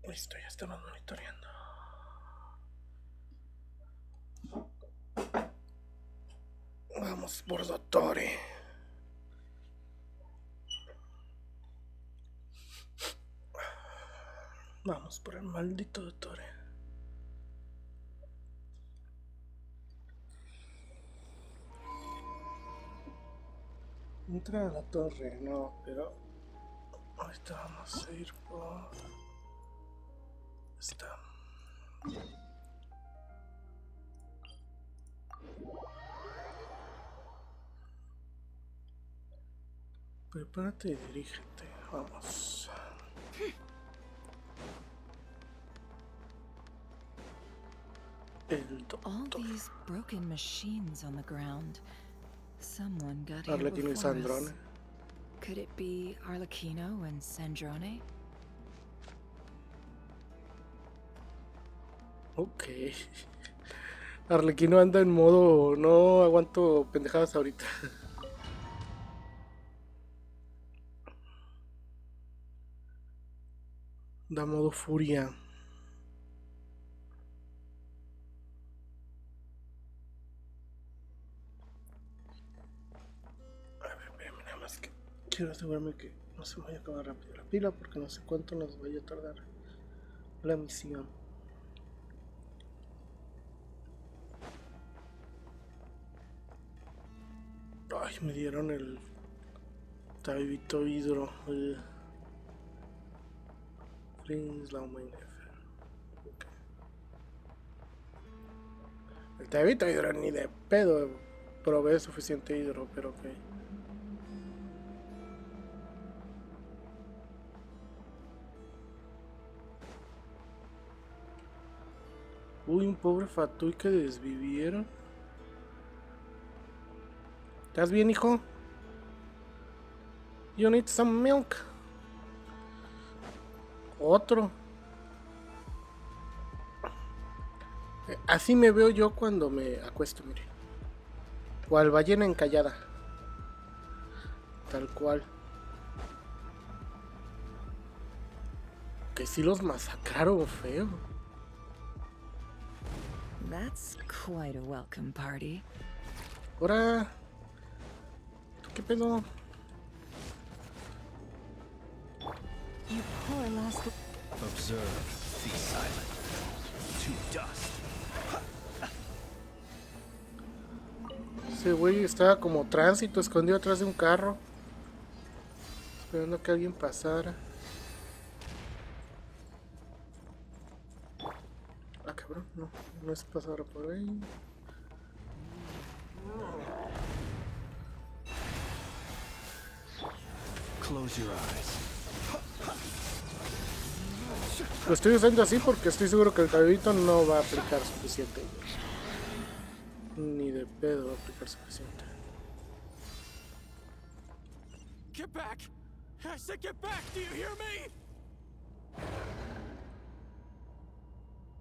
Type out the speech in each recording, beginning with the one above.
Listo, ya estamos monitoreando. Vamos por Dottore. Vamos por el maldito Dottore. Entra a la torre, no, pero ahorita vamos a ir por esta. Prepárate y dirígete, vamos. El All doctor. these broken machines on the ground. Someone got here Arlequino y before us. Sandrone. Could it be Arlecchino and Sandrone? Ok. Arlequino anda en modo no aguanto pendejadas ahorita. Da modo furia. A ver, espérame, nada más que quiero asegurarme que no se me vaya a acabar rápido la pila porque no sé cuánto nos vaya a tardar la misión. Ay, me dieron el tabibito hidro. El tabibito hidro ni de pedo probé suficiente hidro, pero ok. Uy, un pobre Fatui que desvivieron. ¿Estás bien, hijo? You need some milk. Otro. Así me veo yo cuando me acuesto, mire. Cual ballena encallada. Tal cual. Que sí los masacraron feo. That's quite a welcome party. Ahora. ¿Qué pedo? You poor last. Observe, be silent. To dust. Ese güey estaba como tránsito, escondido atrás de un carro. Esperando a que alguien pasara. Ah, cabrón, no es pasar por ahí. Close your eyes. Lo estoy usando así porque estoy seguro que el tabibito no va a aplicar suficiente. Ni de pedo va a aplicar suficiente. Get back! I said get back! Do you hear me?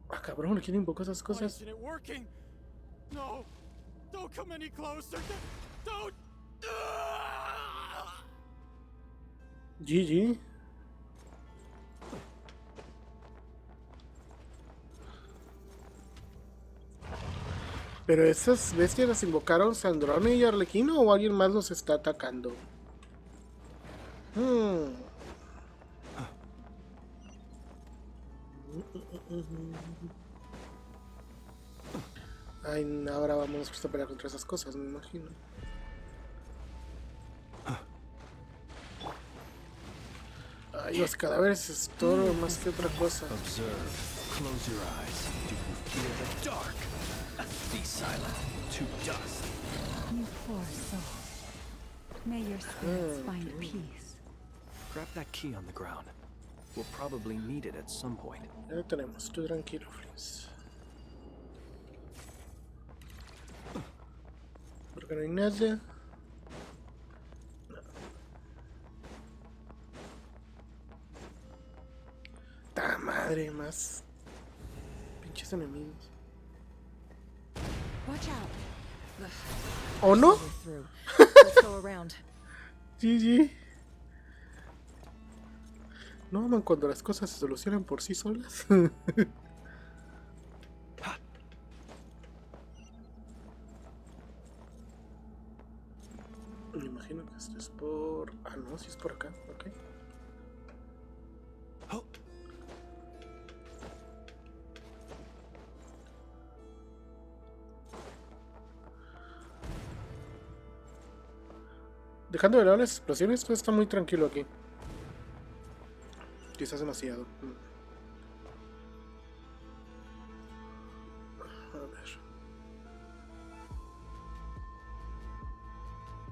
Ah, cabrón, ¿quién invocó esas Why cosas? isn't it working? No! Don't come any closer! Don't! GG. Pero esas bestias las invocaron Sandrone y Arlequino o alguien más los está atacando. Ay, ahora vamos a pelear contra esas cosas, me imagino. Ay, los cadáveres es todo más que otra cosa. Observe. Close your eyes. Do you fear the dark? Be silent. To dust. You poor soul. May your spirits find peace. Grab that key on the ground. We'll probably need it at some point. Ya lo tenemos, tú tranquilo, Flins. Porque no hay nada. ¡Ta madre! Más pinches enemigos. Watch out. ¿O no? We're through. Let's go around. GG. No aman cuando las cosas se solucionan por sí solas. Me imagino que esto es por... Ah, no, si es por acá, ok. Dejando de lado las explosiones, todo está muy tranquilo aquí. Quizás demasiado. A ver.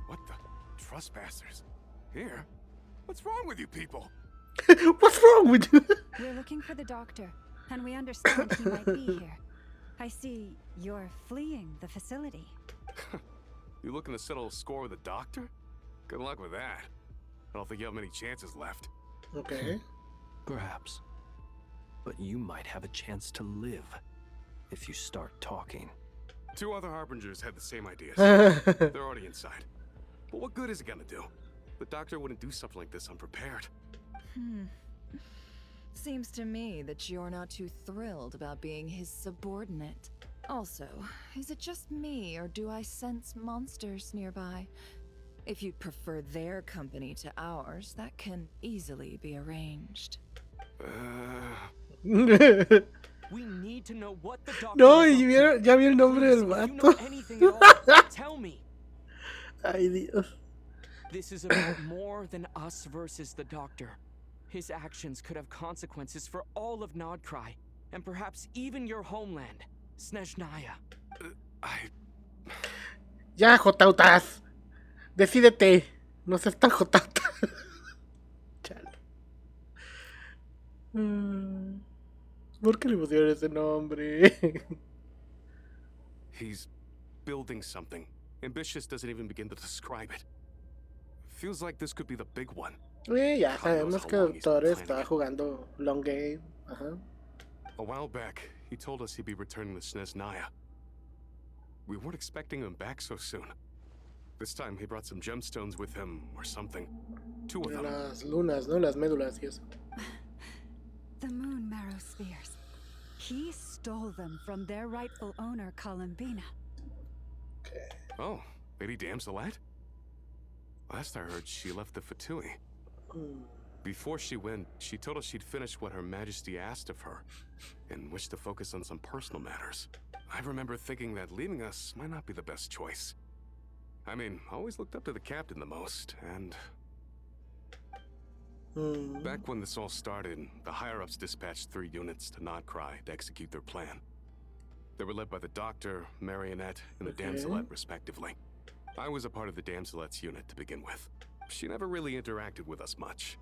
What the? Trespassers? Here? What's wrong with you people? What's wrong with you? We're looking for the doctor, and we understand he might be here. I see you're fleeing the facility. You looking to settle a score with the doctor? Good luck with that. I don't think you have many chances left. Okay. Perhaps. But you might have a chance to live if you start talking. 2 other harbingers had the same ideas. They're already inside. But what good is it gonna do? The doctor wouldn't do something like this unprepared. Seems to me that you're not too thrilled about being his subordinate. Also, is it just me, or do I sense monsters nearby? If you'd prefer their company to ours, that can easily be arranged. We need to know what the doctor No, is y up to. ya vi el nombre Please, del if you know vato. anything at all, tell me. Ay, Dios. This is about more than us versus the doctor. His actions could have consequences for all of Nodcry, and perhaps even your homeland, Snezhnaya. Ya, Jotautas. Decídete. No seas tan Jotauta. Chale. ¿Por qué le pusieron ese nombre? He's building something. Ambitious doesn't even begin to describe it. Feels like this could be the big one. Ya sabemos que el doctor está jugando long game. Ajá. A while back, he told us he'd be returning to Snezhnaya. We weren't expecting him back so soon. This time he brought some gemstones with him, or something. 2 of them. Las lunas, ¿no? Las médulas y eso. The moon marrow spheres. He stole them from their rightful owner, Columbina. Okay. Oh, Lady Damselette? Last I heard, she left the Fatui. Before she went, she told us she'd finish what Her Majesty asked of her, and wished to focus on some personal matters. I remember thinking that leaving us might not be the best choice. I mean, I always looked up to the captain the most, and... Back when this all started, the higher-ups dispatched 3 units to Nodcry to execute their plan. They were led by the Doctor, Marionette, and the Damselette, respectively. I was a part of the Damselette's unit to begin with. She never really interacted with us much.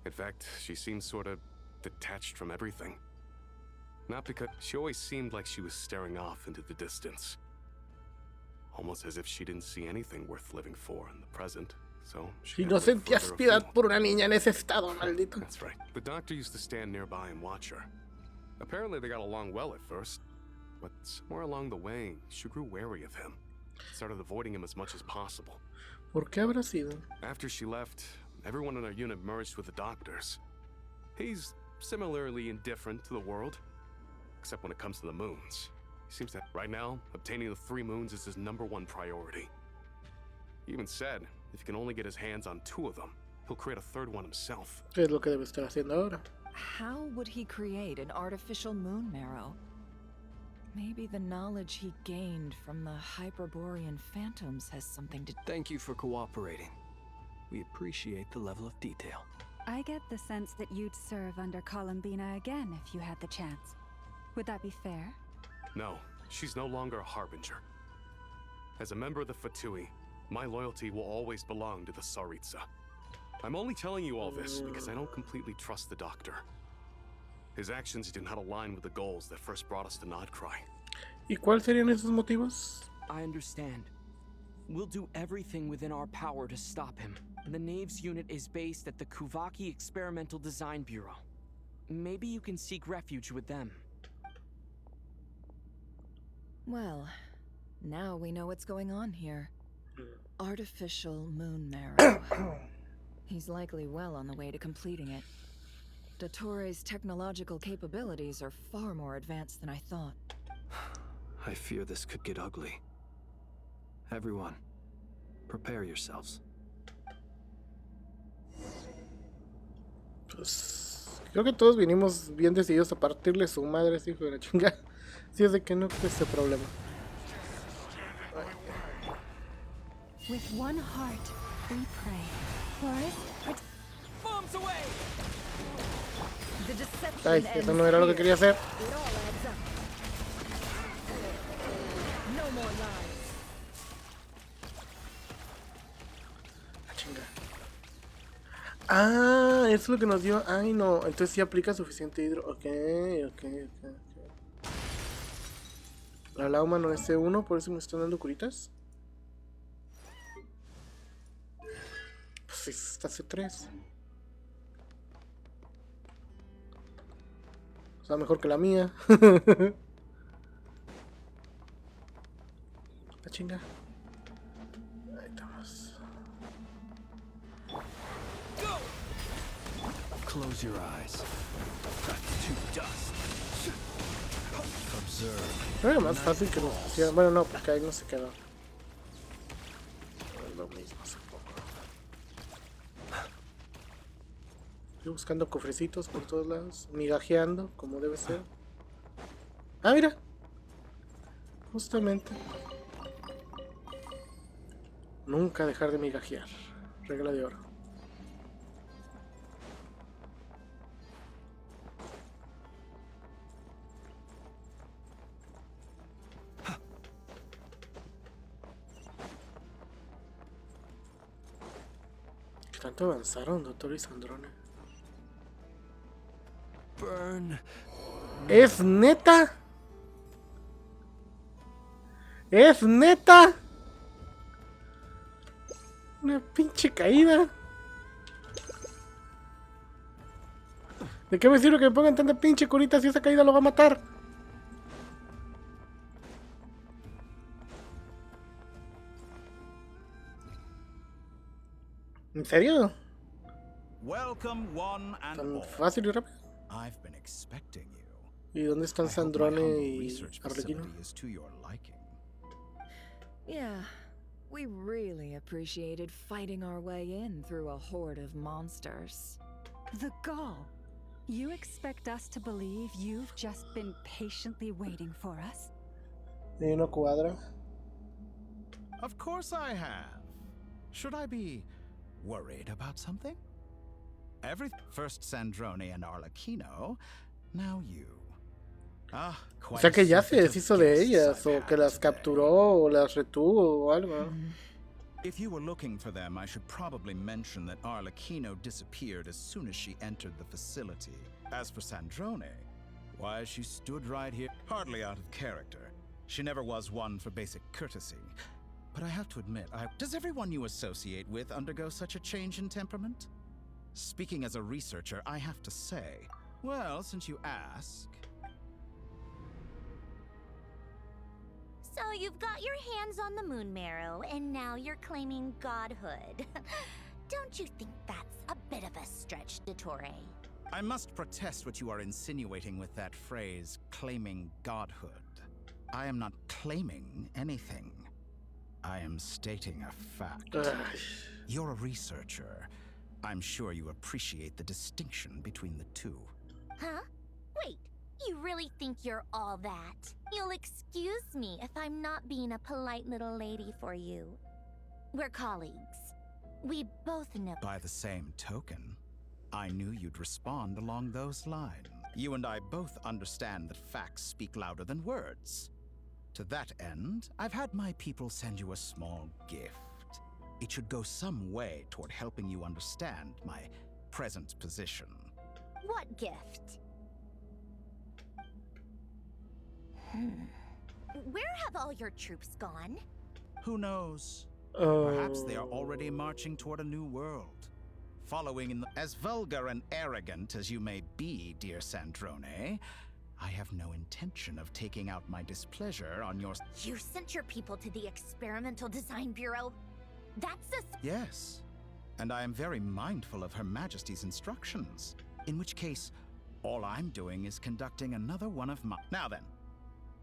In fact, she seemed sort of detached from everything. Not because she always seemed like she was staring off into the distance. Almost as if she didn't see anything worth living for in the present. So she Si no sentías piedad por una niña en ese estado, maldito. That's right. The doctor used to stand nearby and watch her. Apparently they got along well at first, but somewhere along the way, she grew wary of him. Started avoiding him as much as possible. ¿Por qué habrá sido? After she left, everyone in our unit merged with the doctors. He's similarly indifferent to the world, except when it comes to the moons. He seems that right now, obtaining the 3 moons is his #1 priority. He even said, if he can only get his hands on 2 of them, he'll create a 3rd one himself. ¿Qué es lo que debe estar haciendo ahora? How would he create an artificial moon marrow? Maybe the knowledge he gained from the Hyperborean phantoms has something to... Thank you for cooperating. We appreciate the level of detail. I get the sense that you'd serve under Columbina again if you had the chance. Would that be fair? No, she's no longer a harbinger. As a member of the Fatui, my loyalty will always belong to the Tsaritsa. I'm only telling you all this because I don't completely trust the doctor. His actions do not align with the goals that first brought us to Nodcry. ¿Y cuáles serían esos motivos? I understand. We'll do everything within our power to stop him. The Knaves unit is based at the Kuvaki Experimental Design Bureau. Maybe you can seek refuge with them. Well, now we know what's going on here. Artificial moon marrow. He's likely well on the way to completing it. Dottores' technological capabilities are far more advanced than I thought. I fear this could get ugly. Everyone, prepare yourselves. Pues creo que todos vinimos bien decididos a partirle su madre, ese hijo de la chingada. Si es de que no creo ese problema. With one heart, we pray. Forest, Bombs away! The deception Ay, eso no era lo que quería hacer. It all adds up. No more lies. La chingada. Ah, eso es lo que nos dio. Ay, no. Entonces sí aplica suficiente hidro. Ok. La lauma no es C1, por eso me están dando curitas. Pues está C3. O sea, mejor que la mía. La chinga. Ahí estamos. Close your eyes. To dust. Observe. No era más fácil que nos pusieran. Bueno, no, porque ahí no se quedó. Es lo mismo, supongo. Estoy buscando cofrecitos por todos lados. Migajeando, como debe ser. Ah, mira. Justamente. Nunca dejar de migajear. Regla de oro. ¿Qué tanto avanzaron, doctor y Sandrone? Burn. ¿Es neta? ¿Es neta? Una pinche caída. ¿De qué me sirve que me pongan tanta pinche curita si esa caída lo va a matar? ¿En serio? Welcome one and ¿Tan all. fácil y rápido? I've been expecting you. ¿Y dónde están I hope my Sandrone humble y research Arlequino? facility is to your liking. Yeah, we really appreciated fighting our way in through a horde of monsters. the gall. You expect us to believe you've just been patiently waiting for us? Y no cuadra. Of course I have. Should I be worried about something? First Sandrone and Arlecchino, now you. Ah, O quite sea a que ya se circuit of deshizo de guests ellas, I've o had que las today. capturó, o las retuvo, o algo. If you were looking for them, I should probably mention that Arlecchino disappeared as soon as she entered the facility. As for Sandrone, why, she stood right here, hardly out of character. She never was one for basic courtesy. But I have to admit, does everyone you associate with undergo such a change in temperament? Speaking as a researcher, I have to say, well, since you ask... So you've got your hands on the moon marrow, and now you're claiming godhood. Don't you think that's a bit of a stretch, Dottore? I must protest what you are insinuating with that phrase, claiming godhood. I am not claiming anything. I am stating a fact. Ay, You're a researcher. I'm sure you appreciate the distinction between the two. Huh? Wait, you really think you're all that? You'll excuse me if I'm not being a polite little lady for you. We're colleagues. We both know. By the same token, I knew you'd respond along those lines. You and I both understand that facts speak louder than words. To that end, I've had my people send you a small gift. It should go some way toward helping you understand my present position. What gift? Where have all your troops gone? Who knows? oh. Perhaps they are already marching toward a new world. Following in the... As vulgar and arrogant as you may be, dear Sandrone, I have no intention of taking out my displeasure on your... You sent your people to the Experimental Design Bureau? That's a... Yes, and I am very mindful of Her Majesty's instructions. In which case, all I'm doing is conducting another one of my... Now then,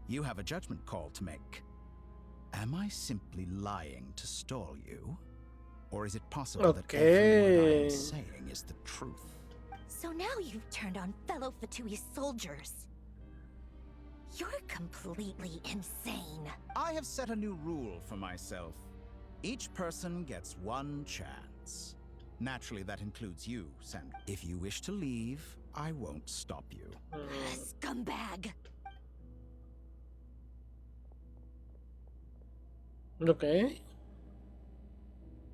you have a judgment call to make. Am I simply lying to stall you? Or is it possible that every word I am saying is the truth? So now you've turned on fellow Fatui soldiers. You're completely insane. I have set a new rule for myself. Each person gets one chance. Naturally, that includes you, Sandra. If you wish to leave, I won't stop you. Scumbag. Okay.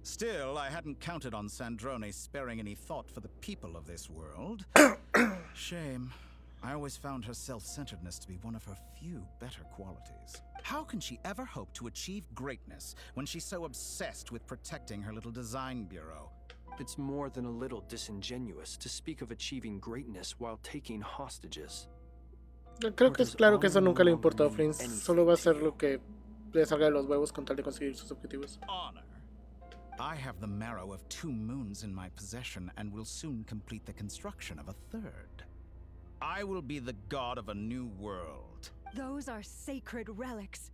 Still, I hadn't counted on Sandrone sparing any thought for the people of this world. Shame. I always found her self-centeredness to be one of her few better qualities. How can she ever hope to achieve greatness when she's so obsessed with protecting her little design bureau? It's more than a little disingenuous to speak of achieving greatness while taking hostages. Creo que es claro que eso nunca le importó a Flynn. Solo va a hacer lo que le salga de los huevos con tal de conseguir sus objetivos. Honor. I have the marrow of 2 moons in my possession and will soon complete the construction of a 3rd. I will be the god of a new world. Those are sacred relics.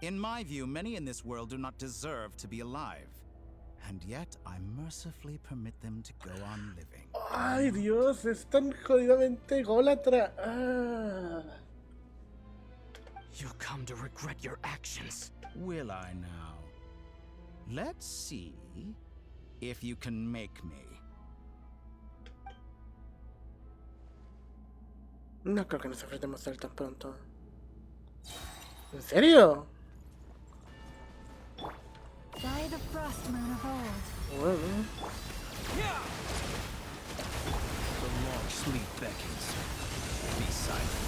In my view, many in this world do not deserve to be alive. And yet, I mercifully permit them to go on living. Ay, Dios, es tan jodidamente ególatra. You'll come to regret your actions. Will I now? Let's see if you can make me. No creo que nos enfrentemos a él tan pronto. ¿En serio? By the frost moon of old. Bueno. The long sleep beckons. Be silent.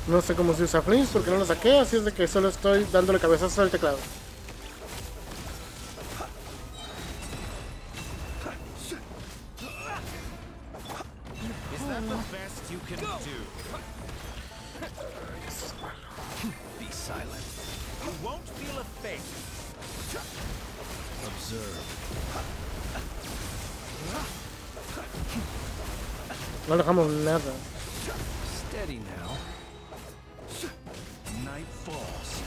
No sé cómo se usa Flinch porque no lo saqué, así es de que solo estoy dándole cabezazos al teclado. Is that the best you can do? Be silent. You won't feel a thing. Observe. No dejamos nada. Steady now. Night falls.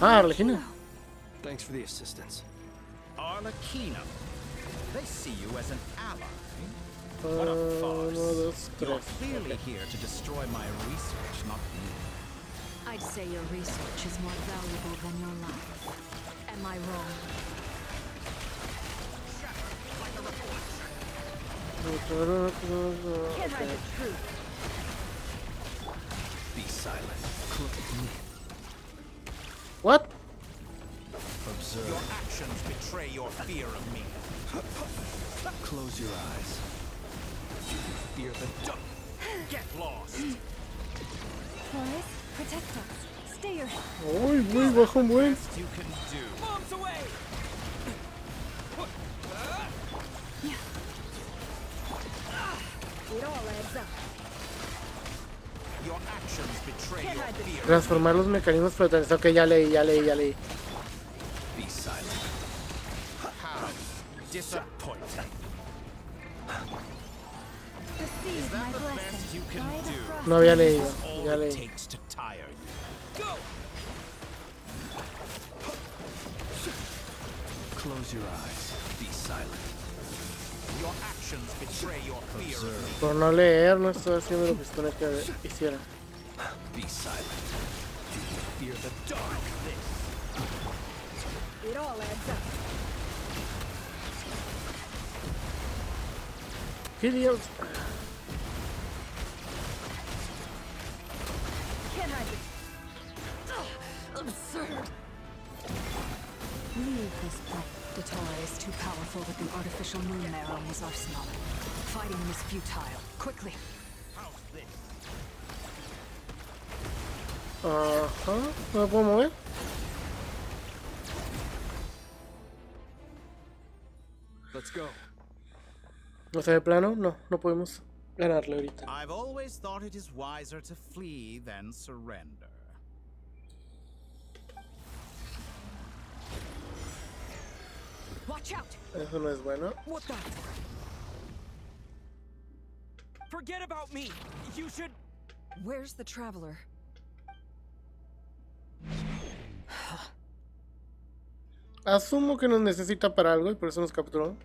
Ah, Arlequina. Thanks for the assistance. Arlequino. They see you as an ally. What a farce. You're clearly here to destroy my research, not me. I'd say your research is more valuable than your life. Am I wrong? Can't hide the truth. Be silent. Look at me. What? Observe. Your actions betray your fear of me. Close your eyes. Fear the dark. Get lost. Boys, protect us. Stay your head. Uy, muy bajo, muy. Best you can do. Bombs away! It all adds up. Your actions betray your fear. Transformar los mecanismos flotantes. Ok, ya leí. Be silent. How disappointing. Receive Is my that the blessing. best you can By the do? frost No había moon. leído. All Ya it leí. takes to tire you. Go! Close your eyes. Be silent. Your actions betray your fear of me. Por no leer, no estoy haciendo lo que supone que hiciera. Be silent. Fear the dark. It all adds up. ¿Qué dios? Can't hide it. Absurd. Leave this place. Datora is too powerful with the artificial moon marrow in his arsenal. Fighting him is futile. Quickly. How's this? Ajá. ¿No me puedo mover? Let's go. No sé de plano. No podemos ganarle ahorita. I've always thought it is wiser to flee than surrender. Watch Watch out! Eso no es bueno. What the? Forget about me. You should. Where's the traveler? Asumo que nos necesita para algo y por eso nos capturó.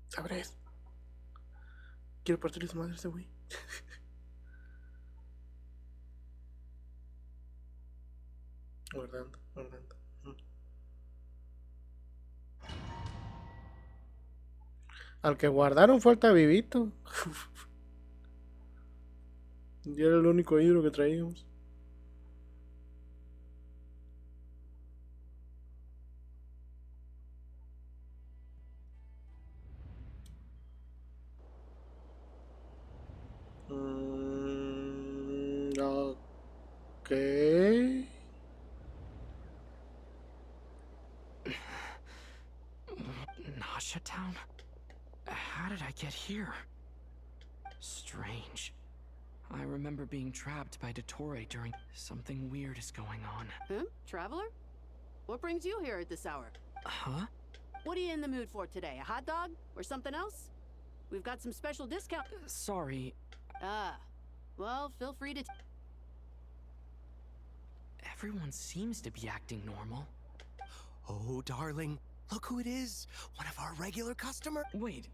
Sabrés. Quiero partirle su madre a ese güey. Guardando. Al que guardaron falta vivito. Y era el único hidro que traíamos. Ok. Nasha Town? How did I get here? Strange. I remember being trapped by Dottore during... Something weird is going on. Traveler? What brings you here at this hour? Huh? What are you in the mood for today? A hot dog? Or something else? We've got some special discount. Sorry. Well, feel free to... Everyone seems to be acting normal. Oh, darling, look who it is. One of our regular customers. Wait,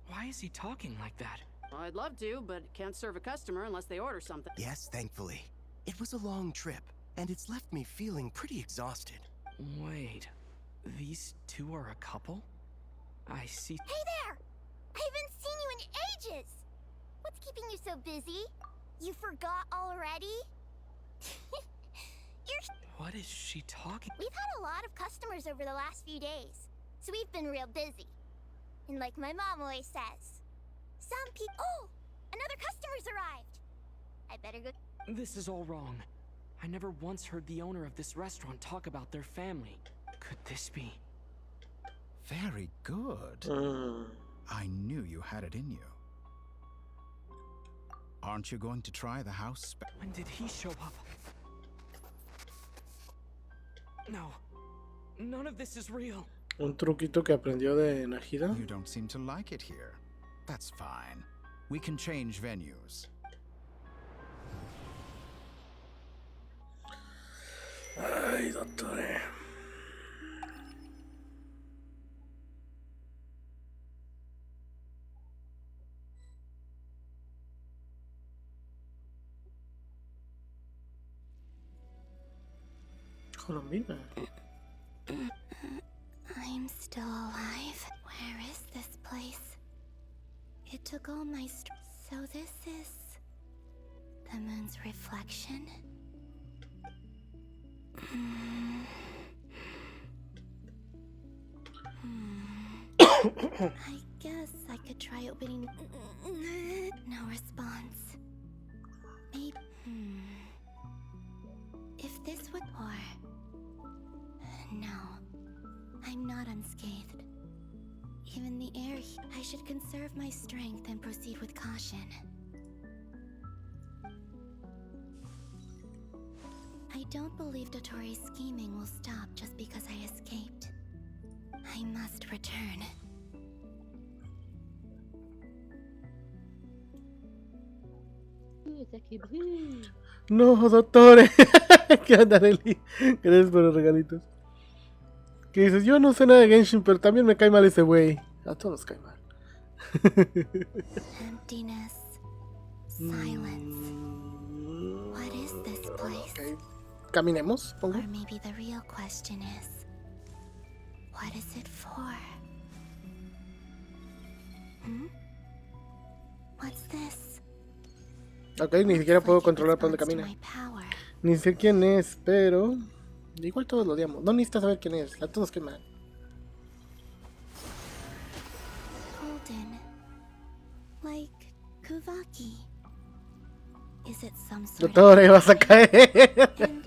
why is he talking like that? Well, I'd love to, but can't serve a customer unless they order something. Yes, thankfully. It was a long trip, and it's left me feeling pretty exhausted. Wait, these two are a couple? I see. Hey there! I haven't seen you in ages! What's keeping you so busy? You forgot already? What is she talking? We've had a lot of customers over the last few days, so we've been real busy. And like my mom always says, some people... Oh! Another customer's arrived! I better go... This is all wrong. I never once heard the owner of this restaurant talk about their family. Could this be? Very good. I knew you had it in you. Aren't you going to try the house When did he show up? No. None of this is real. Un truquito que aprendió de Najida. You don't seem to like it here. That's fine. We can change venues. Ay, doctor. Colombina. I'm still alive. Where is this place? It took all my So this is... the moon's reflection? I guess I could try opening... No response. Maybe... If this would... Or... No. I'm not unscathed. Even the air... I should conserve my strength and proceed with caution. I don't believe Dottori's scheming will stop just because I escaped. I must return. No, doctor. ¿Qué onda, Nelly? Gracias por los regalitos. Que dices, yo no sé nada de Genshin, pero también me cae mal ese güey. A todos nos cae mal. Emptiness. Silence. What is this place? Okay. Caminemos, pongo. Or maybe the real question is, what is it for? What's this? Ok, ni siquiera puedo controlar por dónde camina. Ni sé quién es, pero... igual todos lo odiamos. No necesitas saber quién es. A todos que mal. Golden. Like Kuvaki. Is it some sort Doctor, vas a caer. And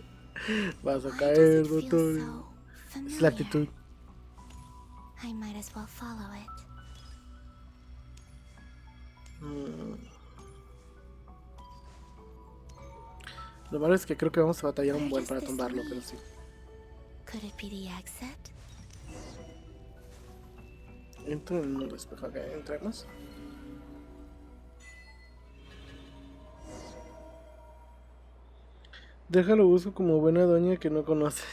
Vas a why caer, does it feel doctor. so Es la familiar? actitud. I might as well follow it. Lo malo es que creo que vamos a batallar un Where buen does para this tumbarlo, lead? pero sí. Could it be the exit? Entro en un espejo acá, entremos. Déjalo uso como buena doña que no conoce.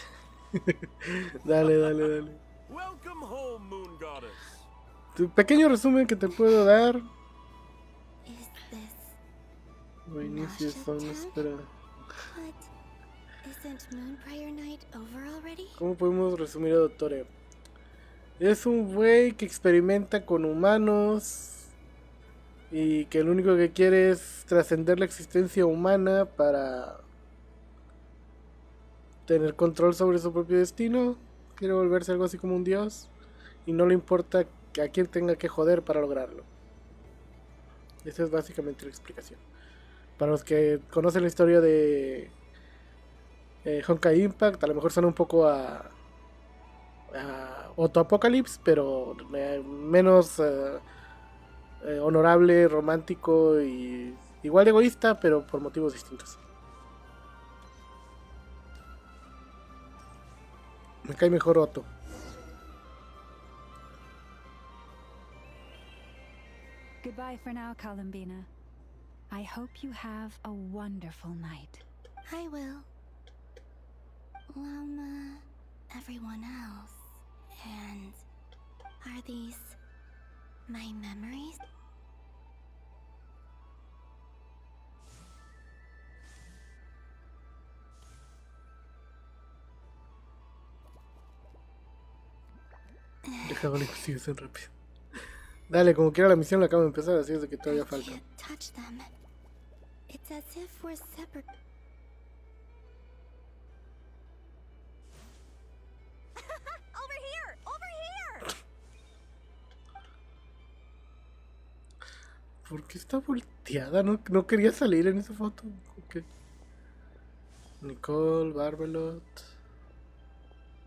Dale, dale, dale. Welcome home, Moon Goddess. Tu pequeño resumen que te puedo dar. Is this Reinicio son, espera. But isn't Moon Prayer Night over already? ¿Cómo podemos resumir a Dottore? Es un güey que experimenta con humanos y que lo único que quiere es trascender la existencia humana para tener control sobre su propio destino. Quiere volverse algo así como un dios y no le importa a quién tenga que joder para lograrlo. Esa es básicamente la explicación. Para los que conocen la historia de Honkai Impact, a lo mejor suena un poco a Otto Apocalypse, pero menos honorable, romántico y igual de egoísta, pero por motivos distintos. Me cae mejor Otto. Goodbye for now, Columbina. I hope you have a wonderful night. I will. Everyone else. And are these my memories? Déjame que sigue tan rápido. Dale, como quiera la misión la acabo de empezar, así es de que todavía falta. Can't touch them. It's as if we're separate. Over here! Over here! ¿Por qué está volteada? No quería salir en esa foto. Okay. Nicole, Barbelot,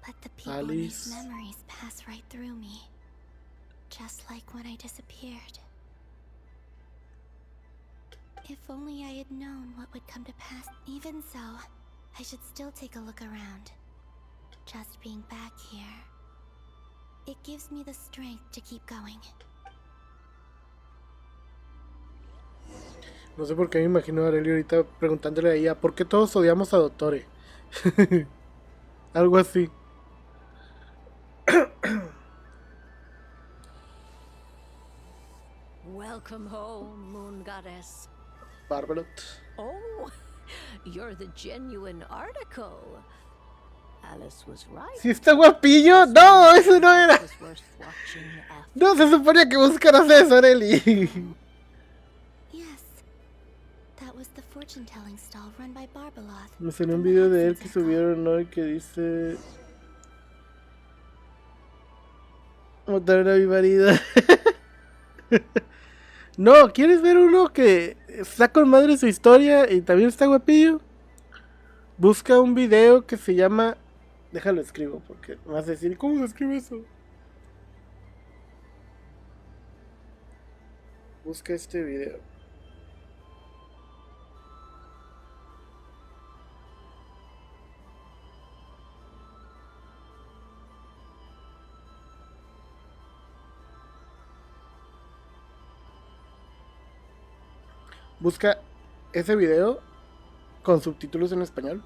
But the people in Alice. these memories pass right through me. Just like when I disappeared. If only I had known what would come to pass. Even so, I should still take a look around. Just being back here. It gives me the strength to keep going. No sé por qué me imagino a Arely ahorita preguntándole a ella ¿por qué todos odiamos a Dottore? Algo así. Welcome home, Moon Goddess. Barbelot. Oh, you're the genuine article. Alice was right. ¿Sí está guapillo? No, eso no era. It was worth watching after. No, se suponía que buscaras eso, Arely. Yes. That was the fortune-telling stall run by Barbeloth. Me salió un video de él que subieron hoy que dice... Matar a mi marido. No, ¿quieres ver uno que está con madre su historia y también está guapillo? Busca un video que se llama... Déjalo escribo porque me vas a decir ¿cómo se escribe eso? Busca este video. Busca ese video con subtítulos en español.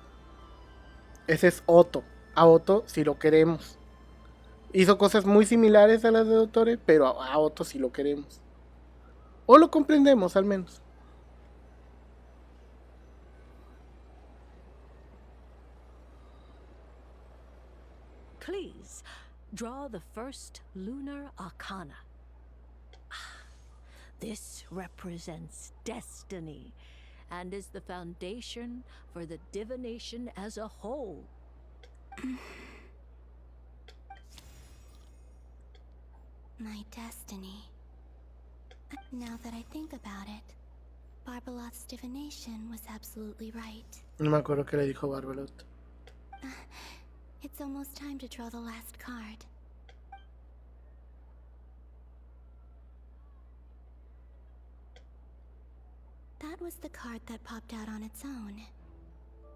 Ese es Otto. A Otto si lo queremos. Hizo cosas muy similares a las de Dottore, pero a Otto si lo queremos. O lo comprendemos al menos. Please, draw the first lunar arcana. This represents destiny and is the foundation for the divination as a whole. My destiny. Now that I think about it, Barbeloth's divination was absolutely right. No me acuerdo qué le dijo Barbelot. It's almost time to draw the last card. That was the card that popped out on its own.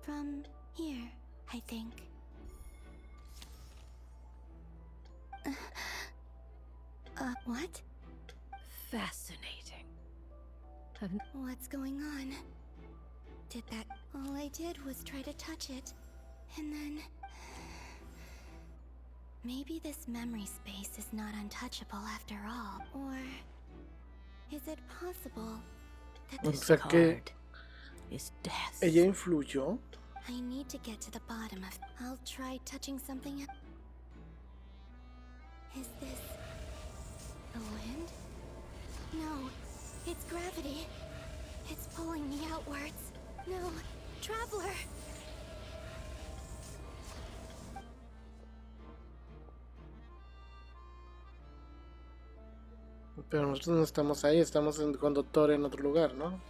From here, I think. What? Fascinating. What's going on? Did that... All I did was try to touch it. And then... Maybe this memory space is not untouchable after all. Or... Is it possible that O this sea que Card is death. ella influyó. I need to get to the bottom of... I'll try touching something. Is this... the wind? No, it's gravity. It's pulling me outwards. No, Traveler! Pero nosotros no estamos ahí, estamos con Doctor en otro lugar, ¿no?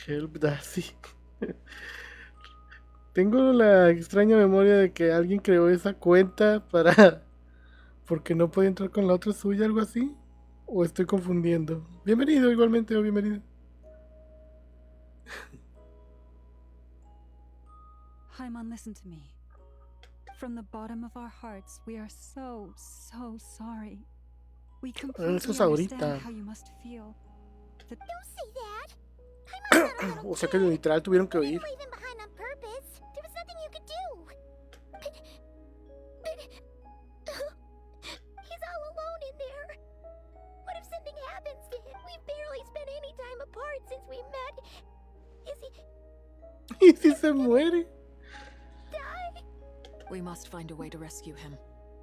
Help Daisy. Tengo la extraña memoria de que alguien creó esa cuenta para... porque no podía entrar con la otra suya, algo así. ¿O estoy confundiendo? Bienvenido igualmente, o bienvenido. Hyman, listen to me. From the bottom of our hearts, we are so sorry. We completely Eso es understand ahorita. how you must feel. Don't say that! I'm not a little O sea que literal tuvieron que oír. leaving behind on purpose. There was nothing you could do. But he's all alone in there. What if something happens to him? We've barely spent any time apart since we met. Is he... ¿Y si se muere? die? We must find a way to rescue him.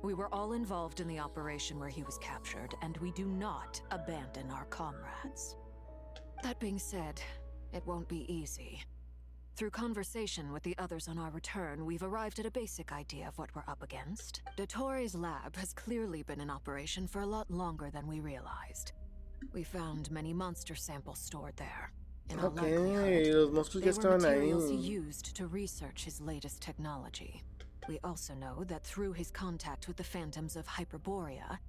We were all involved in the operation where he was captured, and we do not abandon our comrades. That being said, it won't be easy. Through conversation with the others on our return, we've arrived at a basic idea of what we're up against. Dottore's lab has clearly been in operation for a lot longer than we realized. We found many monster samples stored there. In all Ok, likelihood, los monstruos ya they were estaban materials he ahí. used to research his latest technology. We also know that through his contact with the phantoms of Hyperborea,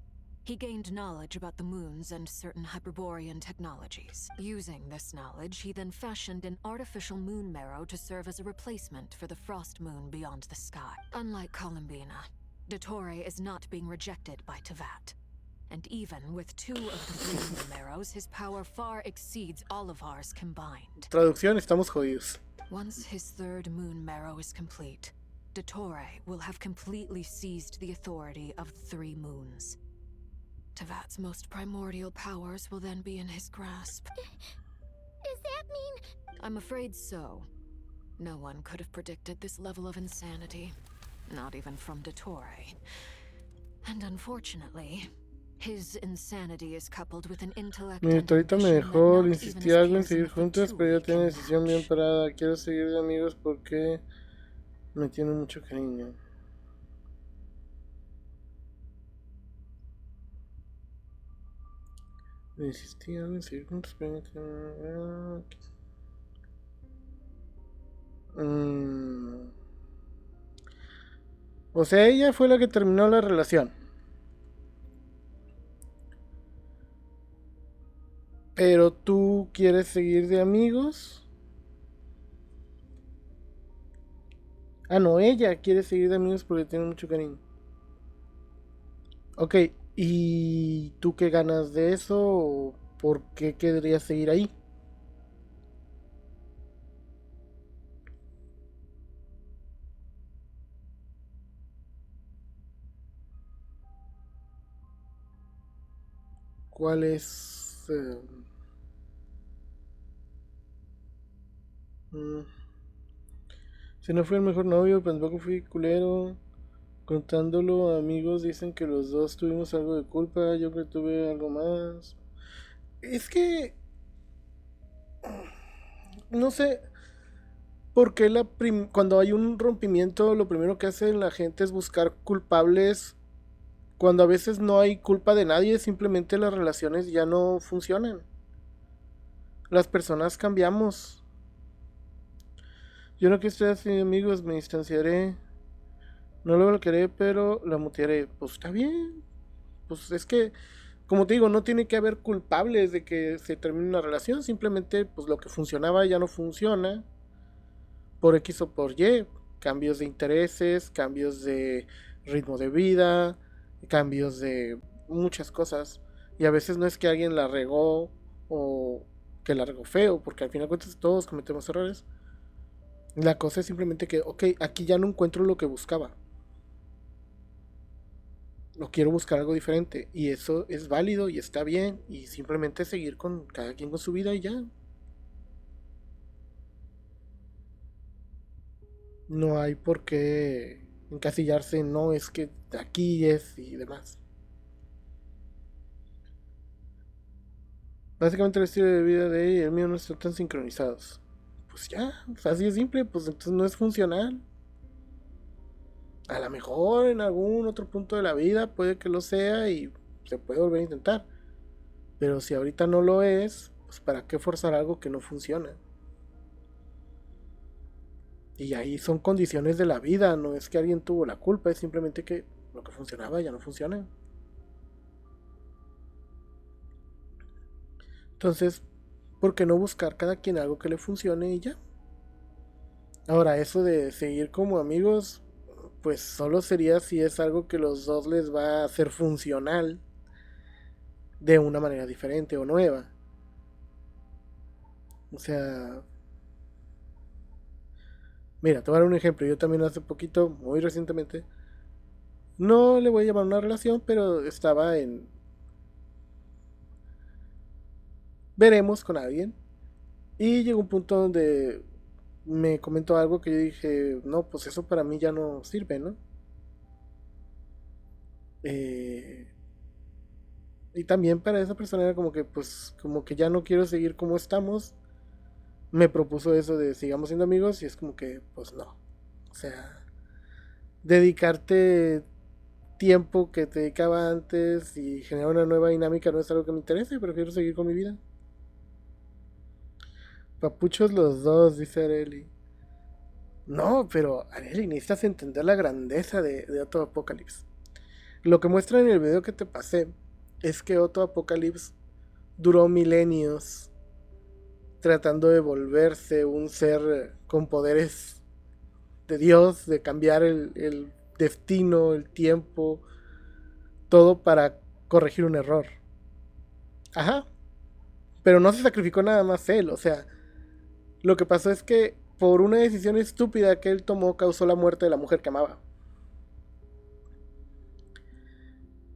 he gained knowledge about the moons and certain Hyperborean technologies. Using this knowledge, he then fashioned an artificial moon marrow to serve as a replacement for the frost moon beyond the sky. Unlike Columbina, Dottore is not being rejected by Tevat. And even with 2 of the 3 moon marrows, his power far exceeds all of ours combined. Traducción, estamos jodidos. Once his 3rd moon marrow is complete, Dottore will have completely seized the authority of the 3 moons. Tevat's most primordial powers will then be in his grasp. Does that mean... I'm afraid so. No one could have predicted this level of insanity. Not even from Dottore. And unfortunately, his insanity is coupled with an intellect Mi and doctorita me ambition that dejó, not le even insistí his algo en peers in seguir the juntos, pero ella Fatui tiene can decisión bien match. parada. Quiero seguir de amigos porque me tiene mucho cariño. Le insistí algo en seguir juntos, pero ella tiene... O sea, ella fue la que terminó la relación. Pero tú quieres seguir de amigos. Ah, no, ella quiere seguir de amigos porque tiene mucho cariño. Ok, ¿y tú qué ganas de eso? ¿O por qué querrías seguir ahí? ¿Cuál es? Si no fui el mejor novio, pues tampoco fui culero. Contándolo a amigos, dicen que los dos tuvimos algo de culpa. Yo creo que tuve algo más. Es que... No sé. Porque cuando hay un rompimiento, lo primero que hace la gente es buscar culpables, cuando a veces no hay culpa de nadie, simplemente las relaciones ya no funcionan. Las personas cambiamos. Yo no quiero estar así, amigos, me distanciaré. No lo bloquearé, pero la mutearé. Pues está bien. Pues es que, como te digo, no tiene que haber culpables de que se termine una relación. Simplemente, pues lo que funcionaba ya no funciona. Por X o por Y. Cambios de intereses, cambios de ritmo de vida, cambios de muchas cosas. Y a veces no es que alguien la regó o que la regó feo, porque al final de cuentas todos cometemos errores. La cosa es simplemente que, ok, aquí ya no encuentro lo que buscaba. No quiero buscar algo diferente. Y eso es válido y está bien. Y simplemente seguir con cada quien con su vida y ya. No hay por qué encasillarse, no, es que aquí es y demás. Básicamente el estilo de vida de ella y el mío no están tan sincronizados. Pues ya, así de simple, pues entonces no es funcional. A lo mejor en algún otro punto de la vida puede que lo sea y se puede volver a intentar. Pero si ahorita no lo es, pues para qué forzar algo que no funciona. Y ahí son condiciones de la vida, no es que alguien tuvo la culpa, es simplemente que lo que funcionaba ya no funciona. Entonces, ¿por qué no buscar cada quien algo que le funcione y ya? Ahora, eso de seguir como amigos, pues solo sería si es algo que los dos les va a hacer funcional de una manera diferente o nueva. O sea, mira, te voy a dar un ejemplo. Yo también hace poquito, muy recientemente, no le voy a llamar una relación, pero estaba en veremos con alguien. Y llegó un punto donde me comentó algo que yo dije, no, pues eso para mí ya no sirve, ¿no? Eh, y también para esa persona era como que, pues, como que ya no quiero seguir como estamos. Me propuso eso de sigamos siendo amigos y es como que, pues no. O sea, dedicarte tiempo que te dedicaba antes y generar una nueva dinámica no es algo que me interese, prefiero seguir con mi vida. Papuchos los dos, dice Areli. No, pero Areli, necesitas entender la grandeza de Otto Apocalypse. Lo que muestra en el video que te pasé es que Otto Apocalypse duró milenios tratando de volverse un ser con poderes de Dios, de cambiar el destino, el tiempo, todo para corregir un error. Ajá. Pero no se sacrificó nada más él, o sea, lo que pasó es que por una decisión estúpida que él tomó causó la muerte de la mujer que amaba.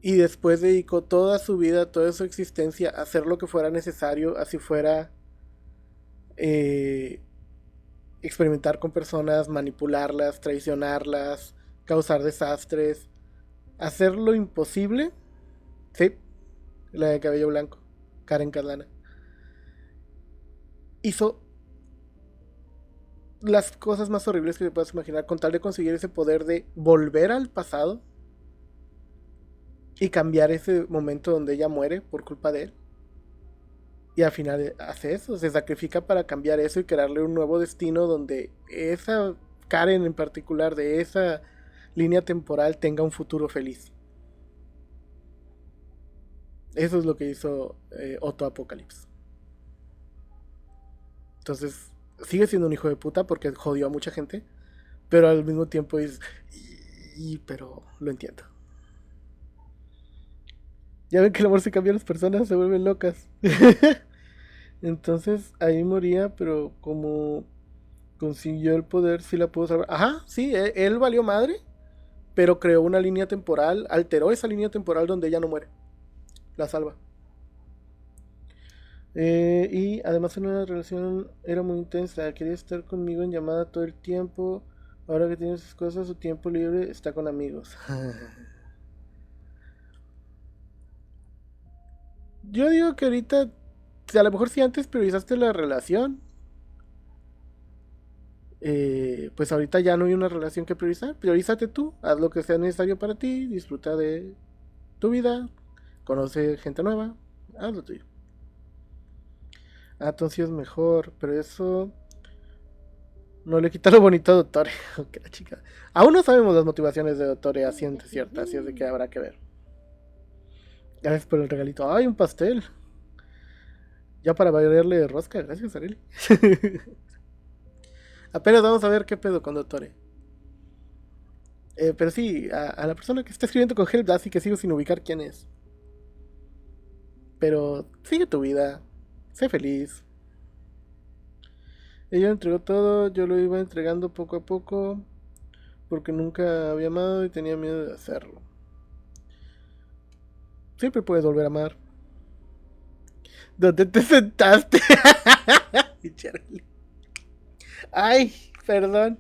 Y después dedicó toda su vida, toda su existencia a hacer lo que fuera necesario, así fuera eh, experimentar con personas, manipularlas, traicionarlas, causar desastres, hacer lo imposible. Sí, la de cabello blanco, Karen Carlana. Hizo las cosas más horribles que te puedas imaginar con tal de conseguir ese poder de volver al pasado y cambiar ese momento donde ella muere por culpa de él. Y al final hace eso, se sacrifica para cambiar eso y crearle un nuevo destino donde esa Karen en particular de esa línea temporal tenga un futuro feliz. Eso es lo que hizo Otto Apocalypse. Entonces, sigue siendo un hijo de puta porque jodió a mucha gente, pero al mismo tiempo es... pero lo entiendo. Ya ven que el amor se cambia a las personas, se vuelven locas. Entonces ahí moría, pero como consiguió el poder, sí la pudo salvar. Ajá, sí, él valió madre, pero creó una línea temporal, alteró esa línea temporal donde ella no muere. La salva. Y además en una relación era muy intensa, quería estar conmigo en llamada todo el tiempo. Ahora que tiene sus cosas, su tiempo libre está con amigos. Yo digo que ahorita, a lo mejor si antes priorizaste la relación, pues ahorita ya no hay una relación que priorizar. Priorízate tú, haz lo que sea necesario para ti, disfruta de tu vida, conoce gente nueva, haz lo tuyo. Ah, entonces es mejor, pero eso no le quita lo bonito a Dottore. Ok, la chica. Aún no sabemos las motivaciones de Dottore a ciencia cierta, así es de que habrá que ver. Gracias por el regalito. ¡Ay, un pastel! Ya para bailarle rosca, gracias, Areli. Apenas vamos a ver qué pedo con Dottore. Pero sí, a la persona que está escribiendo con Help, así que sigo sin ubicar quién es. Pero sigue tu vida, sé feliz. Ella entregó todo, yo lo iba entregando poco a poco, porque nunca había amado y tenía miedo de hacerlo. Siempre puedes volver a amar. ¿Dónde te sentaste? Ay, perdón.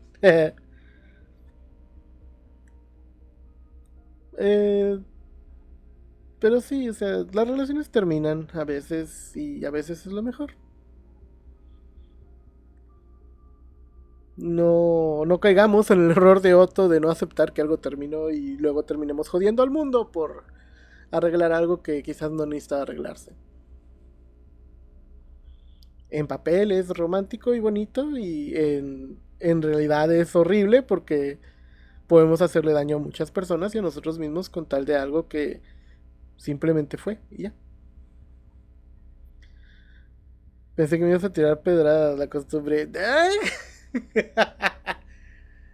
Pero sí, o sea, las relaciones terminan a veces y a veces es lo mejor. No caigamos en el error de Otto de no aceptar que algo terminó y luego terminemos jodiendo al mundo por arreglar algo que quizás no necesita arreglarse. En papel es romántico y bonito y en realidad es horrible porque podemos hacerle daño a muchas personas y a nosotros mismos con tal de algo que simplemente fue y ya. Pensé que me ibas a tirar pedradas, la costumbre. ¡Ay!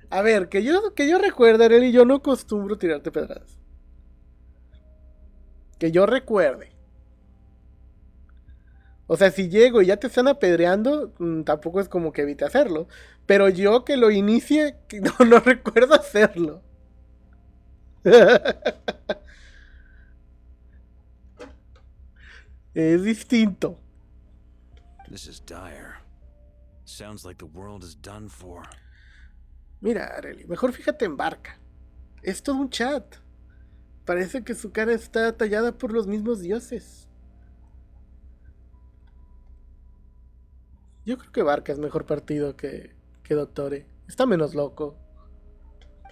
A ver, que yo recuerde, Arely, yo no acostumbro tirarte pedradas. Que yo recuerde. O sea, si llego y ya te están apedreando, tampoco es como que evite hacerlo. Pero yo que lo inicie, no recuerdo hacerlo. Es distinto. This is dire. Sounds like the world is done for. Mira, Arely, mejor fíjate en Barca. Es todo un chat. Parece que su cara está tallada por los mismos dioses. Yo creo que Barca es mejor partido que Dottore. Está menos loco.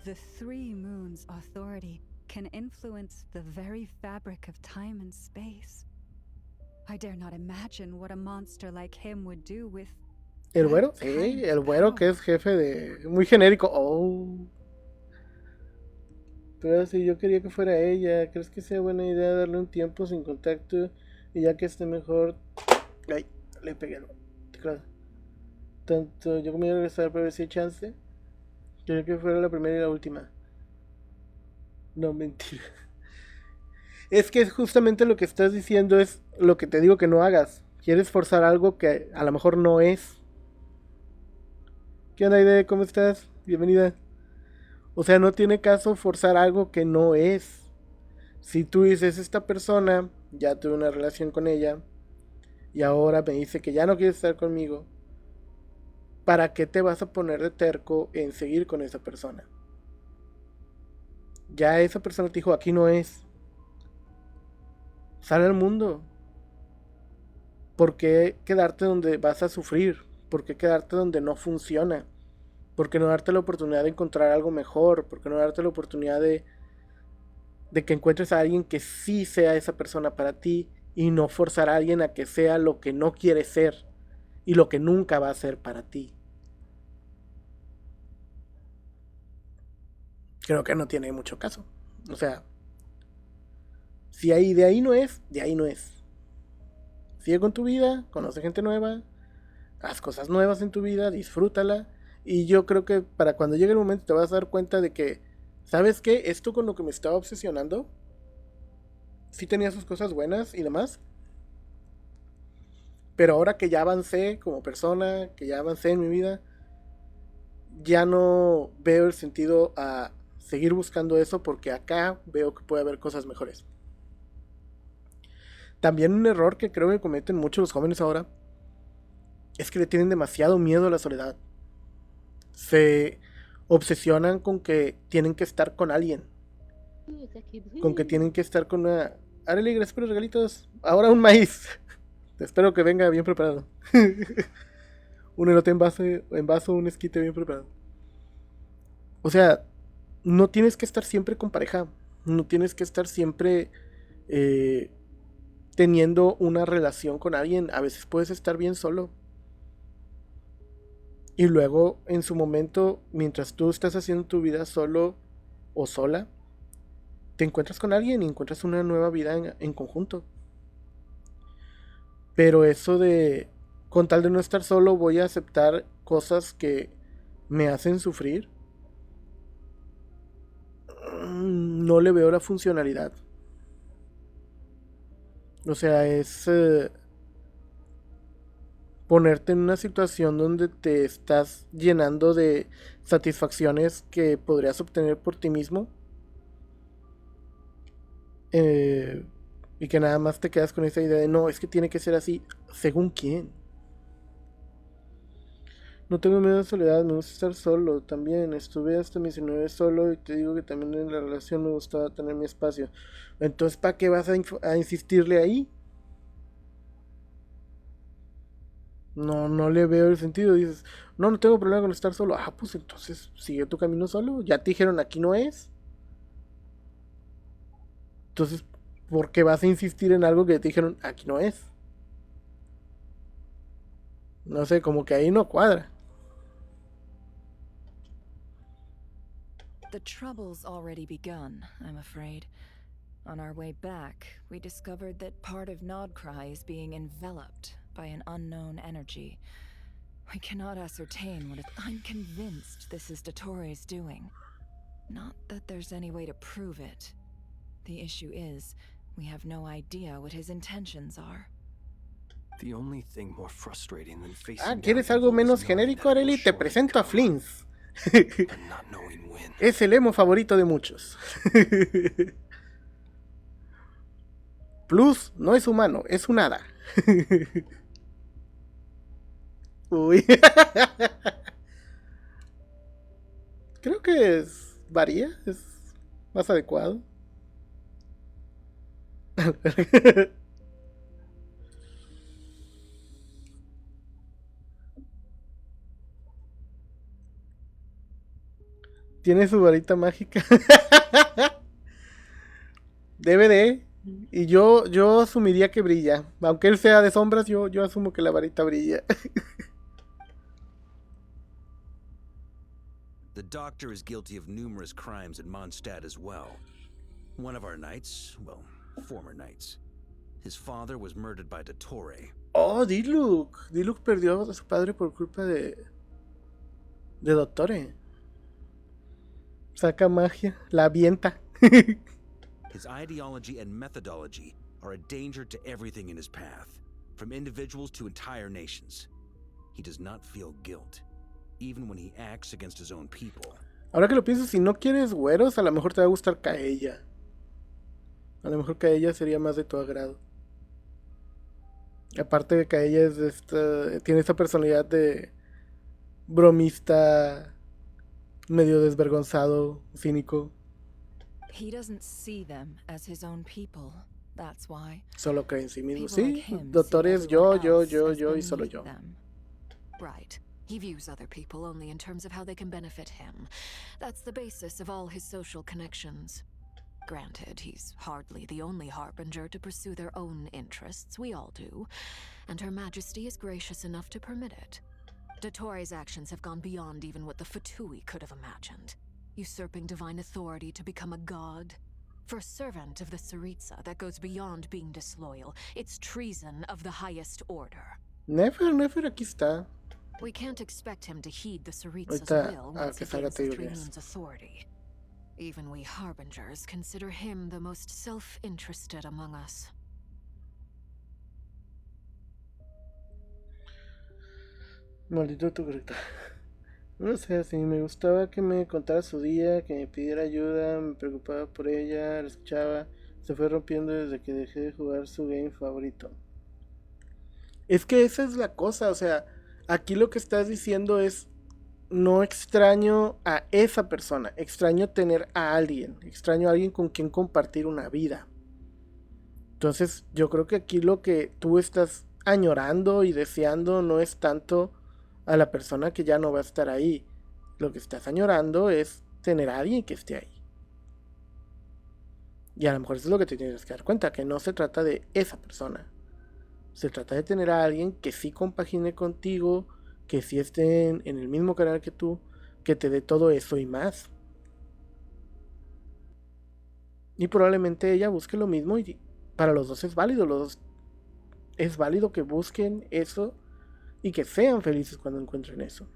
The Three Moons' authority can influence the very fabric of time and space. I dare not imagine what a monster like him would do with. ¿El güero? Sí, el güero que es jefe de... Muy genérico. Oh. Pero si yo quería que fuera ella, ¿crees que sea buena idea darle un tiempo sin contacto? Y ya que esté mejor... Ay, le pegué el teclado. Tanto yo como yo regresar para ver si hay chance. Quería que fuera la primera y la última. No, mentira. Es que justamente lo que estás diciendo es lo que te digo que no hagas. Quieres forzar algo que a lo mejor no es. ¿Qué onda, Aide? ¿Cómo estás? Bienvenida. O sea, no tiene caso forzar algo que no es. Si tú dices, esta persona, ya tuve una relación con ella, y ahora me dice que ya no quiere estar conmigo, ¿para qué te vas a poner de terco en seguir con esa persona? Ya esa persona te dijo, aquí no es. Sale al mundo. ¿Por qué quedarte donde vas a sufrir? ¿Por qué quedarte donde no funciona? ¿Por qué no darte la oportunidad de encontrar algo mejor? ¿Por qué no darte la oportunidad de que encuentres a alguien que sí sea esa persona para ti y no forzar a alguien a que sea lo que no quiere ser y lo que nunca va a ser para ti? Creo que no tiene mucho caso. O sea, si ahí de ahí no es, de ahí no es. Sigue con tu vida, conoce gente nueva, haz cosas nuevas en tu vida, disfrútala. Y yo creo que para cuando llegue el momento te vas a dar cuenta de que, ¿sabes qué? Esto con lo que me estaba obsesionando, sí tenía sus cosas buenas y demás. Pero ahora que ya avancé como persona, que ya avancé en mi vida, ya no veo el sentido a seguir buscando eso porque acá veo que puede haber cosas mejores. También un error que creo que cometen muchos los jóvenes ahora es que le tienen demasiado miedo a la soledad. Se obsesionan con que tienen que estar con alguien. Con que tienen que estar con una... Arely, gracias por los regalitos. Ahora un maíz. Espero que venga bien preparado. un elote en vaso, un esquite bien preparado. O sea, no tienes que estar siempre con pareja. No tienes que estar siempre teniendo una relación con alguien. A veces puedes estar bien solo. Y luego, en su momento, mientras tú estás haciendo tu vida solo o sola, te encuentras con alguien y encuentras una nueva vida en conjunto. Pero eso de, con tal de no estar solo, voy a aceptar cosas que me hacen sufrir. No le veo la funcionalidad. O sea, es ponerte en una situación donde te estás llenando de satisfacciones que podrías obtener por ti mismo. Y que nada más te quedas con esa idea de no, es que tiene que ser así. ¿Según quién? No tengo miedo de soledad, me gusta estar solo también. Estuve hasta mis 19 solo y te digo que también en la relación me gustaba tener mi espacio. Entonces, ¿para qué vas a insistirle ahí? No le veo el sentido. Dices, no tengo problema con estar solo. Ah, pues entonces sigue tu camino solo. Ya te dijeron aquí no es. Entonces, ¿por qué vas a insistir en algo que te dijeron aquí no es? No sé, como que ahí no cuadra. The trouble's already begun, I'm afraid. On our way back, we discovered that part of Nodcry is being enveloped by an unknown energy. We cannot ascertain what it... I'm convinced this is Dottoro's doing. Not that there's any way to prove it. The issue is, we have no idea what his intentions are. The only thing more frustrating than facing ¿quieres algo menos genérico, Areli? Te presento a Flins. not knowing when. Es el emo favorito de muchos. Plus, no es humano, es un hada. Uy. Creo que varía, es más adecuado. Tiene su varita mágica. Debe de. Y yo asumiría que brilla. Aunque él sea de sombras, yo asumo que la varita brilla. The doctor is guilty of numerous crimes in Mondstadt as well. One of our knights, well, former knights. His father was murdered by Dottore. Oh, Diluc. Diluc perdió a su padre por culpa de Dottore. Saca magia, la avienta. His ideology and methodology are a danger to everything in his path, from individuals to entire nations. He does not feel guilt, even when he acts against his own people. Ahora que lo pienso, si no quieres güeros, a lo mejor te va a gustar Kaella. A lo mejor Kaella sería más de tu agrado. Aparte de Kaella tiene esta personalidad de bromista, medio desvergonzado, cínico. He doesn't see them as his own people. That's why. Solo cree en sí mismo. Sí, Doctor es yo y solo yo. Right. He views other people only in terms of how they can benefit him. That's the basis of all his social connections. Granted, he's hardly the only harbinger to pursue their own interests. We all do. And Her Majesty is gracious enough to permit it. Dottore's actions have gone beyond even what the Fatui could have imagined. Usurping divine authority to become a god. For a servant of the Tsaritsa, that goes beyond being disloyal. It's treason of the highest order. Nefer, aquí está. We can't expect him to heed the Tsaritsa's will once he gains the Three Moons' authority. Even we harbingers consider him the most self-interested among us. Maldito autocorrector. No sé, si me gustaba que me contara su día, que me pidiera ayuda, me preocupaba por ella, la escuchaba. Se fue rompiendo desde que dejé de jugar su game favorito. Es que esa es la cosa, o sea, aquí lo que estás diciendo es: no extraño a esa persona, extraño tener a alguien, extraño a alguien con quien compartir una vida. Entonces yo creo que aquí lo que tú estás añorando y deseando no es tanto a la persona que ya no va a estar ahí. Lo que estás añorando es tener a alguien que esté ahí. Y a lo mejor eso es lo que te tienes que dar cuenta, que no se trata de esa persona. Se trata de tener a alguien que sí compagine contigo, que sí esté en el mismo canal que tú, que te dé todo eso y más. Y probablemente ella busque lo mismo y para los dos es válido. Los dos es válido que busquen eso y que sean felices cuando encuentren eso.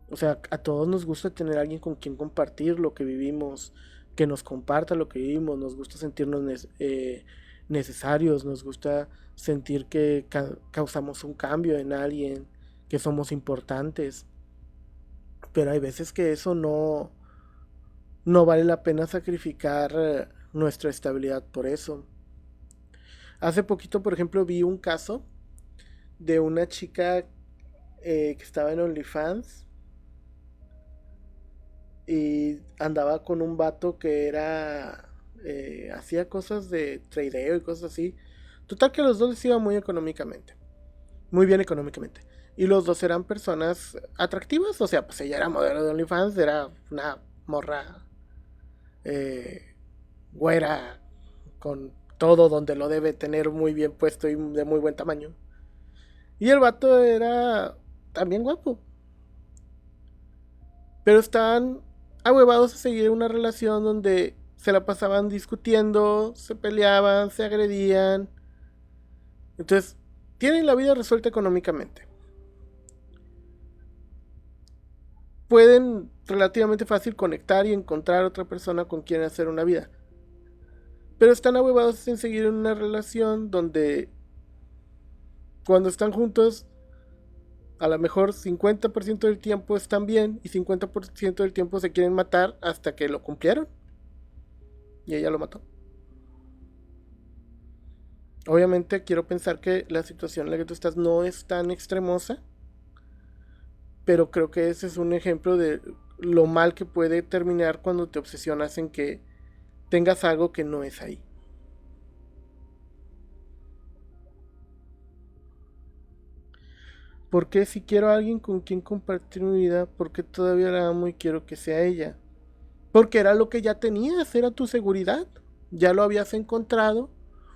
O sea, a todos nos gusta tener a alguien con quien compartir lo que vivimos, que nos comparta lo que vivimos, nos gusta sentirnos necesarios, nos gusta sentir que causamos un cambio en alguien, que somos importantes. Pero hay veces que eso no vale la pena sacrificar nuestra estabilidad por eso. Hace poquito, por ejemplo, vi un caso de una chica que estaba en OnlyFans y andaba con un vato que era hacía cosas de tradeo y cosas así. Total que a los dos les iba muy económicamente, muy bien económicamente, y los dos eran personas atractivas. O sea, pues ella era modelo de OnlyFans, era una morra güera con todo donde lo debe tener muy bien puesto y de muy buen tamaño, y el vato era también guapo. Pero estaban ahuevados a seguir una relación donde se la pasaban discutiendo, se peleaban, se agredían. Entonces, tienen la vida resuelta económicamente. Pueden relativamente fácil conectar y encontrar otra persona con quien hacer una vida. Pero están ahuevados en seguir en una relación donde cuando están juntos, a lo mejor 50% del tiempo están bien y 50% del tiempo se quieren matar hasta que lo cumplieron. Y ella lo mató. Obviamente quiero pensar que la situación en la que tú estás no es tan extremosa, pero creo que ese es un ejemplo de lo mal que puede terminar cuando te obsesionas en que tengas algo que no es ahí. ¿Por qué si quiero a alguien con quien compartir mi vida, por qué todavía la amo y quiero que sea ella? Porque era lo que ya tenías, era tu seguridad. Ya lo habías encontrado,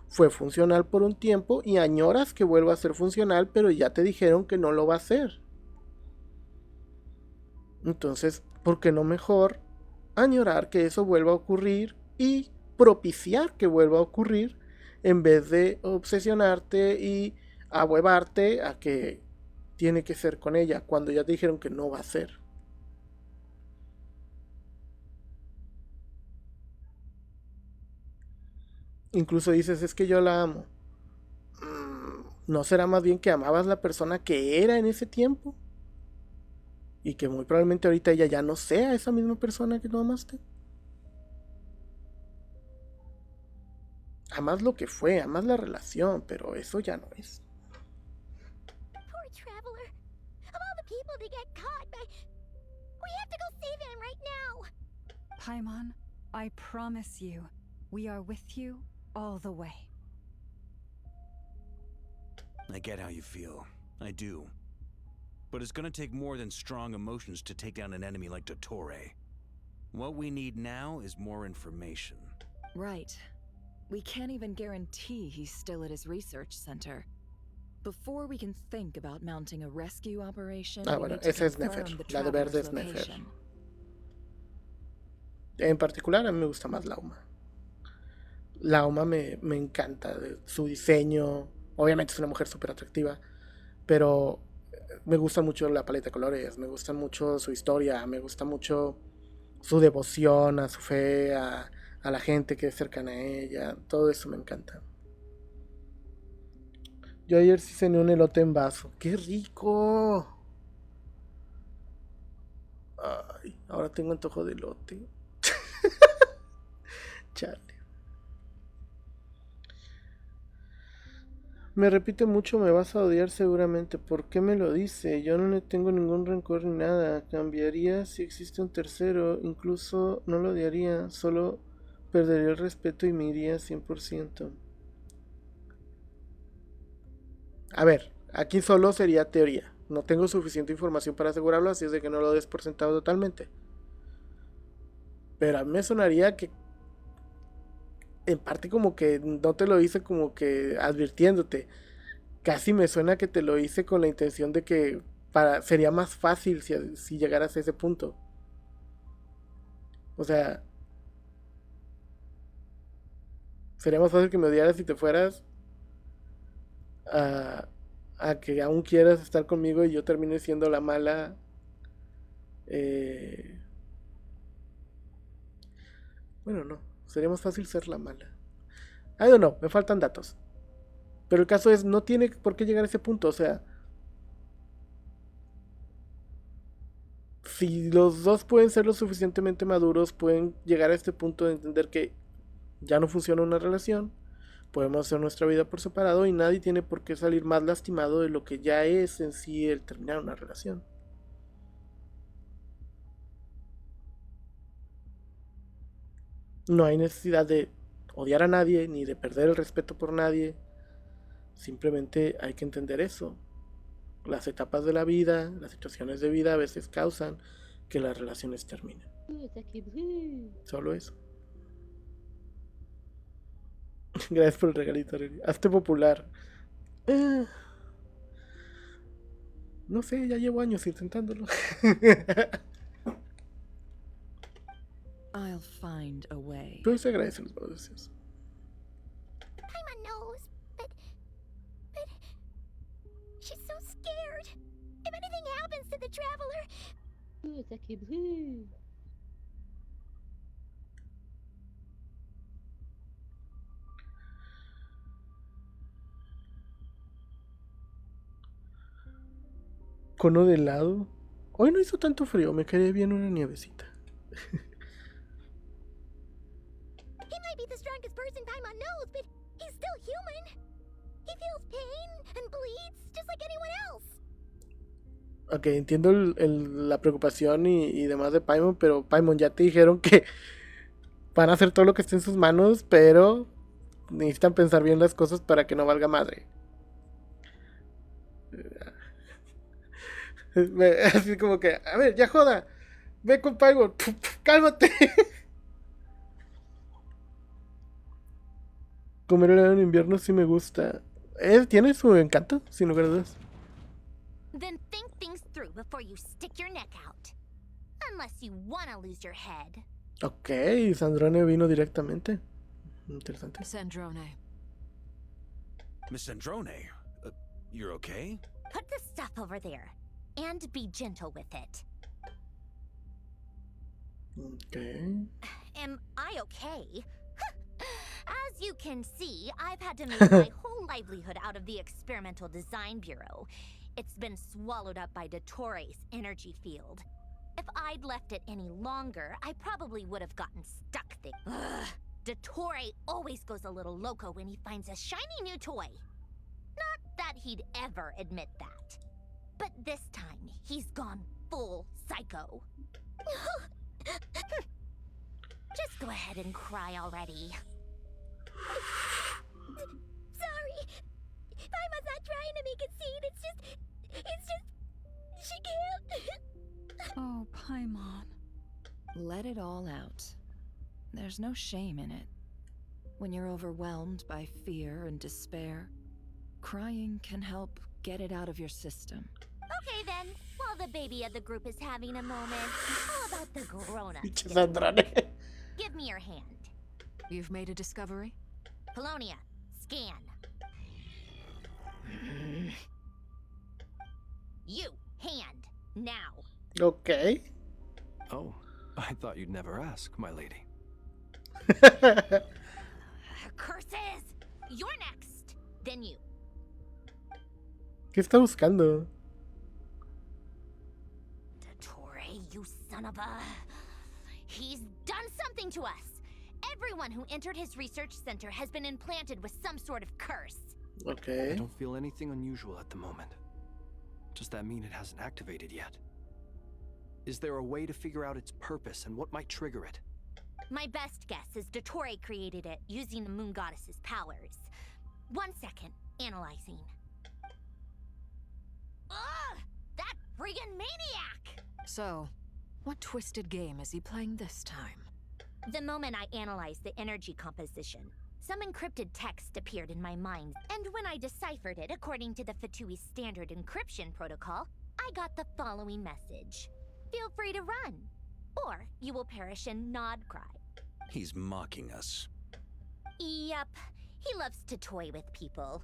fue funcional por un tiempo y añoras que vuelva a ser funcional, pero ya te dijeron que no lo va a hacer. Entonces, ¿por qué no mejor añorar que eso vuelva a ocurrir y propiciar que vuelva a ocurrir en vez de obsesionarte y ahuevarte a que tiene que ser con ella cuando ya te dijeron que no va a ser? Incluso dices, es que yo la amo. ¿No será más bien que amabas la persona que era en ese tiempo? Y que muy probablemente ahorita ella ya no sea esa misma persona que tú amaste. Amas lo que fue, amas la relación, pero eso ya no es. Poor traveler. Of all the people to get caught, we have to go save him right now. Paimon, I promise you, we are with you all the way. I get how you feel. I do. But it's gonna take more than strong emotions to take down an enemy like Dottore. What we need now is more information. Right. We can't even guarantee he's still at his research center. Before we can think about mounting a rescue operation, bueno, esa es Nefer. La de verde es Nefer. En particular, a mí me gusta más Lauma. Lauma me encanta. Su diseño. Obviamente es una mujer súper atractiva. Pero me gusta mucho la paleta de colores. Me gusta mucho su historia. Me gusta mucho su devoción a su fe, a la gente que es cercana a ella. Todo eso me encanta. Yo ayer sí cené un elote en vaso. ¡Qué rico! Ay, ahora tengo antojo de elote. Chale. Me repite mucho, me vas a odiar seguramente. ¿Por qué me lo dice? Yo no le tengo ningún rencor ni nada. Cambiaría si existe un tercero. Incluso no lo odiaría. Solo perdería el respeto y me iría 100%. A ver, aquí solo sería teoría. No tengo suficiente información para asegurarlo, así es de que no lo des por sentado totalmente. Pero a mí me sonaría que en parte como que no te lo hice como que advirtiéndote. Casi me suena que te lo hice con la intención de que sería más fácil si llegaras a ese punto. O sea, sería más fácil que me odiaras si te fueras a, a que aún quieras estar conmigo y yo termine siendo la mala. eh, bueno, no, sería más fácil ser la mala. I don't know, me faltan datos. Pero el caso es, no tiene por qué llegar a ese punto. O sea, si los dos pueden ser lo suficientemente maduros, pueden llegar a este punto de entender que ya no funciona una relación, podemos hacer nuestra vida por separado y nadie tiene por qué salir más lastimado de lo que ya es en sí el terminar una relación. No hay necesidad de odiar a nadie ni de perder el respeto por nadie. Simplemente hay que entender eso. Las etapas de la vida, las situaciones de vida a veces causan que las relaciones terminen. Solo eso. Gracias por el regalito, Arely. Hazte popular. No sé, ya llevo años intentándolo. I'll find a way. Pero se agradecen los buenos deseos. Paimon knows, but she's so scared. If anything happens to the traveler. Cono de helado. Hoy no hizo tanto frío, me caería bien una nievecita. He might be the strongest person Paimon knows, but he's still human. He feels pain and bleeds just like anyone else. Ok, entiendo la preocupación y demás de Paimon, pero Paimon, ya te dijeron que van a hacer todo lo que esté en sus manos, pero necesitan pensar bien las cosas para que no valga madre. Así como que, a ver, ya joda, ve con Paimon, cálmate. Comer helado en invierno sí me gusta. Tiene su encanto, sin lugar a dudas. Then think things through before you stick your neck out. Unless you wanna lose your head. Ok, Sandrone vino directamente. Interesante. Sandrone. Miss Sandrone, you're okay? Put the stuff over there. And be gentle with it. Okay. Am I okay? As you can see, I've had to make my whole livelihood out of the Experimental Design Bureau. It's been swallowed up by Dottoro's energy field. If I'd left it any longer, I probably would have gotten stuck there. Ugh. Dottore always goes a little loco when he finds a shiny new toy. Not that he'd ever admit that. But this time, he's gone full psycho. Just go ahead and cry already. Sorry. Paimon's not trying to make a scene. It's just... She can't. Oh, Paimon. Let it all out. There's no shame in it. When you're overwhelmed by fear and despair, crying can help get it out of your system. Okay then, while the baby of the group is having a moment, how about the grown-ups? Give me your hand. You've made a discovery? Polonia, scan. You, hand, now. Okay. Oh, I thought you'd never ask, my lady. Curses! You're next. Then you. ¿Qué está buscando? Dottore, you son of a... He's done something to us. Everyone who entered his research center has been implanted with some sort of curse. Okay. I don't feel anything unusual at the moment. Does that mean it hasn't activated yet? Is there a way to figure out its purpose and what might trigger it? My best guess is Dottore created it using the moon goddess's powers. 1 second, analyzing. Ugh! That friggin' maniac! So, what twisted game is he playing this time? The moment I analyzed the energy composition, some encrypted text appeared in my mind, and when I deciphered it according to the Fatui standard encryption protocol, I got the following message. Feel free to run, or you will perish in Nod Cry. He's mocking us. Yep, he loves to toy with people.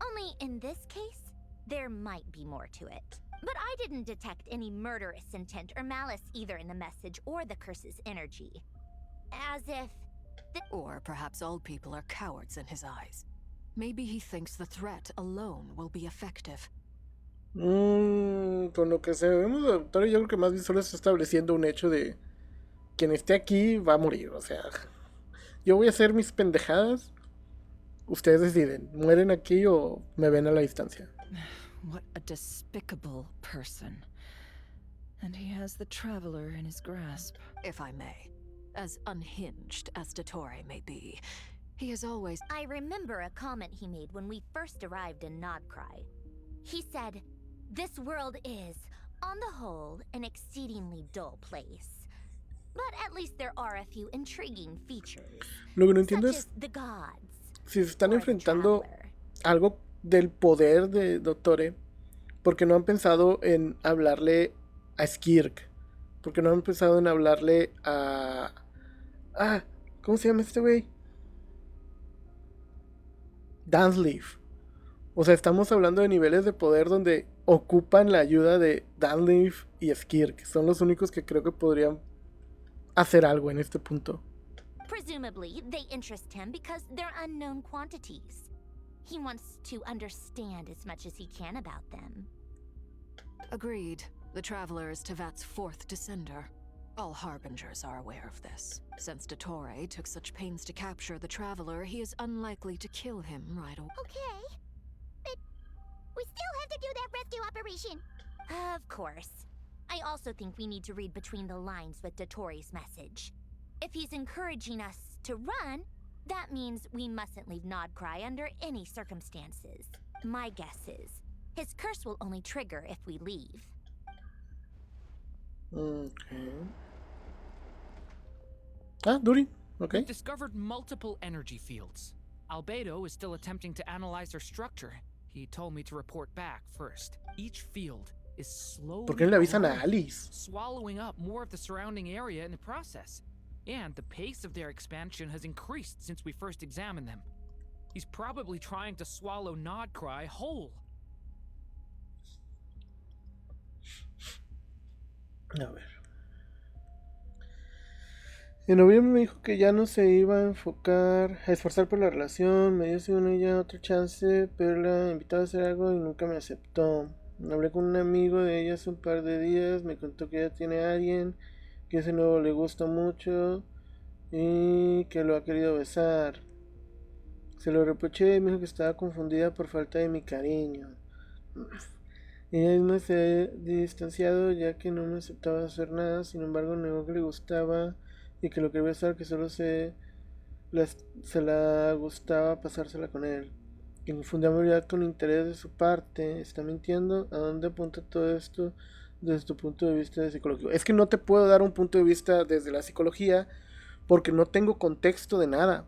Only in this case, there might be more to it. But I didn't detect any murderous intent or malice either in the message or the curse's energy. As if... Or perhaps all people are cowards in his eyes. Maybe he thinks the threat alone will be effective. Con lo que sabemos de Doctor, yo creo que más bien solo está estableciendo un hecho de quien esté aquí va a morir. O sea, yo voy a hacer mis pendejadas. Ustedes deciden, mueren aquí o me ven a la distancia. What a despicable person. And he has the Traveler in his grasp. If I may. As unhinged as Dottore may be, he is always... I remember a comment he made when we first arrived in Nodcry. He said, "This world is, on the whole, an exceedingly dull place. But at least there are a few intriguing features. Lo que no entiendo es the gods, si se están enfrentando algo del poder de Dottore, porque no han pensado en hablarle a Skirk, porque no han pensado en hablarle a... ¿cómo se llama este güey? Dansleaf. O sea, estamos hablando de niveles de poder donde ocupan la ayuda de Dansleaf y Skirk. Son los únicos que creo que podrían hacer algo en este punto. Presumably, they interest him because they're unknown quantities. He wants to understand as much as he can about them. Agreed. The Traveler is Tevat's fourth descender. All Harbingers are aware of this. Since Dottore took such pains to capture the Traveler, he is unlikely to kill him right away. Okay, but we still have to do that rescue operation. Of course. I also think we need to read between the lines with Dottore's message. If he's encouraging us to run, that means we mustn't leave Nodcry under any circumstances. My guess is, his curse will only trigger if we leave. Okay. Duri. Okay. We've discovered multiple energy fields. Albedo is still attempting to analyze their structure. He told me to report back first. Each field is slowly ¿Por qué no le avisan a Alice? swallowing up more of the surrounding area in the process. And the pace of their expansion has increased since we first examined them. He's probably trying to swallow Nodcry whole. A ver. En noviembre me dijo que ya no se iba a esforzar por la relación. Me dio según ella otra chance, pero la invitaba a hacer algo y nunca me aceptó. Hablé con un amigo de ella hace un par de días, me contó que ya tiene a alguien, que ese nuevo le gusta mucho y que lo ha querido besar. Se lo reproché y me dijo que estaba confundida por falta de mi cariño. Ella misma se ha distanciado ya que no me aceptaba hacer nada, sin embargo negó que le gustaba y que lo quería besar, que solo se la gustaba pasársela con él. Que confundía amabilidad con interés de su parte. ¿Está mintiendo? ¿A dónde apunta todo esto desde tu punto de vista de psicológico? Es que no te puedo dar un punto de vista desde la psicología porque no tengo contexto de nada.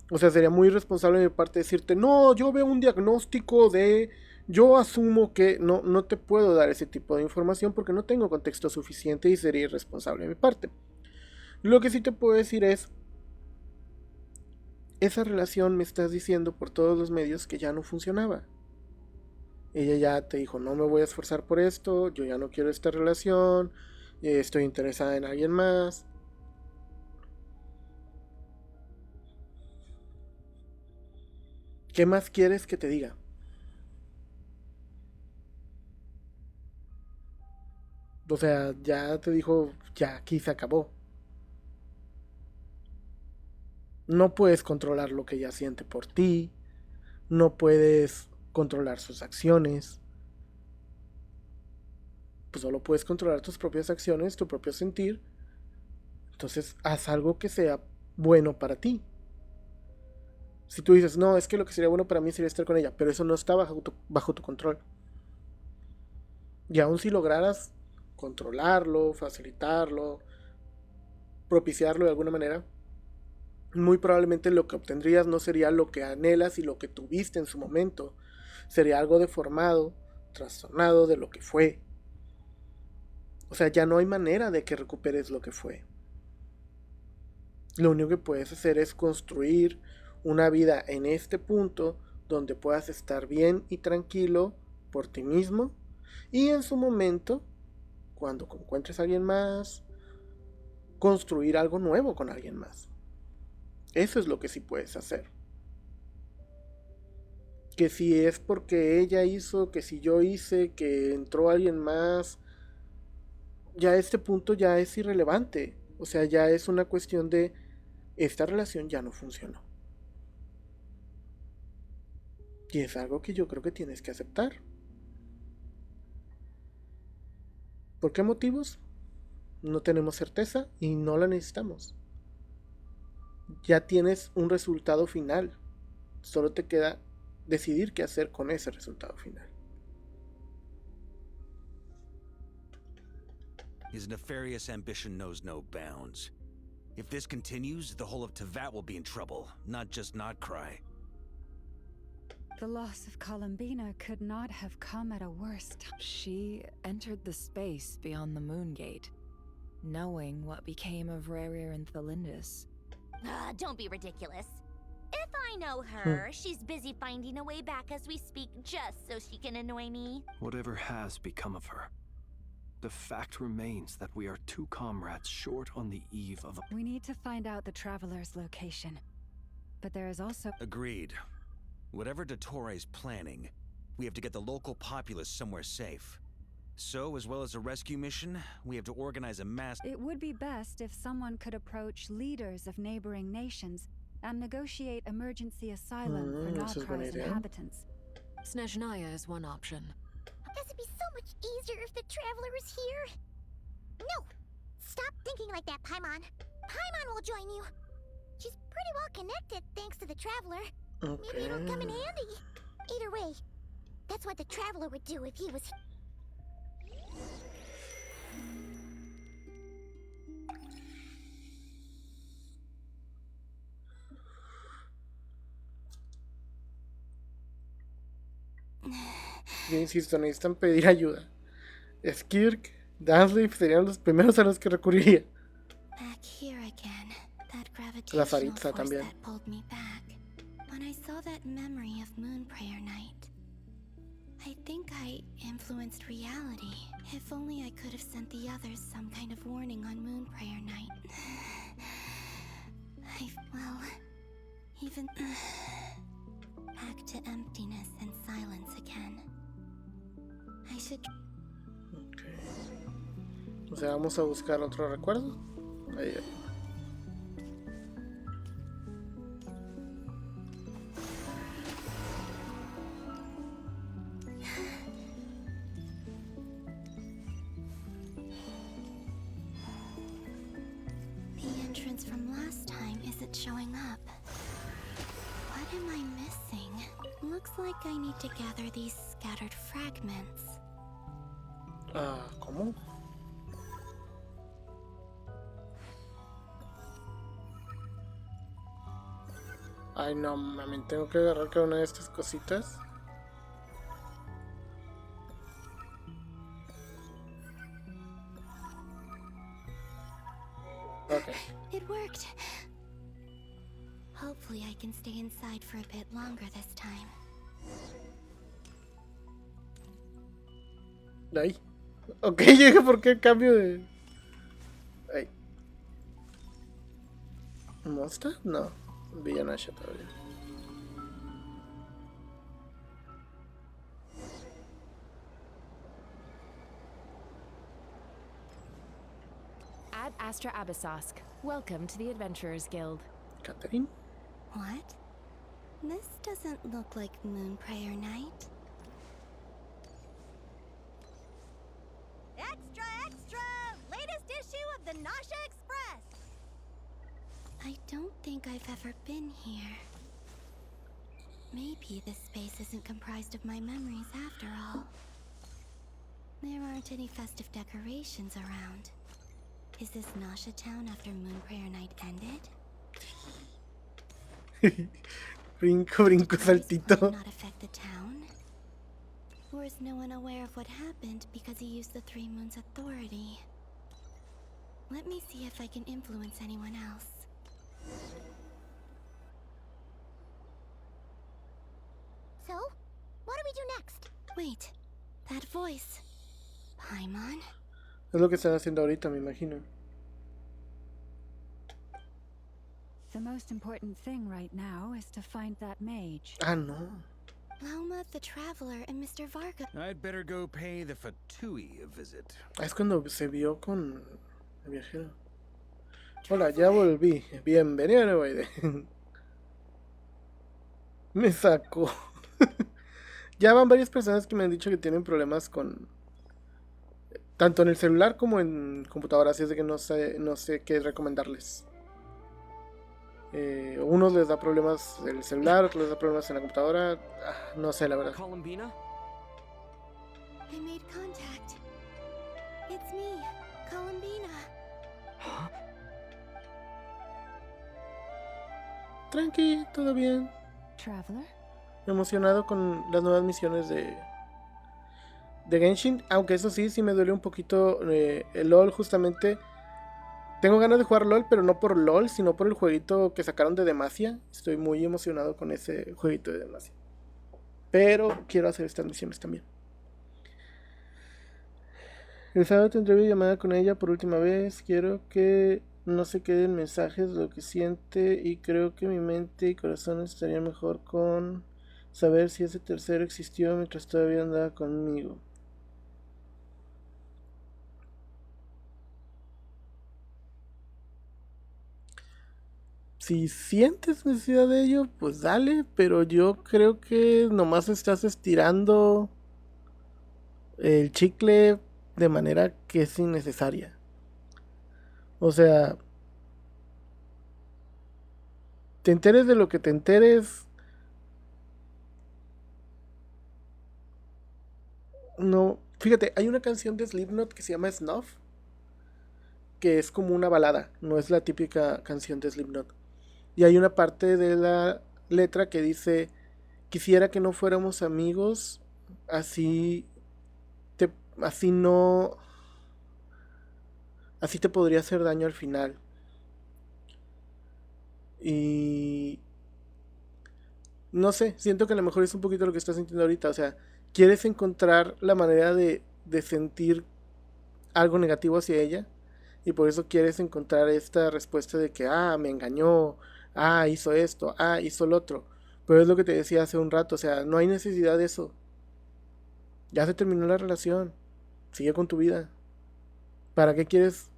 O sea, sería muy irresponsable de mi parte decirte, no, yo veo un diagnóstico de... Yo asumo que no te puedo dar ese tipo de información porque no tengo contexto suficiente y sería irresponsable de mi parte. Lo que sí te puedo decir es, esa relación me estás diciendo por todos los medios que ya no funcionaba. Ella ya te dijo, no me voy a esforzar por esto, yo ya no quiero esta relación, estoy interesada en alguien más. ¿Qué más quieres que te diga? O sea, ya te dijo, ya aquí se acabó. No puedes controlar lo que ella siente por ti. No puedes controlar sus acciones. Pues solo puedes controlar tus propias acciones, tu propio sentir. Entonces, haz algo que sea bueno para ti. Si tú dices, no, es que lo que sería bueno para mí sería estar con ella, pero eso no está bajo tu control. Y aun si lograras controlarlo, facilitarlo, propiciarlo de alguna manera, muy probablemente lo que obtendrías no sería lo que anhelas y lo que tuviste en su momento. Sería algo deformado, trastornado de lo que fue. O sea, ya no hay manera de que recuperes lo que fue. Lo único que puedes hacer es construir una vida en este punto donde puedas estar bien y tranquilo por ti mismo, y en su momento, cuando encuentres a alguien más, construir algo nuevo con alguien más. Eso es lo que sí puedes hacer. Que si es porque ella hizo, que si yo hice, que entró alguien más, ya a este punto ya es irrelevante. O sea, ya es una cuestión de esta relación ya no funcionó. Y es algo que yo creo que tienes que aceptar. ¿Por qué motivos? No tenemos certeza y no la necesitamos. Ya tienes un resultado final. Solo te queda decidir qué hacer con ese resultado final. His nefarious ambition knows no bounds. If this continues, the whole of Tevat will be in trouble, not just Notcry. The loss of Columbina could not have come at a worse time. She entered the space beyond the Moon Gate, knowing what became of Rerir and Thelindis. Don't be ridiculous. If I know her, she's busy finding a way back as we speak just so she can annoy me. Whatever has become of her, the fact remains that we are two comrades short on the eve of a... We need to find out the Traveler's location. But there is also... Agreed. Whatever Dottore planning, we have to get the local populace somewhere safe. So, as well as a rescue mission, we have to organize a mass... It would be best if someone could approach leaders of neighboring nations and negotiate emergency asylum for Notcry's inhabitants. Snezhnaya is one option. This would be so much easier if the Traveler was here. No! Stop thinking like that, Paimon. Paimon will join you. She's pretty well connected thanks to the Traveler. Maybe it'll come in handy. Either way, that's what the Traveler would do if he was... Yo insisto, necesitan pedir ayuda. Skirk, Dansleif serían los primeros a los que recurriría. Back here again. That La gravitational Faritza force también. that pulled me back. When I saw that memory of Moon Prayer Night, I think I influenced reality. If only I could have sent the others some kind of warning on Moon Prayer Night. Well, even back to emptiness and silence again. I should... Okay. O sea, vamos a buscar otro recuerdo. Ahí. The entrance from last time isn't showing up. What am I missing? Looks like I need to gather these scattered fragments. ¿Cómo? Ay, no, mami, tengo que agarrar cada una de estas cositas. Okay. It worked. Hopefully I can stay inside for a bit longer this time. Ahí. Ok, yo dije, ¿por qué el cambio de...? Ahí. ¿Mosta? No. Villanasha todavía. Ad Astra Abyssosk. Welcome to the Adventurers Guild. Catherine? What? This doesn't look like Moon Prayer Night. Extra, extra! Latest issue of the Nasha Express! I don't think I've ever been here. Maybe this space isn't comprised of my memories after all. There aren't any festive decorations around. Is this Nasha Town after Moon Prayer Night ended? Brinco, brinco, saltito. Not affect the town? Or is no one aware of what happened because he used the Three Moons' authority? Let me see if I can influence anyone else. So, what do we do next? Wait, that voice. Paimon? Es lo que están haciendo ahorita, me imagino. The most important thing right now is to find that mage. Ah, no. Lauma, the Traveler, and Mr. Varga. I'd better go pay the Fatui a visit. Es cuando se vio con el viajero. Hola, ya volví. Bienvenido, Nevoide. Me sacó. Ya van varias personas que me han dicho que tienen problemas con... tanto en el celular como en computadora, así es de que no sé qué recomendarles. Unos les da problemas en el celular, otros les da problemas en la computadora. No sé, la verdad. Columbina? I made contact. It's me, Columbina. Tranqui, todo bien. Traveler? Emocionado con las nuevas misiones de Genshin, aunque eso sí me duele un poquito el LOL justamente. Tengo ganas de jugar LOL, pero no por LOL, sino por el jueguito que sacaron de Demacia. Estoy muy emocionado con ese jueguito de Demacia. Pero quiero hacer estas misiones también. El sábado tendré videollamada con ella por última vez. Quiero que no se queden mensajes de lo que siente y creo que mi mente y corazón estarían mejor con saber si ese tercero existió mientras todavía andaba conmigo. Si sientes necesidad de ello, pues dale, pero yo creo que nomás estás estirando el chicle de manera que es innecesaria. O sea, te enteres de lo que te enteres, no, fíjate, hay una canción de Slipknot que se llama Snuff, que es como una balada, no es la típica canción de Slipknot. Y hay una parte de la letra que dice: quisiera que no fuéramos amigos, así te podría hacer daño al final. Y no sé, siento que a lo mejor es un poquito lo que estás sintiendo ahorita. O sea, quieres encontrar la manera de sentir algo negativo hacia ella, y por eso quieres encontrar esta respuesta de que me engañó, hizo esto, hizo lo otro. Pero es lo que te decía hace un rato, o sea, no hay necesidad de eso. Ya se terminó la relación, sigue con tu vida. ¿Para qué quieres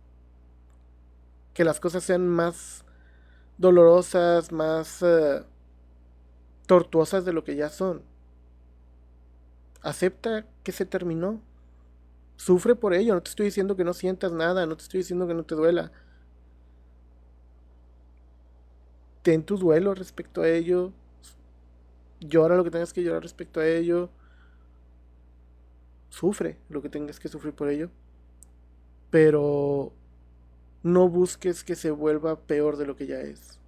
que las cosas sean más dolorosas, más tortuosas de lo que ya son? Acepta que se terminó. Sufre por ello, no te estoy diciendo que no sientas nada, no te estoy diciendo que no te duela. Ten tu duelo respecto a ello. Llora lo que tengas que llorar respecto a ello. Sufre lo que tengas que sufrir por ello. Pero no busques que se vuelva peor de lo que ya es.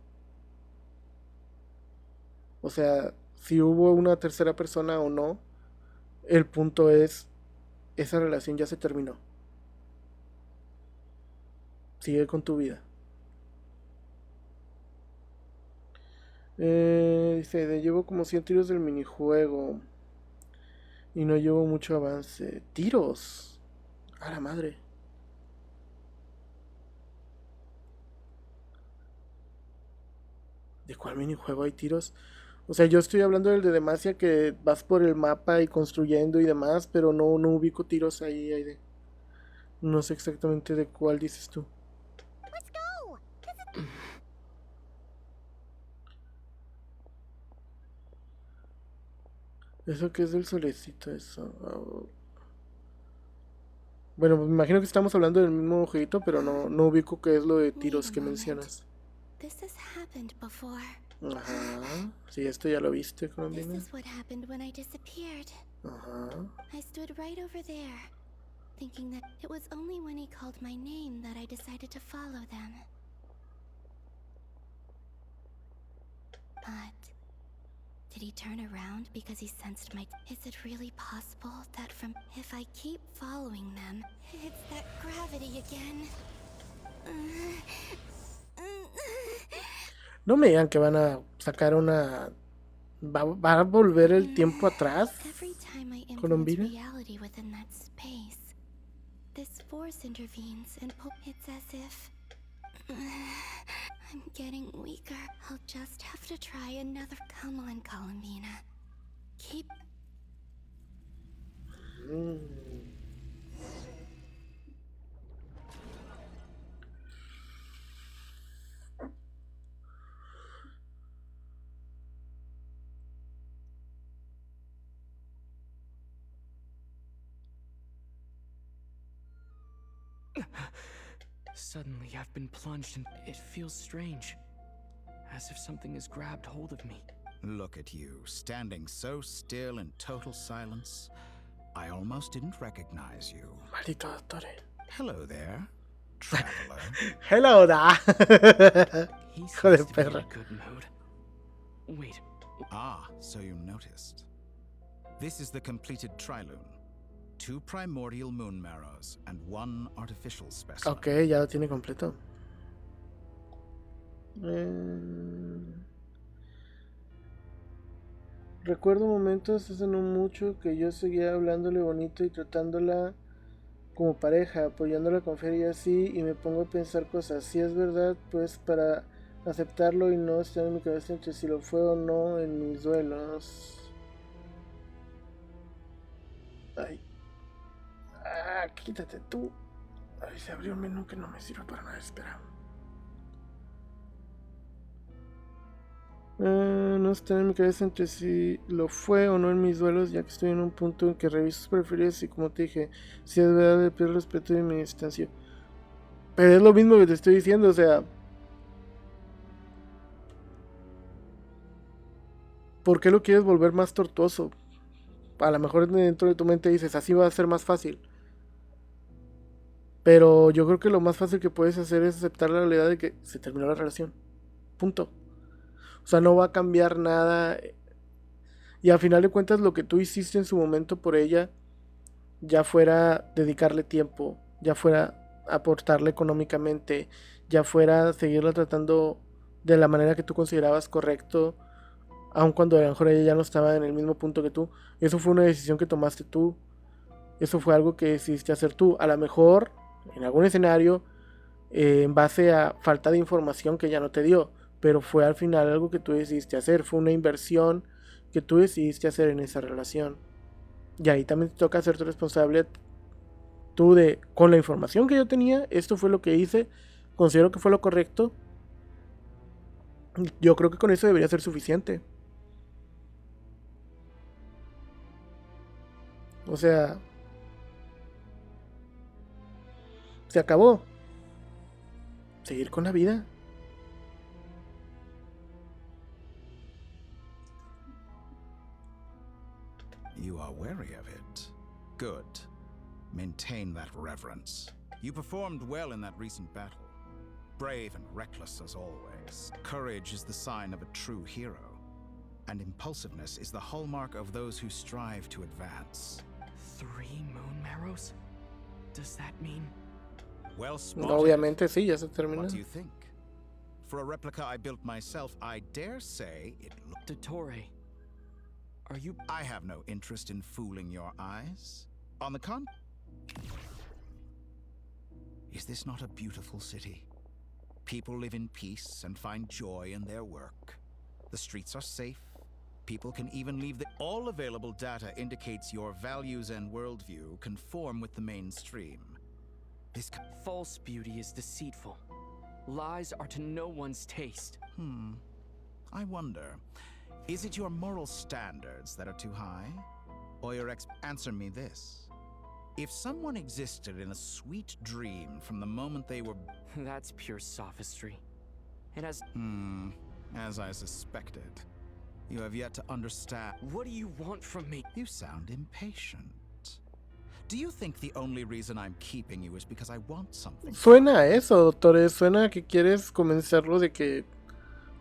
O sea, si hubo una tercera persona o no, el punto es, esa relación ya se terminó. Sigue con tu vida. Dice, llevo como 100 tiros del minijuego y no llevo mucho avance. ¿Tiros? A la madre. ¿De cuál minijuego hay tiros? O sea, yo estoy hablando del de Demacia, que vas por el mapa y construyendo y demás, pero no ubico tiros ahí. No sé exactamente de cuál dices tú. Let's go. ¿Eso qué es del solecito? Eso. Bueno, me imagino que estamos hablando del mismo jueguito, pero no ubico qué es lo de tiros que mencionas. This has happened before. Ajá. Sí, esto ya lo viste, Colombina. This is what happened when I disappeared. Ajá. I stood right over there, thinking that it was only when he called my name that I decided to follow them. But did he turn around because he sensed my... Is it really possible that if I keep following them, it's that gravity again? No me digan que van a sacar una... ¿Va a volver el tiempo atrás? Every time I influence Colombina. reality within that space, this force intervenes and it's as if... I'm getting weaker. I'll just have to try another. Come on, Colombina. Keep... Suddenly, I've been plunged and it feels strange. As if something has grabbed hold of me. Look at you, standing so still in total silence. I almost didn't recognize you. Maldito dottore. Hello there, traveler. Hello da. He Hijo de seems to be in perra. a good mood. Wait. Ah, so you noticed. This is the completed trilune. 2 primordial moon marrows and 1 artificial specimen. Ok, ya lo tiene completo. Recuerdo momentos hace no mucho que yo seguía hablándole bonito y tratándola como pareja, apoyándola con fe y así, y me pongo a pensar cosas. Si es verdad, pues para aceptarlo y no estar en mi cabeza entre si lo fue o no en mis duelos. Ay. Ah, quítate tú. Ay, se abrió un menú que no me sirve para nada. Espera. No está en mi cabeza entre si lo fue o no en mis duelos, ya que estoy en un punto en que reviso sus preferidas y, como te dije, si es verdad, le pierdo respeto y mi distancia. Pero es lo mismo que te estoy diciendo, o sea, ¿por qué lo quieres volver más tortuoso? A lo mejor dentro de tu mente dices, así va a ser más fácil. Pero yo creo que lo más fácil que puedes hacer es aceptar la realidad de que se terminó la relación. Punto. O sea, no va a cambiar nada. Y al final de cuentas, lo que tú hiciste en su momento por ella, ya fuera dedicarle tiempo, ya fuera aportarle económicamente, ya fuera seguirla tratando de la manera que tú considerabas correcto, aun cuando a lo mejor ella ya no estaba en el mismo punto que tú. Eso fue una decisión que tomaste tú. Eso fue algo que decidiste hacer tú. A lo mejor, en algún escenario, en base a falta de información que ya no te dio. Pero fue al final algo que tú decidiste hacer. Fue una inversión que tú decidiste hacer en esa relación. Y ahí también te toca hacerte responsable tú de, con la información que yo tenía, esto fue lo que hice, considero que fue lo correcto. Yo creo que con eso debería ser suficiente. O sea, se acabó. Seguir con la vida. You are wary of it. Good. Maintain that reverence. You performed well in that recent battle. Brave and reckless as always. Courage is the sign of a true hero. And impulsiveness is the hallmark of those who strive to advance. 3 moon marrows? Does that mean? Well spotted. Obviamente sí, ya se terminó. What do you think? For a replica I built myself, I dare say it looked... Dottore, are you... I have no interest in fooling your eyes. On the Is this not a beautiful city? People live in peace and find joy in their work. The streets are safe. People can even leave the... All available data indicates your values and worldview conform with the mainstream. This... False beauty is deceitful. Lies are to no one's taste. I wonder, is it your moral standards that are too high? Or your Answer me this. If someone existed in a sweet dream from the moment they were... That's pure sophistry. It has... As I suspected. You have yet to understand... What do you want from me? You sound impatient. Do you think the only reason I'm keeping you is because I want something? Suena a eso, doctores. Suena a que quieres convencerlo de que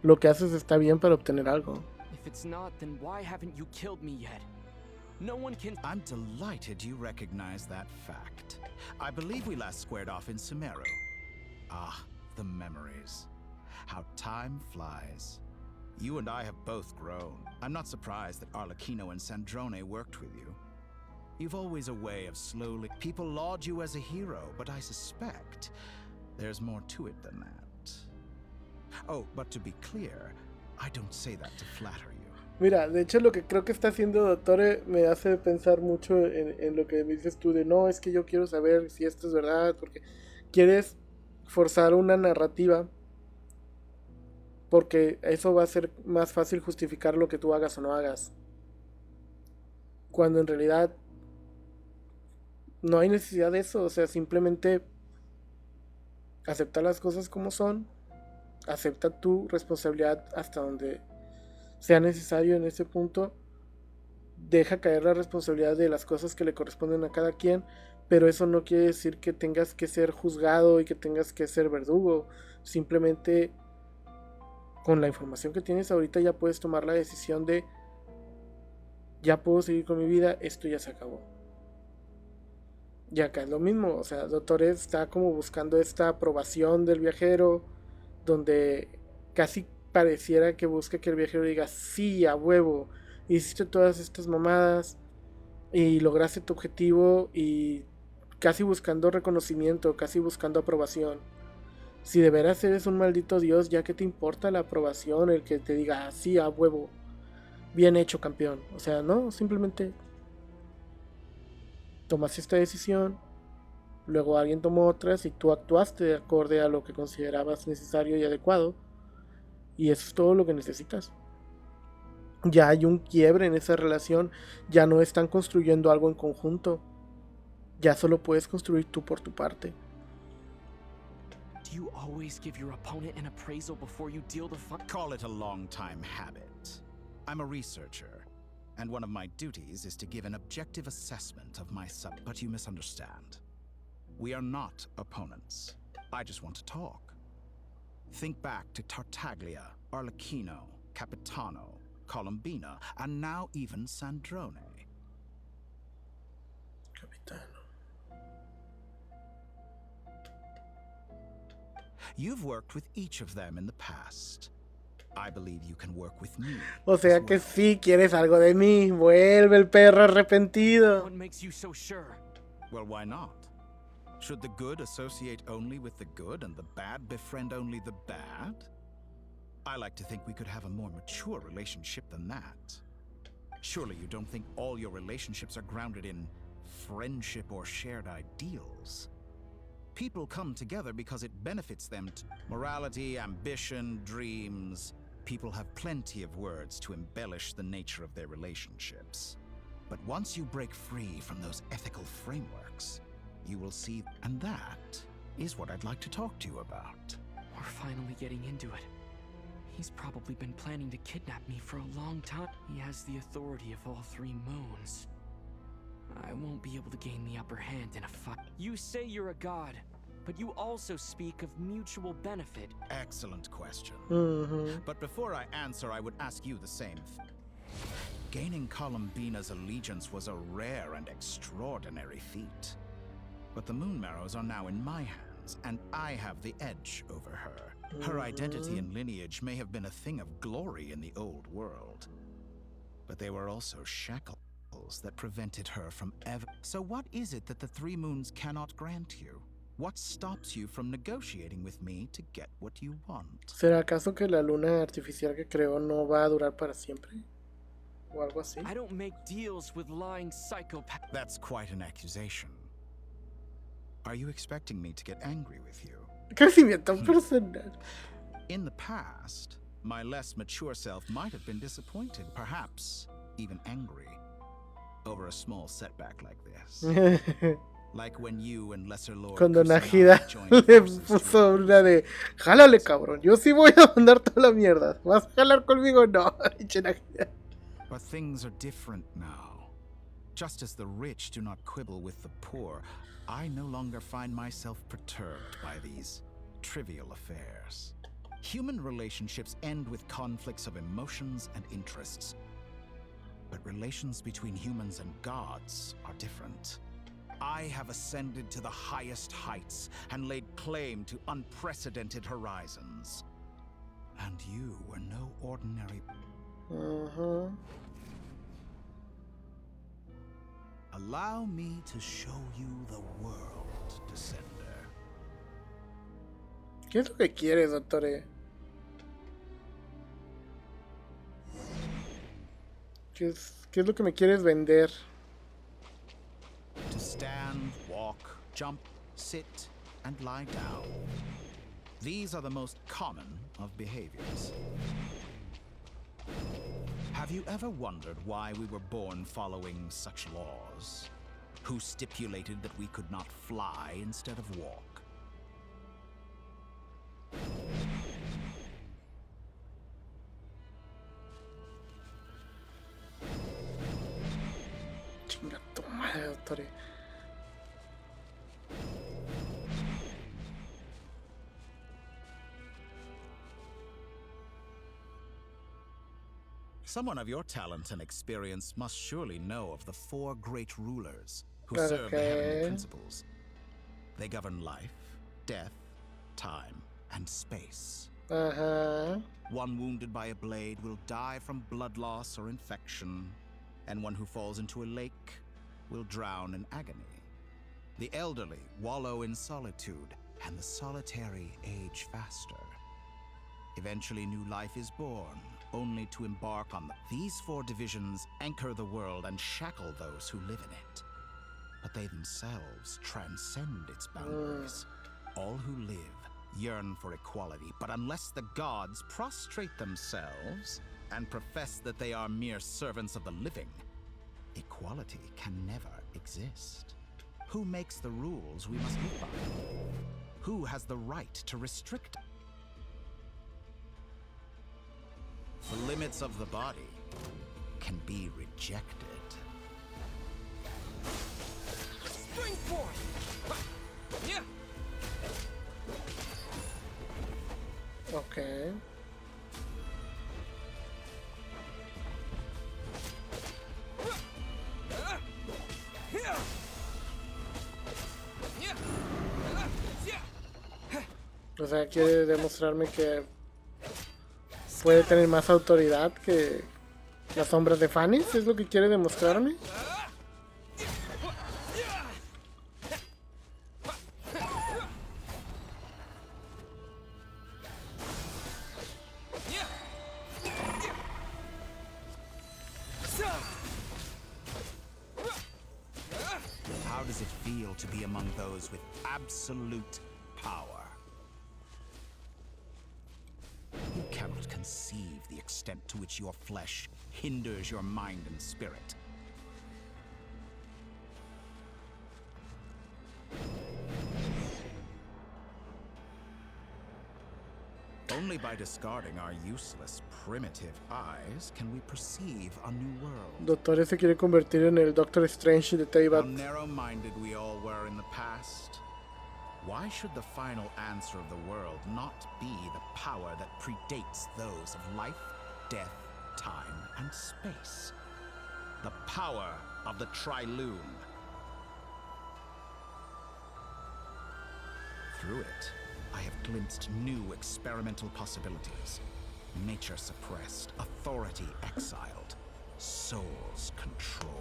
lo que haces está bien para obtener algo. If it's not, then why haven't you killed me yet? No one can. I'm delighted you recognize that fact. I believe we last squared off in Sumeru. Ah, the memories. How time flies. You and I have both grown. I'm not surprised that Arlecchino and Sandrone worked with you. You've always a way of slowly... People laud you as a hero, but I suspect there's more to it than that. Oh, but to be clear, I don't say that to flatter you. Mira, de hecho lo que creo que está haciendo Dottore me hace pensar mucho en lo que me dices tú de no, es que yo quiero saber si esto es verdad, porque quieres forzar una narrativa, porque eso va a ser más fácil justificar lo que tú hagas o no hagas, cuando en realidad no hay necesidad de eso. O sea, simplemente acepta las cosas como son, acepta tu responsabilidad hasta donde sea necesario en ese punto, deja caer la responsabilidad de las cosas que le corresponden a cada quien, pero eso no quiere decir que tengas que ser juzgado y que tengas que ser verdugo. Simplemente con la información que tienes ahorita ya puedes tomar la decisión de ya puedo seguir con mi vida, esto ya se acabó. Y acá es lo mismo, o sea, Dottore está como buscando esta aprobación del viajero, donde casi pareciera que busca que el viajero diga sí, a huevo, hiciste todas estas mamadas y lograste tu objetivo, y casi buscando reconocimiento, casi buscando aprobación. Si de veras eres un maldito dios, ya que te importa la aprobación, el que te diga sí, a huevo, bien hecho, campeón. O sea, no, simplemente tomaste esta decisión, luego alguien tomó otras y tú actuaste de acorde a lo que considerabas necesario y adecuado, y eso es todo lo que necesitas. Ya hay un quiebre en esa relación, ya no están construyendo algo en conjunto, ya solo puedes construir tú por tu parte. Do you always give your opponent an appraisal before you deal the Call it a long-time habit. I'm a researcher, and one of my duties is to give an objective assessment of my but you misunderstand. We are not opponents. I just want to talk. Think back to Tartaglia, Arlecchino, Capitano, Colombina, and now even Sandrone. Capitano. You've worked with each of them in the past. I believe you can work with me. O sea que sí quieres algo de mí. Vuelve el perro arrepentido. What makes you so sure? Well, why not? Should the good associate only with the good and the bad befriend only the bad? I like to think we could have a more mature relationship than that. Surely you don't think all your relationships are grounded in friendship or shared ideals? People come together because it benefits them. Morality, ambition, dreams. People have plenty of words to embellish the nature of their relationships. But once you break free from those ethical frameworks, you will see, and that is what I'd like to talk to you about. We're finally getting into it. He's probably been planning to kidnap me for a long time. He has the authority of all three moons. I won't be able to gain the upper hand in a fight. You say you're a god, but you also speak of mutual benefit. Excellent question. Mm-hmm. But before I answer, I would ask you the same. Gaining Colombina's allegiance was a rare and extraordinary feat. But the Moon Marrows are now in my hands, and I have the edge over her. Her identity and lineage may have been a thing of glory in the old world, but they were also shackles that prevented her from ever. So what is it that the Three Moons cannot grant you? What stops you from negotiating with me to get what you want? ¿Será acaso que la luna artificial que creó no va a durar para siempre? ¿O algo así? I don't make deals with lying psychopaths. That's quite an accusation. Are you expecting me to get angry with you? Crecimiento personal. In the past, my less mature self might have been disappointed, perhaps even angry, over a small setback like this. Like when you and Lesser Lord Cuando Kusanagi Najida joined le forces puso una de jálale cabrón, yo sí voy a mandar toda la mierda. ¿Vas a jalar conmigo? No, pinche Najida. But things are different now. Just as the rich do not quibble with the poor, I no longer find myself perturbed by these trivial affairs. Human relationships end with conflicts of emotions and interests. But relations between humans and gods are different. I have ascended to the highest heights and laid claim to unprecedented horizons. And you were no ordinary... Allow me to show you the world, Descender. ¿Qué es lo que quieres, doctor? ¿Qué es lo que me quieres vender? To stand, walk, jump, sit, and lie down. These are the most common of behaviors. Have you ever wondered why we were born following such laws? Who stipulated that we could not fly instead of walk? Chinga tu madre, doctor. Someone of your talent and experience must surely know of the 4 great rulers who serve the heavenly principles. They govern life, death, time, and space. One wounded by a blade will die from blood loss or infection, and one who falls into a lake will drown in agony. The elderly wallow in solitude, and the solitary age faster. Eventually new life is born, only to embark on these 4 divisions anchor the world and shackle those who live in it. But they themselves transcend its boundaries. All who live yearn for equality, but unless the gods prostrate themselves and profess that they are mere servants of the living, equality can never exist. Who makes the rules we must live by? Who has the right to restrict? The limits of the body can be rejected. Springboard! Yeah. Okay. O sea, quiere demostrarme que puede tener más autoridad que las sombras de Fanis, ¿es lo que quiere demostrarme? How does it feel to be among those with absolute power? You cannot conceive the extent to which your flesh hinders your mind and spirit. Only by discarding our useless, primitive eyes can we perceive a new world. Doctor se quiere convertir en el Doctor Strange de Teyvat. How narrow-minded we all were in the past. Why should the final answer of the world not be the power that predates those of life, death, time, and space? The power of the Triloom. Through it, I have glimpsed new experimental possibilities. Nature suppressed, authority exiled, souls controlled.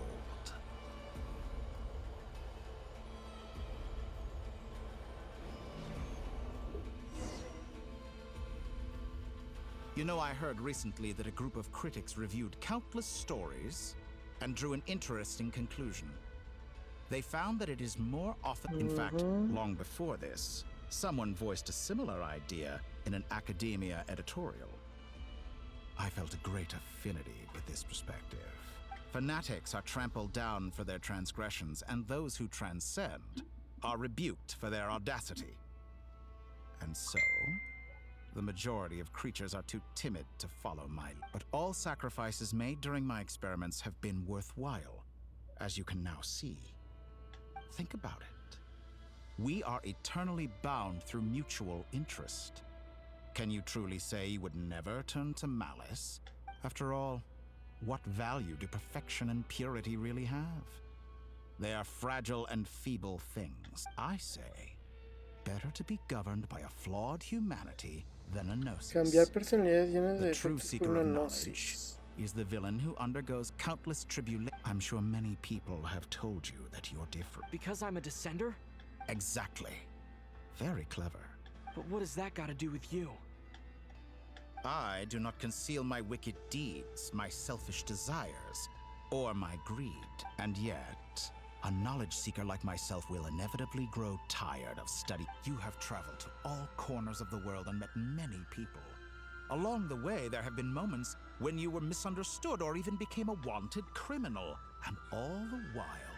You know, I heard recently that a group of critics reviewed countless stories and drew an interesting conclusion. They found that it is more often, in fact, long before this, someone voiced a similar idea in an academia editorial. I felt a great affinity with this perspective. Fanatics are trampled down for their transgressions, and those who transcend are rebuked for their audacity. And so, the majority of creatures are too timid to follow my lead. But all sacrifices made during my experiments have been worthwhile, as you can now see. Think about it. We are eternally bound through mutual interest. Can you truly say you would never turn to malice? After all, what value do perfection and purity really have? They are fragile and feeble things. I say, better to be governed by a flawed humanity than a gnosis. Cambiar personalidades llenas de The true defectos seeker por of una knowledge gnosis. is the villain who undergoes countless tribulations. I'm sure many people have told you that you're different. Because I'm a descender? Exactly. Very clever. But what has that got to do with you? I do not conceal my wicked deeds, my selfish desires, or my greed. And yet, a knowledge seeker like myself will inevitably grow tired of study. You have traveled to all corners of the world and met many people. Along the way, there have been moments when you were misunderstood or even became a wanted criminal. And all the while,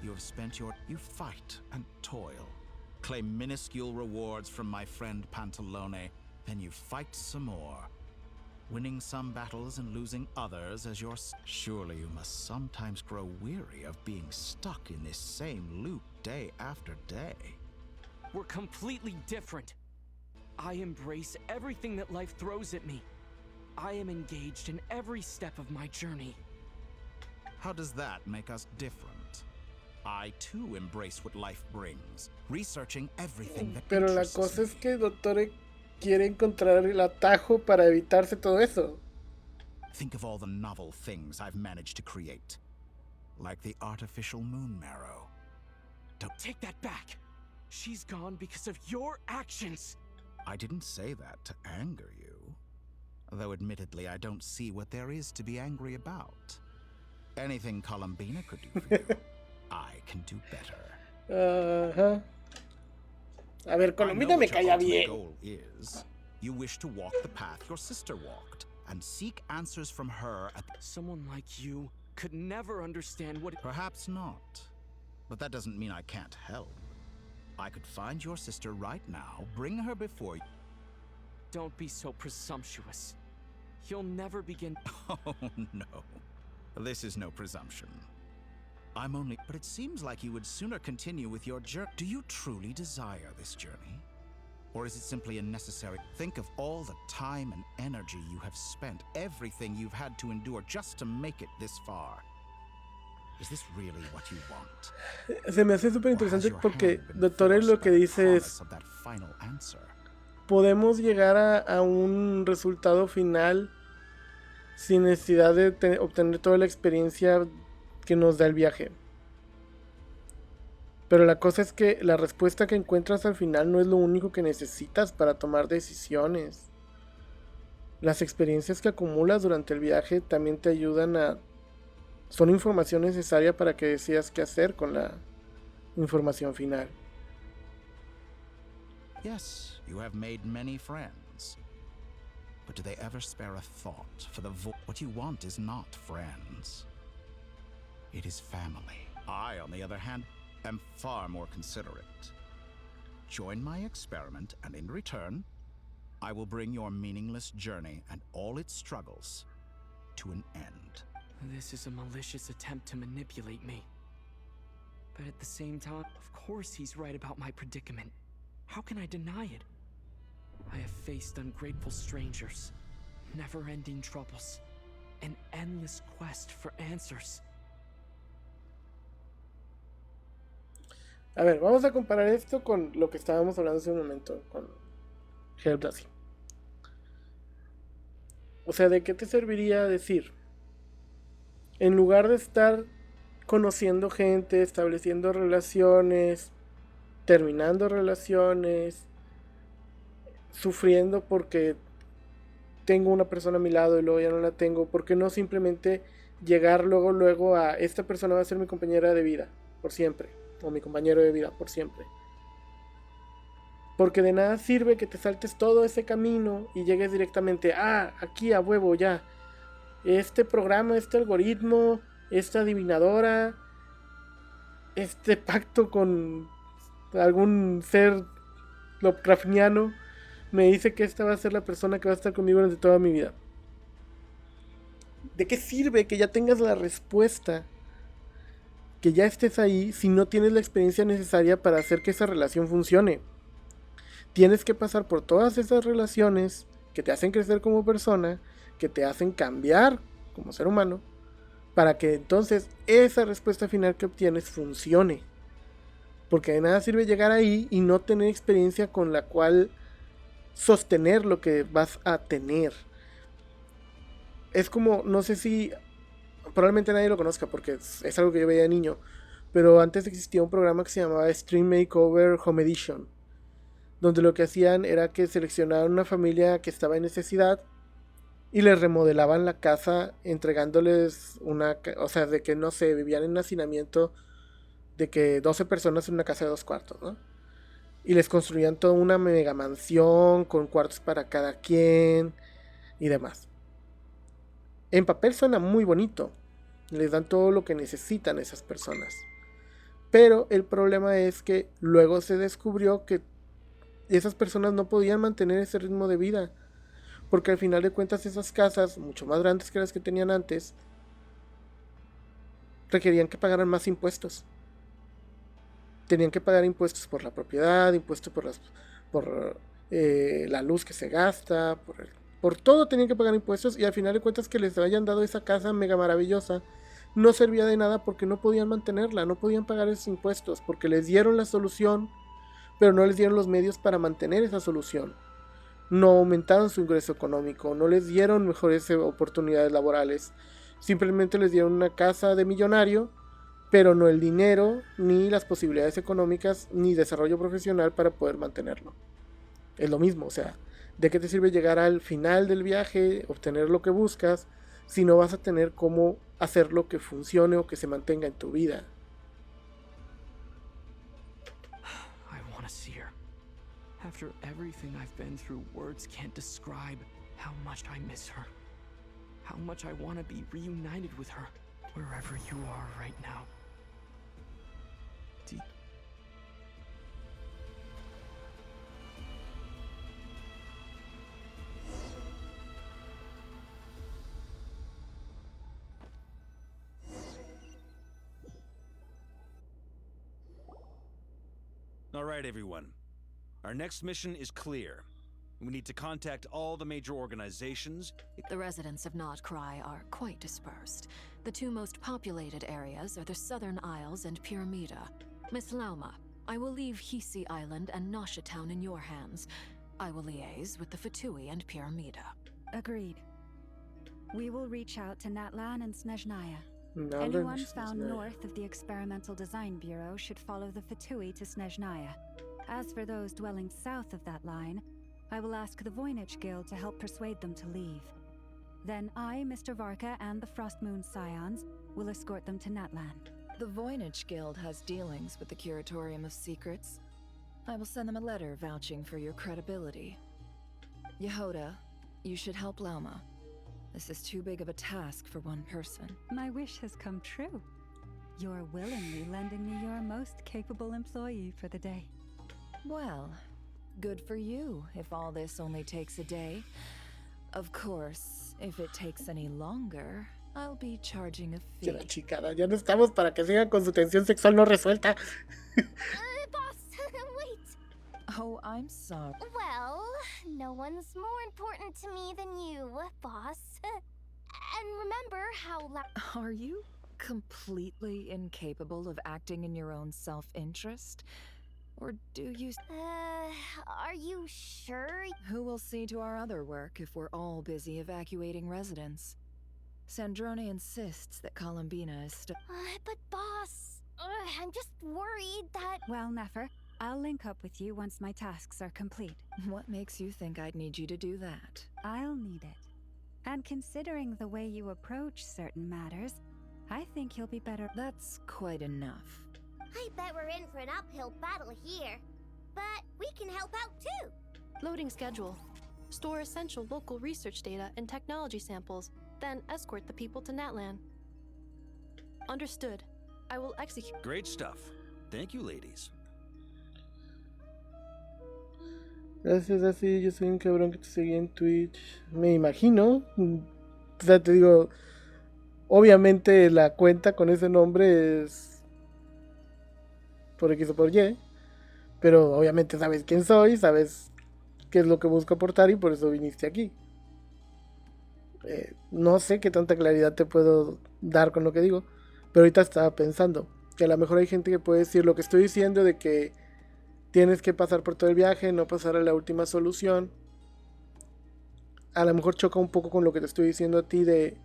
you have spent you fight and toil, claim minuscule rewards from my friend Pantalone, then you fight some more, winning some battles and losing others as your... Surely you must sometimes grow weary of being stuck in this same loop day after day. We're completely different. I embrace everything that life throws at me. I am engaged in every step of my journey. How does that make us different? I too embrace what life brings, researching everything that Pero la interests cosa me. es que Dottore quiere encontrar el atajo para evitarse todo eso. Think of all the novel things I've managed to create, like the artificial moon marrow. Don't take that back. She's gone because of your actions. I didn't say that to anger you, though admittedly I don't see what there is to be angry about. Anything Columbina could do for you, I can do better. Ajá. A ver, Colombina me caía bien. Goal is you wish to walk the path your sister walked and seek answers from her at Someone like you could never understand what... Perhaps not, but that doesn't mean I can't help. I could find your sister right now, bring her before you. Don't be so presumptuous. You'll never begin... Oh, no. This is no presumption. I'm only... But it seems like you would sooner continue with your journey. Do you truly desire this journey? Or is it simply a necessary... Think of all the time and energy you have spent, everything you've had to endure just to make it this far. Is this really what you want? Se me hace súper interesante porque Dottore lo que dice es... Podemos llegar a un resultado final sin necesidad de obtener toda la experiencia que nos da el viaje. Pero la cosa es que la respuesta que encuentras al final no es lo único que necesitas para tomar decisiones. Las experiencias que acumulas durante el viaje también te ayudan a... Son información necesaria para que decidas qué hacer con la información final. Yes, you have made many friends. But do they ever spare a thought for the what you want is not friends. It is family. I, on the other hand, am far more considerate. Join my experiment, and in return, I will bring your meaningless journey and all its struggles to an end. This is a malicious attempt to manipulate me. But at the same time, of course he's right about my predicament. How can I deny it? I have faced ungrateful strangers, never-ending troubles, an endless quest for answers. A ver, vamos a comparar esto con lo que estábamos hablando hace un momento, con Helblasi. O sea, ¿de qué te serviría decir? En lugar de estar conociendo gente, estableciendo relaciones, terminando relaciones, sufriendo porque tengo una persona a mi lado y luego ya no la tengo, ¿por qué no simplemente llegar luego a esta persona va a ser mi compañera de vida por siempre, o mi compañero de vida por siempre? Porque de nada sirve que te saltes todo ese camino y llegues directamente aquí a huevo ya. Este programa, este algoritmo, esta adivinadora, este pacto con algún ser Lovecraftiano me dice que esta va a ser la persona que va a estar conmigo durante toda mi vida. ¿De qué sirve que ya tengas la respuesta que ya estés ahí si no tienes la experiencia necesaria para hacer que esa relación funcione. Tienes que pasar por todas esas relaciones que te hacen crecer como persona, que te hacen cambiar como ser humano, para que entonces esa respuesta final que obtienes funcione. Porque de nada sirve llegar ahí y no tener experiencia con la cual sostener lo que vas a tener. Es como, no sé si, probablemente nadie lo conozca porque es algo que yo veía de niño, pero antes existía un programa que se llamaba Stream Makeover Home Edition, donde lo que hacían era que seleccionaban una familia que estaba en necesidad y les remodelaban la casa entregándoles o sea, de que no sé, vivían en hacinamiento de que 12 personas en una casa de 2 cuartos, ¿no? Y les construían toda una mega mansión con cuartos para cada quien y demás. En papel suena muy bonito. Les dan todo lo que necesitan esas personas. Pero el problema es que luego se descubrió que esas personas no podían mantener ese ritmo de vida. Porque al final de cuentas esas casas, mucho más grandes que las que tenían antes, requerían que pagaran más impuestos. Tenían que pagar impuestos por la propiedad, impuestos por la luz que se gasta, por todo tenían que pagar impuestos, y al final de cuentas que les hayan dado esa casa mega maravillosa no servía de nada porque no podían mantenerla, no podían pagar esos impuestos, porque les dieron la solución, pero no les dieron los medios para mantener esa solución. No aumentaron su ingreso económico, no les dieron mejores oportunidades laborales, simplemente les dieron una casa de millonario, pero no el dinero, ni las posibilidades económicas, ni desarrollo profesional para poder mantenerlo. Es lo mismo, o sea, ¿de qué te sirve llegar al final del viaje, obtener lo que buscas, si no vas a tener cómo hacerlo que funcione o que se mantenga en tu vida? I want to see her. After everything I've been through, words can't describe how much I miss her. How much I want to be reunited with her, wherever you are right now. All right, everyone. Our next mission is clear. We need to contact all the major organizations. The residents of Not Cry are quite dispersed. The two most populated areas are the Southern Isles and Pyramida. Miss Lauma, I will leave Hisi Island and Nasha Town in your hands. I will liaise with the Fatui and Pyramida. Agreed. We will reach out to Natlan and Snezhnaya. Natlan Anyone and found Snezhnaya. north of the Experimental Design Bureau should follow the Fatui to Snezhnaya. As for those dwelling south of that line, I will ask the Voynich Guild to help persuade them to leave. Then I, Mr. Varka, and the Frostmoon Scions will escort them to Natlan. The Voynich Guild has dealings with the Curatorium of Secrets. I will send them a letter vouching for your credibility. Yehoda, you should help Lauma. This is too big of a task for one person. My wish has come true. You're willingly lending me your most capable employee for the day. Well, good for you if all this only takes a day. Of course, if it takes any longer, I'll be charging a fee. Ya la chicada, ya no estamos para que sigan con su tensión sexual no resuelta. Boss, wait. Oh, I'm sorry. Well, no one's more important to me than you, boss. And remember how Are you completely incapable of acting in your own self-interest? Or do you... are you sure? Who will see to our other work if we're all busy evacuating residents? Sandrone insists that Columbina is still... But boss, I'm just worried that... Well, Nefer, I'll link up with you once my tasks are complete. What makes you think I'd need you to do that? I'll need it. And considering the way you approach certain matters, I think you'll be better. That's quite enough. I bet we're in for an uphill battle here. But we can help out too. Loading schedule. Store essential local research data and technology samples, then escort the people to Natlan. Understood. I will execute. Great stuff. Thank you, ladies. Gracias, así yo soy un cabrón que te seguí en Twitch. Me imagino. O sea, te digo, obviamente la cuenta con ese nombre es por X o por Y, pero obviamente sabes quién soy, sabes qué es lo que busco aportar y por eso viniste aquí. No sé qué tanta claridad te puedo dar con lo que digo, pero ahorita estaba pensando que a lo mejor hay gente que puede decir lo que estoy diciendo de que tienes que pasar por todo el viaje, no pasar a la última solución. A lo mejor choca un poco con lo que te estoy diciendo a ti de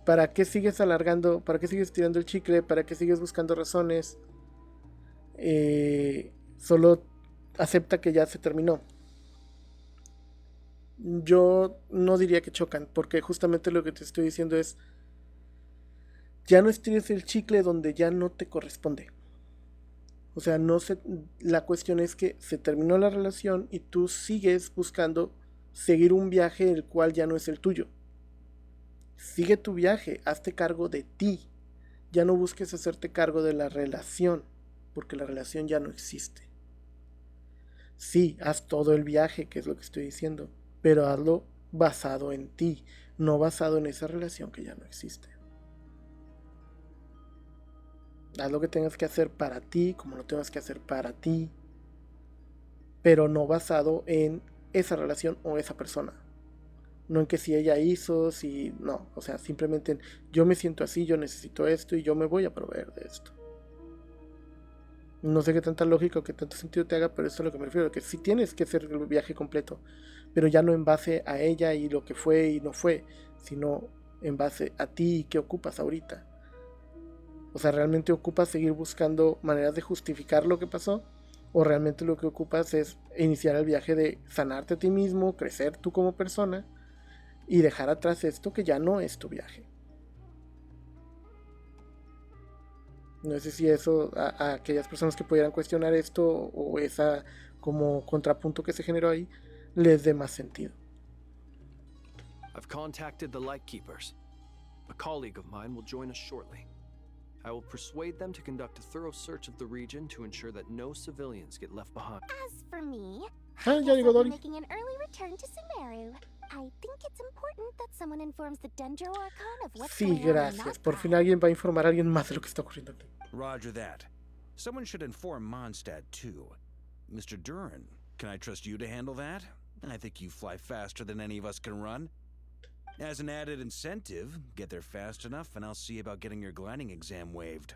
¿para qué sigues alargando? ¿Para qué sigues tirando el chicle? ¿Para qué sigues buscando razones? Solo acepta que ya se terminó. Yo no diría que chocan, porque justamente lo que te estoy diciendo es, ya no estires el chicle donde ya no te corresponde. O sea, la cuestión es que se terminó la relación y tú sigues buscando seguir un viaje el cual ya no es el tuyo. Sigue tu viaje, hazte cargo de ti. Ya no busques hacerte cargo de la relación, porque la relación ya no existe. Sí, haz todo el viaje, que es lo que estoy diciendo, pero hazlo basado en ti, no basado en esa relación que ya no existe. Haz lo que tengas que hacer para ti, como lo tengas que hacer para ti, pero no basado en esa relación o esa persona. No en que si ella hizo, si no, o sea, simplemente en yo me siento así, yo necesito esto y yo me voy a proveer de esto. No sé qué tanta lógica o qué tanto sentido te haga, pero eso es a lo que me refiero, que sí tienes que hacer el viaje completo, pero ya no en base a ella y lo que fue y no fue, sino en base a ti y qué ocupas ahorita. O sea, ¿realmente ocupas seguir buscando maneras de justificar lo que pasó? ¿O realmente lo que ocupas es iniciar el viaje de sanarte a ti mismo, crecer tú como persona y dejar atrás esto que ya no es tu viaje? No sé si eso a aquellas personas que pudieran cuestionar esto o esa como contrapunto que se generó ahí les dé más sentido. I've contacted the Lightkeepers. A colleague of mine will join us shortly. I will persuade them to conduct a thorough search of the region to ensure that no civilians get left behind. As for me, Ah, ya llegó I'll be Dory. making an early return to Sumeru. I think it's important that someone informs the Dendro Archon of what's Sí, going on in gracias. Por Notcry. fin alguien va a informar a alguien más de lo que está ocurriendo aquí. Roger that. Someone should inform Mondstadt, too. Mr. Duran, can I trust you to handle that? I think you fly faster than any of us can run. As an added incentive, get there fast enough and I'll see about getting your gliding exam waived.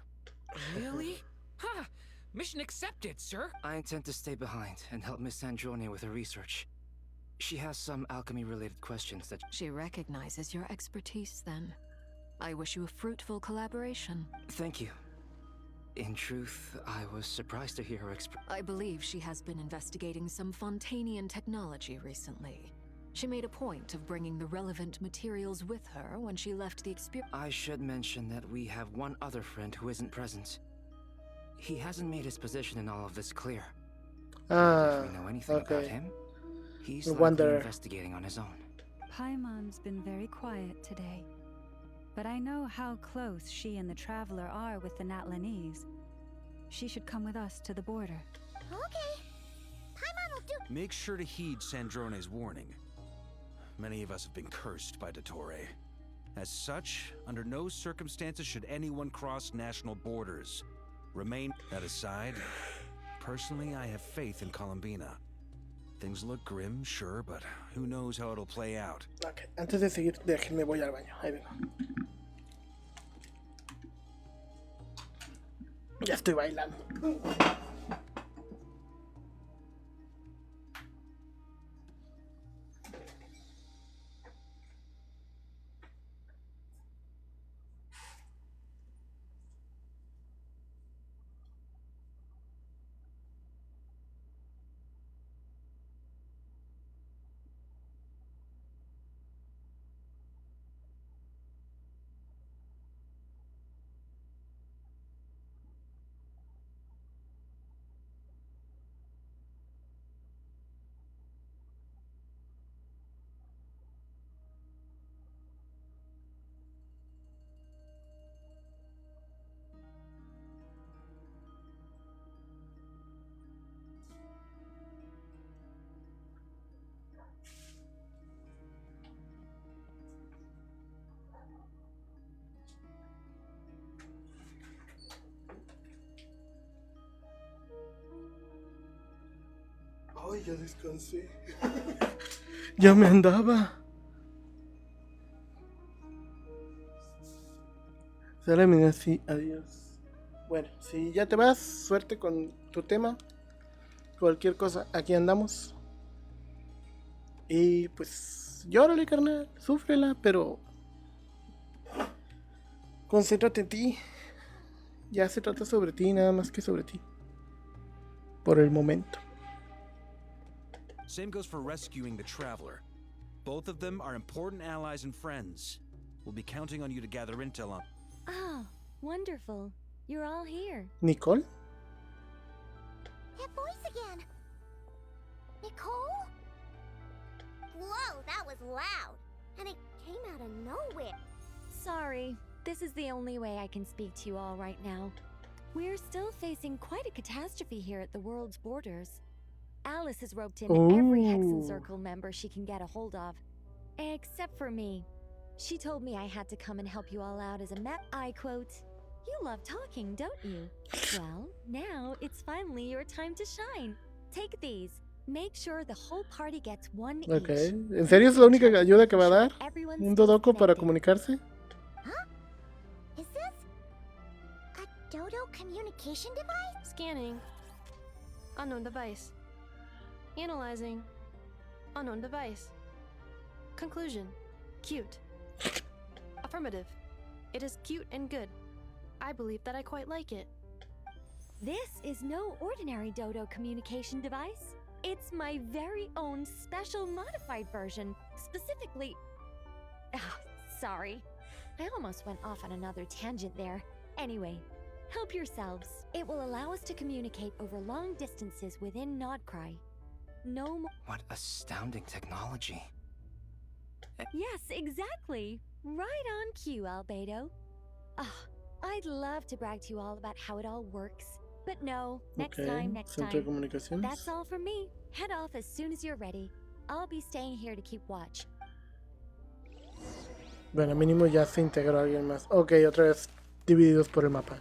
Really? Ha! Mission accepted, sir! I intend to stay behind and help Miss Sandrone with her research. She has some alchemy-related questions that... She recognizes your expertise, then. I wish you a fruitful collaboration. Thank you. In truth, I was surprised to hear her I believe she has been investigating some Fontanian technology recently. She made a point of bringing the relevant materials with her when she left the experience. I should mention that we have one other friend who isn't present. He hasn't made his position in all of this clear. If we know anything about him, he's likely investigating on his own. Paimon's been very quiet today, but I know how close she and the Traveler are with the Natlanese. She should come with us to the border. Okay. Paimon will do. Make sure to heed Sandrone's warning. Many of us have been cursed by Dottore. As such, under no circumstances should anyone cross national borders. Remain that aside. Personally, I have faith in Columbina. Things look grim, sure, but who knows how it'll play out. Okay. Antes de seguir, déjenme voy al baño. Ahí vengo. Ya estoy bailando. Ay, ya descansé. Ya me andaba. Sale, mira, sí, adiós. Bueno, si ya te vas, suerte con tu tema. Cualquier cosa, aquí andamos. Y pues, llórale, carnal, súfrela, pero concéntrate en ti. Ya se trata sobre ti, nada más que sobre ti. Por el momento. Same goes for rescuing the Traveler. Both of them are important allies and friends. We'll be counting on you to gather intel on. Oh, wonderful. You're all here. ¿Nicole? That voice again. Nicole? Whoa, that was loud. And it came out of nowhere. Sorry, this is the only way I can speak to you all right now. We're still facing quite a catastrophe here at the world's borders. Alice has roped in every Hexen Circle member she can get a hold of. Except for me. She told me I had to come and help you all out as a I quote, "You love talking, don't you? Well, now it's finally your time to shine. Take these. Make sure the whole party gets one Ok. each. ¿En serio es la única ayuda que va a dar? ¿Un dodoco para comunicarse? Is this a dodo communication device? Scanning. Unknown device. Analyzing. Unknown device. Conclusion. Cute. Affirmative. It is cute and good. I believe that I quite like it. This is no ordinary dodo communication device. It's my very own special modified version, specifically... sorry. I almost went off on another tangent there. Anyway, help yourselves. It will allow us to communicate over long distances within Nodcry. No more... What astounding technology. Yes, exactly. Right on cue, Albedo. I'd love to brag to you all about how it all works. But no, next time. Centro de comunicaciones. That's all from me. Head off as soon as you're ready. I'll be staying here to keep watch. Bueno, mínimo ya se integró alguien más. Ok, otra vez divididos por el mapa.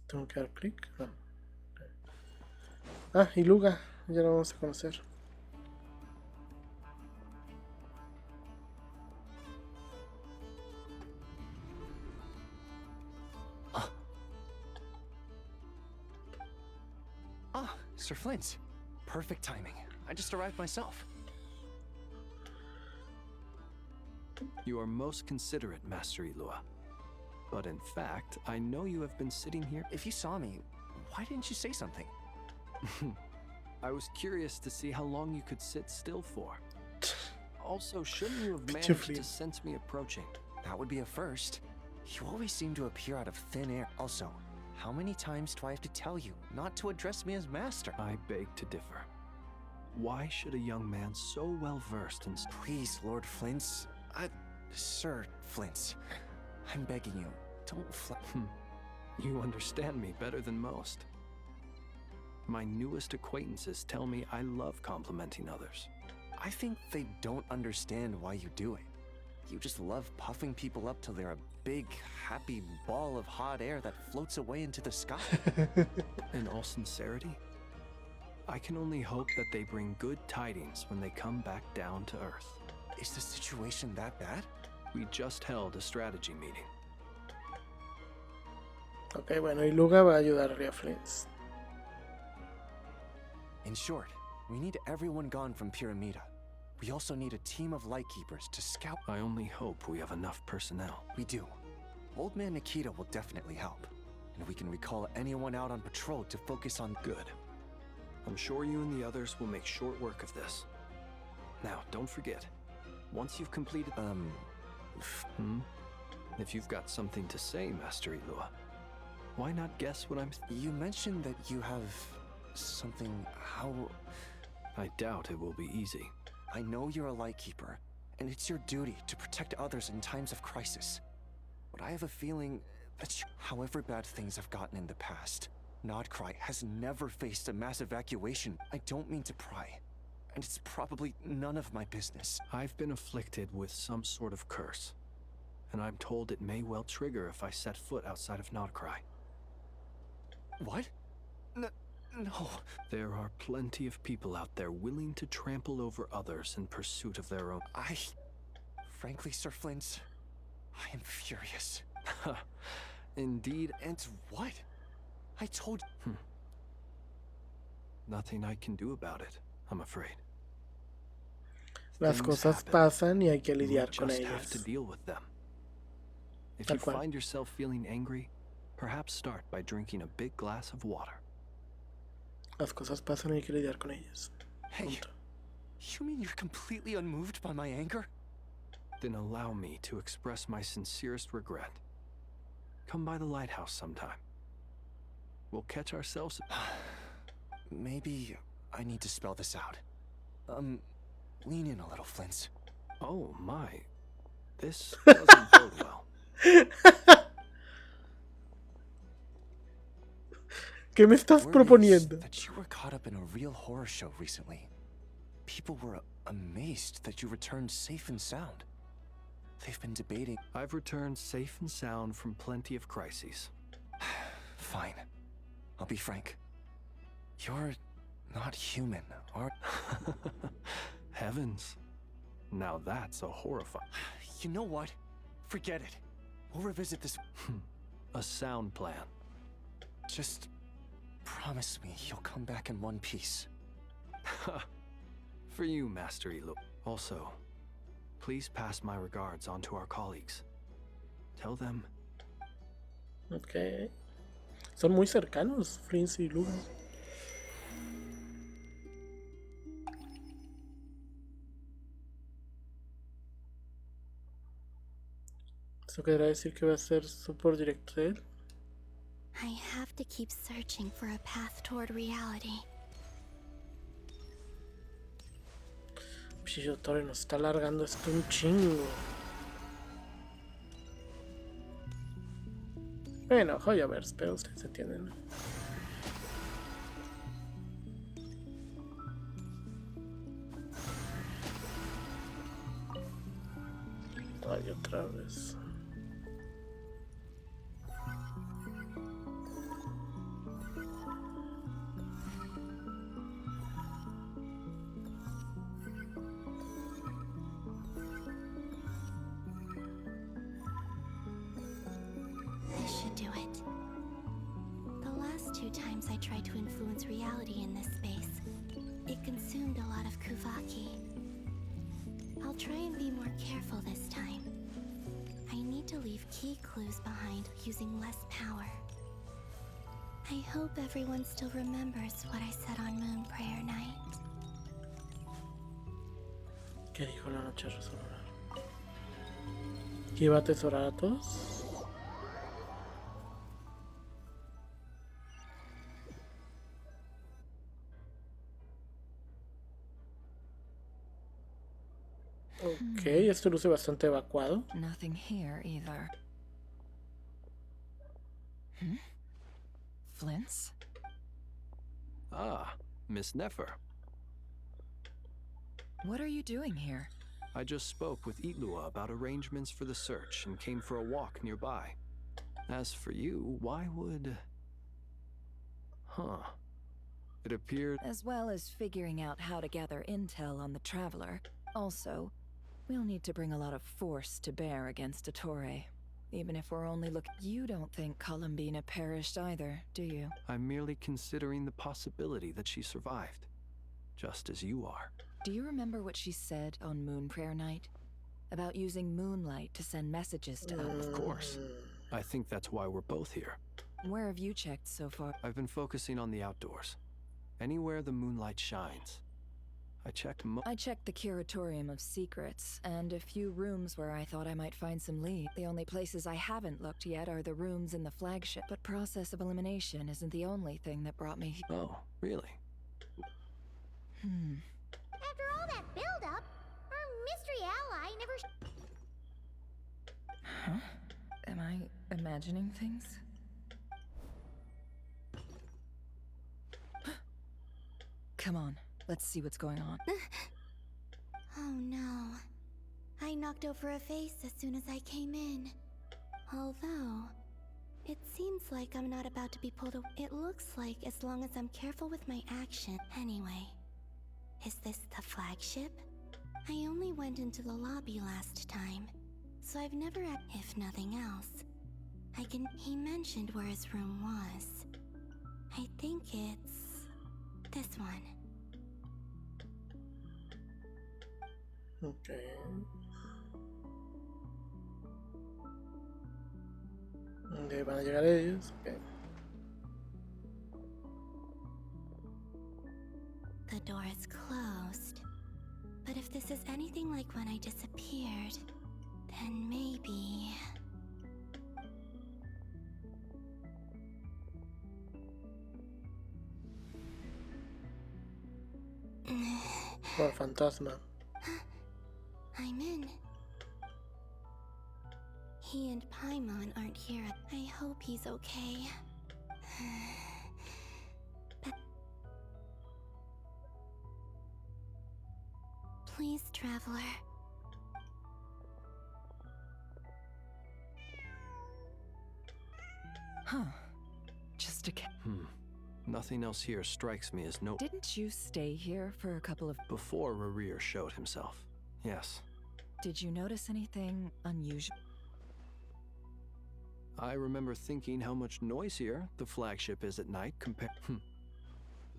Tengo que dar clic. No. Ah, y Luga, ya lo vamos a conocer. Sir Flint. Perfect timing. I just arrived myself. You are most considerate, Master Ilua. But in fact, I know you have been sitting here. If you saw me, why didn't you say something? I was curious to see how long you could sit still for. Also, shouldn't you have managed to sense me approaching? That would be a first. You always seem to appear out of thin air. Also, how many times do I have to tell you not to address me as master? I beg to differ. Why should a young man so well versed in... Please, Lord Flint. Sir Flint. I'm begging you, don't You understand me better than most. My newest acquaintances tell me I love complimenting others. I think they don't understand why you do it. You just love puffing people up till they're a big, happy ball of hot air that floats away into the sky. In all sincerity, I can only hope that they bring good tidings when they come back down to Earth. Is the situation that bad? We just held a strategy meeting. Ok, bueno, y Luga va a ayudarle a Flint. In short, we need everyone gone from Pyramida. We also need a team of Lightkeepers to scout. I only hope we have enough personnel. We do. Old Man Nikita will definitely help. And we can recall anyone out on patrol to focus on... Good. I'm sure you and the others will make short work of this. Now, don't forget, once you've completed... If you've got something to say, Master Ilua, why not guess what I'm... You mentioned that you have something... How... I doubt it will be easy. I know you're a Lightkeeper, and it's your duty to protect others in times of crisis. But I have a feeling that however bad things have gotten in the past, Nodcry has never faced a mass evacuation. I don't mean to pry, and it's probably none of my business. I've been afflicted with some sort of curse. and I'm told it may well trigger if I set foot outside of Nodcry. What? No. There are plenty of people out there willing to trample over others in pursuit of their own. Frankly, Sir Flint, I am furious. Indeed. And what? I told you. Nothing I can do about it, I'm afraid. Las cosas pasan y hay que lidiar con ellas. Have to ellas. deal with them. If Tal you cual. find yourself feeling angry, perhaps start by drinking a big glass of water. Las cosas pasan y hay que lidiar con ellas. Hey, Punto. you mean you're completely unmoved by my anger? Then allow me to express my sincerest regret. Come by the lighthouse sometime. We'll catch ourselves. Maybe I need to spell this out. Lean in a little, Flint. Oh my. This doesn't bode well. ¿Qué me estás proponiendo? That you were caught up in a real horror show recently. People were amazed that you returned safe and sound. They've been debating. I've returned safe and sound from plenty of crises. Fine. I'll be frank. You're not human, are Heavens. Now that's a horrifying. You know what? Forget it. We'll revisit this. A sound plan. Just promise me you'll come back in one piece. For you, Master Elo. Also, please pass my regards on to our colleagues. Tell them. Ok. Son muy cercanos, Flint y Luga. ¿Eso querrá decir que va a ser support directo de él? I have to keep searching for a path toward reality. Pichillo Torre nos está alargando esto un chingo. Bueno, joya ver, pero ustedes entienden, ¿no? Ay, otra vez. This should do it. The last 2 times I tried to influence reality in this space, it consumed a lot of Kuvaki. I'll try and be more careful this time. I need to leave key clues behind using less power. I hope everyone still remembers what I said on Moon Prayer Night. ¿Qué dijo la noche resolar? ¿Que iba a atesorar a todos? Ok, esto luce bastante evacuado. Nothing here either. Flint's? Ah, Miss Nefer. What are you doing here? I just spoke with Itlua about arrangements for the search and came for a walk nearby. As for you, why would... Huh. It appeared... As well as figuring out how to gather intel on the Traveler. Also, we'll need to bring a lot of force to bear against Ettore. Even if we're only You don't think Columbina perished either, do you? I'm merely considering the possibility that she survived. Just as you are. Do you remember what she said on Moon Prayer Night? About using moonlight to send messages to us? Of course. I think that's why we're both here. Where have you checked so far? I've been focusing on the outdoors. Anywhere the moonlight shines. I checked the Curatorium of Secrets, and a few rooms where I thought I might find some lead. The only places I haven't looked yet are the rooms in the flagship, but process of elimination isn't the only thing that brought me here. Oh, really? After all that build-up, our mystery ally never... Huh? Am I imagining things? Come on, let's see what's going on. Oh no. I knocked knocked over a vase as soon as I came in. Although, it seems like I'm not about to be pulled away. It looks like as long as I'm careful with my action. Anyway, is this the flagship? I only went into the lobby last time, so I've never if nothing else, I can. He mentioned where his room was. I think it's this one. Okay. Ok, van a llegar ellos. Okay. The door is closed. But if this is anything like when I disappeared, then maybe... Por fantasma. I'm in. He and Paimon aren't here. I hope he's okay. Please, traveler. Huh. Just a Nothing else here strikes me as no. Didn't you stay here for a couple of... Before Rerir showed himself. Yes. Did you notice anything unusual? I remember thinking how much noisier the flagship is at night compared... The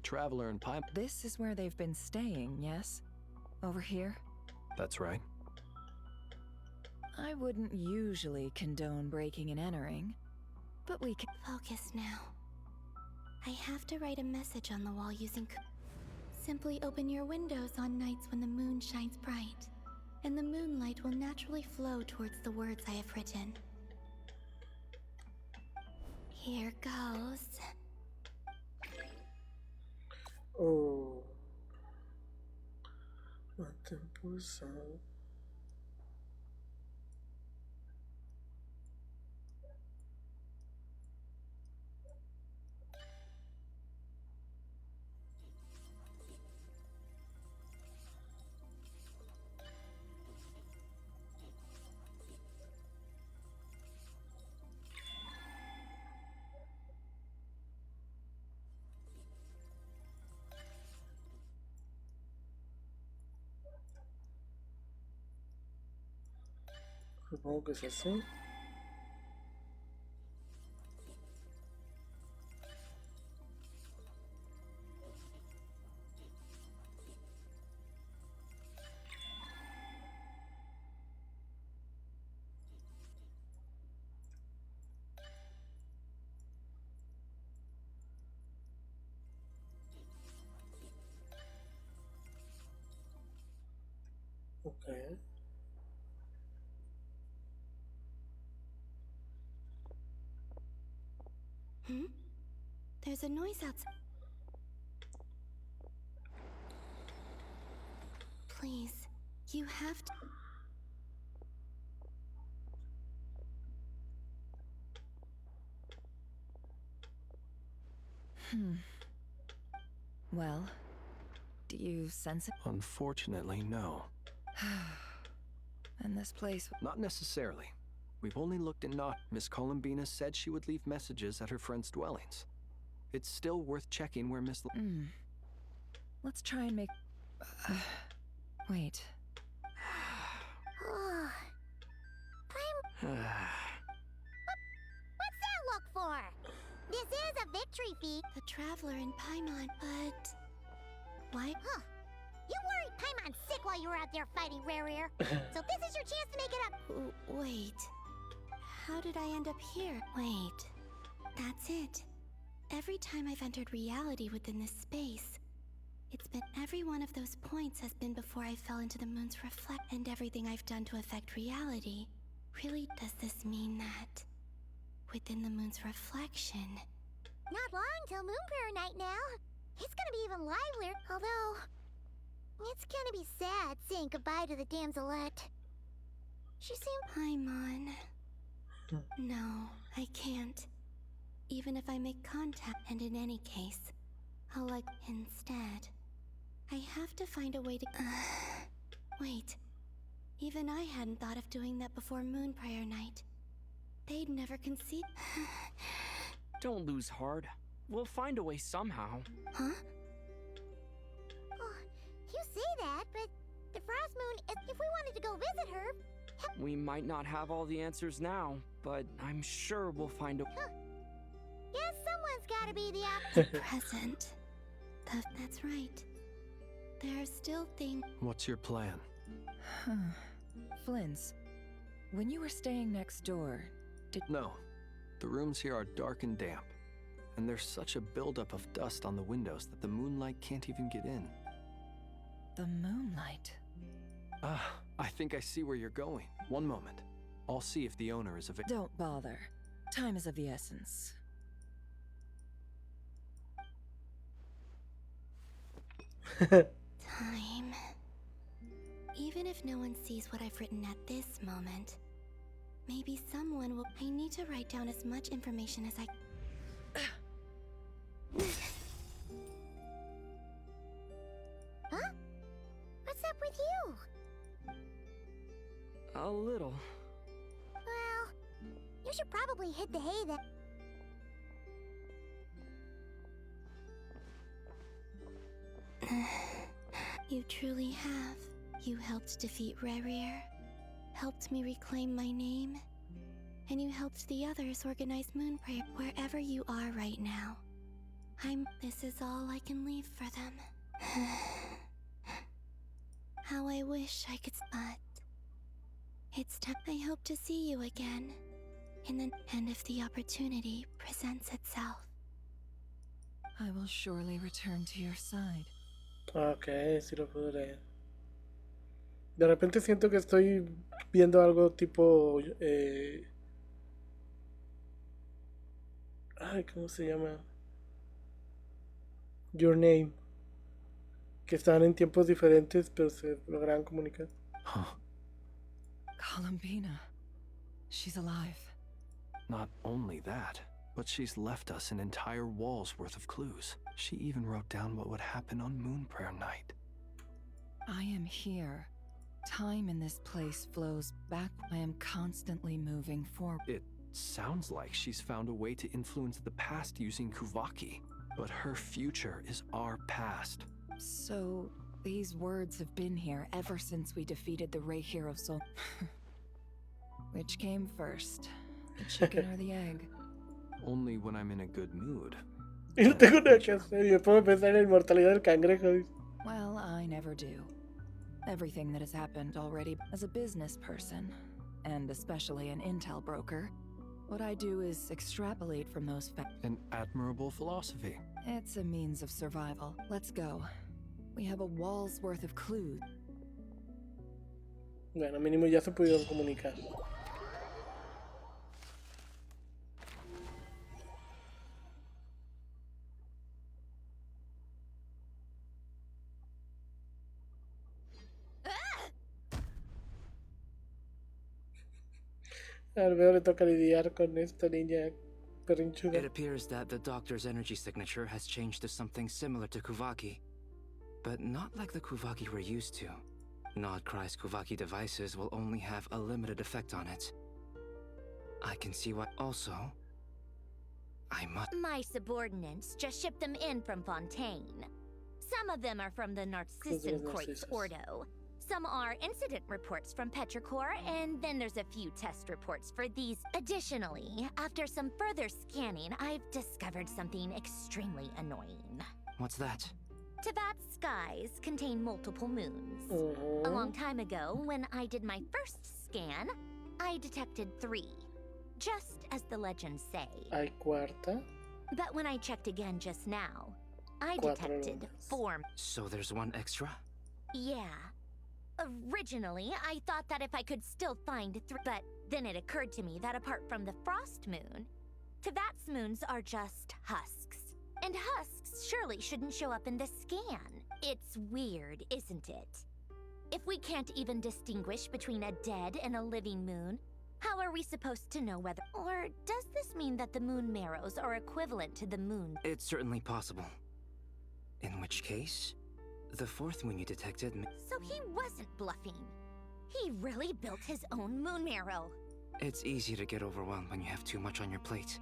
Traveler and Paimon... This is where they've been staying, yes? Over here? That's right. I wouldn't usually condone breaking and entering, but we can... Focus now. I have to write a message on the wall using... Simply open your windows on nights when the moon shines bright, and the moonlight will naturally flow towards the words I have written. Here goes. Oh. Mantempulsado. Supongo que es así. Okay. There's a noise outside. Please, you have to... Well, do you sense it? Unfortunately, no. And this place... Not necessarily. We've only looked in not. Miss Columbina said she would leave messages at her friends' dwellings. It's still worth checking where Miss... Let's try and make... wait. What's that look for? This is a victory feat. The Traveler and Paimon, but... Why? Huh. You worried Paimon sick while you were out there fighting Rerir. So this is your chance to make it up. Wait. How did I end up here? Wait. That's it. Every time I've entered reality within this space, it's been every one of those points has been before I fell into the moon's reflect, and everything I've done to affect reality. Really, does this mean that within the moon's reflection? Not long till Moon Prayer Night now. It's gonna be even livelier, although it's gonna be sad saying goodbye to the damselette. She seemed... Paimon. No, I can't. Even if I make contact, and in any case, I'll instead, I have to find a way to... Wait. Even I hadn't thought of doing that before Moon Prayer Night. They'd never conceive. Don't lose heart. We'll find a way somehow. Huh? Oh, you say that, but the Frost Moon, if we wanted to go visit her... We might not have all the answers now, but I'm sure we'll find a... Yes, someone's gotta be the present. That's right. There are still things... What's your plan? Flynn's, when you were staying next door, No. The rooms here are dark and damp, and there's such a buildup of dust on the windows that the moonlight can't even get in. The moonlight? I think I see where you're going. One moment. I'll see if the owner is available. Don't bother. Time is of the essence. Time. Even if no one sees what I've written at this moment, maybe someone will... I need to write down as much information as I... Huh? What's up with you? A little. Well, you should probably hit the hay then. You truly have. You helped defeat Rerir, helped me reclaim my name, and you helped the others organize Moon Prayer wherever you are right now. This is all I can leave for them. How I wish I could, but it's time. I hope to see you again, and if the opportunity presents itself. I will surely return to your side. Ok, sí lo puedo leer. De repente siento que estoy viendo algo tipo... Ay, ¿cómo se llama? Your Name. Que estaban en tiempos diferentes, pero se lograron comunicar. Columbina. She's alive. Not only that, but she's left us an entire wall's worth of clues. She even wrote down what would happen on Moon Prayer Night. I am here. Time in this place flows back. I am constantly moving forward. It sounds like she's found a way to influence the past using Kuvaki, but her future is our past. So, these words have been here ever since we defeated the Ray Hero Soul. Which came first, the chicken or the egg? Only when I'm in a good mood. Y no tengo nada que hacer y me pongo a pensar en la inmortalidad del cangrejo. Well, I never do. Everything that has happened already. As a business person, and especially an intel broker, what I do is extrapolate from those facts. An admirable philosophy. It's a means of survival. Let's go. We have a wall's worth of clues. Bueno, mínimo ya se pudieron comunicar. Al veo le toca lidiar con esta niña perrinchuda. It appears that the doctor's energy signature has changed to something similar to Kuvaki, but not like the Kuvaki we're used to. Nodcry's Kuvaki devices will only have a limited effect on it. I can see why. Also, I must... My subordinates just shipped them in from Fontaine. Some of them are from the Narcissan Kreuz Ordo. Some are incident reports from Petrichor, and then there's a few test reports for these. Additionally, after some further scanning, I've discovered something extremely annoying. What's that? Teyvat's skies contain multiple moons. A long time ago, when I did my first scan, I detected 3. Just as the legends say. Hay cuarta. But when I checked again just now, I Cuatro detected lunas. 4. So there's one extra? Yeah. Originally, I thought that if I could still find 3, but then it occurred to me that apart from the Frost Moon, Teyvat's moons are just husks. And husks surely shouldn't show up in the scan. It's weird, isn't it? If we can't even distinguish between a dead and a living moon, how are we supposed to know whether... Or does this mean that the moon marrows are equivalent to the moon? It's certainly possible. In which case, the 4th moon you detected... So he wasn't bluffing. He really built his own moon marrow. It's easy to get overwhelmed when you have too much on your plate.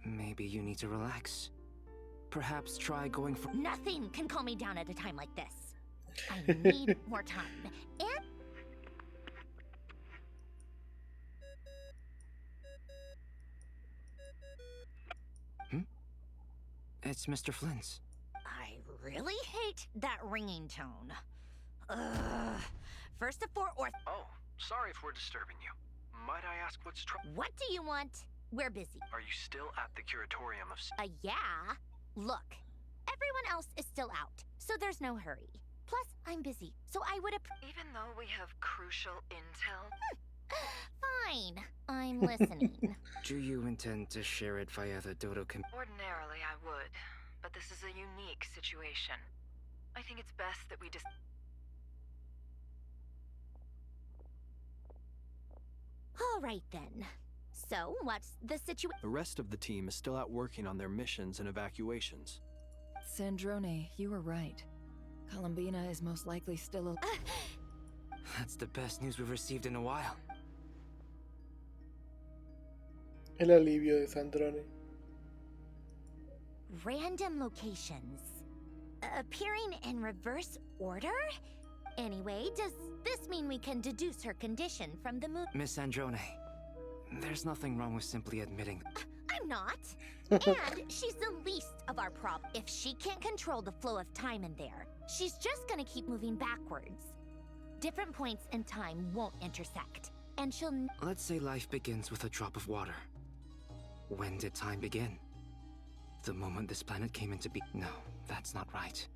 Maybe you need to relax. Perhaps try going for... Nothing can calm me down at a time like this. I need more time. And... It's Mr. Flynn's. I really hate that ringing tone. Ugh. First of four or... Oh, sorry if we're disturbing you. Might I ask what's What do you want? We're busy. Are you still at the curatorium of... Yeah. Look, everyone else is still out, so there's no hurry. Plus, I'm busy, so I would have... Even though we have crucial intel? Fine. I'm listening. Do you intend to share it via the Dodo Ordinarily, I would, but this is a unique situation. I think it's best that we just... All right, then. So, what's the situation? The rest of the team is still out working on their missions and evacuations. Sandrone, you were right. Columbina is most likely still alive. That's the best news we've received in a while. El alivio de Sandrone. Random locations. Appearing in reverse order? Anyway, does this mean we can deduce her condition from the moon? Miss Androne, there's nothing wrong with simply admitting... I'm not. And she's the least of our problem. If she can't control the flow of time in there, she's just gonna keep moving backwards. Different points in time won't intersect, and she'll... Let's say life begins with a drop of water. When did time begin? The moment this planet came into being? No, that's not right.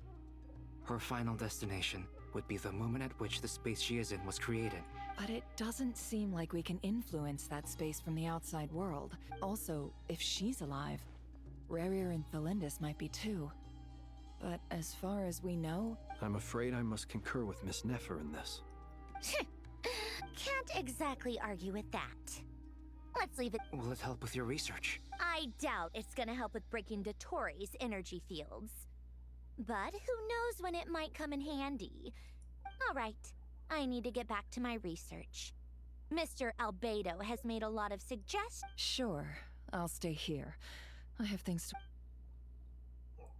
Her final destination would be the moment at which the space she is in was created. But it doesn't seem like we can influence that space from the outside world. Also, if she's alive, Rarier and Thelindis might be too. But as far as we know... I'm afraid I must concur with Miss Nefer in this. Can't exactly argue with that. Let's leave it... Will it help with your research? I doubt it's gonna help with breaking Dotori's energy fields. But who knows when it might come in handy. Alright, I need to get back to my research. Mr. Albedo has made a lot of suggestions. Sure, I'll stay here. I have things to...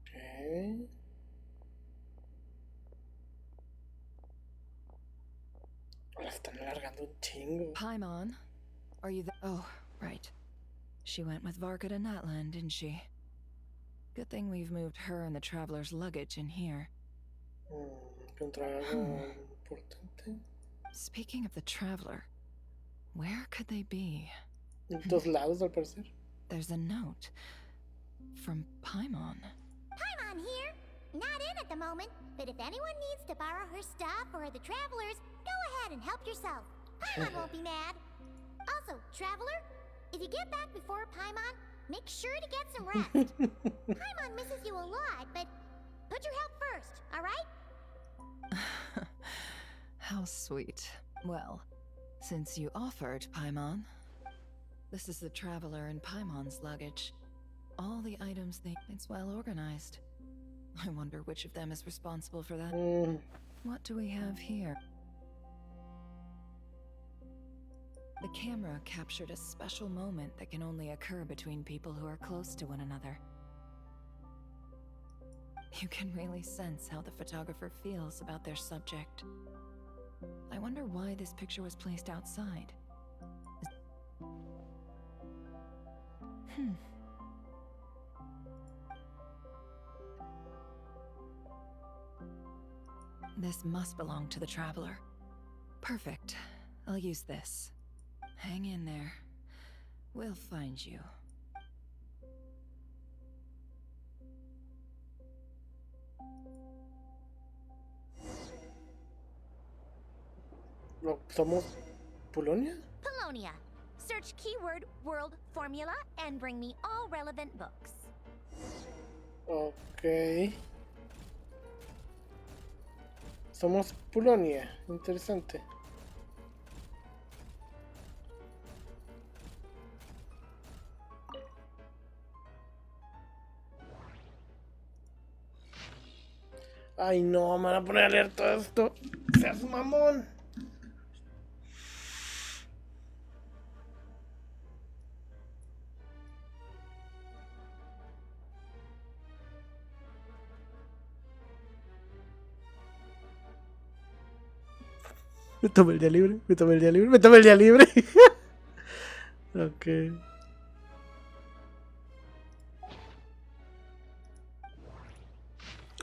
Okay. La están alargando un chingo. Paimon, are you there? Oh, right. She went with Varka to Natlan, didn't she? Good thing we've moved her and the Traveler's luggage in here. Encontrar algo importante. Speaking of the Traveler, where could they be? En todos lados, al parecer. There's a note from Paimon. Paimon here. Not in at the moment, but if anyone needs to borrow her stuff or the Travelers, go ahead and help yourself. Paimon won't be mad. Also, Traveler, if you get back before Paimon, make sure to get some rest. Paimon misses you a lot, but put your help first, alright? How sweet. Well, since you offered, Paimon, this is the Traveler and Paimon's luggage. All the items it's well organized. I wonder which of them is responsible for that. What do we have here? The camera captured a special moment that can only occur between people who are close to one another. You can really sense how the photographer feels about their subject. I wonder why this picture was placed outside. This must belong to the Traveler. Perfect. I'll use this. Hang in there. We'll find you. ¿Somos Polonia? Polonia. Search keyword world formula and bring me all relevant books. Ok. Somos Polonia. Interesante. Ay, no, me van a poner a leer todo esto. Seas mamón. Me tomé el día libre, me tomé el día libre, me tomé el día libre. Ok.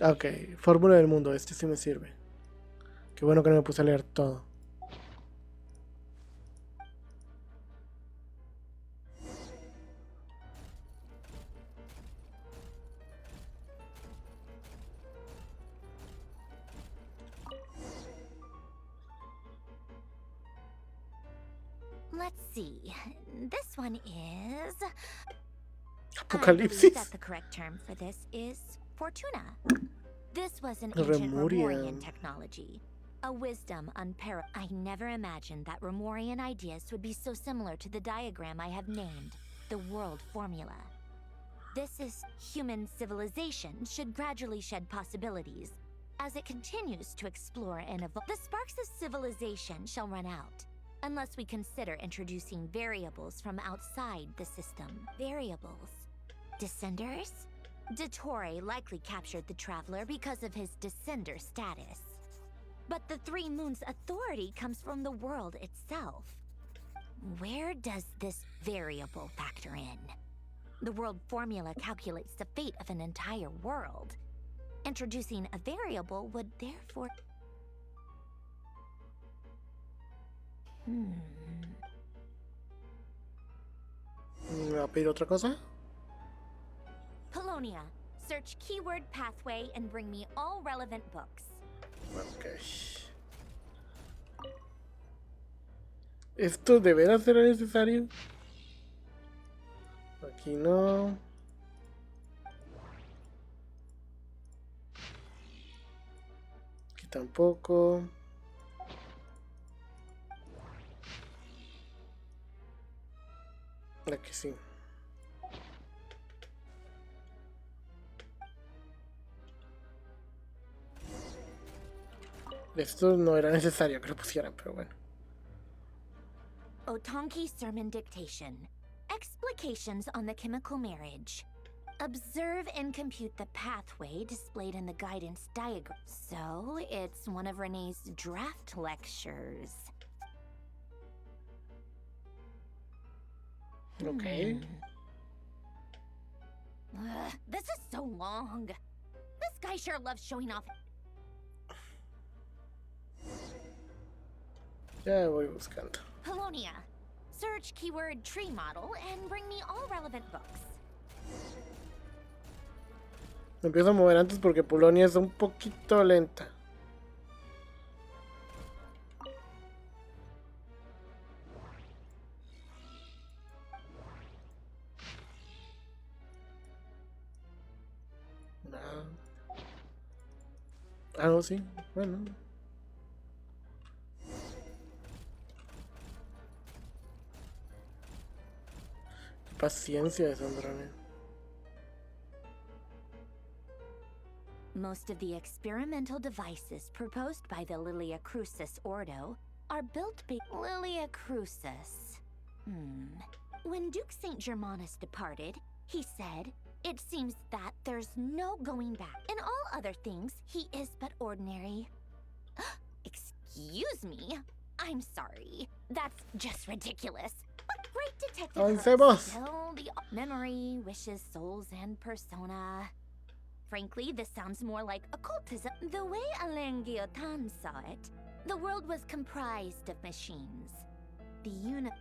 Ok, fórmula del mundo, este sí me sirve. Qué bueno que no me puse a leer todo. Let's see. This one is... I Apocalipsis. believe that the correct term for this is Fortuna. This was an ancient Remorian. Remorian technology. A wisdom unparalleled. I never imagined that Remorian ideas would be so similar to the diagram I have named, the world formula. This is human civilization should gradually shed possibilities as it continues to explore and evolve. The sparks of civilization shall run out, unless we consider introducing variables from outside the system. Variables? Descenders? Dottore likely captured the Traveler because of his descender status. But the Three Moons' authority comes from the world itself. Where does this variable factor in? The world formula calculates the fate of an entire world. Introducing a variable would therefore... ¿Me va a pedir otra cosa? Polonia, search keyword pathway and bring me all relevant books. Ok. ¿Esto de veras será necesario? Aquí no. Aquí tampoco. Aquí sí. Esto no era necesario que lo pusieran, pero bueno. Otonki Sermon Dictation. Explications on the chemical marriage. Observe and compute the pathway displayed in the guidance diagram. So, it's one of Renee's draft lectures. Okay. This is so long. This guy sure loves showing off. Ya voy buscando. Polonia. Search keyword tree model and bring me all relevant books. Me empiezo a mover antes porque Polonia es un poquito lenta. Ah, no, sí. Bueno. Qué paciencia de Sandrane. Most of the experimental devices proposed by the Lilia Crucis Ordo are built by Lilia Crucis. When Duke St. Germanus departed, he said, "It seems that there's no going back. In all other things, he is but ordinary." Excuse me? I'm sorry. That's just ridiculous. What great detective Avancemos. still the memory, wishes, souls, and persona. Frankly, this sounds more like occultism. The way Alain Guillotin saw it, the world was comprised of machines.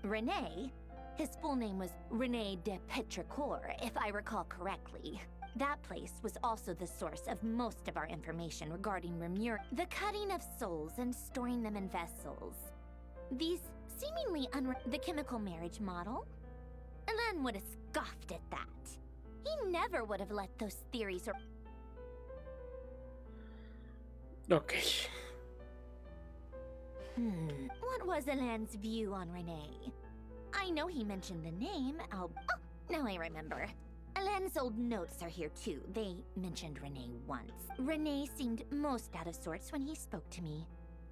René, his full name was René de Petrichor, if I recall correctly. That place was also the source of most of our information regarding Remur, the cutting of souls and storing them in vessels. These seemingly the chemical marriage model? Alain would have scoffed at that. He never would have let those theories or... Okay. What was Alain's view on René? I know he mentioned the name, Oh, now I remember. Alain's old notes are here too. They mentioned René once. René seemed most out of sorts when he spoke to me.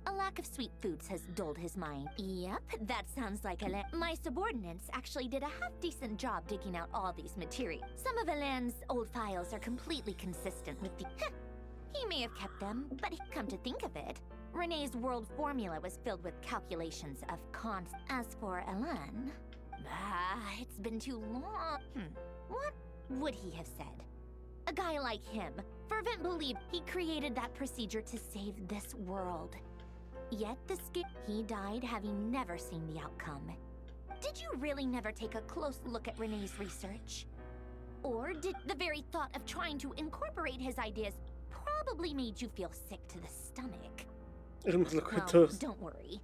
A lack of sweet foods has dulled his mind. Yep, that sounds like Alain. My subordinates actually did a half-decent job digging out all these materials. Some of Alain's old files are completely consistent with the... He may have kept them, but come to think of it, Renee's world formula was filled with calculations of cons. As for Elan, it's been too long. What would he have said? A guy like him, fervent believed he created that procedure to save this world. Yet he died having never seen the outcome. Did you really never take a close look at Renee's research? Or did the very thought of trying to incorporate his ideas probably made you feel sick to the stomach? Well, don't worry.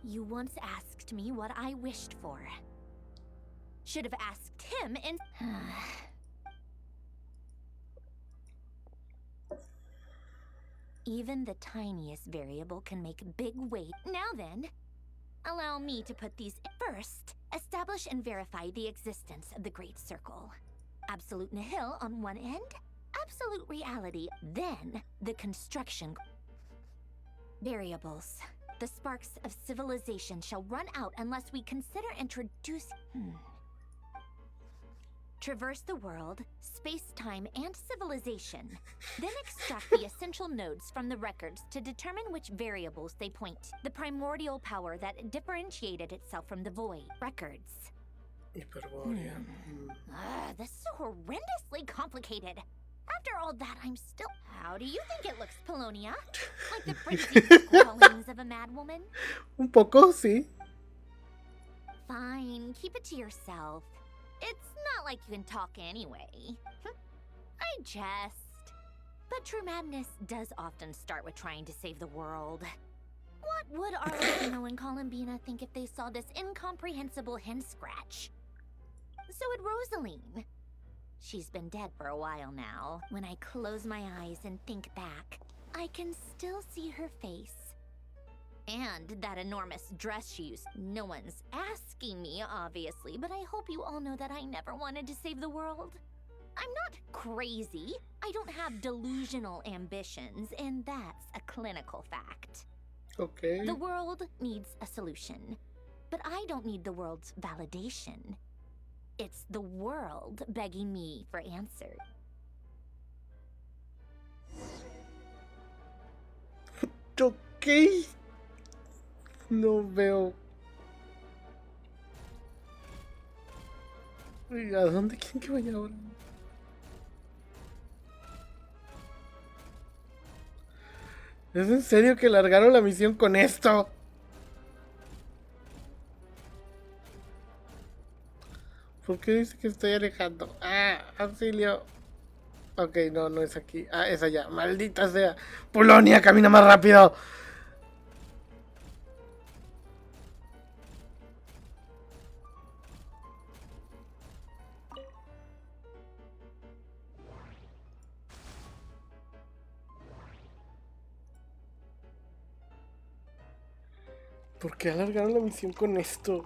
You once asked me what I wished for. Should have asked him in... Even the tiniest variable can make big weight. Now then, allow me to put these first. Establish and verify the existence of the Great Circle. Absolute nihil on one end, absolute reality. Then, the construction. Variables. The sparks of civilization shall run out unless we consider introducing... Traverse the world, space-time, and civilization. Then extract the essential nodes from the records to determine which variables they point. The primordial power that differentiated itself from the void. Records. This is so horrendously complicated. After all that, I'm still... How do you think it looks, Polonia? Like the frenzied squallings of a madwoman? Un poco, sí. Fine, keep it to yourself. It's not like you can talk anyway. I jest. But true madness does often start with trying to save the world. What would Arlecchino and Columbina think if they saw this incomprehensible hen scratch? So would Rosaline. She's been dead for a while now. When I close my eyes and think back, I can still see her face. And that enormous dress she used. No one's asking me, obviously, but I hope you all know that I never wanted to save the world. I'm not crazy. I don't have delusional ambitions, and that's a clinical fact. Okay. The world needs a solution, but I don't need the world's validation. It's the world begging me for answers. Okay. No veo. Uy, ¿a dónde quieren que vaya ahora? ¿Es en serio que largaron la misión con esto? ¿Por qué dice que estoy alejando? Ah, auxilio. Ok, no, no es aquí. Ah, es allá. Maldita sea. Polonia, camina más rápido. ¿Por qué alargaron la misión con esto?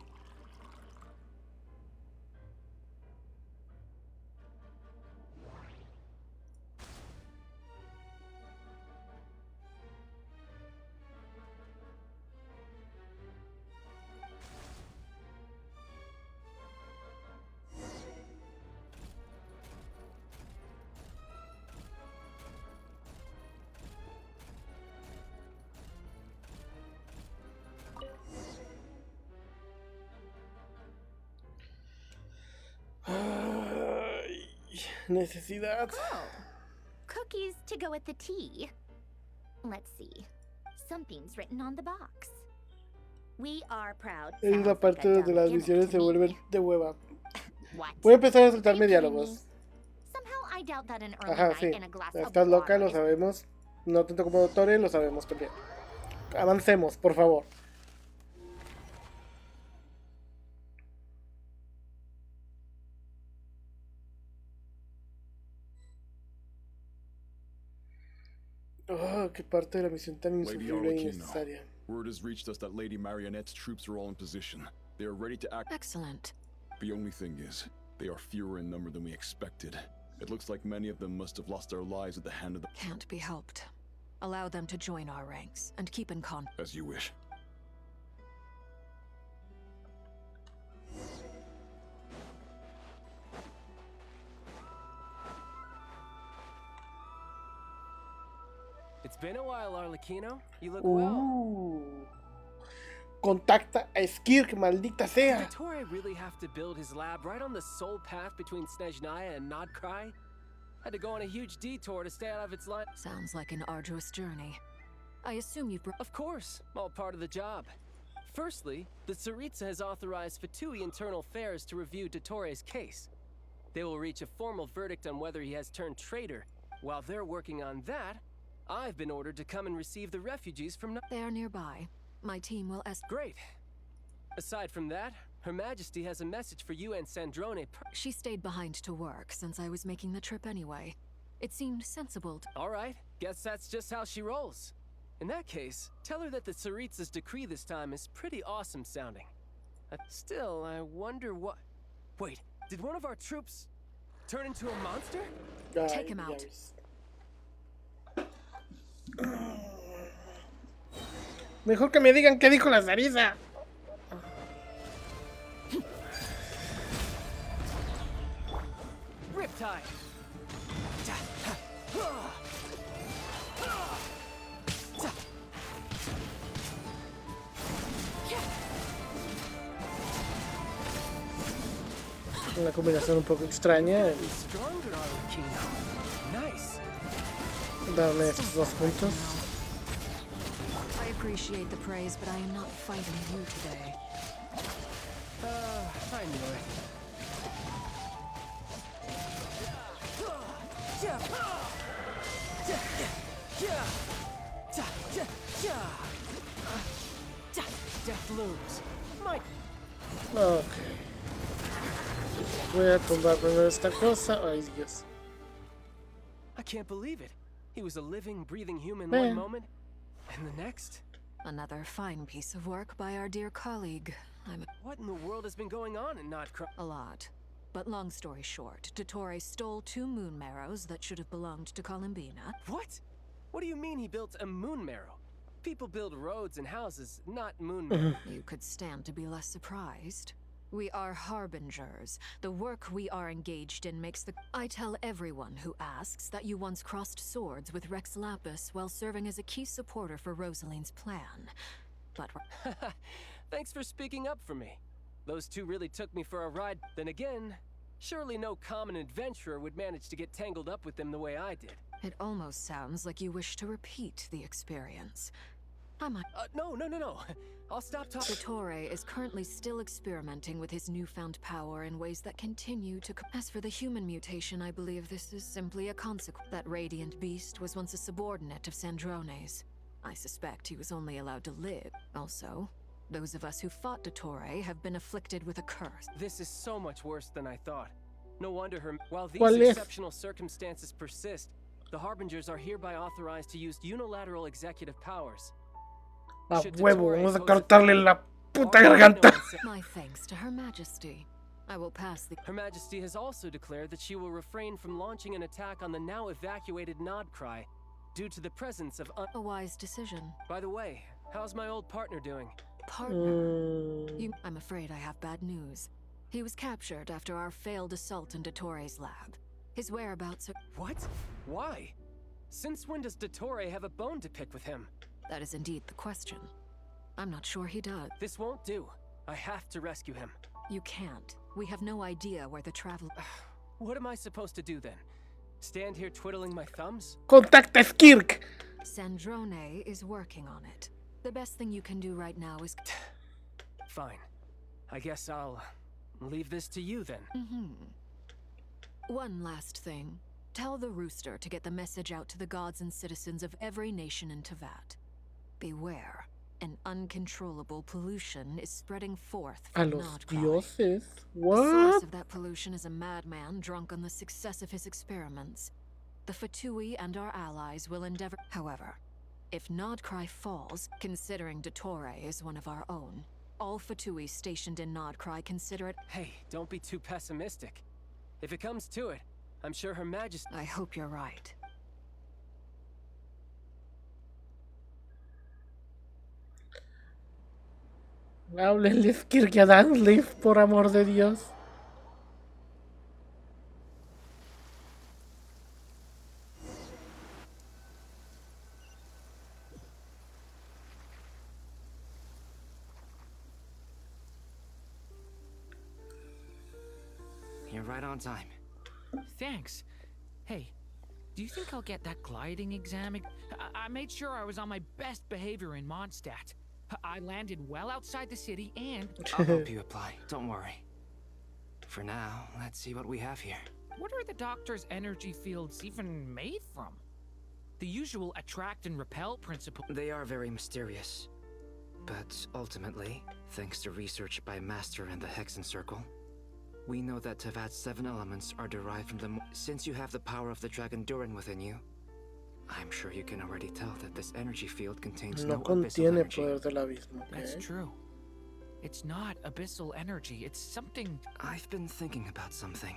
Ay, necesidad. Oh, cookies to go with the tea. Let's see. Something's written on the box. We are proud. Es la parte donde las misiones se vuelven de hueva. Voy a empezar a soltarme diálogos. Somehow I doubt that an early Ajá, night sí. in a glass Estás of loca, water lo is- sabemos. No tanto como doctores, lo sabemos también. Avancemos, por favor. Oh, qué parte de la misión tan Lady insufrible e Arlecchino, innecesaria. word has reached us that Lady Marionette's troops are all in position. They are ready to act. Excellent. The only thing is, they are fewer in number than we expected. It looks like many of them must have lost their lives at the hand of the... Can't be helped. Allow them to join our ranks and keep in contact. As you wish. It's been a while, Arlecchino. You look well. Contacta a Skirk, maldita sea. Did Dottore really have to build his lab right on the soul path between Snezhnaya and Nodcry? Had to go on a huge detour to stay out of its line. Sounds like an arduous journey. I assume you've Of course, all part of the job. Firstly, the Tsaritsa has authorized Fatui Internal Affairs to review Dottore's case. They will reach a formal verdict on whether he has turned traitor. While they're working on that, I've been ordered to come and receive the refugees from... They are nearby. My team will Great. Aside from that, Her Majesty has a message for you and Sandrone. She stayed behind to work since I was making the trip anyway. It seemed sensible to... All right, guess that's just how she rolls. In that case, tell her that the Tsaritsa's decree this time is pretty awesome sounding. Still, I wonder what... Wait, did one of our troops turn into a monster? Take him out. Mejor que me digan qué dijo la Tsaritsa. Riptide. Una combinación un poco extraña. Darle estos dos puntos. I appreciate the praise, but I am not fighting you today. I knew it. Death looms. Ok. Voy a tumbar primero esta cosa. Ay, Dios. I can't believe it. He was a living, breathing human one moment, and the next. Another fine piece of work by our dear colleague. What in the world has been going on in Nodcry? A lot. But long story short, Dottore stole 2 moon marrows that should have belonged to Columbina. What? What do you mean he built a moon marrow? People build roads and houses, not moon marrow. You could stand to be less surprised. We are harbingers. The work we are engaged in makes the... I tell everyone who asks that you once crossed swords with Rex Lapis while serving as a key supporter for Rosaline's plan. But... Thanks for speaking up for me. Those two really took me for a ride. Then again, surely no common adventurer would manage to get tangled up with them the way I did. It almost sounds like you wish to repeat the experience. No. I'll stop talking. Dottore is currently still experimenting with his newfound power in ways that continue to... As for the human mutation, I believe this is simply a consequence. That radiant beast was once a subordinate of Sandrone's. I suspect he was only allowed to live. Also, those of us who fought Dottore have been afflicted with a curse. This is so much worse than I thought. No wonder her... While these ¿Cuál es? exceptional circumstances persist, the Harbingers are hereby authorized to use unilateral executive powers. A huevo, vamos a cortarle la puta garganta. My thanks to Her Majesty. I will pass the... Her Majesty has also declared that she will refrain from launching an attack on the now evacuated Nodcry due to the presence of A wise decision. By the way, how's my old partner doing? Partner? I'm afraid I have bad news. He was captured after our failed assault in Dottore's lab. His whereabouts are... What? Why? Since when does Dottore have a bone to pick with him? That is indeed the question. I'm not sure he does. This won't do. I have to rescue him. You can't. We have no idea where the travel... What am I supposed to do then? Stand here twiddling my thumbs? Contacta Skirk! Sandrone is working on it. The best thing you can do right now is... Fine. I guess I'll leave this to you then. One last thing. Tell the rooster to get the message out to the gods and citizens of every nation in Tevat. Beware. An uncontrollable pollution is spreading forth A from los Nodcry. dioses. The source What? of that pollution is a madman drunk on the success of his experiments. The Fatui and our allies will endeavor... However, if Nodcry falls, considering Dottore is one of our own, all Fatui stationed in Nodcry consider it... Hey, don't be too pessimistic. If it comes to it, I'm sure Her Majesty... I hope you're right. Háblenle Skirk a Danleaf, por amor de Dios. You're right on time. Thanks. Hey, do you think I'll get that gliding exam? I made sure I was on my best behavior in Mondstadt. I landed well outside the city and... I'll help you apply, don't worry. For now, let's see what we have here. What are the doctor's energy fields even made from? The usual attract and repel principle. They are very mysterious. But ultimately, thanks to research by Master and the Hexen Circle, we know that Tevat's 7 elements are derived from them. Since you have the power of the Dragon Durin within you, I'm sure you can already tell that this energy field contains no abyssal energy. Poder del abismo. Okay. That's true. It's not abyssal energy, it's something... I've been thinking about something.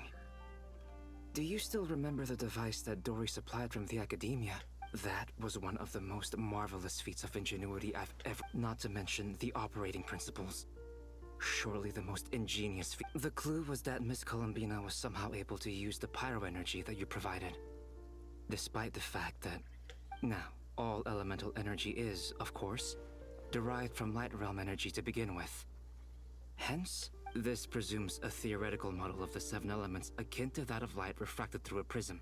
Do you still remember the device that Dory supplied from the Academia? That was one of the most marvelous feats of ingenuity I've ever... Not to mention the operating principles. Surely the most ingenious feat. The clue was that Miss Columbina was somehow able to use the pyro energy that you provided. Despite the fact that, now, all elemental energy is, of course, derived from light realm energy to begin with. Hence, this presumes a theoretical model of the 7 elements akin to that of light refracted through a prism.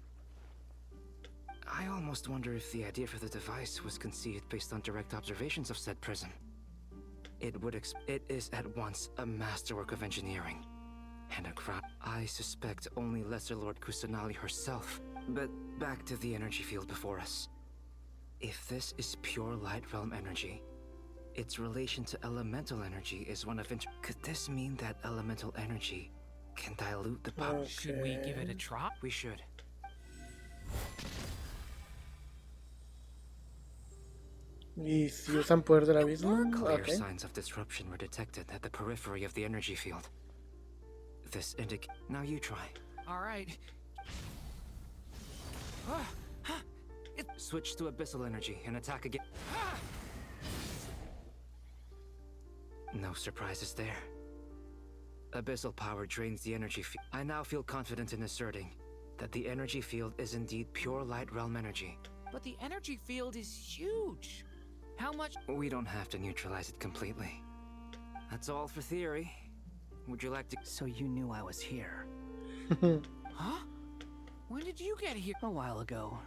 I almost wonder if the idea for the device was conceived based on direct observations of said prism. It is at once a masterwork of engineering and a crime. I suspect only Lesser Lord Kusanali herself. But back to the energy field before us. If this is pure light realm energy, its relation to elemental energy is one of Could this mean that elemental energy can dilute the power? Okay. Should we give it a try? We should. ¿Y si usan poder del abismo? Clear Okay. signs of disruption were detected at the periphery of the energy field. This Now you try. All right. Switch to abyssal energy and attack again. No surprises there. Abyssal power drains the energy field. I now feel confident in asserting that the energy field is indeed pure light realm energy. But the energy field is huge. How much? We don't have to neutralize it completely. That's all for theory. Would you like to... So you knew I was here. Huh? When did you get here? A while ago.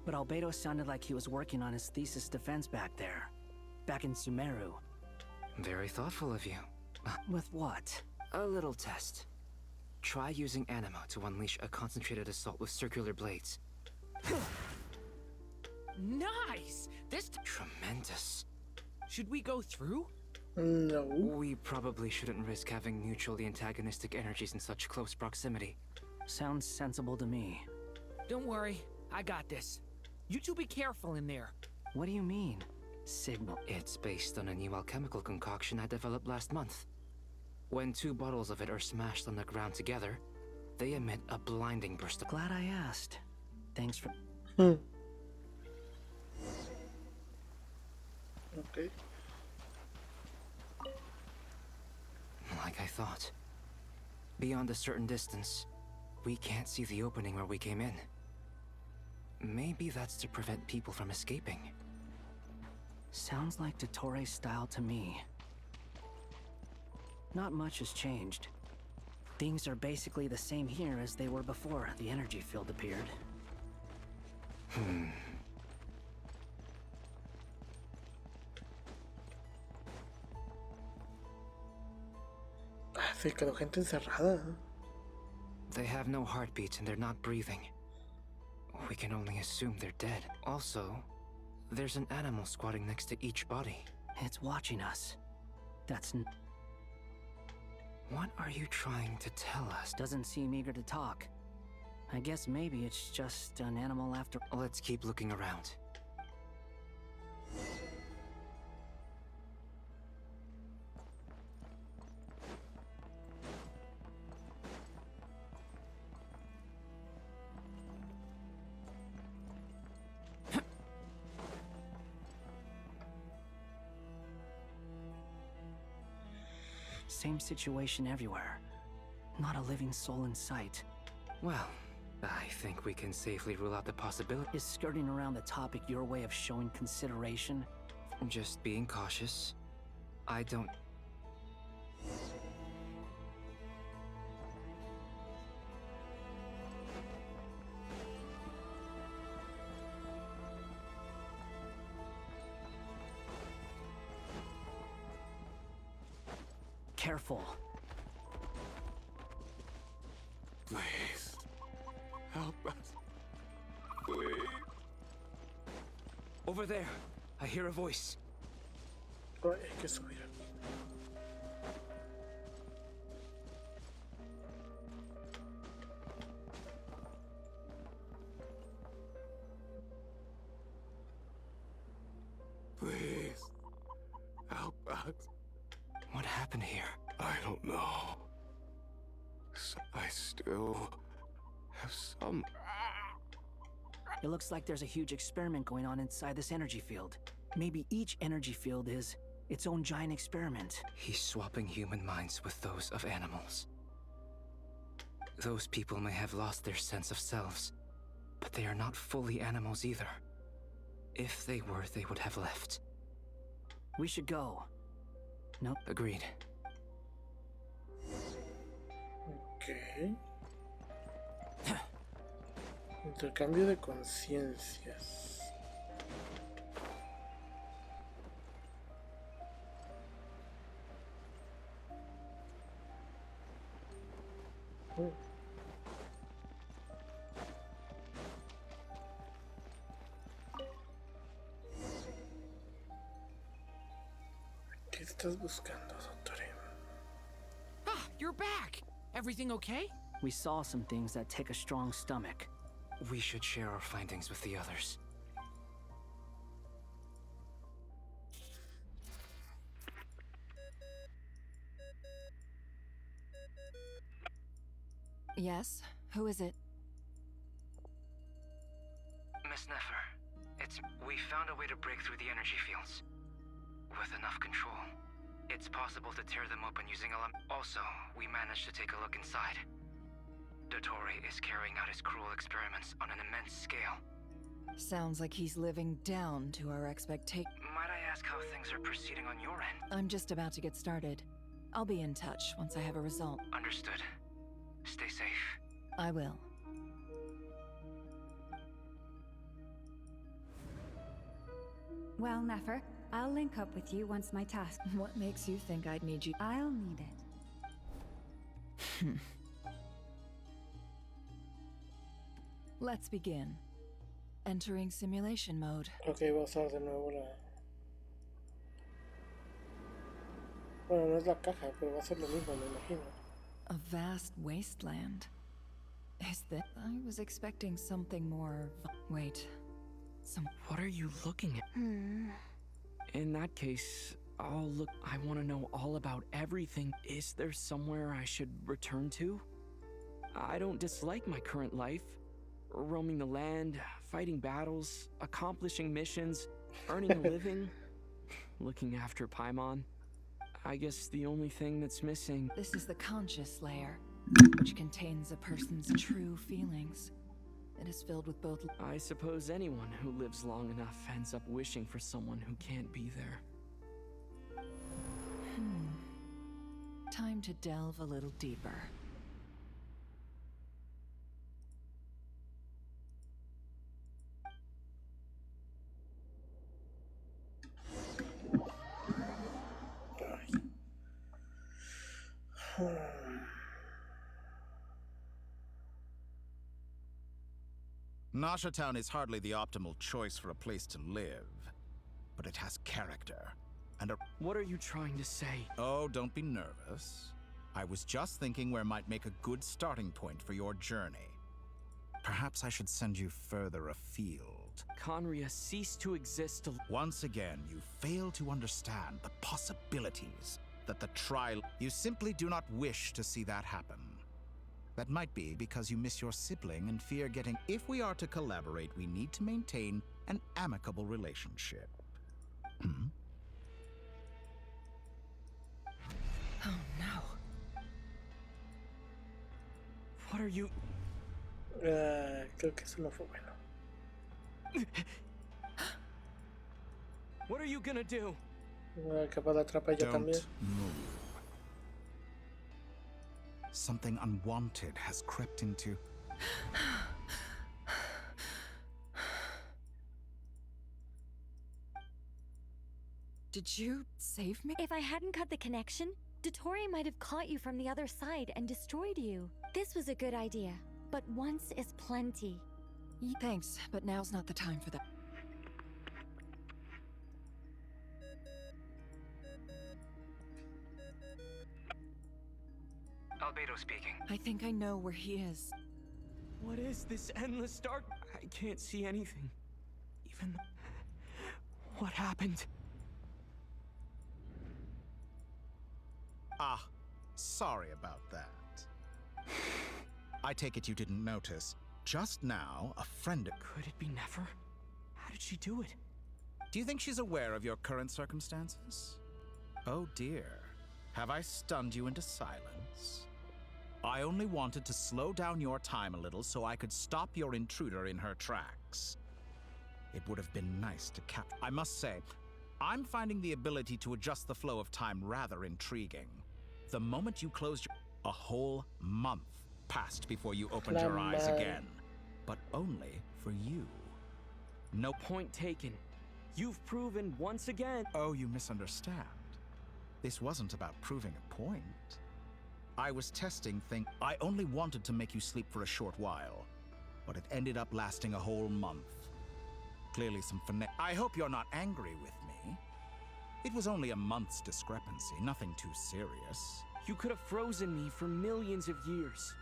But Albedo sounded like he was working on his thesis defense back there. Back in Sumeru. Very thoughtful of you. With what? A little test. Try using Anima to unleash a concentrated assault with circular blades. Nice! This... Tremendous. Should we go through? No. We probably shouldn't risk having mutually antagonistic energies in such close proximity. Sounds sensible to me. Don't worry, I got this. You two be careful in there. What do you mean? Signal? It's based on a new alchemical concoction I developed last month. When 2 bottles of it are smashed on the ground together, they emit a blinding burst of... Glad I asked. Thanks for... Okay. Like I thought. Beyond a certain distance, we can't see the opening where we came in. Maybe that's to prevent people from escaping. Sounds like Dottore style to me. Not much has changed. Things are basically the same here as they were before the energy field appeared. Se quedó gente encerrada. They have no heartbeats and they're not breathing. We can only assume they're dead. Also, there's an animal squatting next to each body. It's watching us. That's... What are you trying to tell us? Doesn't seem eager to talk. I guess maybe it's just an animal after... Let's keep looking around. Same situation everywhere. Not a living soul in sight. Well, I think we can safely rule out the possibility. Is skirting around the topic your way of showing consideration? Just being cautious. I don't... Careful. Please. Help us. Please. Over there. I hear a voice. Ay, hay que subir. Please. Help us. What happened here? I don't know. I still have some. It looks like there's a huge experiment going on inside this energy field. Maybe each energy field is its own giant experiment. He's swapping human minds with those of animals. Those people may have lost their sense of selves, but they are not fully animals either. If they were, they would have left. We should go. Nope. Agreed. Ok. Intercambio de conciencias. ¿Qué estás buscando, Doctor? Ah, you're back! Everything okay? We saw some things that take a strong stomach. We should share our findings with the others. Yes? Who is it? Miss Nefer, we found a way to break through the energy fields. With enough control, it's possible to tear them open using Also, we managed to take a look inside. Dottore is carrying out his cruel experiments on an immense scale. Sounds like he's living down to our expectations. Might I ask how things are proceeding on your end? I'm just about to get started. I'll be in touch once I have a result. Understood. Stay safe. I will. Well, Nefer, I'll link up with you once my task. What makes you think I'd need you? I'll need it. Let's begin. Entering simulation mode. Ok, voy a usar de nuevo la... Bueno, no es la caja, pero va a ser lo mismo, me imagino. A vast wasteland. Is that... I was expecting something more... Wait. What are you looking at? In that case, I'll look. I want to know all about everything. Is there somewhere I should return to? I don't dislike my current life. Roaming the land, fighting battles, accomplishing missions, earning a living, looking after Paimon. I guess the only thing that's missing... This is the conscious layer, which contains a person's true feelings. It is filled with both... I suppose anyone who lives long enough ends up wishing for someone who can't be there. Time to delve a little deeper. Nasha Town is hardly the optimal choice for a place to live, but it has character and a... What are you trying to say? Oh, don't be nervous. I was just thinking where might make a good starting point for your journey. Perhaps I should send you further afield. Conria ceased to exist. Once again, you fail to understand the possibilities that the trial... You simply do not wish to see that happen. That might be because you miss your sibling and fear getting... If we are to collaborate, we need to maintain an amicable relationship. Oh no. What are you... Creo que eso no fue bueno. What are you gonna do? Capaz la atrapa ella también. Move. Something unwanted has crept into... Did you save me? If I hadn't cut the connection, Dottore might have caught you from the other side and destroyed you. This was a good idea, but once is plenty. Thanks, but now's not the time for that. Albedo speaking. I think I know where he is. What is this endless dark? I can't see anything. Even... What happened? Ah, sorry about that. I take it you didn't notice. Just now, a friend... Could it be Nefer? How did she do it? Do you think she's aware of your current circumstances? Oh dear. Have I stunned you into silence? I only wanted to slow down your time a little so I could stop your intruder in her tracks. It would have been nice to I must say, I'm finding the ability to adjust the flow of time rather intriguing. The moment you closed a whole month passed before you opened your eyes again. But only for you. No point taken. You've proven once again. Oh, you misunderstand. This wasn't about proving a point. I was testing things. I only wanted to make you sleep for a short while, but it ended up lasting a whole month. Clearly some finesse. I hope you're not angry with me. It was only a month's discrepancy, nothing too serious. You could have frozen me for millions of years.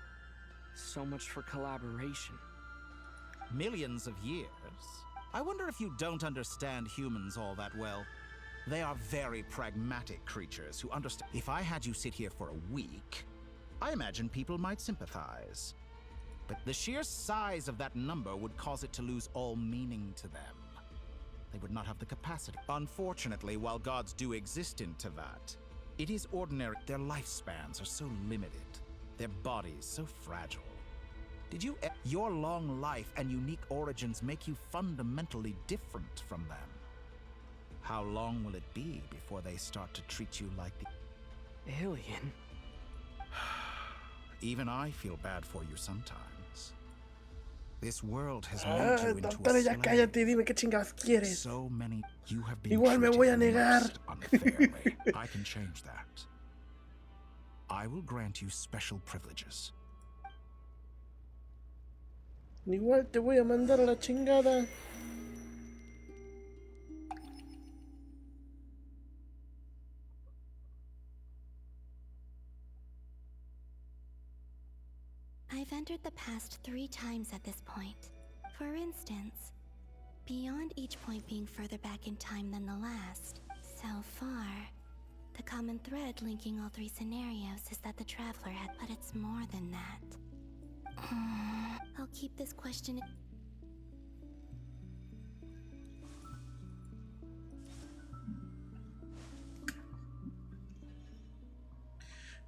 So much for collaboration. Millions of years? I wonder if you don't understand humans all that well. They are very pragmatic creatures who understand. If I had you sit here for a week, I imagine people might sympathize. But the sheer size of that number would cause it to lose all meaning to them. They would not have the capacity. Unfortunately, while gods do exist in Tevat, it is ordinary. Their lifespans are so limited, their bodies so fragile. Did you... Your long life and unique origins make you fundamentally different from them. How long will it be before they start to treat you like the... Alien? Even I feel bad for you sometimes. This world has made you into a Doctor, ya slave. cállate y dime qué chingados quieres. So many... You have been Igual me voy a treated negar. most unfairly. I can change that. I will grant you special privileges. Igual te voy a mandar a la chingada. I've entered the past 3 times at this point. For instance, beyond each point being further back in time than the last. So far, the common thread linking all 3 scenarios is that the traveler had, but it's more than that. I'll keep this question.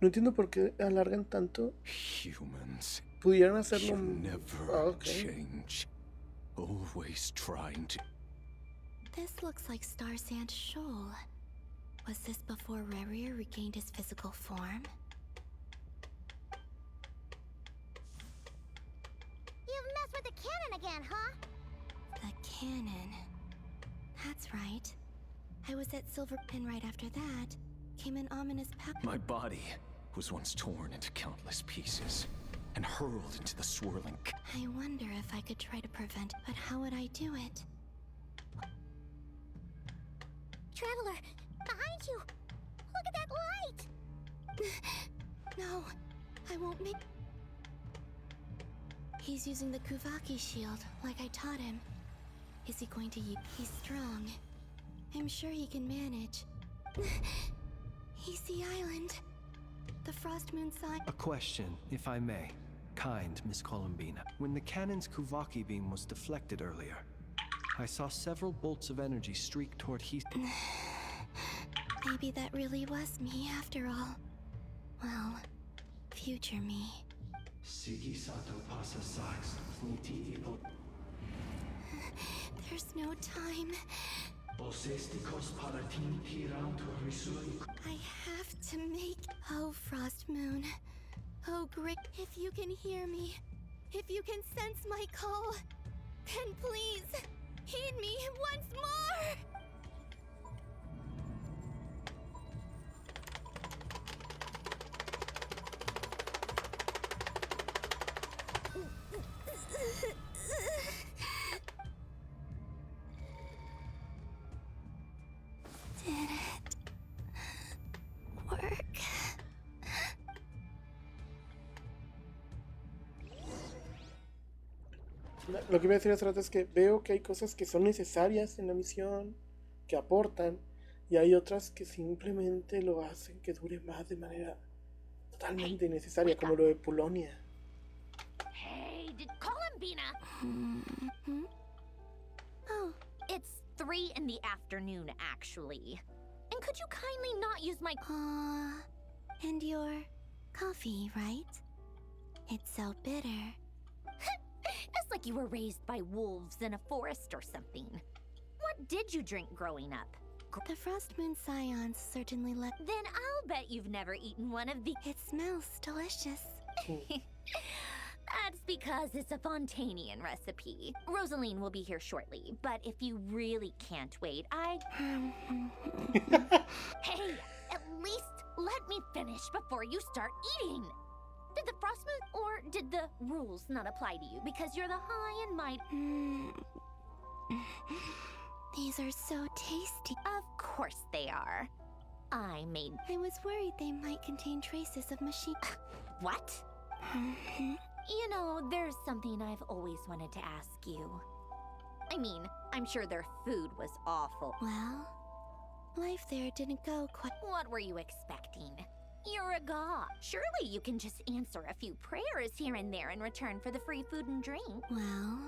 No entiendo por qué alargan tanto. Humans. Pudieran hacerlo. You never Okay. change. Always trying to. This looks like Star Sand Shoal. Was this before Rerir regained his physical form? You've messed with the cannon again, huh? The cannon. That's right. I was at Silverpin right after that. Came an ominous My body was once torn into countless pieces and hurled into the swirling. I wonder if I could try to prevent, but how would I do it? Traveler, behind you! Look at that light! No, I won't make... He's using the Kuvaki shield, like I taught him. Is he going to use... He's strong. I'm sure he can manage. He's the island. The Frost Moon sign... A question, if I may. Kind Miss Columbina. When the cannon's Kuvaki beam was deflected earlier, I saw several bolts of energy streak toward Heath. Maybe that really was me after all. Well, future me. There's no time. I have to make... Oh, Frost Moon. Oh, great. If you can hear me, if you can sense my call, then please, heed me once more! Lo que iba a decir hace rato es que veo que hay cosas que son necesarias en la misión, que aportan, y hay otras que simplemente lo hacen que dure más de manera totalmente innecesaria, como lo de Polonia. Hey, call him, Bina. Oh, it's 3 in the afternoon, actually. And could you kindly not use my... And your coffee, right? It's so bitter. It's like you were raised by wolves in a forest or something. What did you drink growing up? The Frost Moon Scions certainly let... Then I'll bet you've never eaten one of the... It smells delicious. That's because it's a Fontanian recipe. Rosaline will be here shortly, but if you really can't wait, Hey, at least let me finish before you start eating. Did the Frost Moon or did the rules not apply to you because you're the high and mighty? These are so tasty. Of course they are. I was worried they might contain traces of machine... What? You know, there's something I've always wanted to ask you. I mean, I'm sure their food was awful. Well, life there didn't go quite... What were you expecting? You're a god. Surely you can just answer a few prayers here and there in return for the free food and drink. Well,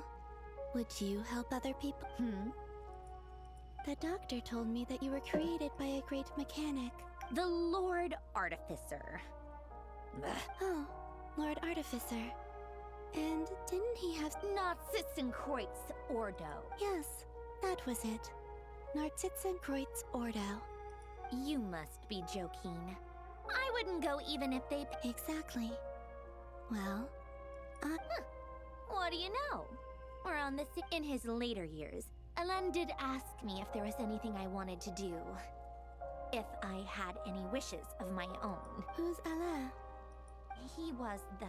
would you help other people? The doctor told me that you were created by a great mechanic. The Lord Artificer. Oh, Lord Artificer. And didn't he have... Narzissenkreuz Ordo. Yes, that was it. Narzissenkreuz Ordo. You must be joking. I wouldn't go even if they... Exactly. Well, What do you know? We're on the... In his later years, Alain did ask me if there was anything I wanted to do. If I had any wishes of my own. Who's Alain? He was the...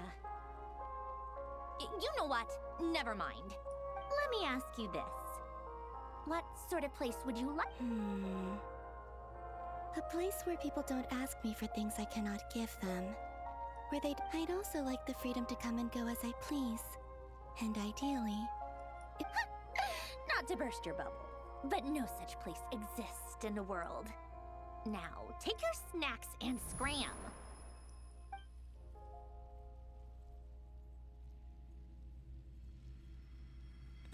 You know what? Never mind. Let me ask you this. What sort of place would you like? A place where people don't ask me for things I cannot give them. Where I'd also like the freedom to come and go as I please. And ideally... Not to burst your bubble, but no such place exists in the world. Now, take your snacks and scram.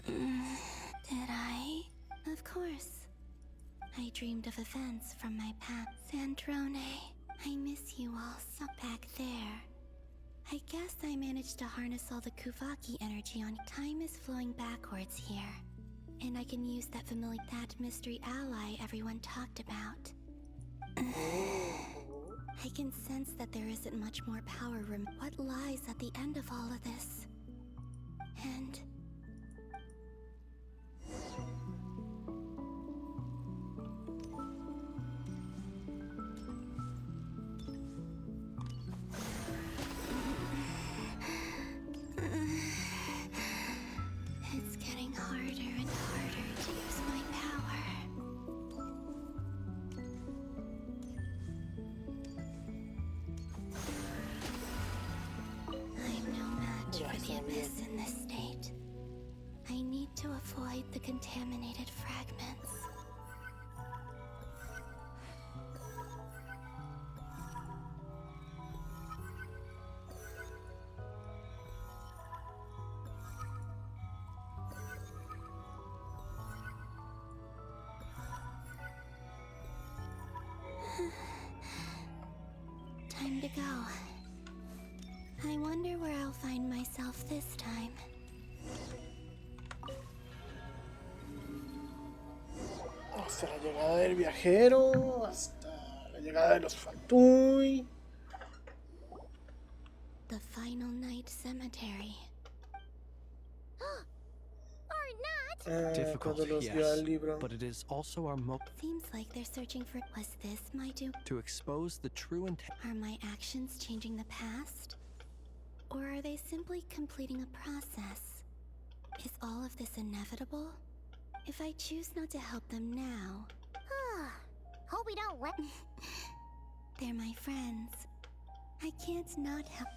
Did I? Of course. I dreamed of events from my past. Sandrone, I miss you all so back there. I guess I managed to harness all the Kuvaki energy on... Time is flowing backwards here. And I can use that mystery ally everyone talked about. I can sense that there isn't much more power room. What lies at the end of all of this? And... It's getting harder and harder to use my power. I'm no match for the abyss in this state. I need to avoid the contaminated fragments. Time to go. I wonder where I'll find myself this time. Hasta la llegada del viajero, hasta la llegada de los Fatui. The final night cemetery. Difficult, cuando los dio al libro. but it is also our Seems like they're searching for... Was this my doom? to expose the true intent. Are my actions changing the past? Or are they simply completing a process? Is all of this inevitable? If I choose not to help them now... Hope we don't let... They're my friends. I can't not help...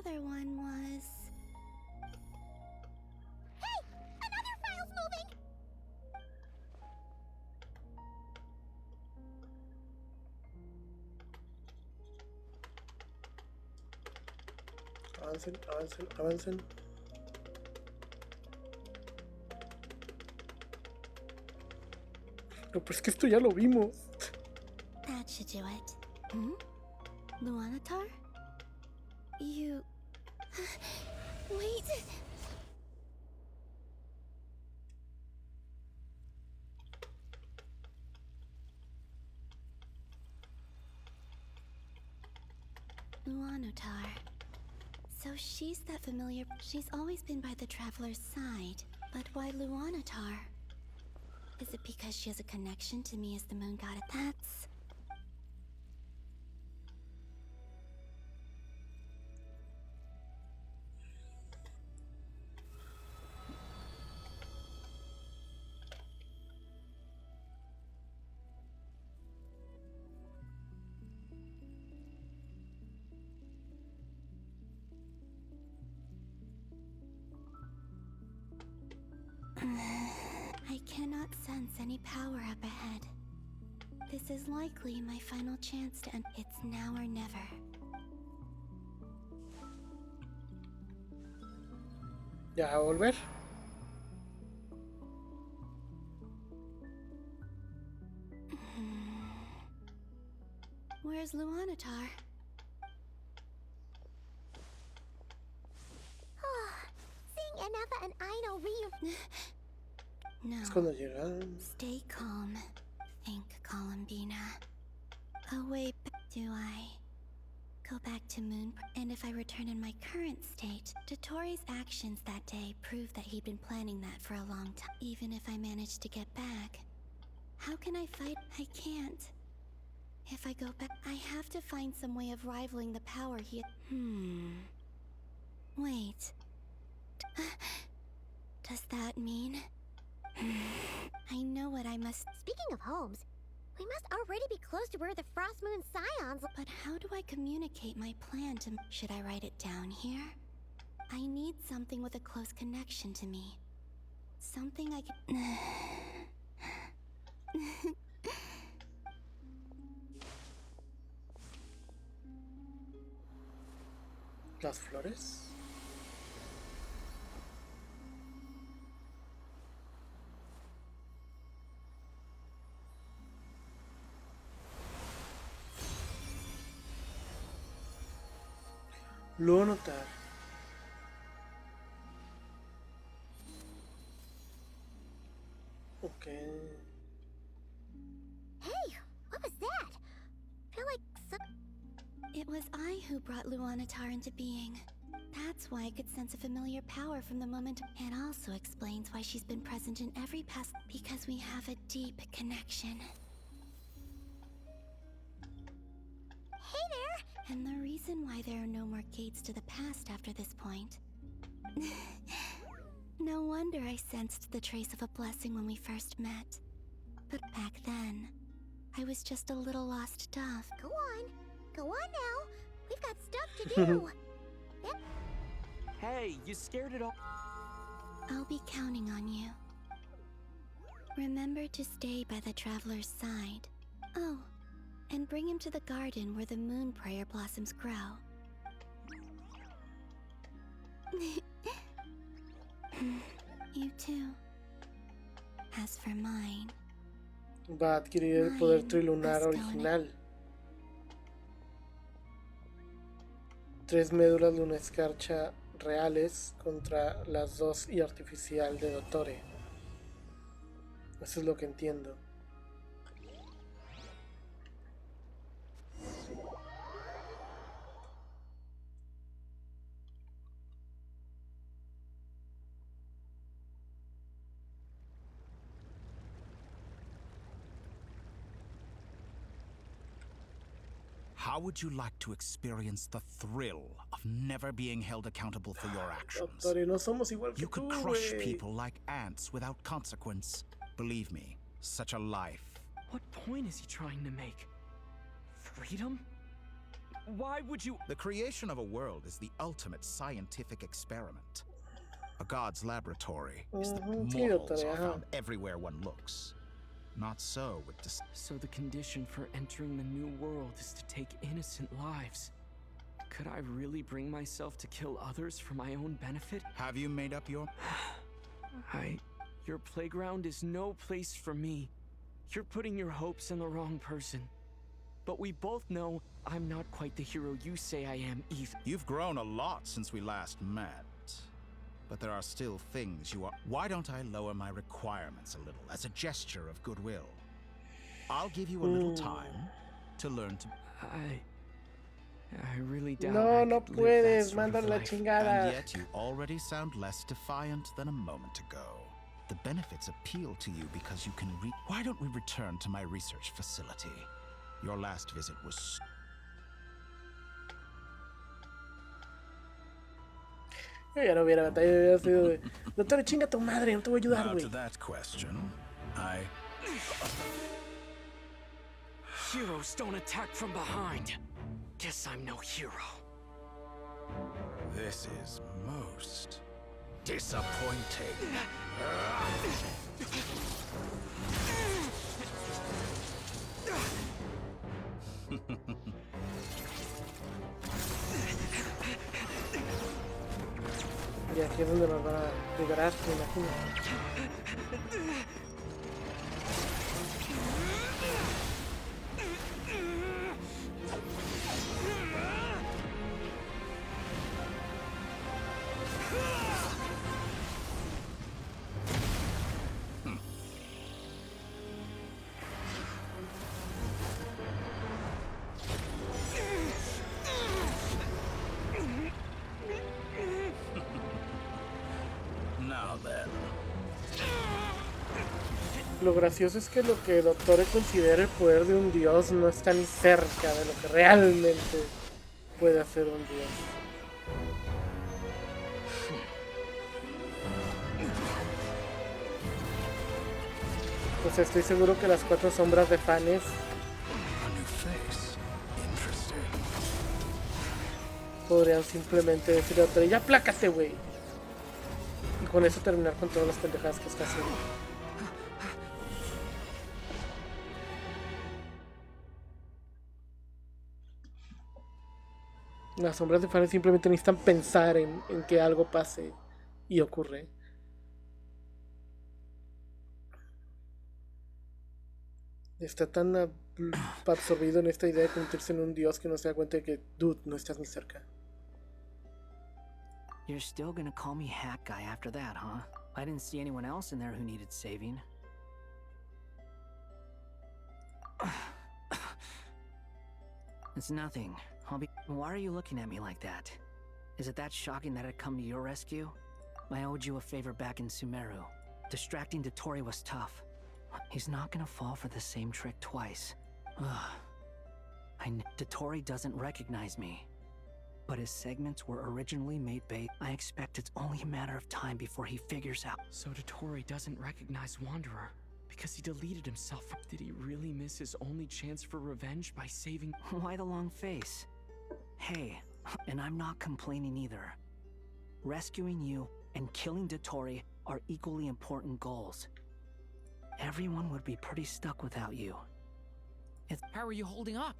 other one was... Hey! Another file's moving! Avancen, avancen, avancen. No, pero es que esto ya lo vimos. That should do it. Hmm? Luanatar? You... Wait! Luanatar. So she's that familiar... She's always been by the Traveler's side. But why Luanatar? Is it because she has a connection to me as the Moon Goddess? That's... I cannot sense any power up ahead. This is likely my final chance to end. It's now or never. ¿Ya va a volver? Where's Luanatar? Seeing Enefa and Aino No. Es cuando llegan. Stay calm. Think, Columbina. Oh wait, do I go back to Moon? And if I return in my current state, Dotori's actions that day prove that he'd been planning that for a long time. Even if I manage to get back, how can I fight? I can't. If I go back, I have to find some way of rivaling the power he... Wait. Does that mean... I know what I must... Speaking of homes, we must already be close to where the Frost Moon Scions... But how do I communicate my plan to... Should I write it down here? I need something with a close connection to me. Something I can... Las flores. Lo notar. Okay. Hey, what was that? I feel like It was I who brought Luanatar into being. That's why I could sense a familiar power from the moment. It also explains why she's been present in every past, because we have a deep connection. Hey there! And the reason why there are no more gates to the past after this point. No wonder I sensed the trace of a blessing when we first met. But back then, I was just a little lost dove. Go on. Go on now. We've got stuff to do. Yep. Hey, you scared it all. I'll be counting on you. Remember to stay by the Traveler's side. Oh, and bring him to the garden where the moon prayer blossoms grow. You too. As for mine... Va a adquirir el poder trilunar original. 3 médulas de una escarcha reales contra las 2 y artificial de Dottore. Eso es lo que entiendo. How would you like to experience the thrill of never being held accountable for your actions? Dottore, no somos igual que You could tú, crush wey. people like ants without consequence. Believe me, such a life. What point is he trying to make? Freedom? Why would you? The creation of a world is the ultimate scientific experiment. A god's laboratory is that mortals are found everywhere one looks. Not so with this. So the condition for entering the new world is to take innocent lives. Could I really bring myself to kill others for my own benefit? Have you made up your... Your playground is no place for me. You're putting your hopes in the wrong person. But we both know I'm not quite the hero you say I am either. You've grown a lot since we last met. But there are still things you are... Why don't I lower my requirements a little as a gesture of goodwill? I'll give you a little time to learn to... I really doubt No puedes, mándale la chingada. And yet you already sound less defiant than a moment ago. The benefits appeal to you because you can Why don't we return to my research facility? Your last visit was... Yo ya no hubiera batallado, hubiera sido de... Doctor, chinga tu madre, no te voy a ayudar, güey. To that question, Heroes don't attack from behind. Guess I'm no hero. This is most disappointing. Y aquí es donde nos van a liberar, me imagino. Lo gracioso es que lo que Doctor considera el poder de un dios no está ni cerca de lo que realmente puede hacer un dios. Pues estoy seguro que las 4 sombras de fans podrían simplemente decir a Doctor, ya plácate, güey. Y con eso terminar con todas las pendejadas que está haciendo. Las sombras de fans simplemente necesitan pensar en que algo pase y ocurre. Está tan absorbido en esta idea de convertirse en un dios que no se da cuenta de que, dude, no estás ni cerca. You're still gonna call me Hat Guy after that, huh? I didn't see anyone else in there who needed saving. It's nothing. Why are you looking at me like that? Is it that shocking that I'd come to your rescue? I owed you a favor back in Sumeru. Distracting Dotori was tough. He's not gonna fall for the same trick twice. Dotori doesn't recognize me. But his segments were originally made bait. I expect it's only a matter of time before he figures out. So Dotori doesn't recognize Wanderer because he deleted himself. Did he really miss his only chance for revenge by saving... Why the long face? Hey, and I'm not complaining either. Rescuing you and killing Dotori are equally important goals. Everyone would be pretty stuck without you. How are you holding up?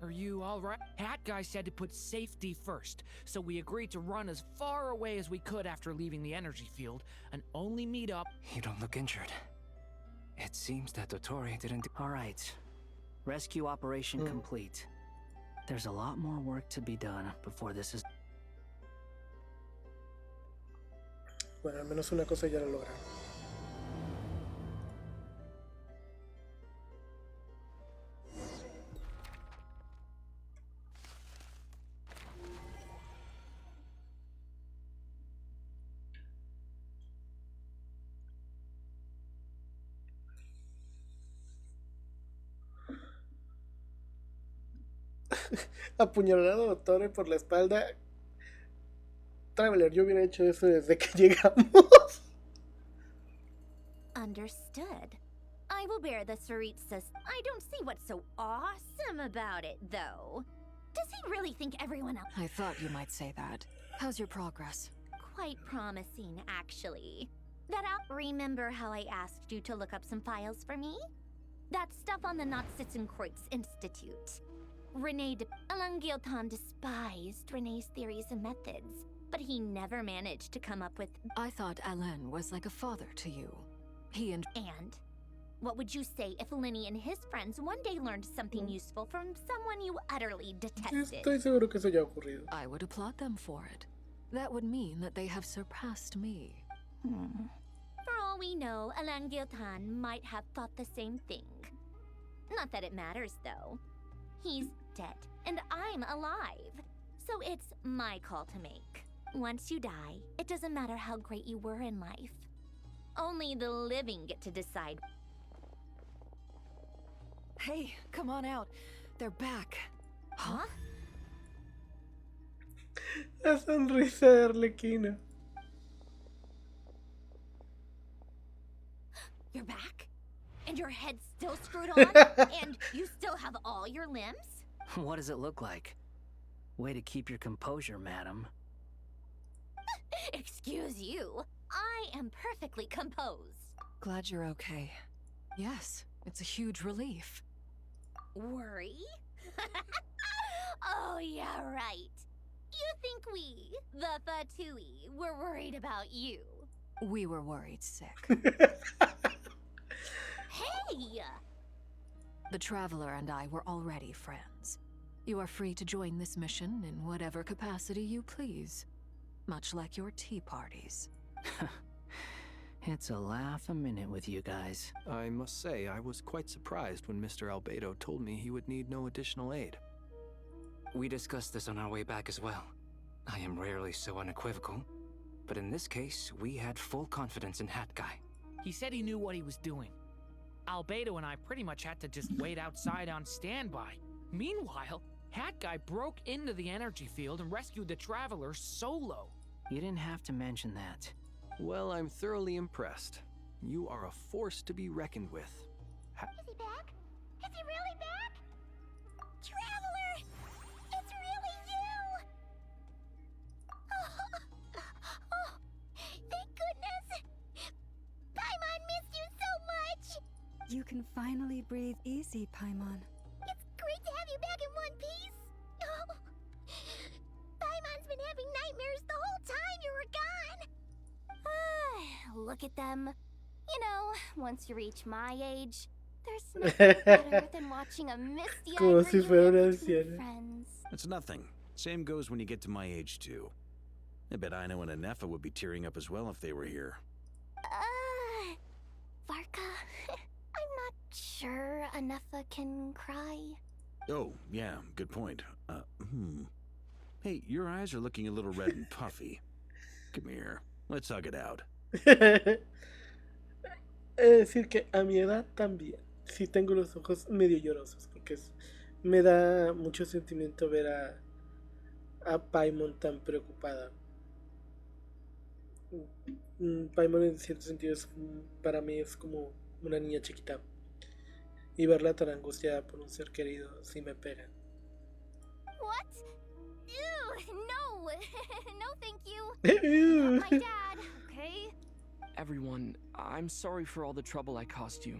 Are you alright? Hat Guy said to put safety first, so we agreed to run as far away as we could after leaving the energy field, and only meet up. You don't look injured. It seems that Dotori didn't... Alright. Rescue operation complete. There's a lot more work to be done before this is... Bueno, al menos una cosa ya la lograron. Apuñalado a Dottore por la espalda. Traveler, yo hubiera hecho eso desde que llegamos. Understood. I will bear the Tsaritsa's. I don't see what's so awesome about it, though. Does he really think everyone else? I thought you might say that. How's your progress? Quite promising, actually. That I'll remember how I asked you to look up some files for me? That stuff on the Nazi-Kreuz Institute. Alain Guillotin despised Renee's theories and methods, but he never managed to come up with... I thought Alain was like a father to you. He and... And? What would you say if Lenny and his friends one day learned something useful from someone you utterly detested? Estoy seguro que eso ya ha ocurrido. I would applaud them for it. That would mean that they have surpassed me. For all we know, Alain Guillotin might have thought the same thing. Not that it matters, though. He's dead, and I'm alive. So it's my call to make. Once you die, it doesn't matter how great you were in life. Only the living get to decide. Hey, come on out. They're back. Huh? La sonrisa de Arlequina. You're back? And your head's still screwed on? And you still have all your limbs? What does it look like? Way to keep your composure, madam. Excuse you. I am perfectly composed. Glad you're okay. Yes, it's a huge relief. Worry? Oh, yeah, right. You think we, the Fatui, were worried about you? We were worried sick. Hey! The Traveler and I were already friends. You are free to join this mission in whatever capacity you please. Much like your tea parties. It's a laugh a minute with you guys. I must say, I was quite surprised when Mr. Albedo told me he would need no additional aid. We discussed this on our way back as well. I am rarely so unequivocal, but in this case, we had full confidence in Hat Guy. He said he knew what he was doing. Albedo and I pretty much had to just wait outside on standby. Meanwhile, Hat Guy broke into the energy field and rescued the Traveler solo. You didn't have to mention that. Well, I'm thoroughly impressed. You are a force to be reckoned with. Is he back? Is he really back? Traveler! It's really you! Oh, thank goodness! Paimon missed you so much! You can finally breathe easy, Paimon. It's great to have you back in one piece! Oh, Paimon's been having nightmares the whole time you were gone! Look at them. You know, once you reach my age, there's nothing better than watching a misty-eyed reunion between friends. It's nothing. Same goes when you get to my age, too. I bet Ino and Anefa would be tearing up as well if they were here. Varka, I'm not sure Anefa can cry. Oh, yeah, good point. Hey, your eyes are looking a little red and puffy. Come here, let's hug it out. Es decir que a mi edad también sí tengo los ojos medio llorosos porque me da mucho sentimiento ver a Paimon tan preocupada. Paimon en cierto sentido para mí es como una niña chiquita y verla tan angustiada por un ser querido sí me pega. What? Ew, no! No thank you! Not my dad, okay? Everyone, I'm sorry for all the trouble I caused you.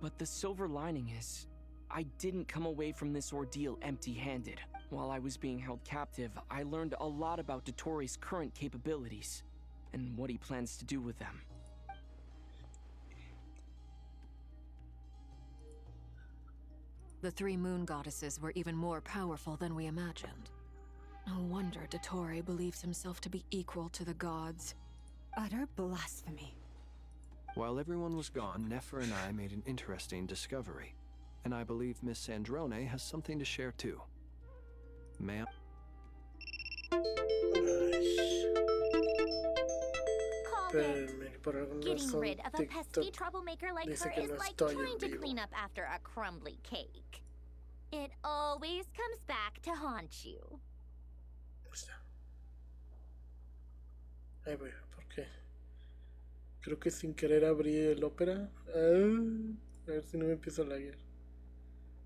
But the silver lining is, I didn't come away from this ordeal empty-handed. While I was being held captive, I learned a lot about Dottoro's current capabilities, and what he plans to do with them. The three moon goddesses were even more powerful than we imagined. No wonder Dottore believes himself to be equal to the gods. Utter blasphemy. While everyone was gone, Nefer and I made an interesting discovery. And I believe Miss Sandrone has something to share too. Ma'am? Getting rid of a pesky troublemaker like her is like trying to clean up after a crumbly cake. It always comes back to haunt you. Ahí voy, porque creo que sin querer abrí el ópera. A ver si no me empiezo a laguear.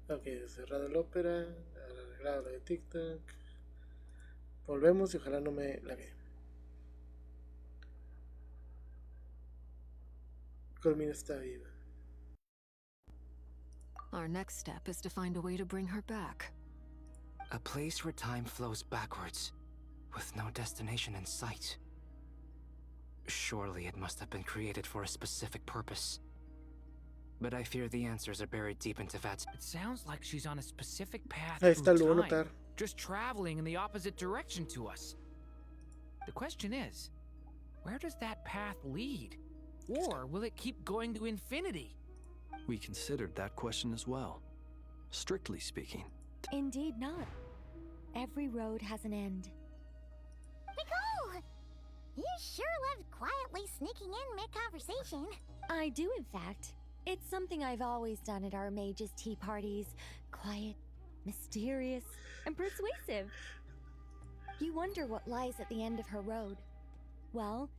Ok, cerrado el ópera, arreglado lo de TikTok. Volvemos y ojalá no me lague. Colmina está viva. Our next step is to find a way to bring her back. A place where time flows backwards, with no destination in sight. Surely it must have been created for a specific purpose. But I fear the answers are buried deep into Vat's. It sounds like she's on a specific path Ahí está, through lo voy a time, notar. just traveling in the opposite direction to us. The question is, where does that path lead? Or will it keep going to infinity? We considered that question as well. Strictly speaking. Indeed not. Every road has an end. Nicole! You sure loved quietly sneaking in mid-conversation. I do, in fact. It's something I've always done at our mages' tea parties. Quiet, mysterious, and persuasive. You wonder what lies at the end of her road. Well,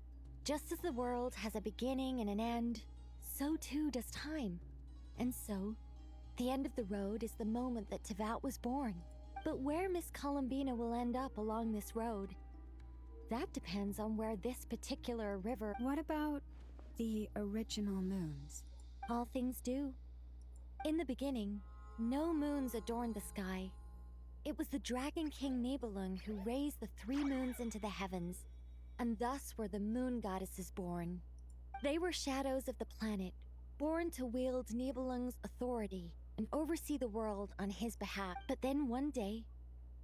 just as the world has a beginning and an end, so too does time. And so, the end of the road is the moment that Tevat was born. But where Miss Columbina will end up along this road, that depends on where this particular river... What about the original moons? All things do. In the beginning, no moons adorned the sky. It was the Dragon King Nibelung who raised the 3 moons into the heavens, and thus were the moon goddesses born. They were shadows of the planet, born to wield Nibelung's authority and oversee the world on his behalf. But then one day,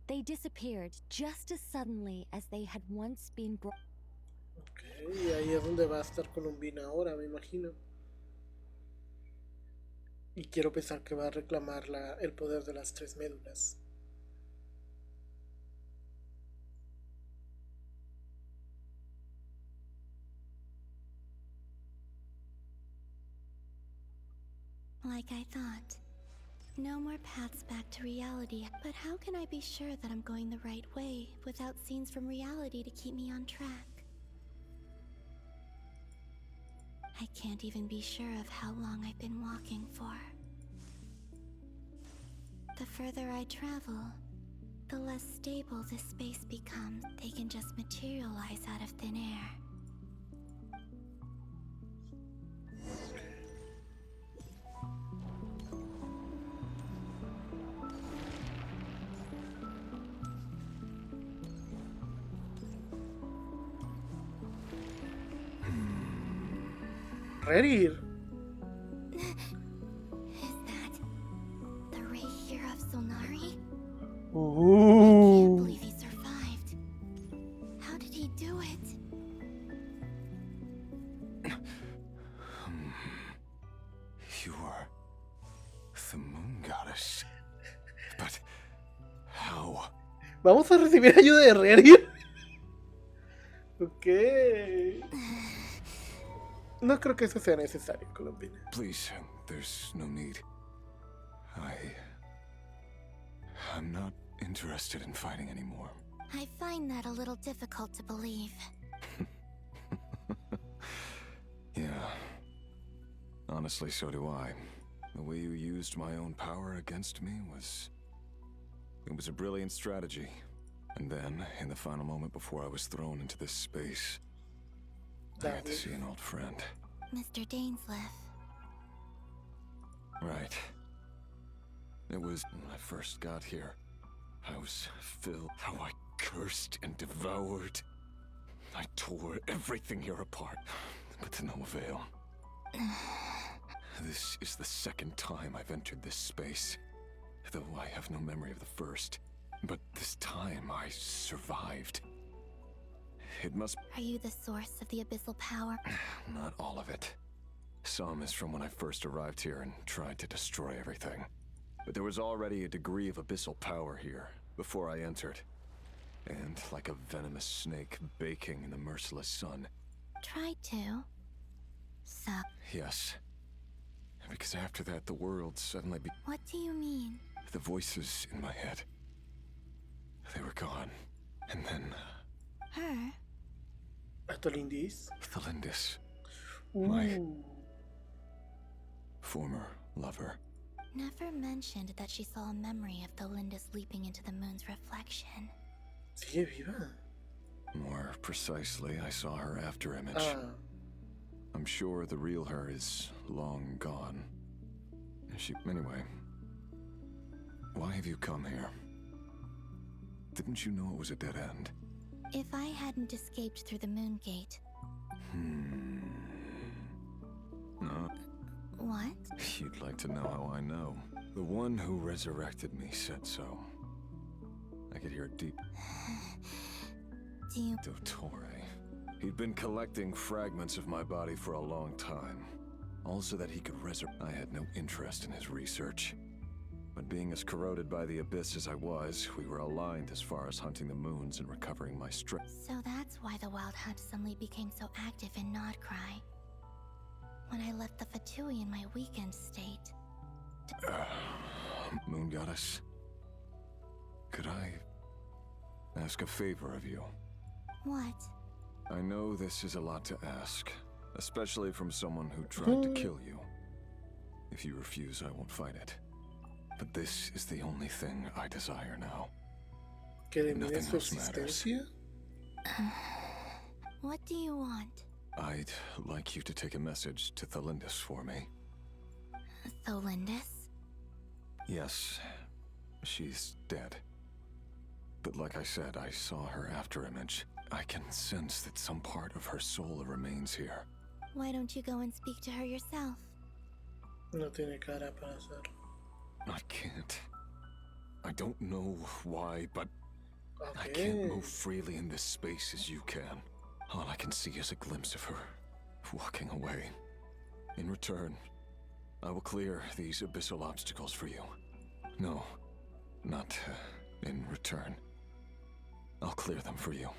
they disappeared just as suddenly as they had once been brought. Ok, y ahí es donde va a estar Columbina ahora, me imagino. Y quiero pensar que va a reclamar el poder de las 3 médulas. Like I thought. No more paths back to reality. But how can I be sure that I'm going the right way without scenes from reality to keep me on track? I can't even be sure of how long I've been walking for. The further I travel, the less stable this space becomes. They can just materialize out of thin air. Rerir. Is that the ray here of Solnari? I Ooh. can't believe he survived. How did he do it? You are the moon goddess. But how? Vamos a recibir ayuda de Rerir. Ok. No creo que eso sea necesario, Columbina. Please, there's no need. I'm not interested in fighting anymore. I find that a little difficult to believe. Yeah. Honestly, so do I. The way you used my own power against me was... It was a brilliant strategy. And then, in the final moment before I was thrown into this space, I had to see an old friend. Mr. Dainsleif. Right. It was when I first got here. I was filled. How I cursed and devoured. I tore everything here apart, but to no avail. This is the second time I've entered this space, though I have no memory of the first. But this time I survived. It must... Are you the source of the abyssal power? Not all of it. Some is from when I first arrived here and tried to destroy everything. But there was already a degree of abyssal power here before I entered. And like a venomous snake baking in the merciless sun. Tried to. Suck. Yes. Because after that, the world suddenly What do you mean? The voices in my head. They were gone. And then... Her? Atolindis? Thalindis. My former lover. never mentioned that she saw a memory of Tholinda's leaping into the moon's reflection. ¿Sigue viva? More precisely, I saw her after image. I'm sure the real her is long gone. Anyway, why have you come here? Didn't you know it was a dead end? If I hadn't escaped through the moon gate. No. What? You'd like to know how I know. The one who resurrected me said so. I could hear it deep. Do you... Dottore. He'd been collecting fragments of my body for a long time. Also that he could resurrect. I had no interest in his research. But being as corroded by the abyss as I was, we were aligned as far as hunting the moons and recovering my strength. So that's why the Wild Hunt suddenly became so active in Nodcry. When I left the Fatui in my weakened state. Moon Goddess, could I ask a favor of you? What? I know this is a lot to ask, especially from someone who tried to kill you. If you refuse, I won't fight it. But this is the only thing I desire now. Nothing else matters. What do you want? I'd like you to take a message to Tholindis for me. Tholindis? Yes, she's dead. But like I said, I saw her after image. I can sense that some part of her soul remains here. Why don't you go and speak to her yourself? No tiene cara para hacerlo. I can't. I don't know why, but I can't move freely in this space as you can. All I can see is a glimpse of her walking away. In return, I will clear these abyssal obstacles for you. No, not in return. I'll clear them for you.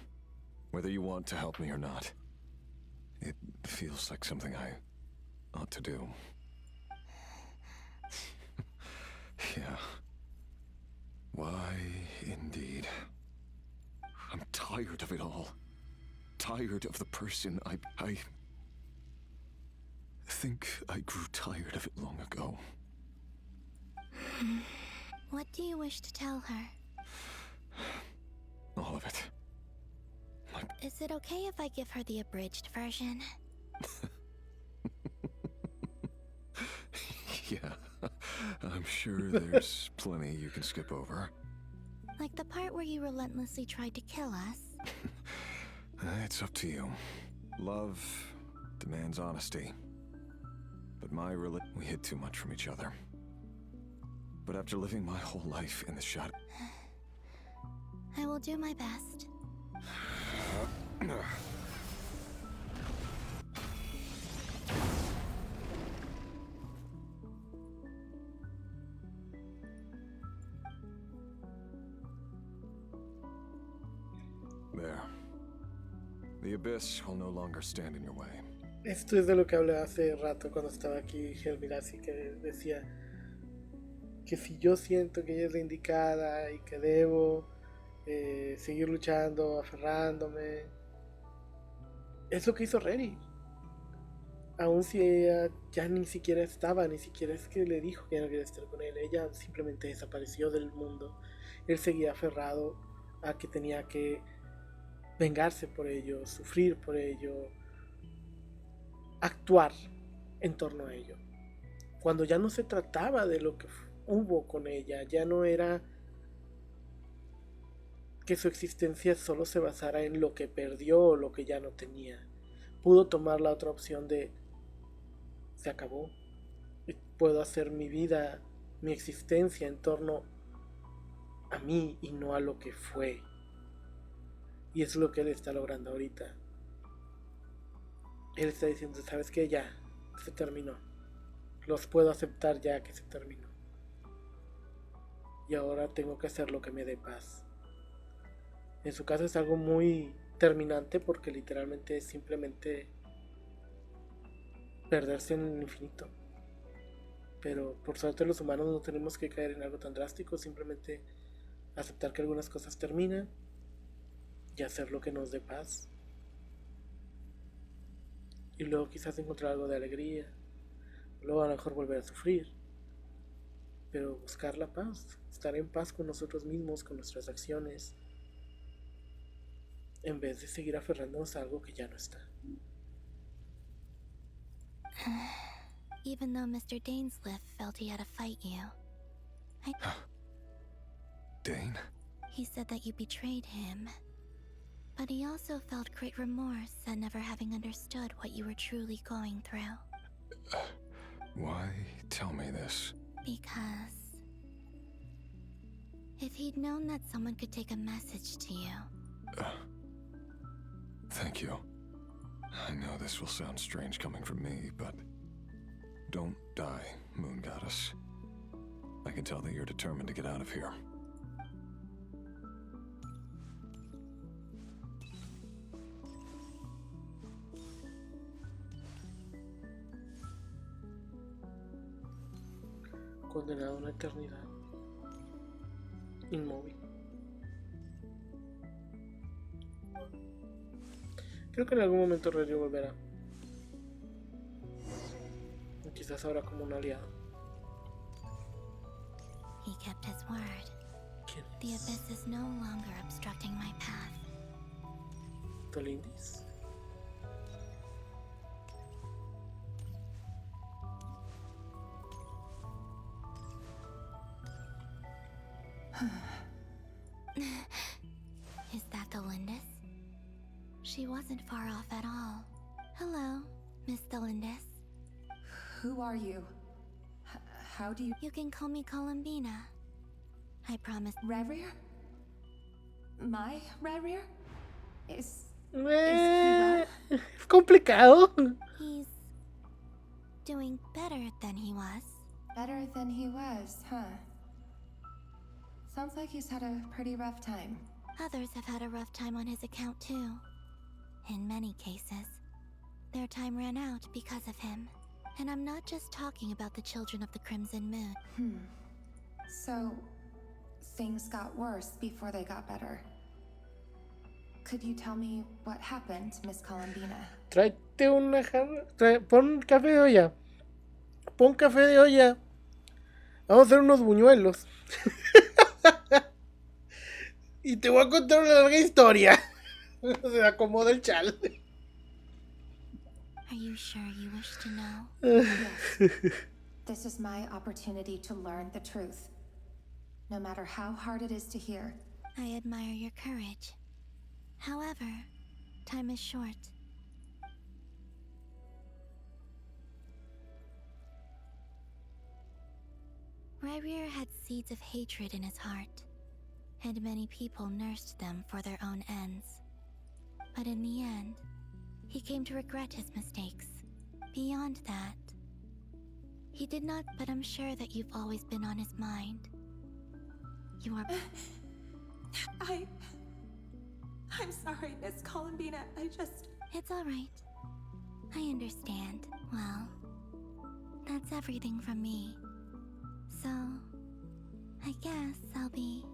Whether you want to help me or not. It feels like something I ought to do. Yeah. Why, indeed. I'm tired of it all. Tired of the person I think I grew tired of it long ago. What do you wish to tell her? All of it. Is it okay if I give her the abridged version? Yeah, I'm sure there's plenty you can skip over. Like the part where you relentlessly tried to kill us? It's up to you. Love demands honesty. But we hid too much from each other. But after living my whole life in the shadow... I will do my best. There. The abyss will no longer stand in your way. Esto es de lo que hablé hace rato cuando estaba aquí Helmirasi, que decía que si yo siento que ella es la indicada y que debo seguir luchando, aferrándome, es lo que hizo Reri. Aun si ella ya ni siquiera estaba, ni siquiera es que le dijo que ya no quería estar con él, ella simplemente desapareció del mundo. Él seguía aferrado a que tenía que vengarse por ello, sufrir por ello, actuar en torno a ello. Cuando ya no se trataba de lo que hubo con ella, ya no era que su existencia solo se basara en lo que perdió o lo que ya no tenía. Pudo tomar la otra opción de se acabó y puedo hacer mi vida, mi existencia en torno a mí y no a lo que fue. Y es lo que él está logrando ahorita. Él está diciendo, ¿sabes qué? Ya, se terminó. Los puedo aceptar ya que se terminó. Y ahora tengo que hacer lo que me dé paz. En su caso es algo muy terminante porque literalmente es simplemente perderse en el infinito. Pero por suerte los humanos no tenemos que caer en algo tan drástico, simplemente aceptar que algunas cosas terminan y hacer lo que nos dé paz. Y luego quizás encontrar algo de alegría. Luego a lo mejor volver a sufrir. pero buscar la paz, estar en paz con nosotros mismos, con nuestras acciones, en vez de seguir aferrándonos a algo que ya no está. Even though Mr. Dainsliff felt he had to fight you, Dane? he said that you betrayed him. But he also felt great remorse at never having understood what you were truly going through. Why tell me this? Because if he'd known that someone could take a message to you... Thank you. I know this will sound strange coming from me, but don't die, Moon Goddess. I can tell that you're determined to get out of here. Condenado a una eternidad inmóvil. Creo que en algún momento Rerio volverá. Y quizás ahora como un aliado. He kept his word. The abyss is no longer obstructing my path. Tolindis. Is that the Lindis? She wasn't far off at all. Hello, Miss Thelindis. Who are you? How do you... You can call me Columbina. I promise. Rerir? My Rerir? Is he Es well? complicado. He's doing better than he was. Better than he was, huh? Sounds like he's had a pretty rough time. Others have had a rough time on his account too. In many cases, their time ran out because of him. And I'm not just talking about the children of the Crimson Moon. So, things got worse before they got better. Could you tell me what happened, Miss Columbina? Tráete una jarra. Pon café de olla. Pon café de olla. Vamos a hacer unos buñuelos. Y te voy a contar una larga historia. Se acomoda el chal. Are you sure you wish to know? Yes. This is my opportunity to learn the truth. No matter how hard it is to hear. I admire your courage. However, time is short. Rerir had seeds of hatred in his heart, and many people nursed them for their own ends. But in the end, he came to regret his mistakes. Beyond that, he did not, but I'm sure that you've always been on his mind. You are... I'm sorry, Miss Columbina. It's all right. I understand. Well, that's everything from me. So, I guess I'll be...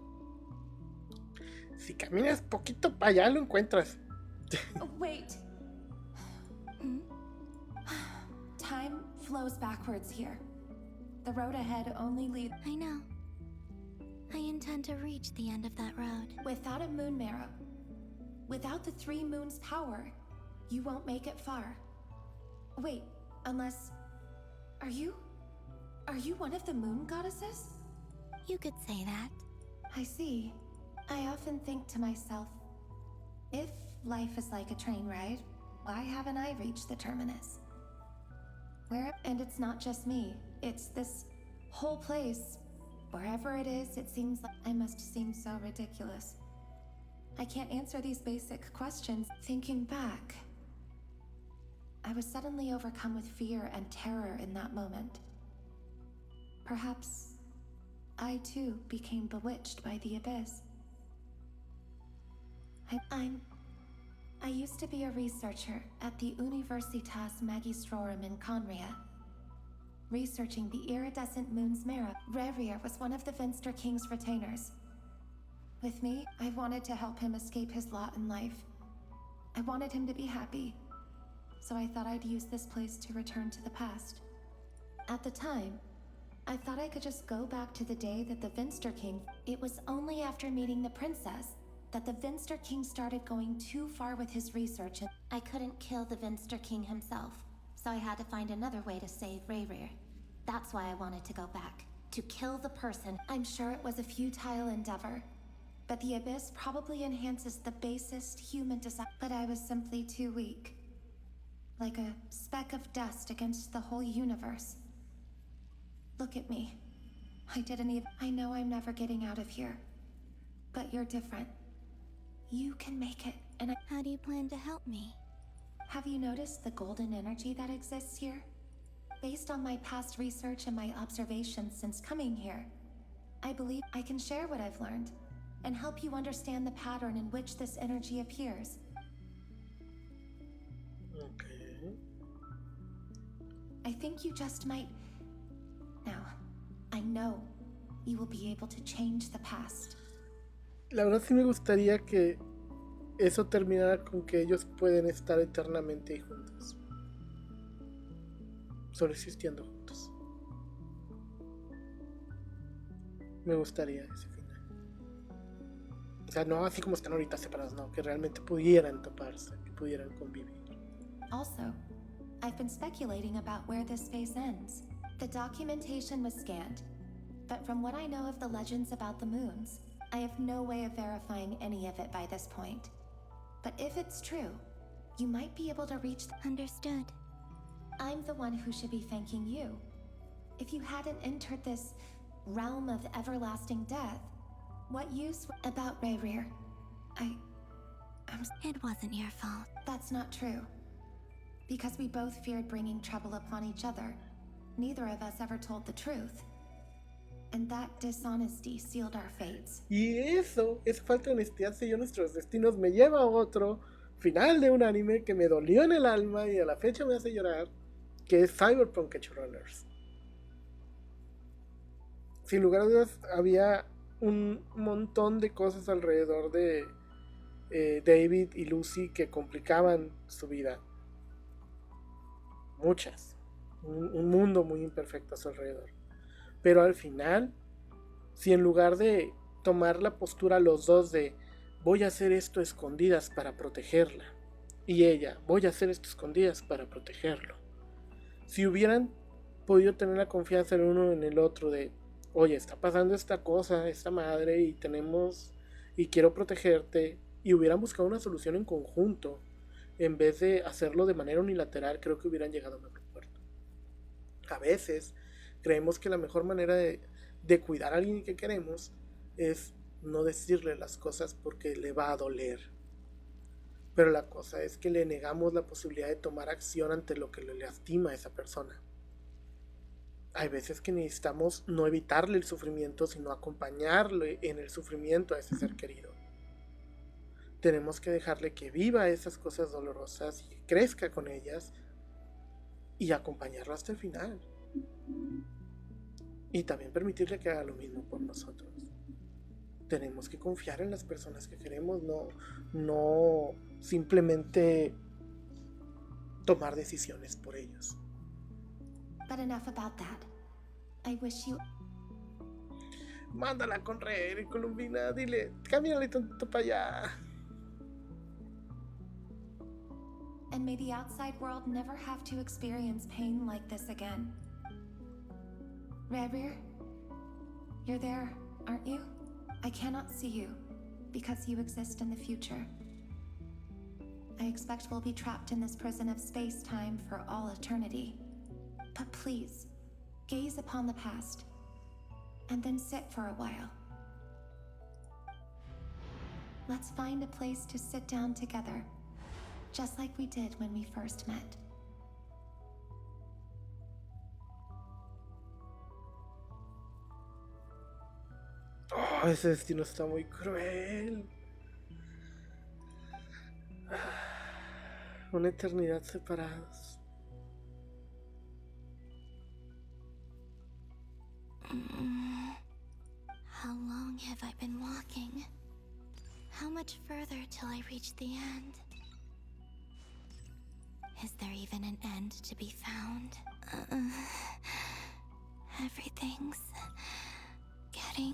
Si caminas poquito para allá lo encuentras. Wait. Time flows backwards here. The road ahead only leads... I know. I intend to reach the end of that road. Without a moon marrow, without the 3 moons' power, you won't make it far. Wait, unless... Are you one of the moon goddesses? You could say that. I see. I often think to myself, if life is like a train ride, why haven't I reached the terminus? And it's not just me, it's this whole place. Wherever it is, it seems like I must seem so ridiculous. I can't answer these basic questions. Thinking back, I was suddenly overcome with fear and terror in that moment. Perhaps I too became bewitched by the abyss. I used to be a researcher at the Universitas Magistrorum in Conria, researching the iridescent moon's marrow. Rerir was one of the Finster King's retainers. With me, I wanted to help him escape his lot in life. I wanted him to be happy, so I thought I'd use this place to return to the past. At the time, I thought I could just go back to the day that the Vinster King. It was only after meeting the princess that the Vinster King started going too far with his research. I couldn't kill the Vinster King himself, so I had to find another way to save Rayrir. That's why I wanted to go back. To kill the person. I'm sure it was a futile endeavor, but the Abyss probably enhances the basest human desire. But I was simply too weak. Like a speck of dust against the whole universe. Look at me. I didn't even. I know I'm never getting out of here. But you're different. You can make it, and How do you plan to help me? Have you noticed the golden energy that exists here? Based on my past research and my observations since coming here, I believe I can share what I've learned and help you understand the pattern in which this energy appears. Okay. I think you just might. Now, I know you will be able to change the past. La verdad sí me gustaría que eso terminara con que ellos pueden estar eternamente juntos. Solo existiendo juntos. Me gustaría ese final. O sea, no así como están ahorita separados, no, que realmente pudieran toparse, que pudieran convivir. Also, I've been speculating about where this space ends. The documentation was scanned, but from what I know of the legends about the moons, I have no way of verifying any of it by this point. But if it's true, you might be able to reach. Understood. I'm the one who should be thanking you. If you hadn't entered this realm of everlasting death, what use about Rayrir? It wasn't your fault. That's not true. Because we both feared bringing trouble upon each other, neither of us ever told the truth. And that dishonesty sealed our fates. Y eso, esa falta de honestidad selló nuestros destinos, me lleva a otro final de un anime que me dolió en el alma y a la fecha me hace llorar, que es Cyberpunk Edge Runners. Sin lugar a dudas, había un montón de cosas alrededor de David y Lucy que complicaban su vida. Muchas. Un mundo muy imperfecto a su alrededor. Pero al final, si en lugar de tomar la postura los dos de voy a hacer esto a escondidas para protegerla, y ella, voy a hacer esto a escondidas para protegerlo, si hubieran podido tener la confianza el uno en el otro de oye, está pasando esta cosa, esta madre, y quiero protegerte, y hubieran buscado una solución en conjunto en vez de hacerlo de manera unilateral, creo que hubieran llegado a un mejor puerto. A veces creemos que la mejor manera de cuidar a alguien que queremos es no decirle las cosas porque le va a doler. Pero la cosa es que le negamos la posibilidad de tomar acción ante lo que le lastima a esa persona. Hay veces que necesitamos no evitarle el sufrimiento, sino acompañarle en el sufrimiento a ese ser querido. Tenemos que dejarle que viva esas cosas dolorosas y que crezca con ellas y acompañarlo hasta el final. Y también permitirle que haga lo mismo por nosotros. Tenemos que confiar en las personas que queremos, no simplemente tomar decisiones por ellos. But enough about that. I wish you. Mándala a correr, Columbina, dile, cámbiale tantito para allá. And may the outside world never have to experience pain like this again. Rayrir, you're there, aren't you? I cannot see you, because you exist in the future. I expect we'll be trapped in this prison of space-time for all eternity. But please, gaze upon the past, and then sit for a while. Let's find a place to sit down together, just like we did when we first met. Oh, ese destino está muy cruel. Una eternidad separados. How long have I been walking? How much further till I reach the end? Is there even an end to be found? Everything's getting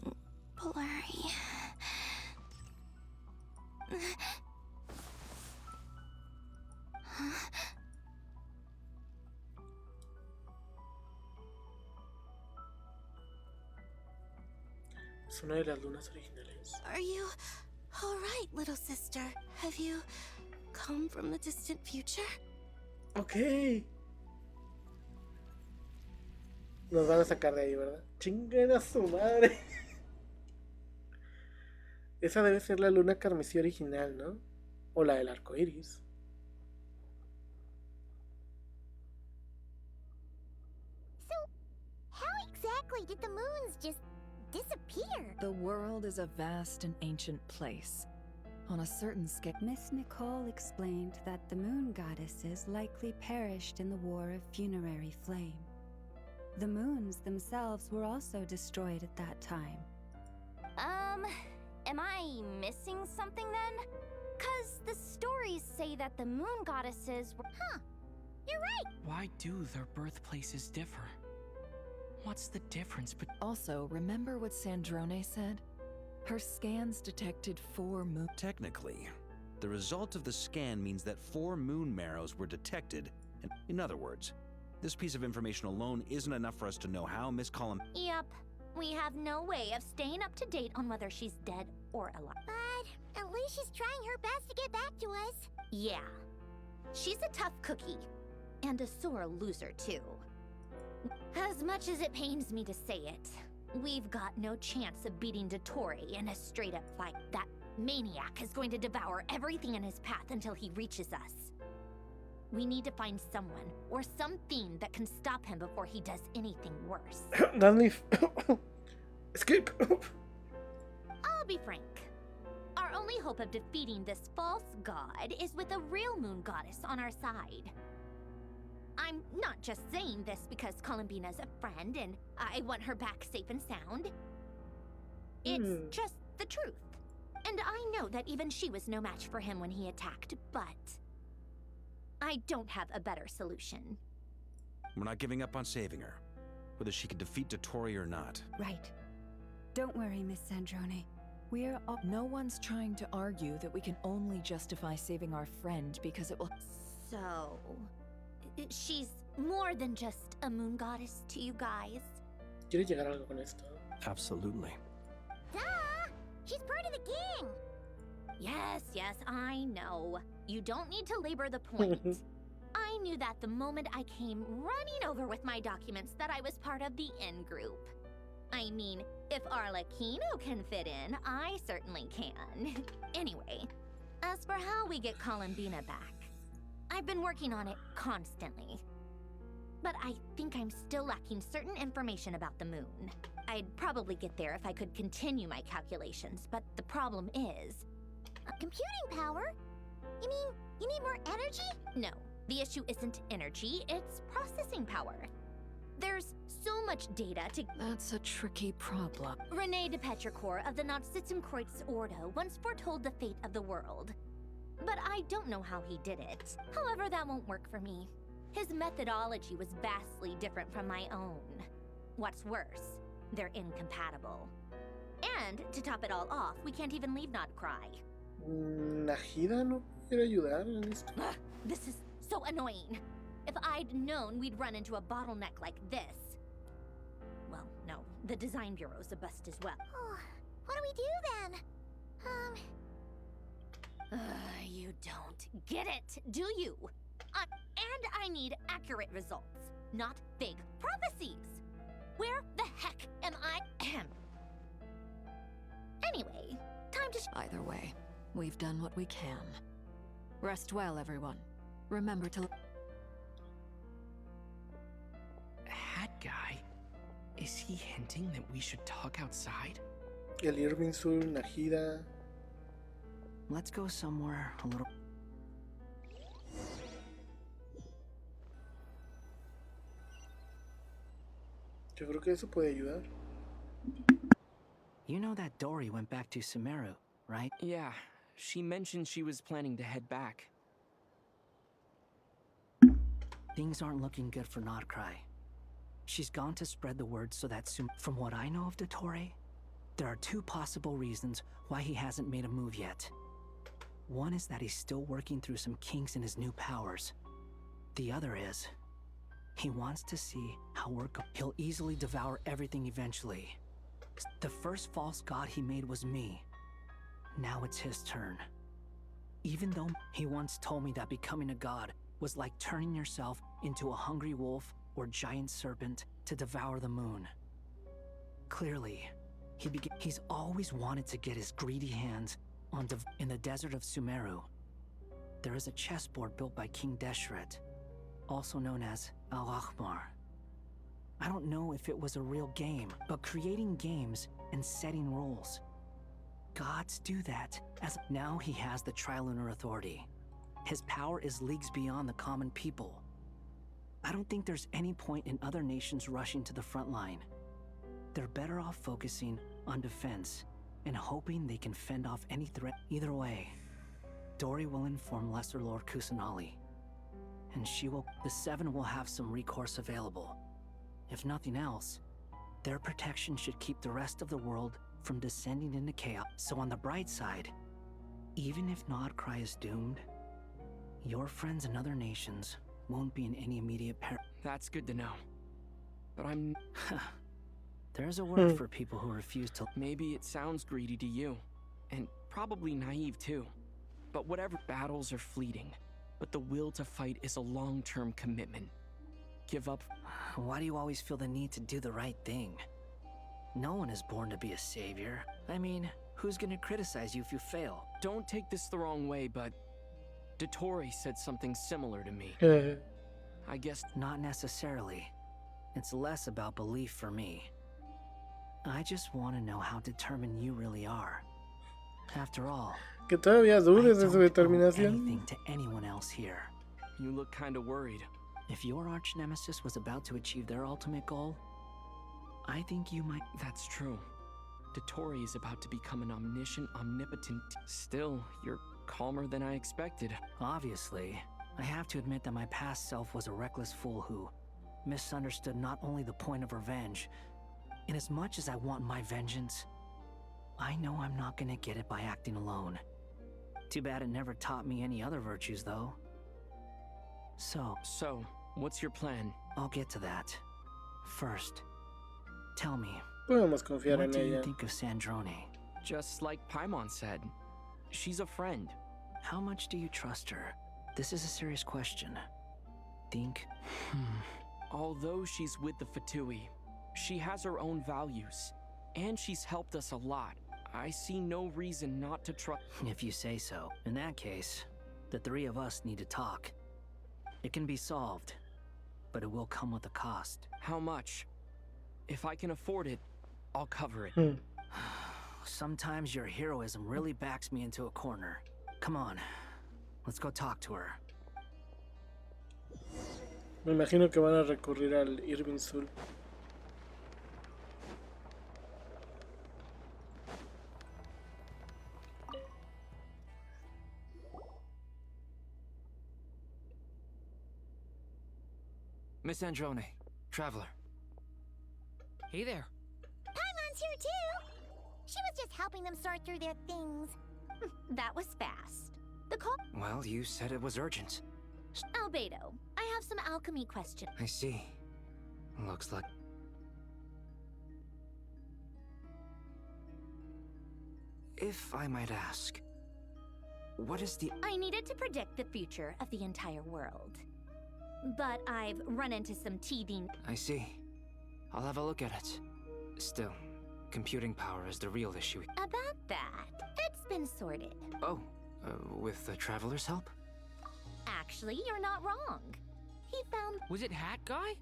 blurry. Es una de las lunas originales. Are you all right, little sister? Have you come from the distant future? Ok. Nos van a sacar de ahí, ¿verdad? Chinguen a su madre. Esa debe ser la luna carmesí original, ¿no? O la del arco iris. So, how exactly did the moons just disappear? The world is a vast and ancient place. On a certain scale, Miss Nicole explained that the moon goddesses likely perished in the War of Funerary Flame. The moons themselves were also destroyed at that time. Am I missing something then? 'Cause the stories say that the moon goddesses were... Huh, you're right! Why do their birthplaces differ? What's the difference between... Also, remember what Sandrone said? Her scans detected 4 moon... Technically, the result of the scan means that 4 moon marrows were detected, and in other words, this piece of information alone isn't enough for us to know how Miss Column... Yep. We have no way of staying up to date on whether she's dead or alive. But at least she's trying her best to get back to us. Yeah. She's a tough cookie. And a sore loser, too. As much as it pains me to say it, we've got no chance of beating Dottore in a straight-up fight. That maniac is going to devour everything in his path until he reaches us. We need to find someone or something that can stop him before he does anything worse. Doesn't he? Escape! I'll be frank. Our only hope of defeating this false god is with a real moon goddess on our side. I'm not just saying this because Columbina's a friend and I want her back safe and sound. It's just the truth. And I know that even she was no match for him when he attacked, but I don't have a better solution. We're not giving up on saving her, whether she can defeat Dottore or not. Right. Don't worry, Miss Sandrone. We're all... No one's trying to argue that we can only justify saving our friend because it will... So... she's more than just a moon goddess to you guys? ¿Quieres llegar a algo con esto? Absolutely. Duh! She's part of the gang! Yes, I know. You don't need to labor the point. I knew that the moment I came running over with my documents that I was part of the in-group. I mean, if Arlecchino can fit in, I certainly can. Anyway, as for how we get Columbina back, I've been working on it constantly. But I think I'm still lacking certain information about the moon. I'd probably get there if I could continue my calculations, but the problem is... Computing power? You mean, you need more energy? No, the issue isn't energy, it's processing power. There's so much data to... That's a tricky problem. René de Petrichor of the Nazissenkreuz Ordo once foretold the fate of the world. But I don't know how he did it. However, that won't work for me. His methodology was vastly different from my own. What's worse, they're incompatible. And, to top it all off, we can't even leave Nodcry. ¿Nahida no quiere ayudar en esto? This is so annoying. If I'd known we'd run into a bottleneck like this... Well, no, the design bureau's a bust as well. Oh, what do we do then? You don't get it, do you? And I need accurate results, not vague prophecies. Where the heck am I? Anyway, time to... Either way, we've done what we can. Rest well, everyone. Remember to... Hat guy? Is he hinting that we should talk outside? El Irminsul, Nahida. Let's go somewhere a little... Yo creo que eso puede ayudar. You know that Dory went back to Sumeru, right? Yeah, she mentioned she was planning to head back. Things aren't looking good for Nodcry. She's gone to spread the word so that from what I know of Dottore, there are two possible reasons why he hasn't made a move yet. One is that he's still working through some kinks in his new powers. The other is, he wants to see how he'll easily devour everything eventually. The first false god he made was me. Now it's his turn. Even though he once told me that becoming a god was like turning yourself into a hungry wolf or giant serpent to devour the moon. Clearly, he's always wanted to get his greedy hands on in the desert of Sumeru. There is a chessboard built by King Deshret, also known as Al-Ahmar. I don't know if it was a real game, but creating games and setting rules. Gods do that, as now he has the Trilunar Authority. His power is leagues beyond the common people. I don't think there's any point in other nations rushing to the front line. They're better off focusing on defense and hoping they can fend off any threat. Either way, Dori will inform Lesser Lord Kusanali, and the Seven will have some recourse available. If nothing else, their protection should keep the rest of the world from descending into chaos. So on the bright side, even if Nodcry is doomed, your friends in other nations won't be in any immediate peril. That's good to know. But I'm... There's a word for people who refuse to... Maybe it sounds greedy to you, and probably naive too. But whatever, battles are fleeting, but the will to fight is a long-term commitment. Give up. Why do you always feel the need to do the right thing? No one is born to be a savior. I mean, who's gonna criticize you if you fail? Don't take this the wrong way, but Dottore said something similar to me. I guess... Not necessarily. It's less about belief for me. I just want to know how determined you really are. After all, que todavía dudes de su I don't owe determinación. anything to anyone else here. You look kinda worried. If your arch nemesis was about to achieve their ultimate goal, I think you might... That's true. Dottore is about to become an omniscient, omnipotent... Still, you're calmer than I expected. Obviously, I have to admit that my past self was a reckless fool who misunderstood not only the point of revenge. Inasmuch as I want my vengeance, I know I'm not gonna get it by acting alone. Too bad it never taught me any other virtues, though. So, what's your plan? I'll get to that. First, tell me, Podemos confiar what en do you ella. think of Sandrone? Just like Paimon said, she's a friend. How much do you trust her? This is a serious question. Think? Although she's with the Fatui, she has her own values, and she's helped us a lot. I see no reason not to trust. If you say so. In that case, the three of us need to talk. It can be solved, but it will come with a cost. How much? If I can afford it, I'll cover it. Sometimes your heroism really backs me into a corner. Come on, let's go talk to her. Me imagino que van a recurrir al Irving Sul. Miss Androne, traveler. Hey there. Paimon's here too! She was just helping them sort through their things. That was fast. The call... Well, you said it was urgent. Albedo, I have some alchemy questions. I see. Looks like... If I might ask, what is the... I needed to predict the future of the entire world. But I've run into some teething... I see. I'll have a look at it. Still, computing power is the real issue. About that, that's been sorted. Oh, with the traveler's help? Actually, you're not wrong. He found... Was it Hat Guy?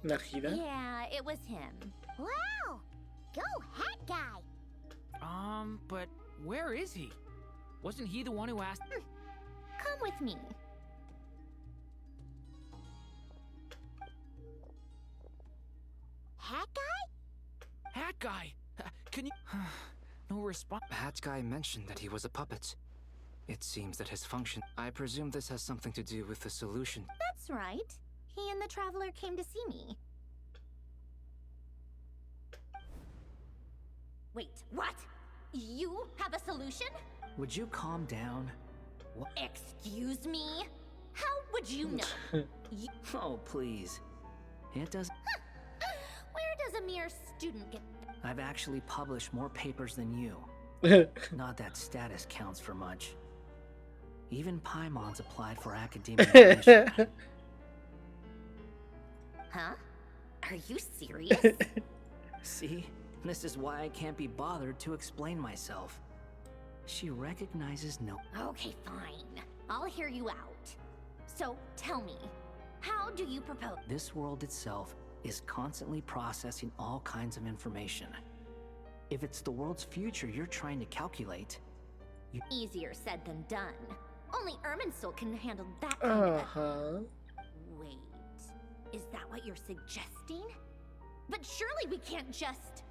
Najida? Yeah, it was him. Wow! Go, Hat Guy! But where is he? Wasn't he the one who asked... Come with me. Hat Guy? Hat Guy! Can you... No response. Hat Guy mentioned that he was a puppet. It seems that his function... I presume this has something to do with the solution. That's right. He and the Traveler came to see me. Wait, what? You have a solution? Would you calm down? What? Excuse me? How would you know? Oh, please. It does. Where does a mere student get? I've actually published more papers than you. Not that status counts for much. Even Paimon's applied for academic admission. Huh? Are you serious? See? This is why I can't be bothered to explain myself. She recognizes no. Okay, fine. I'll hear you out. So, tell me, how do you propose? This world itself is constantly processing all kinds of information. If it's the world's future you're trying to calculate, Easier said than done. Only Irminsul can handle that kind of... Wait, is that what you're suggesting? But surely we can't just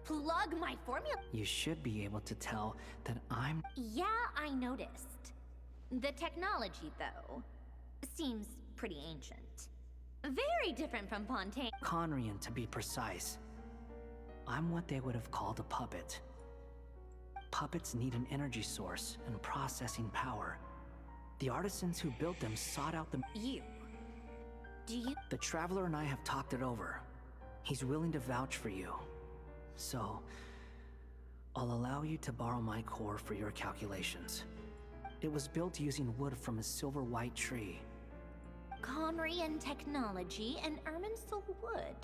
plug my formula. you should be able to tell that I'm... Yeah, I noticed. The technology, though, seems pretty ancient. Very different from Pontaine. Conrian, to be precise. I'm what they would have called a puppet. Puppets need an energy source and processing power. The artisans who built them sought out the... You. Do you... The Traveler and I have talked it over. He's willing to vouch for you. So, I'll allow you to borrow my core for your calculations. It was built using wood from a silver white tree. Conrian technology and Irminsul wood.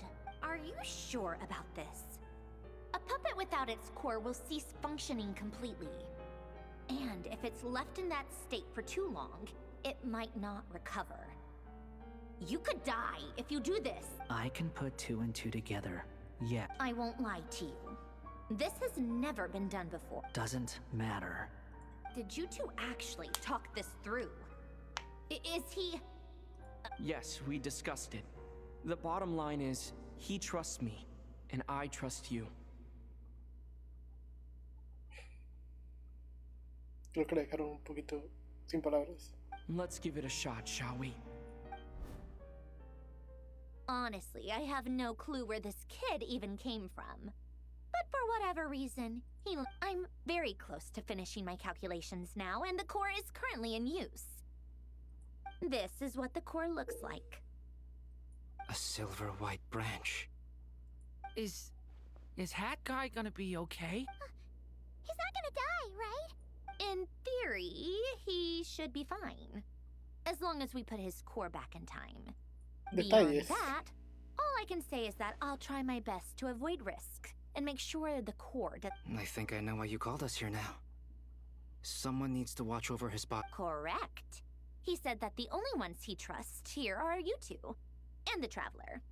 Are you sure about this? A puppet without its core will cease functioning completely. And if it's left in that state for too long, it might not recover. You could die if you do this. I can put 2 and 2 together. Yeah. I won't lie to you. This has never been done before. Doesn't matter. Did you two actually talk this through? Is he... Yes, we discussed it. The bottom line is, he trusts me, and I trust you. Creo que la dejaron un poquito sin palabras. Let's give it a shot, shall we? Honestly, I have no clue where this kid even came from. But for whatever reason, I'm very close to finishing my calculations now, and the core is currently in use. This is what the core looks like. A silver white branch. Is Hat Guy gonna be okay? He's not gonna die, right? In theory, he should be fine. As long as we put his core back in time. Beyond Detalles. that, all I can say is that I'll try my best to avoid risk and make sure the core does... I think I know why you called us here now. Someone needs to watch over his body. Correct. He said that the only ones he trusts here are you two, and the Traveler.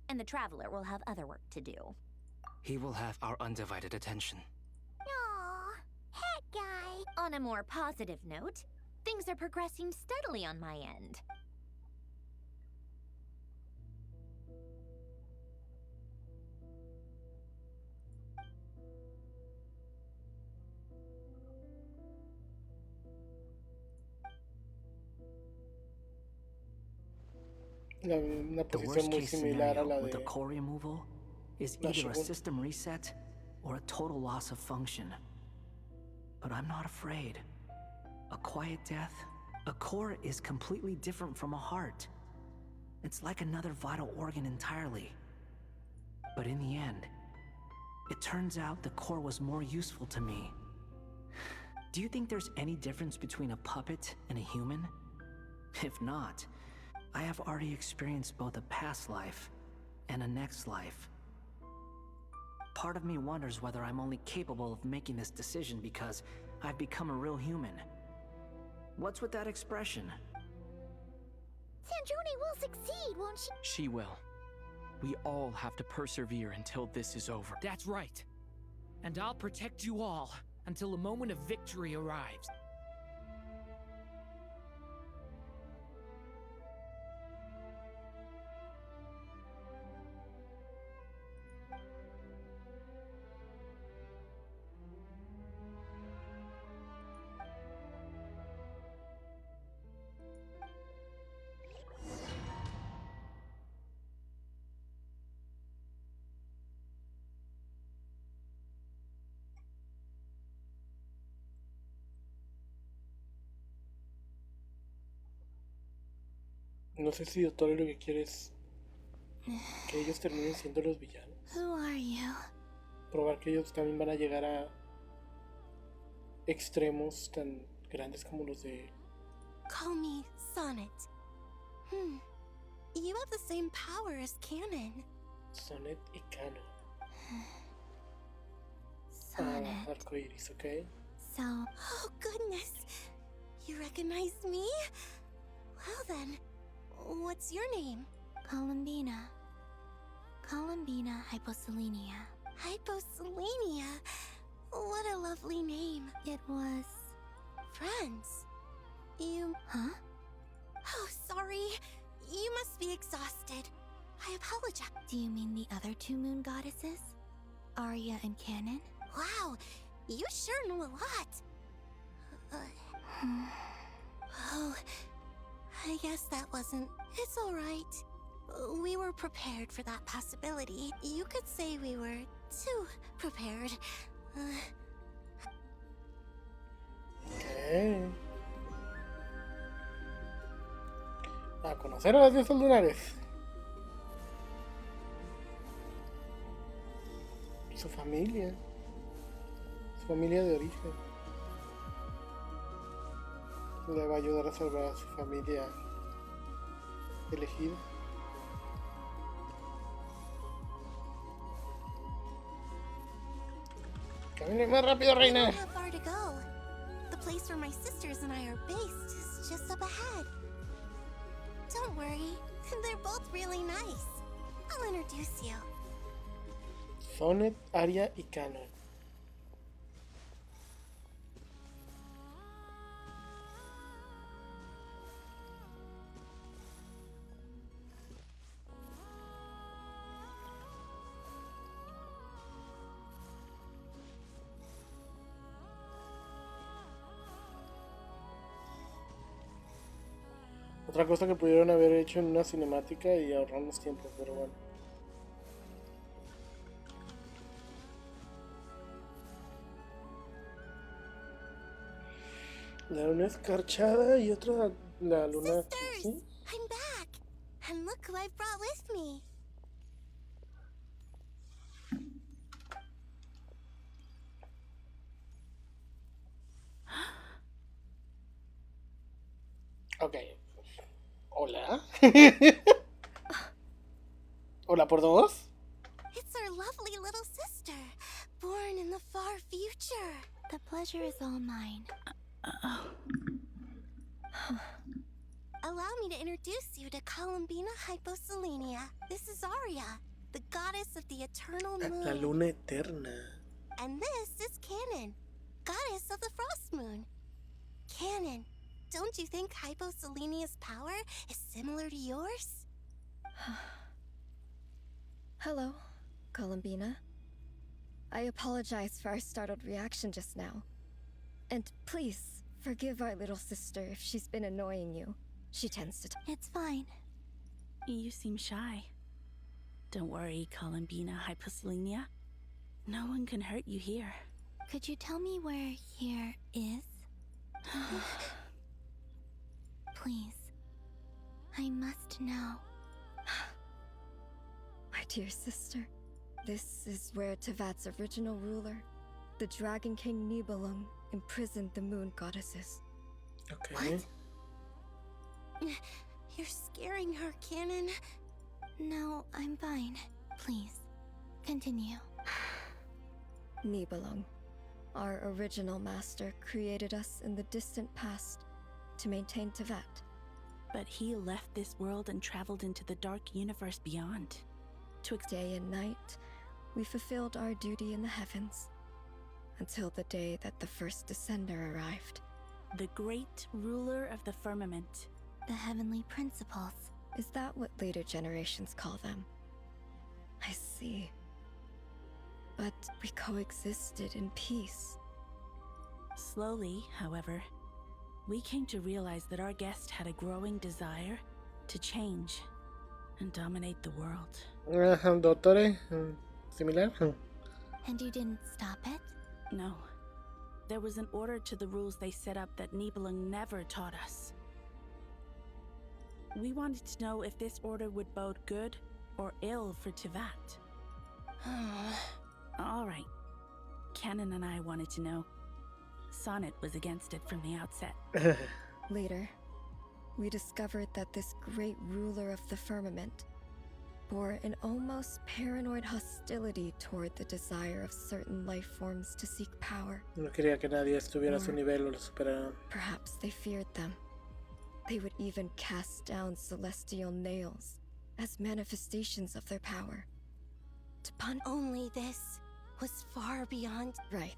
And the Traveler will have other work to do. He will have our undivided attention. Aww, Hat Guy. On a more positive note, things are progressing steadily on my end. Una The posición worst muy case similar a scenario la with the de... core removal is la either a segunda. system reset or a total loss of function. But I'm not afraid. A quiet death? A core is completely different from a heart. It's like another vital organ entirely. But in the end, it turns out the core was more useful to me. Do you think there's any difference between a puppet and a human? If not, I have already experienced both a past life and a next life. Part of me wonders whether I'm only capable of making this decision because I've become a real human. What's with that expression? Sandrone will succeed, won't she? She will. We all have to persevere until this is over. That's right. And I'll protect you all until a moment of victory arrives. No sé si Doctor lo que quiere es que ellos terminen siendo los villanos. Who are you? Probar que ellos también van a llegar a extremos tan grandes como los de... Call me Sonnet. You have the same power as Canon. Sonnet y Canon. Sonnet. Arcoiris, okay. So... Oh, goodness. You recognize me? Well then, what's your name? Columbina. Columbina Hyposelenia. Hyposelenia? What a lovely name. It was... Friends. You... Huh? Oh, sorry. You must be exhausted. I apologize. Do you mean the other two moon goddesses? Arya and Canon? Wow, you sure know a lot. Oh, I guess that wasn't... It's alright. We were prepared for that possibility. You could say we were too prepared. Okay. A conocer a las diosas lunares. Su familia. Su familia de origen. Le va a ayudar a salvar a su familia elegida. Camine más rápido, reina. We don't have far to go. The place where my sisters and I are based is just up ahead. Don't worry, they're both really nice. I'll introduce you. Sonnet, Arya y Canon. Otra cosa que pudieron haber hecho en una cinemática y ahorrarnos tiempo, pero bueno. La luna escarchada y otra la luna... Sisters, ¿sí? I'm back. And look who I've brought with me. Ok. Hola. Hola por dos. It's our lovely little sister, born in the far future. The pleasure is all mine. Allow me to introduce you to Columbina Hyposelenia. This is Arya, the goddess of the eternal moon. La luna eterna. And this is Canon, goddess of the frost moon. Canon, don't you think Hyposelenia's power is similar to yours? Hello, Columbina. I apologize for our startled reaction just now. And please, forgive our little sister if she's been annoying you. She tends to It's fine. You seem shy. Don't worry, Columbina Hyposelenia. No one can hurt you here. Could you tell me where here is? Please. I must know. My dear sister, this is where Tevat's original ruler, the Dragon King Nibelung, imprisoned the moon goddesses. Okay. You're scaring her, Canon. No, I'm fine. Please, continue. Nibelung, our original master, created us in the distant past to maintain Tevat. But he left this world and traveled into the dark universe beyond. Day and night, we fulfilled our duty in the heavens, until the day that the first descender arrived. The great ruler of the firmament. The heavenly principles. Is that what later generations call them? I see. But we coexisted in peace. Slowly, however, we came to realize that our guest had a growing desire to change and dominate the world. Dottore, similar. And you didn't stop it? No. There was an order to the rules they set up that Nibelung never taught us. We wanted to know if this order would bode good or ill for Tivat. All right. Canon and I wanted to know. Sonnet was against it from the outset. Later, we discovered that this great ruler of the firmament bore an almost paranoid hostility toward the desire of certain life forms to seek power. No quería que nadie estuviera a su nivel o lo superaran. Perhaps they feared them. They would even cast down celestial nails as manifestations of their power. To punish. Only this was far beyond. Right.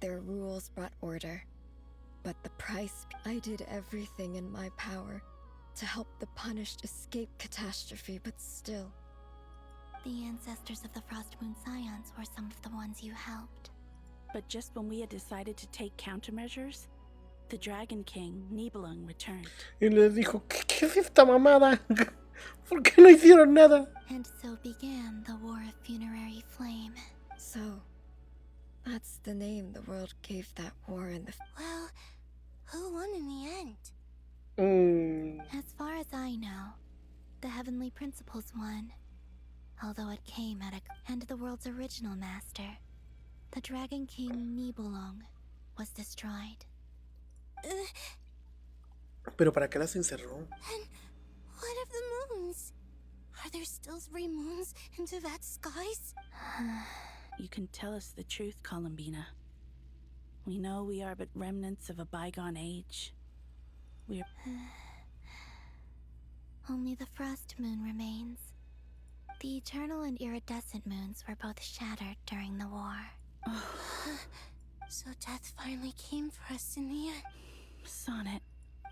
Their rules brought order, but the price. I did everything in my power to help the punished escape catastrophe, but still. The ancestors of the Frost Moon Scions were some of the ones you helped. But just when we had decided to take countermeasures, the Dragon King, Nibelung, returned. Y les dijo, ¿qué es esta mamada? ¿Por qué no hicieron nada? And so began the War of Funerary Flame. So, that's the name the world gave that war in the... Well, who won in the end? As far as I know, the Heavenly Principles won. Although it came at a... And the world's original master, the Dragon King Nibelung, was destroyed. Pero ¿para qué las encerró? And what of the moons? Are there still 3 moons in Tivat's skies? You can tell us the truth, Columbina. We know we are but remnants of a bygone age. We're... Only the Frost Moon remains. The eternal and iridescent moons were both shattered during the war. So death finally came for us in the end. Sonnet.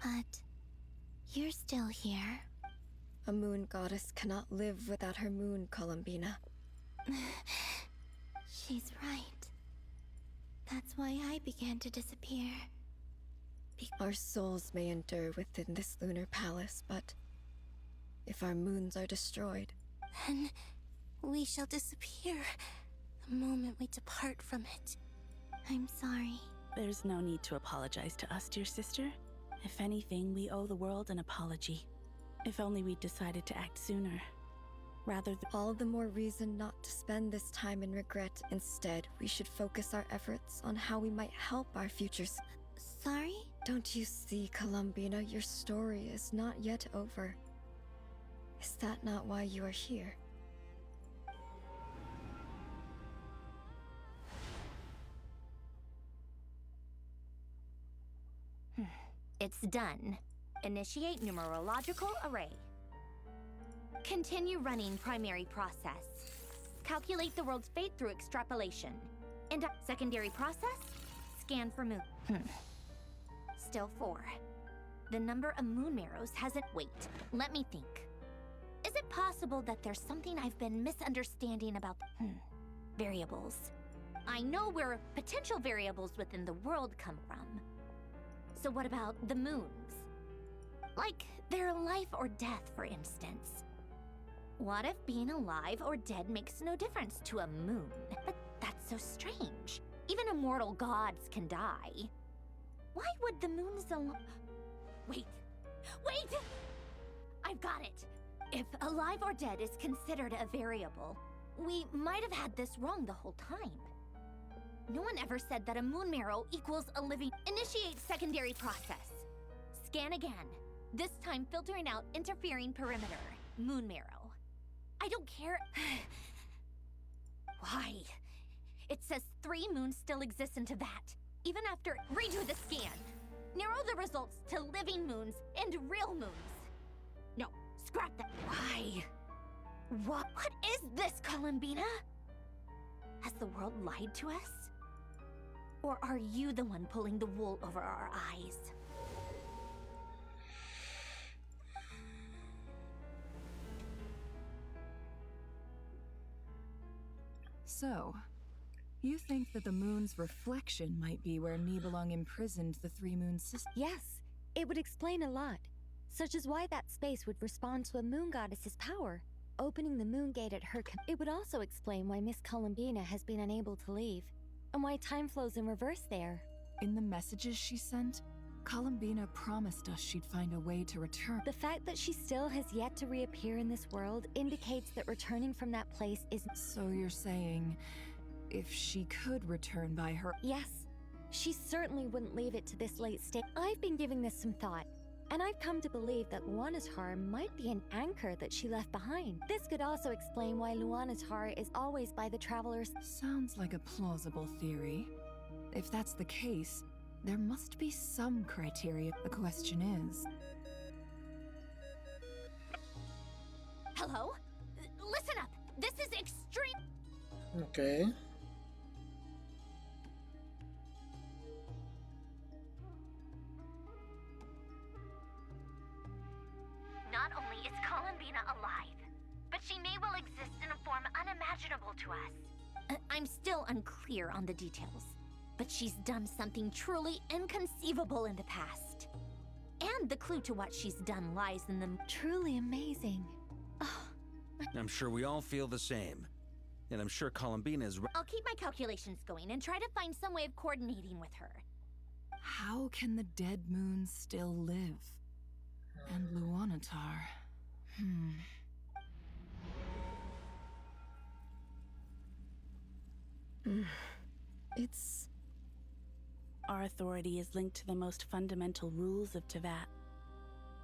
But you're still here. A moon goddess cannot live without her moon, Columbina. She's right. That's why I began to disappear. Our souls may endure within this lunar palace, but if our moons are destroyed, then we shall disappear the moment we depart from it. I'm sorry. There's no need to apologize to us, dear sister. If anything, we owe the world an apology. If only we'd decided to act sooner. Rather than... All the more reason not to spend this time in regret. Instead, we should focus our efforts on how we might help our futures. Sorry? Don't you see, Columbina, your story is not yet over. Is that not why you are here? It's done. Initiate numerological array. Continue running primary process. Calculate the world's fate through extrapolation. And secondary process? Scan for moon. Still 4. The number of moon marrows hasn't... Wait, let me think. Is it possible that there's something I've been misunderstanding about... variables. I know where potential variables within the world come from. So what about the moons? Like their life or death, for instance. What if being alive or dead makes no difference to a moon? But that's so strange. Even immortal gods can die. Why would the moons Wait! I've got it! If alive or dead is considered a variable, we might have had this wrong the whole time. No one ever said that a moon marrow equals a living... Initiate secondary process. Scan again. This time filtering out interfering perimeter. Moon marrow. I don't care... Why? It says 3 moons still exist into that. Even after... Redo the scan. Narrow the results to living moons and real moons. No, scrap that. Why? What is this, Columbina? Has the world lied to us? Or are you the one pulling the wool over our eyes? So, you think that the moon's reflection might be where Nibelung imprisoned the 3 moon sisters? Yes, it would explain a lot, such as why that space would respond to a moon goddess's power. Opening the moon gate at her it would also explain why Miss Columbina has been unable to leave, and why time flows in reverse there. In the messages she sent, Columbina promised us she'd find a way to return. The fact that she still has yet to reappear in this world indicates that returning from that place is... So you're saying, if she could return by her... Yes. She certainly wouldn't leave it to this late stage. I've been giving this some thought, and I've come to believe that Luanatar might be an anchor that she left behind. This could also explain why Luanatar is always by the travelers. Sounds like a plausible theory. If that's the case, there must be some criteria. The question is... Hello? Listen up! This is extreme... Okay. Not only is Columbina alive, but she may well exist in a form unimaginable to us. I'm still unclear on the details, but she's done something truly inconceivable in the past. And the clue to what she's done lies in the... Truly amazing. I'm sure we all feel the same. And I'm sure Columbina is... I'll keep my calculations going and try to find some way of coordinating with her. How can the dead moon still live? And Luanatar... It's... Our authority is linked to the most fundamental rules of Teyvat.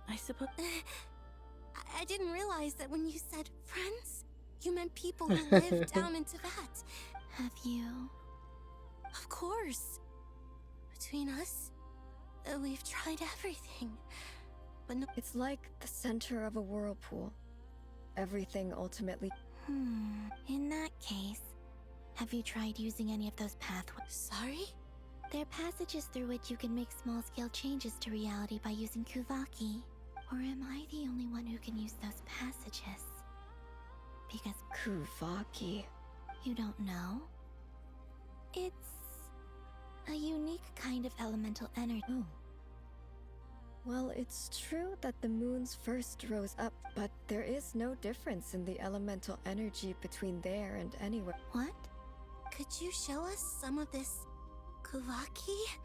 I suppose... I didn't realize that when you said friends, you meant people who live down in Teyvat. Have you? Of course. Between us, we've tried everything. But no... It's like the center of a whirlpool. Everything ultimately... In that case, have you tried using any of those pathways? Sorry? They're passages through which you can make small-scale changes to reality by using Kuvaki. Or am I the only one who can use those passages? Because... Kuvaki... You don't know? It's... a unique kind of elemental energy. Oh. Well, it's true that the moons first rose up, but there is no difference in the elemental energy between there and anywhere. What? Could you show us some of this... Kuvaki?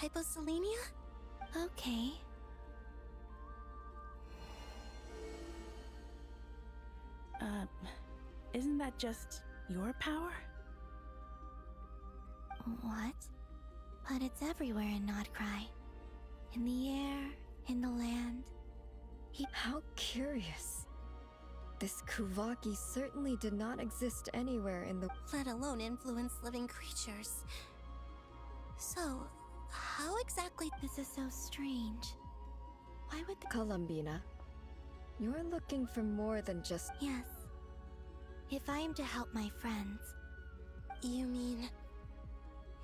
Hyposelenia? Okay. Isn't that just your power? What? But it's everywhere in Nodcry. In the air, in the land. How curious. This Kuvaki certainly did not exist anywhere in the... Let alone influence living creatures. So, how exactly... This is so strange. Why would the... Columbina, you're looking for more than just... Yes. If I am to help my friends, you mean...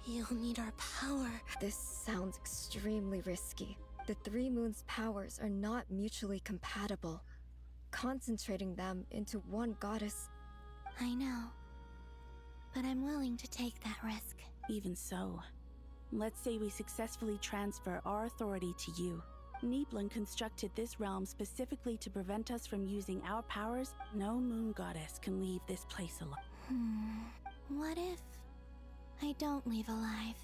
you'll need our power. This sounds extremely risky. The Three Moons' powers are not mutually compatible. Concentrating them into one goddess... I know. But I'm willing to take that risk. Even so, let's say we successfully transfer our authority to you. Niblin constructed this realm specifically to prevent us from using our powers. No moon goddess can leave this place alone. What if I don't leave alive?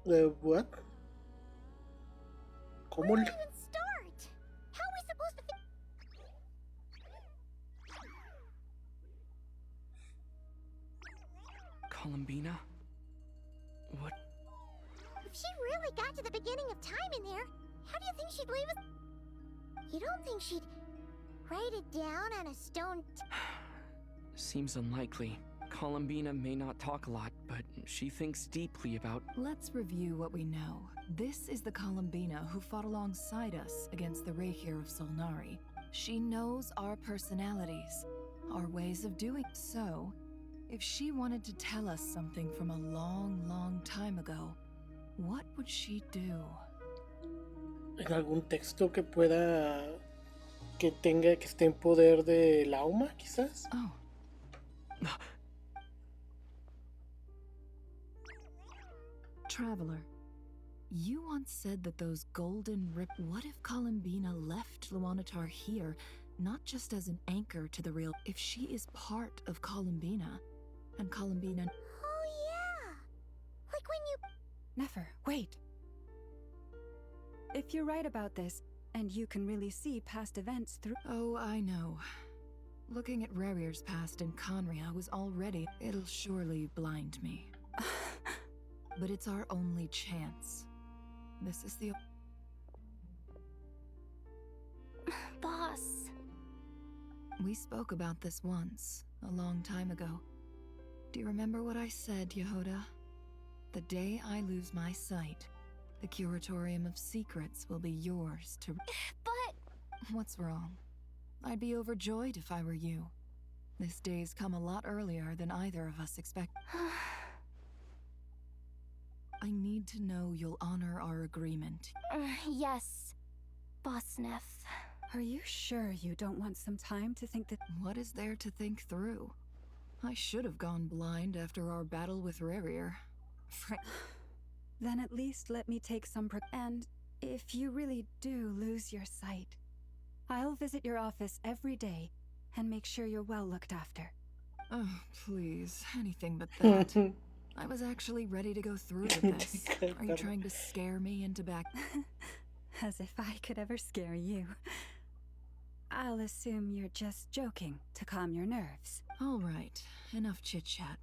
What? ¿Cómo? Where do we even start? How are we supposed to... Columbina? What? If she really got to the beginning of time in there, how do you think she'd leave us? You don't think she'd write it down on a stone? Seems unlikely. Columbina may not talk a lot, but she thinks deeply about... Let's review what we know. This is the Columbina who fought alongside us against the Reykir of Solnari. She knows our personalities, our ways of doing so. If she wanted to tell us something from a long, long time ago, what would she do? ¿En algún texto que pueda... que tenga, que esté en poder de Lauma, quizás? Oh. Traveler, you once said that those golden rip... What if Columbina left Luanatar here, not just as an anchor to the real... If she is part of Columbina, and Columbina... Oh yeah! Like when you... Never. Wait. If you're right about this, and you can really see past events through— Oh, I know. Looking at Rerir's past in Conria was already— It'll surely blind me. But it's our only chance. This is the— Boss. We spoke about this once, a long time ago. Do you remember what I said, Yehoda? The day I lose my sight, the Curatorium of Secrets will be yours to— But— What's wrong? I'd be overjoyed if I were you. This day's come a lot earlier than either of us expect. I need to know you'll honor our agreement. Yes, Boss Neff. Are you sure you don't want some time to think that— What is there to think through? I should have gone blind after our battle with Rerir. Then at least let me take some and if you really do lose your sight, I'll visit your office every day and make sure you're well looked after. Oh, please, anything but that. I was actually ready to go through with this. Are you trying to scare me into back? As if I could ever scare you. I'll assume you're just joking to calm your nerves. All right, enough chit-chat.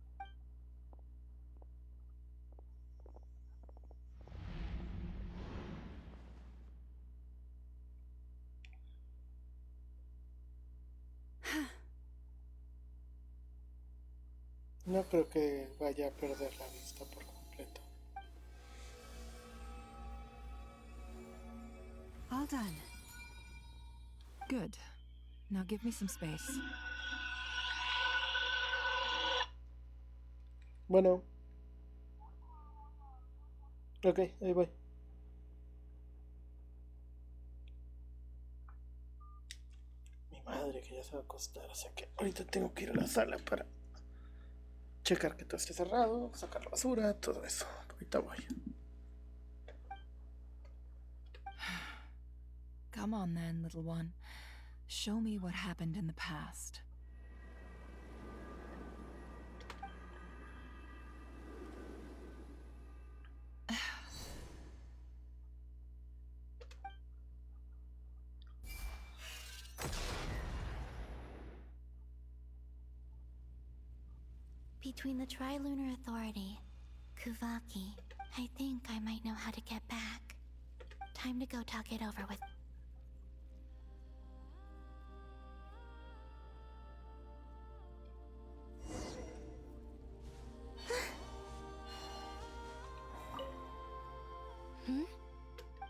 No creo que vaya a perder la vista por completo. All done. Good. Now give me some space. Bueno. Ok, ahí voy. Mi madre que ya se va a acostar, o sea que ahorita tengo que ir a la sala para checar que todo esté cerrado, sacar la basura, todo eso. Ahorita voy. Come on then, little one. Show me what happened in the past. Between the Trilunar Authority, Kuvaki, I think I might know how to get back. Time to go talk it over with...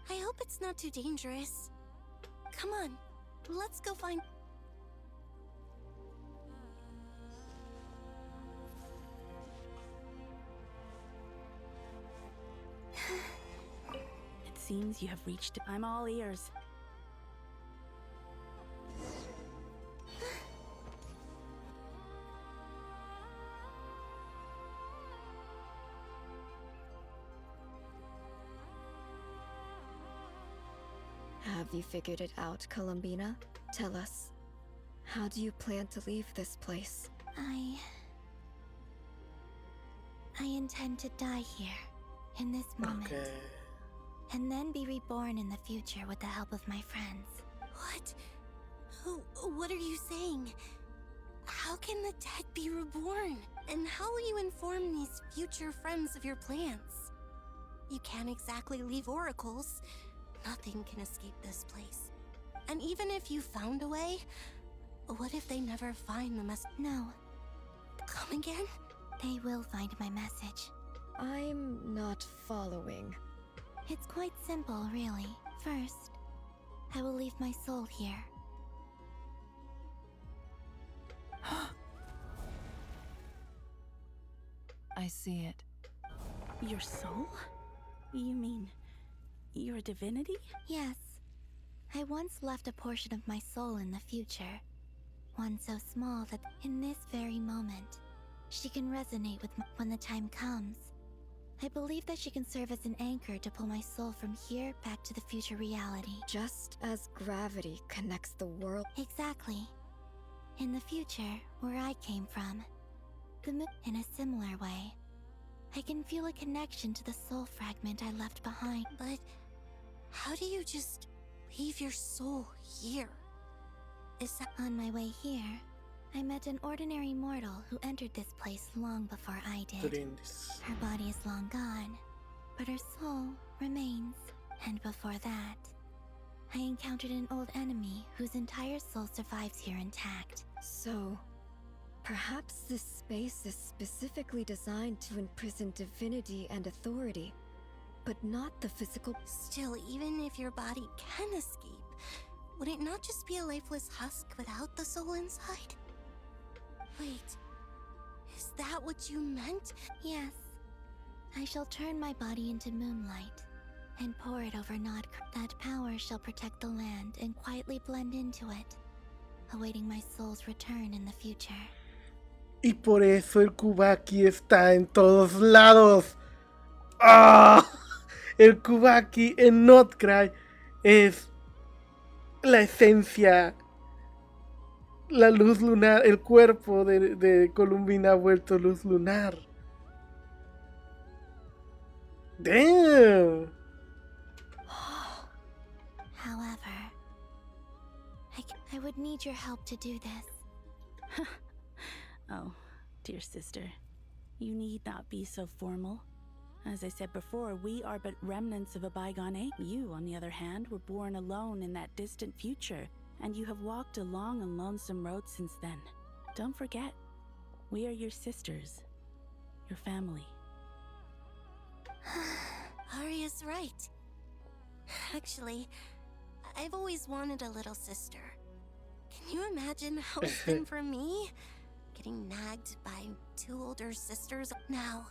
I hope it's not too dangerous. Come on, let's go find... It seems you have reached... I'm all ears. Have you figured it out, Columbina? Tell us. How do you plan to leave this place? I intend to die here, in this moment. Okay. And then be reborn in the future with the help of my friends. What? What are you saying? How can the dead be reborn? And how will you inform these future friends of your plans? You can't exactly leave oracles. Nothing can escape this place. And even if you found a way, what if they never find the No. Come again? They will find my message. I'm not following. It's quite simple, really. First, I will leave my soul here. I see it. Your soul? You mean you're a divinity? Yes. I once left a portion of my soul in the future. One so small that in this very moment, she can resonate with when the time comes. I believe that she can serve as an anchor to pull my soul from here back to the future reality. Just as gravity connects the world. Exactly. In the future, where I came from, the moon in a similar way. I can feel a connection to the soul fragment I left behind. But how do you just leave your soul here? On my way here, I met an ordinary mortal who entered this place long before I did. Her body is long gone, but her soul remains. And before that, I encountered an old enemy whose entire soul survives here intact. So, perhaps this space is specifically designed to imprison divinity and authority, but not the physical. Still, even if your body can escape, would it not just be a lifeless husk without the soul inside? Wait, is that what you meant? Yes. I shall turn my body into moonlight and pour it over Nod. That power shall protect the land and quietly blend into it, awaiting my soul's return in the future. Y por eso el Kubaki está en todos lados. ¡Ah! El Kubaki en Notcry es la esencia, la luz lunar, el cuerpo de Columbina ha vuelto luz lunar. Damn. However, I would need your help to do this. Oh, dear sister, you need not be so formal. As I said before, we are but remnants of a bygone age. You, on the other hand, were born alone in that distant future, and you have walked a long and lonesome road since then. Don't forget, we are your sisters, your family. Arya's right. Actually, I've always wanted a little sister. Can you imagine how it's been for me? Getting nagged by two older sisters. Now,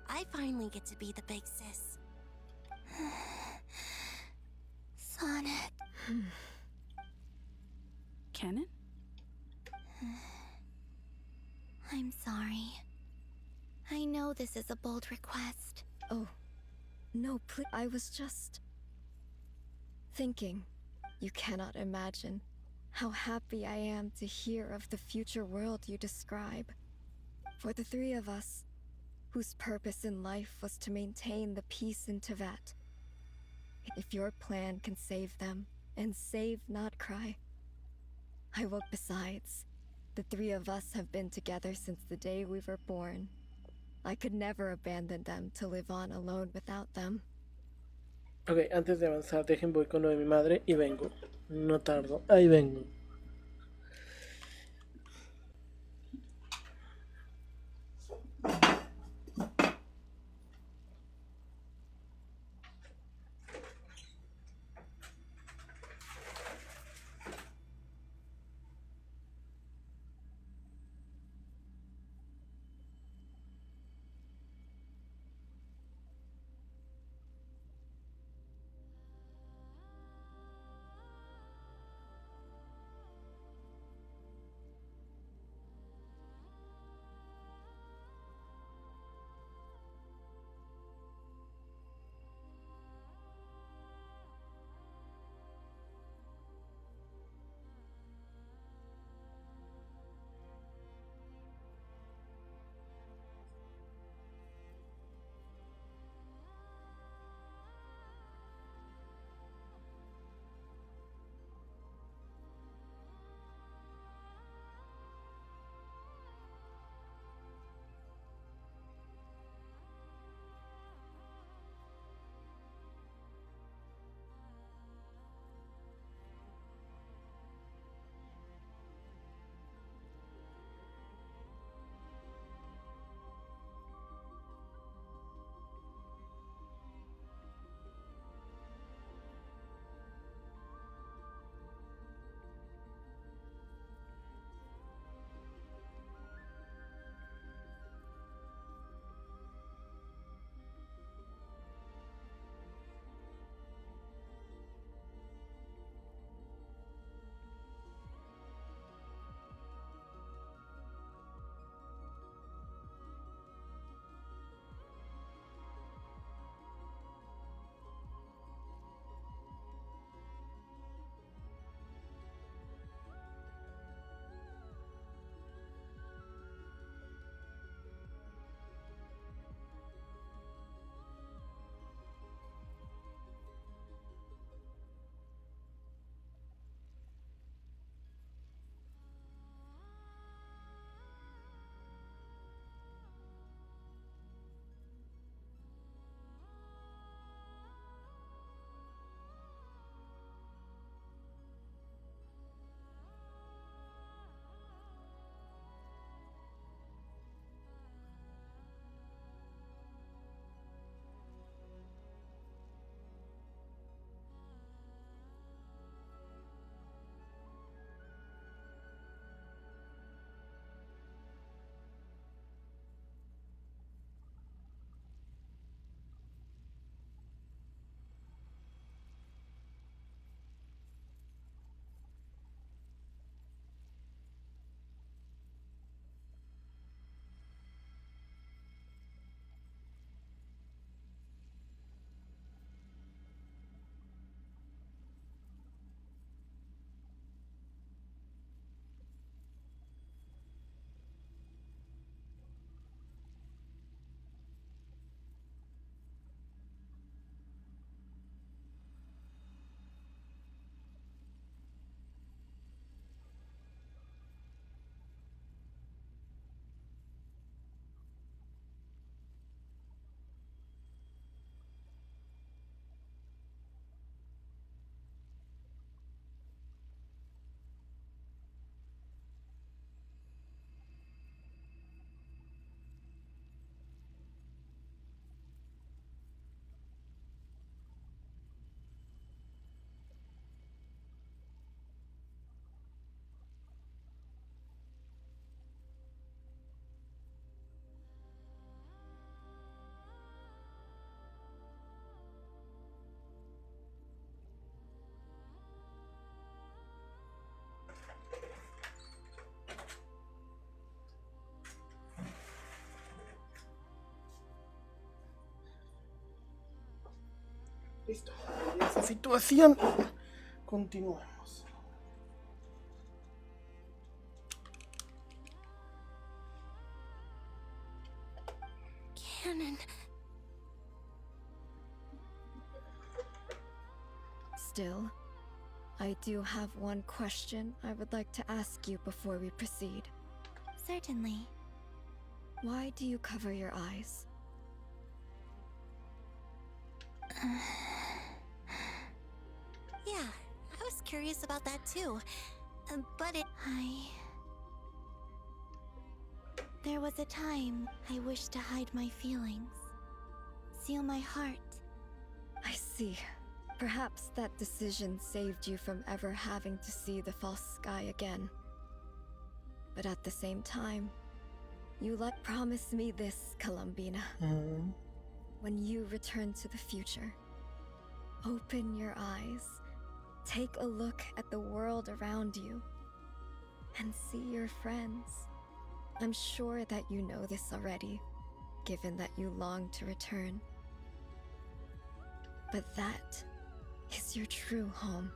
I finally get to be the big sis. Sonic. Canon? I'm sorry. I know this is a bold request. Oh, no, please. I was just thinking. You cannot imagine how happy I am to hear of the future world you describe. For the three of us, whose purpose in life was to maintain the peace in Teyvat. If your plan can save them, and save Notcry, I will. Besides, the three of us have been together since the day we were born. I could never abandon them to live on alone without them. Ok, antes de avanzar, dejen voy con lo de mi madre y vengo. No tardo, ahí vengo. Listo. Esa situación. Continuemos. Cannon. Still, I do have one question I would like to ask you before we proceed. Certainly. Why do you cover your eyes? Yeah, I was curious about that too. But there was a time I wished to hide my feelings. Seal my heart. I see. Perhaps that decision saved you from ever having to see the false sky again. But at the same time, you promise me this, Columbina. When you return to the future, open your eyes, take a look at the world around you, and see your friends. I'm sure that you know this already, given that you long to return. But that is your true home.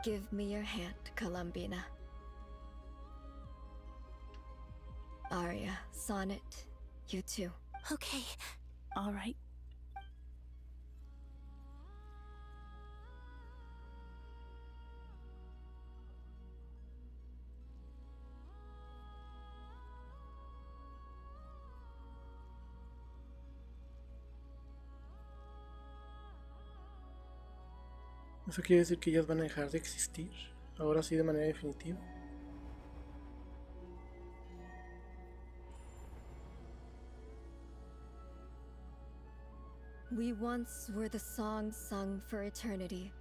Give me your hand, Columbina. Arya, Sonnet, you too. Okay. All right. ¿Eso quiere decir que ellas van a dejar de existir? Ahora sí, de manera definitiva. We once were the song sung for eternity,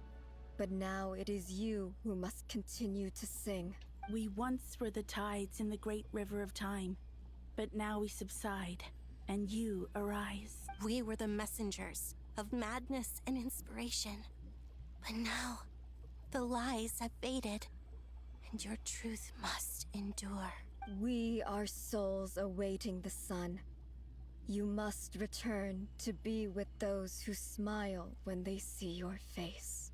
but now it is you who must continue to sing. We once were the tides in the great river of time, but now we subside, and you arise. We were the messengers of madness and inspiration. But now, the lies have faded, and your truth must endure. We are souls awaiting the sun. You must return to be with those who smile when they see your face.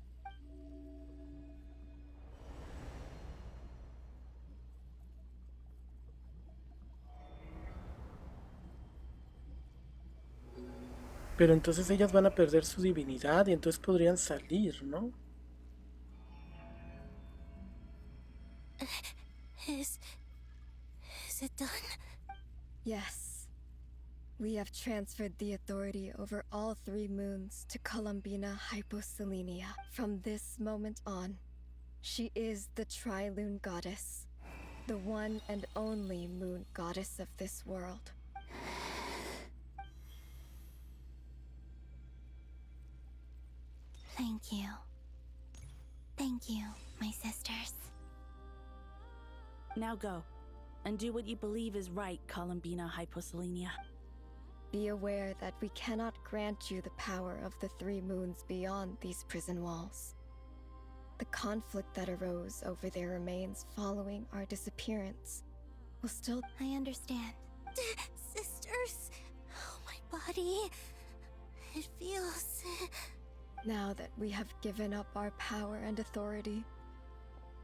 Pero entonces ellas van a perder su divinidad y entonces podrían salir, ¿no? Is it done? Yes. We have transferred the authority over all 3 moons to Columbina Hyposelenia. From this moment on, she is the Trilune Goddess, the one and only moon goddess of this world. Thank you. Thank you, my sisters. Now go, and do what you believe is right, Columbina Hyposelenia. Be aware that we cannot grant you the power of the 3 moons beyond these prison walls. The conflict that arose over their remains following our disappearance will still... I understand. Sisters! Oh, my body... It feels... Now that we have given up our power and authority,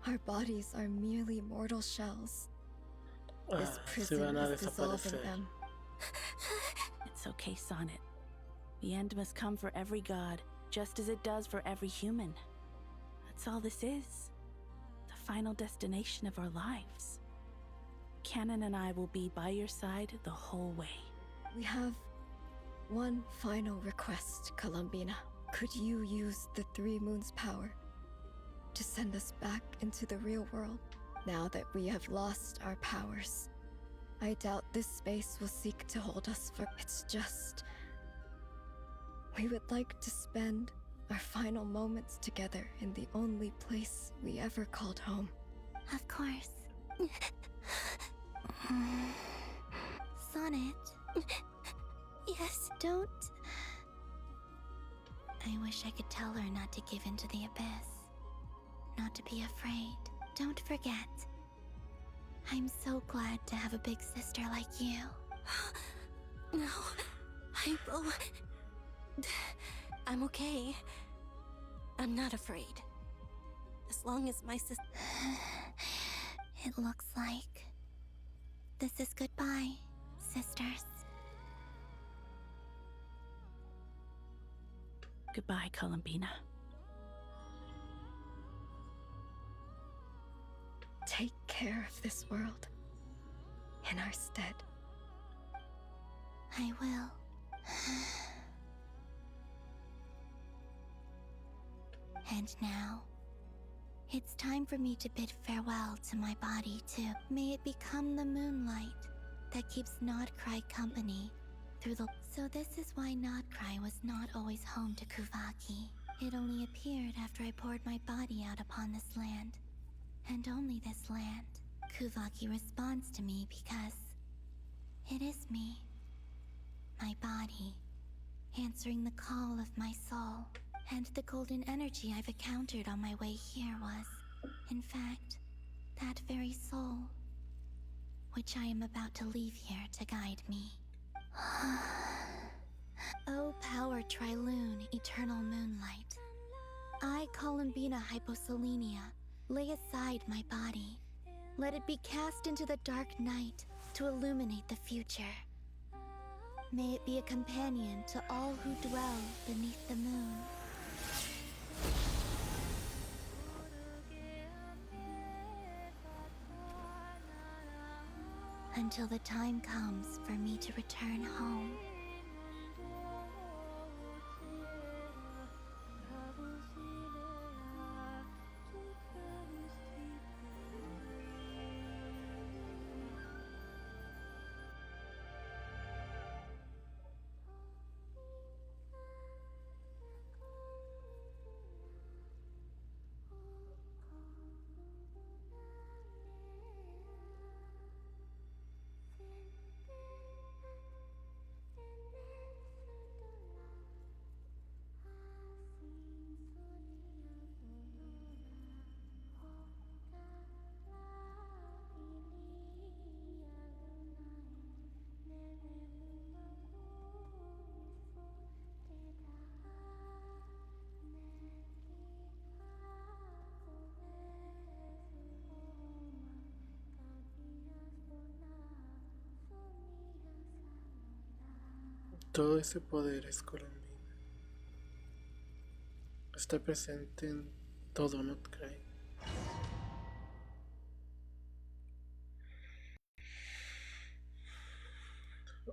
our bodies are merely mortal shells. This prison is dissolving them. It's okay, Sonnet. The end must come for every god, just as it does for every human. That's all this is. The final destination of our lives. Cannon and I will be by your side the whole way. We have one final request, Columbina. Could you use the 3 moons' power to send us back into the real world? Now that we have lost our powers, I doubt this space will seek to hold us for... It's just... we would like to spend our final moments together in the only place we ever called home. Of course. Sonnet. Yes, don't... I wish I could tell her not to give in to the abyss. Not to be afraid. Don't forget. I'm so glad to have a big sister like you. No, I'm okay. I'm not afraid. As long as my sister... It looks like this is goodbye, sisters. Goodbye, Columbina. Take care of this world in our stead. I will. And now, it's time for me to bid farewell to my body too. May it become the moonlight that keeps Nodcry company through the... So this is why Nodcry was not always home to Kuvaki. It only appeared after I poured my body out upon this land. And only this land. Kuvaki responds to me because it is me. My body, answering the call of my soul. And the golden energy I've encountered on my way here was, in fact, that very soul, which I am about to leave here to guide me. O power Trilune, eternal moonlight. I, Columbina Hyposelenia, lay aside my body. Let it be cast into the dark night to illuminate the future. May it be a companion to all who dwell beneath the moon. Until the time comes for me to return home. Todo ese poder es Colombina. Está presente en todo, ¿no crees?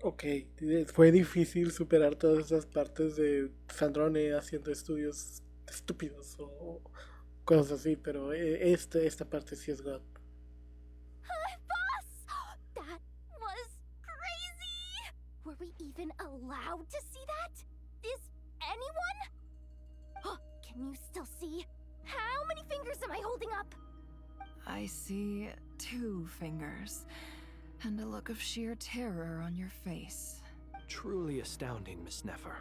Ok, fue difícil superar todas esas partes de Sandrone haciendo estudios estúpidos o cosas así, pero esta parte sí es God. Boss! That was crazy! Were we even allowed to see that? Is anyone? Oh, can you still see? How many fingers am I holding up? I see 2 fingers, and a look of sheer terror on your face. Truly astounding, Miss Nefer.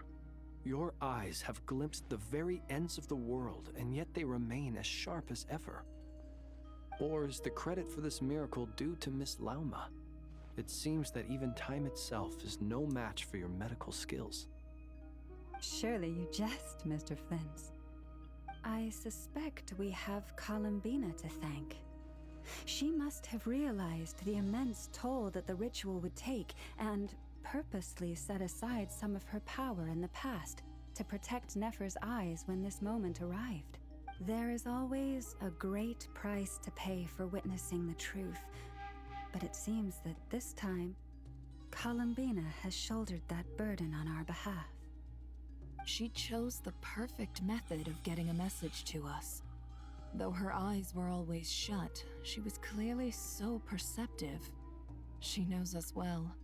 Your eyes have glimpsed the very ends of the world, and yet they remain as sharp as ever. Or is the credit for this miracle due to Miss Lauma? It seems that even time itself is no match for your medical skills. Surely you jest, Mr. Flint. I suspect we have Columbina to thank. She must have realized the immense toll that the ritual would take and purposely set aside some of her power in the past to protect Nefer's eyes when this moment arrived. There is always a great price to pay for witnessing the truth, but it seems that this time, Columbina has shouldered that burden on our behalf. She chose the perfect method of getting a message to us. Though her eyes were always shut, she was clearly so perceptive. She knows us well.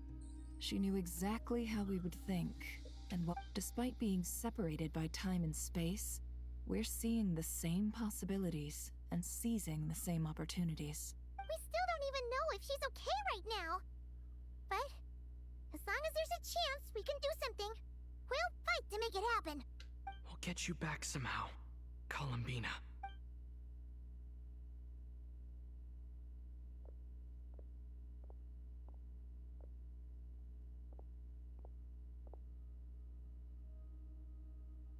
She knew exactly how we would think, and what, despite being separated by time and space, we're seeing the same possibilities and seizing the same opportunities. We still don't even know if she's okay right now. But as long as there's a chance we can do something, we'll fight to make it happen. We'll get you back somehow, Columbina.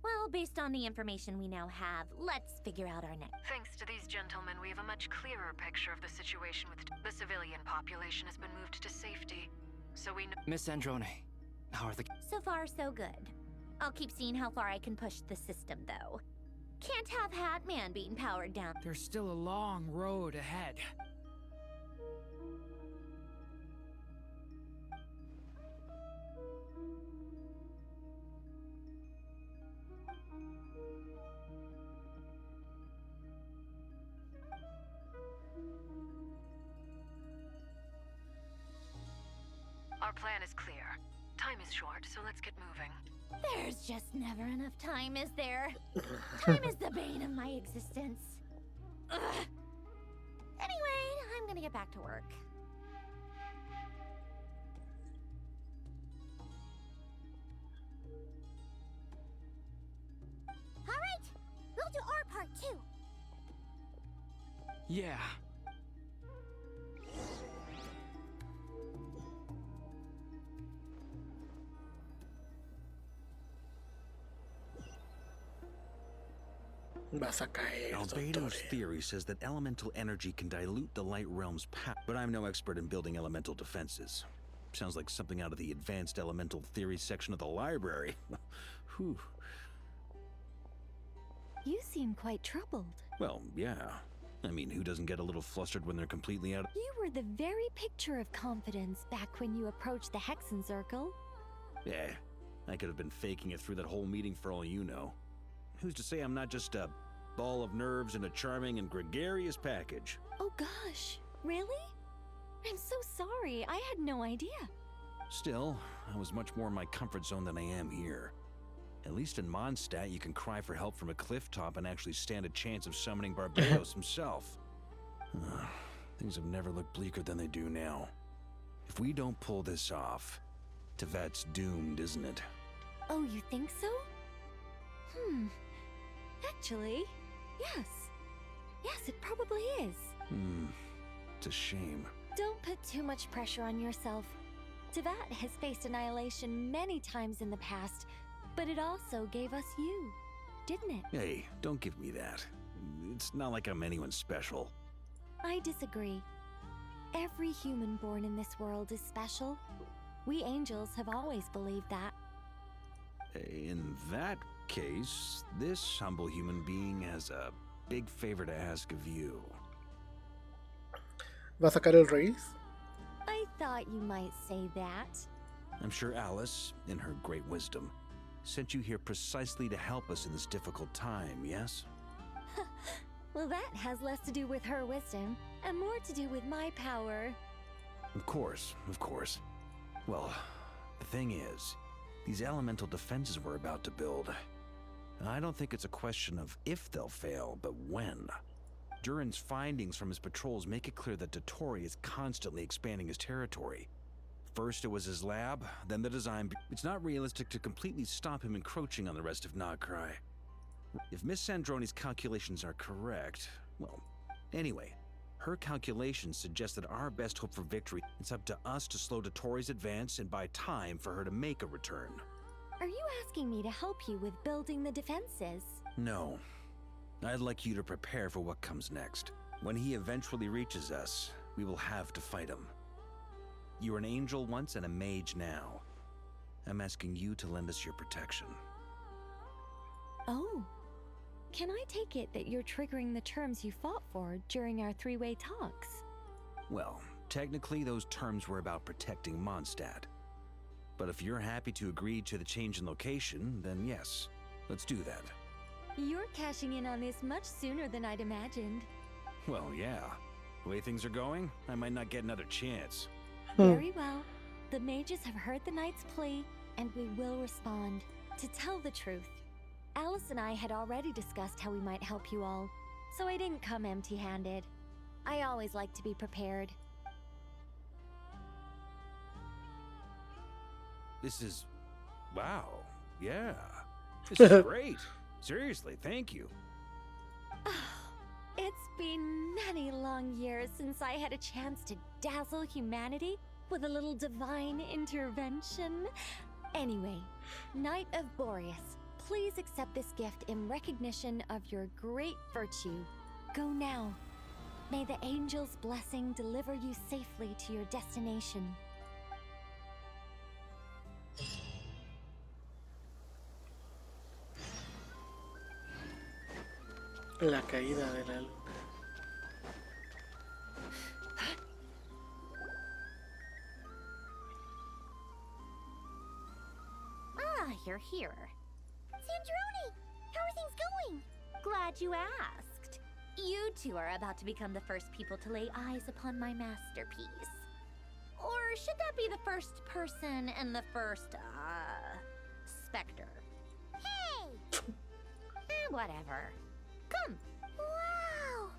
Well, Well, based on the information we now have, let's figure out our next. Thanks to these gentlemen, we have a much clearer picture of the situation with the civilian population has been moved to safety. So we know— Miss Androne, how are the— So far, so good. I'll keep seeing how far I can push the system, though. Can't have Hat Man being powered down. There's still a long road ahead. our plan is clear. Time is short, so let's get moving. There's just never enough time, is there? Time is the bane of my existence. Ugh. Anyway, I'm gonna get back to work. Alright, we'll do our part too. Yeah. Vas a caer, Albedo's doctor. theory says that elemental energy can dilute the light realm's power, but I'm no expert in building elemental defenses. Sounds like something out of the advanced elemental theory section of the library. Whew. You seem quite troubled. Well, yeah. I mean, who doesn't get a little flustered when they're completely out of— You were the very picture of confidence back when you approached the Hexen Circle. Yeah, I could have been faking it through that whole meeting for all you know. Who's to say I'm not just a ball of nerves in a charming and gregarious package? Oh gosh, really? I'm so sorry, I had no idea. Still, I was much more in my comfort zone than I am here. At least in Mondstadt, you can cry for help from a cliff top and actually stand a chance of summoning Barbados himself. Things have never looked bleaker than they do now. If we don't pull this off, Tevat's doomed, isn't it? Oh, you think so? Actually, yes. Yes, it probably is. It's a shame. Don't put too much pressure on yourself. Tevat has faced annihilation many times in the past, but it also gave us you, didn't it? Hey, don't give me that. It's not like I'm anyone special. I disagree. Every human born in this world is special. We angels have always believed that. In that case, this humble human being has a big favor to ask of you. ¿Va a sacar el raíz? I thought you might say that. I'm sure Alice, in her great wisdom, sent you here precisely to help us in this difficult time, yes? Well, that has less to do with her wisdom and more to do with my power. Of course, of course. Well, the thing is, these elemental defenses we're about to build, I don't think it's a question of if they'll fail, but when. Durin's findings from his patrols make it clear that Dottore is constantly expanding his territory. First it was his lab, then the design. It's not realistic to completely stop him encroaching on the rest of Nagcry. If Miss Sandroni's calculations are correct, well, anyway, her calculations suggest that our best hope for victory is up to us to slow Dottore's advance and buy time for her to make a return. Are you asking me to help you with building the defenses? No. I'd like you to prepare for what comes next. When he eventually reaches us, we will have to fight him. You were an angel once and a mage now. I'm asking you to lend us your protection. Oh. Can I take it that you're triggering the terms you fought for during our three-way talks? Well, technically those terms were about protecting Mondstadt. But if you're happy to agree to the change in location, then yes, let's do that. You're cashing in on this much sooner than I'd imagined. Well, yeah. The way things are going, I might not get another chance. Very well. The mages have heard the knight's plea, and we will respond. To tell the truth, Alice and I had already discussed how we might help you all, so I didn't come empty-handed. I always like to be prepared. This is... wow. Yeah. This is great. Seriously, thank you. It's been many long years since I had a chance to dazzle humanity with a little divine intervention. Anyway, Knight of Boreas, Please accept this gift in recognition of your great virtue. Go now. May the angel's blessing deliver you safely to your destination. La caída de la luna. Ah, you're here. Sandrone, how are things going? Glad you asked. You two are about to become the first people to lay eyes upon my masterpiece. Or should that be the first person and the first, specter? Hey! Whatever. Come. Wow!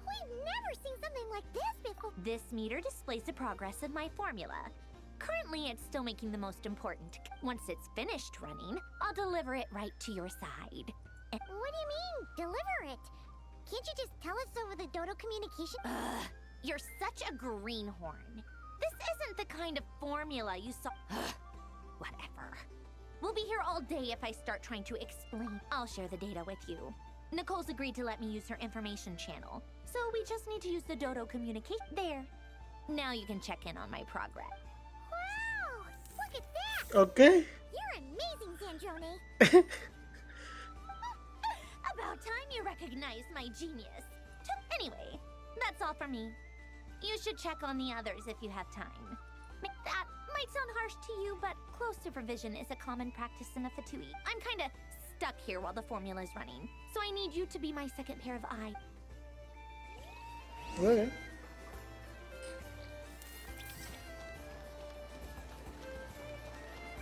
We've never seen something like this before. This meter displays the progress of my formula. Currently, it's still making the most important. Once it's finished running, I'll deliver it right to your side. What do you mean, deliver it? Can't you just tell us over the Dodo communication? You're such a greenhorn. This isn't the kind of formula you saw. Whatever. We'll be here all day if I start trying to explain. I'll share the data with you. Nicole's agreed to let me use her information channel, so we just need to use the Dodo communication. There. Now you can check in on my progress. Wow! Look at that! Okay. You're amazing, Sandrone. About time you recognized my genius. Anyway, that's all from me. You should check on the others if you have time. That might sound harsh to you, but close supervision is a common practice in a Fatui. I'm kinda stuck here while the formula is running, so I need you to be my second pair of eyes. Okay.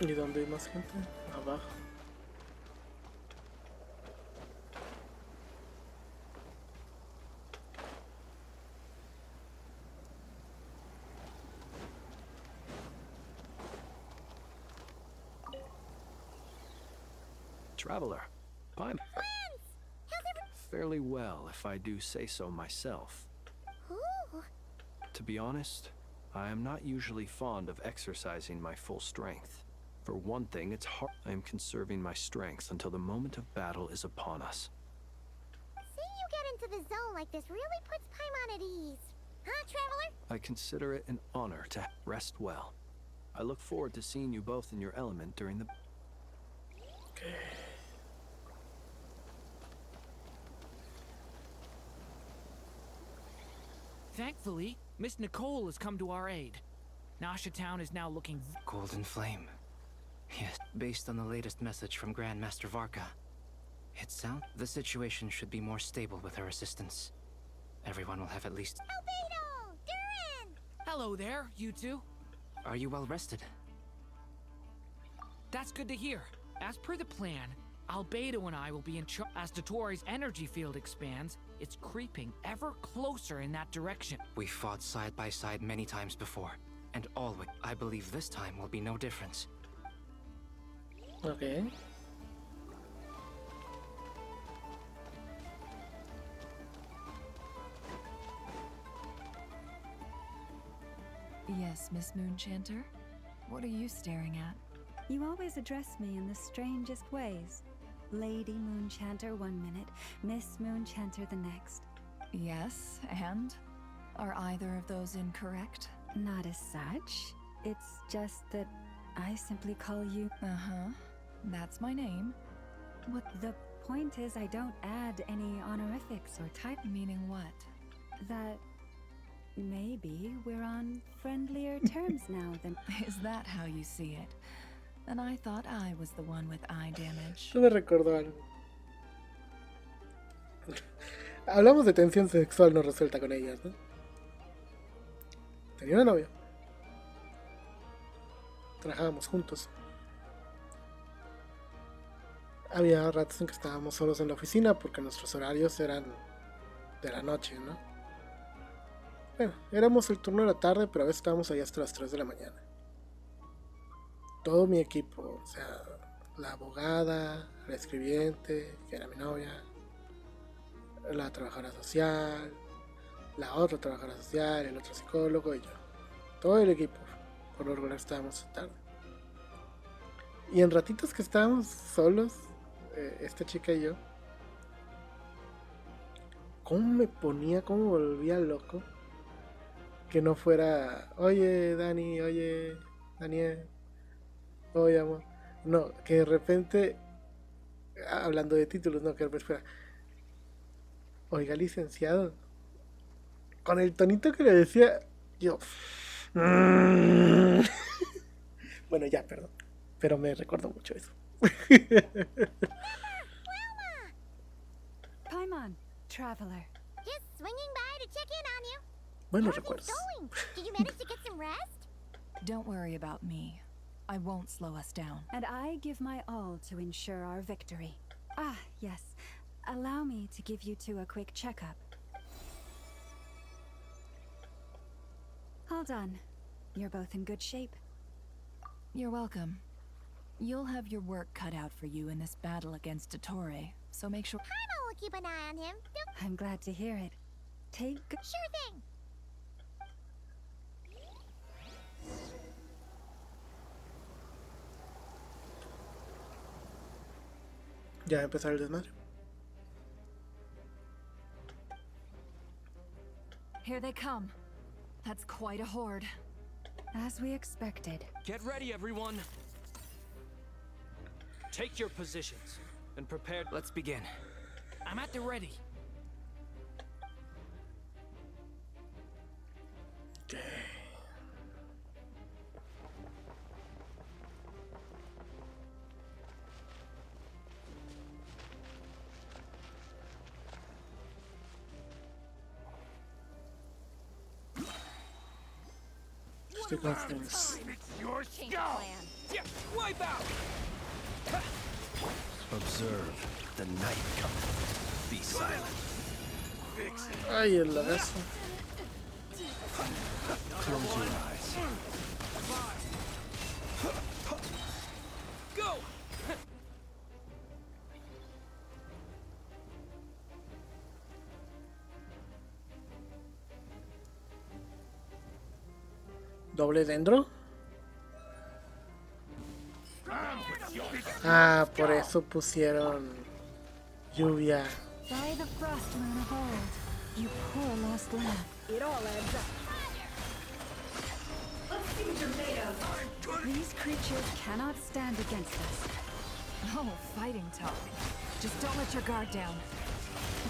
¿Y dónde hay más gente? Abajo. Traveler, I'm fairly well, if I do say so myself. Ooh. To be honest, I am not usually fond of exercising my full strength. For one thing, it's hard. I am conserving my strength until the moment of battle is upon us. Seeing you get into the zone like this really puts Paimon at ease. Huh, Traveler? I consider it an honor to rest well. I look forward to seeing you both in your element during the... Okay. Thankfully, Miss Nicole has come to our aid. Nasha Town is now looking... Golden Flame. Yes, based on the latest message from Grandmaster Varka. It sounds... The situation should be more stable with her assistance. Everyone will have at least... Albedo! Duran! Hello there, you two. Are you well rested? That's good to hear. As per the plan, Albedo and I will be in charge. As Dotori's energy field expands, it's creeping ever closer in that direction. We fought side by side many times before, and always. I believe this time will be no difference. Okay. Yes, Miss Moonchanter? What are you staring at? You always address me in the strangest ways. Lady Moonchanter 1 minute, Miss Moonchanter the next. Yes, and? Are either of those incorrect? Not as such. It's just that I simply call you... Uh-huh. That's my name. What the point is, I don't add any honorifics or type. Meaning what? That maybe we're on friendlier terms now than... Is that how you see it? And I thought I was the one with eye damage. Eso me recordó algo. Hablamos de tensión sexual no resuelta con ellas, ¿no? Tenía una novia. Trabajábamos juntos. Había ratos en que estábamos solos en la oficina porque nuestros horarios eran de la noche, ¿no? Bueno, éramos el turno de la tarde, pero a veces estábamos ahí hasta las 3 de la mañana. Todo mi equipo, o sea, la abogada, la escribiente, que era mi novia, la trabajadora social, la otra trabajadora social, el otro psicólogo y yo. Todo el equipo, por lo regular estábamos tarde. Y en ratitos que estábamos solos, esta chica y yo, cómo me ponía, cómo me volvía loco que no fuera, oye Dani, oye Daniel, oye amor. No, que de repente, hablando de títulos, no, que de repente fuera, oiga licenciado. Con el tonito que le decía, yo... Bueno, ya, perdón. Pero me recuerdo mucho eso. Paimon, traveler. Just swinging by to check in on you. Buenos How are recuerdos. things going? Did you manage to get some rest? Don't worry about me. I won't slow us down. And I give my all to ensure our victory. Ah, yes. Allow me to give you two a quick checkup. All done. You're both in good shape. You're welcome. You'll have your work cut out for you in this battle against Dottore, so make sure... Paimon will keep an eye on him. I'm glad to hear it. Take good... Sure thing. Ya va a empezar el desmadre. Here they come. That's quite a horde. As we expected. Get ready, everyone. Take your positions and prepare. Let's begin. I'm at the ready. Estoy confuso. Your Change plan. Yeah, wipe out. Observe the night coming. Be silent. Ay, el lagazo. Close your eyes. Go. ¿Doble dentro? Ah, por eso pusieron lluvia. By the frost moon of old, you poor lost lamb. It all adds up. Let's see what you're made of. These creatures cannot stand against us. Oh, fighting talk. Just don't let your guard down.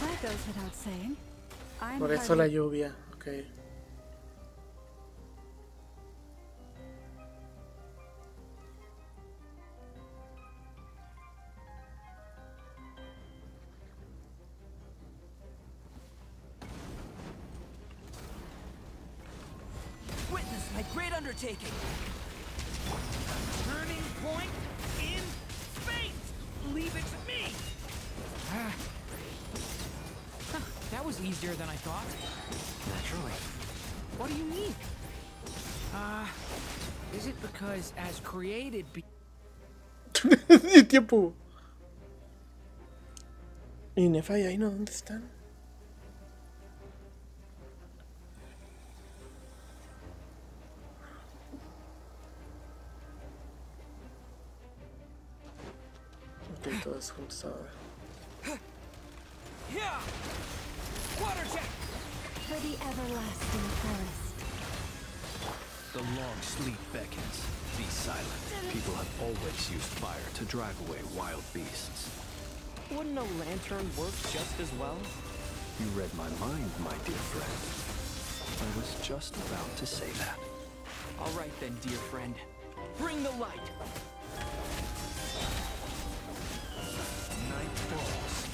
That goes without saying. I'm Por eso la hardly... lluvia, ok. Witness my great undertaking. Turning point in space. Leave it to me. Ah. Huh, that was easier than I thought. Naturally. What do you mean? Is it because as created Ni tiempo. Y Nefa y ahí no, ¿dónde están? Ok, todos juntos ahora. Yeah! Water jet! For the everlasting forest. The long sleep beckons. Be silent. People have always used fire to drive away wild beasts. Wouldn't a lantern work just as well? You read my mind, my dear friend. I was just about to say that. All right then, dear friend. Bring the light. Night falls.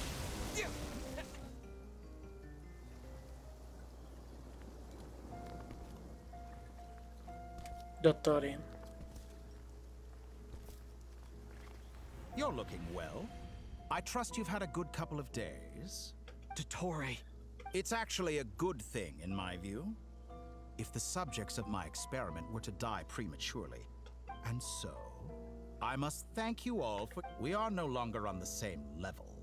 Dottore. You're looking well. I trust you've had a good couple of days. Dottore. It's actually a good thing, in my view. If the subjects of my experiment were to die prematurely. And so, I must thank you all for... We are no longer on the same level.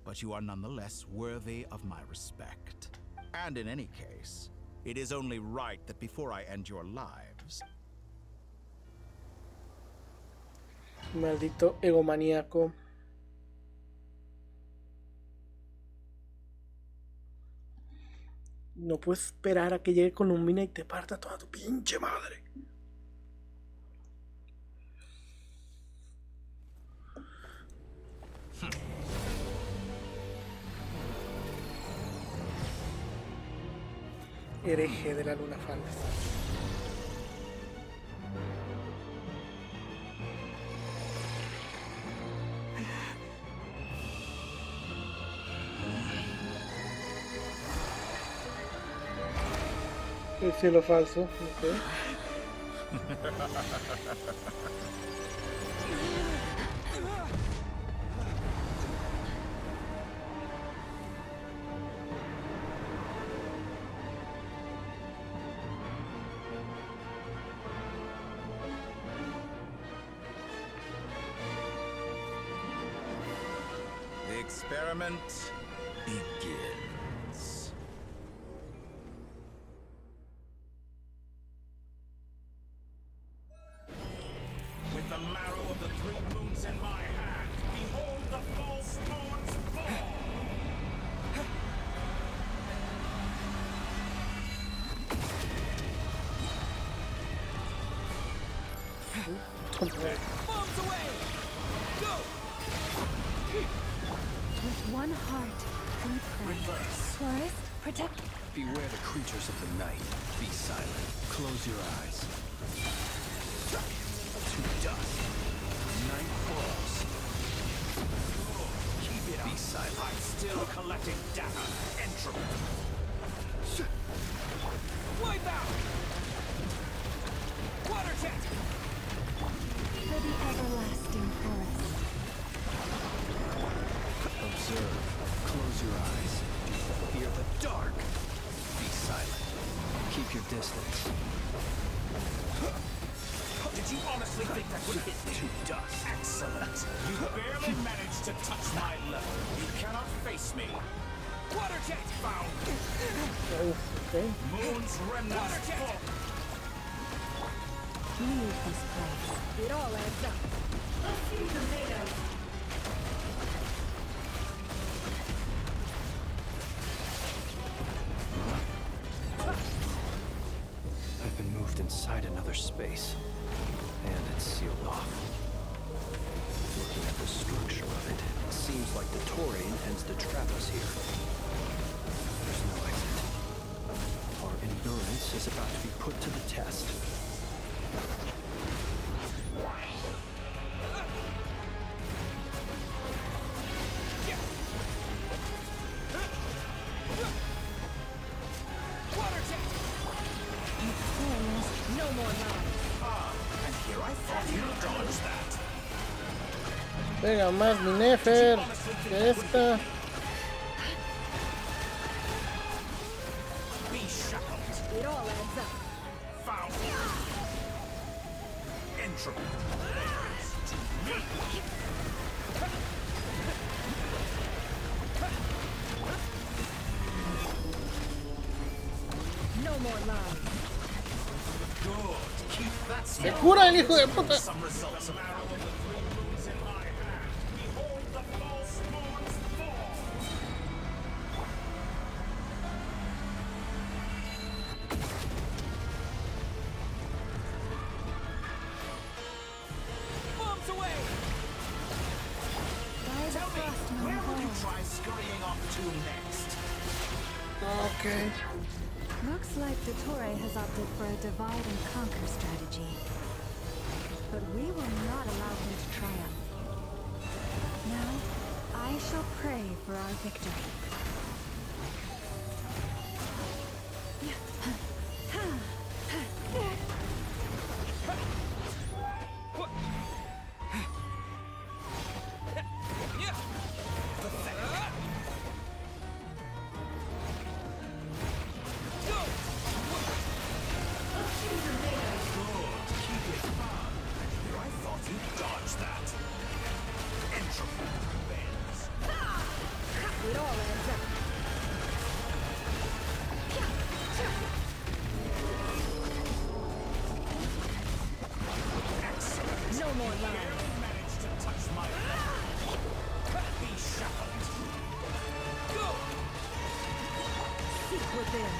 But you are nonetheless worthy of my respect. And in any case, it is only right that before I end your lives... Maldito egomaníaco. No puedo esperar a que llegue Columbina y te parta toda tu pinche madre. Hereje de la luna falsa. El cielo falso, ok. The experiment begins. With the marrow of the 3 moons in my hand, behold the false moons fall! Bombs away! Go! With one heart, we pray. Forest, protect. Beware the creatures of the night. Be silent. Close your eyes. To dust. Night falls. Keep it up. Be silent. I'm still collecting data. Entropy. Wipe out! Water jet! For the everlasting forest. Observe. Close your eyes. Fear the dark. Be silent. Keep your distance. Did you honestly think that would hit me? To dust. Excellent. You barely managed to touch my level. You cannot face me. Water jet! Found. Okay. Moon's remnants fall. Leave this place. It all adds up. I've been moved inside another space. And it's sealed off. Looking at the structure of it, it seems like the Torii intends to trap us here. There's no exit. Our endurance is about to be put to the test. Water jet! No more lies. And here I thought you dodged that. Venga, más mi Nefer. Que esta. Be shackled. It all adds up. Found. Entropy. No more lies. Good. Keep that Se cura el hijo de puta. Some results of arrow of the 3 moons in my hand. Behold the false moons fall. Bombs away! Tell me, where will you try scurrying off to next? Okay. Looks like the Torii has opted for a divide and conquer strategy. But we will not allow him to triumph. Now, I shall pray for our victory. It all adds up. No more lies. Managed to touch my be shackled. Go! Seek within.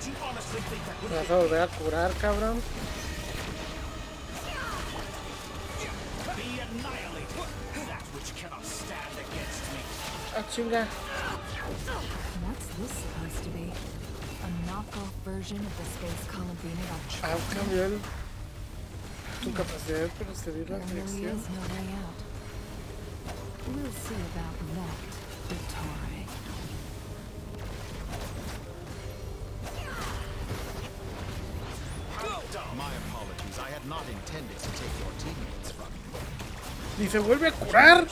¿Me vas a volver a curar, cabrón? Ah, chinga. What's this supposed to be? A knockoff version of the space Columbina that Ah, cambió su capacidad de proceder la There really selección. is no way out. We'll see about that, Victoria. My apologies. I had not intended to take your teammates from you. ¿Y se vuelve a curar? Obey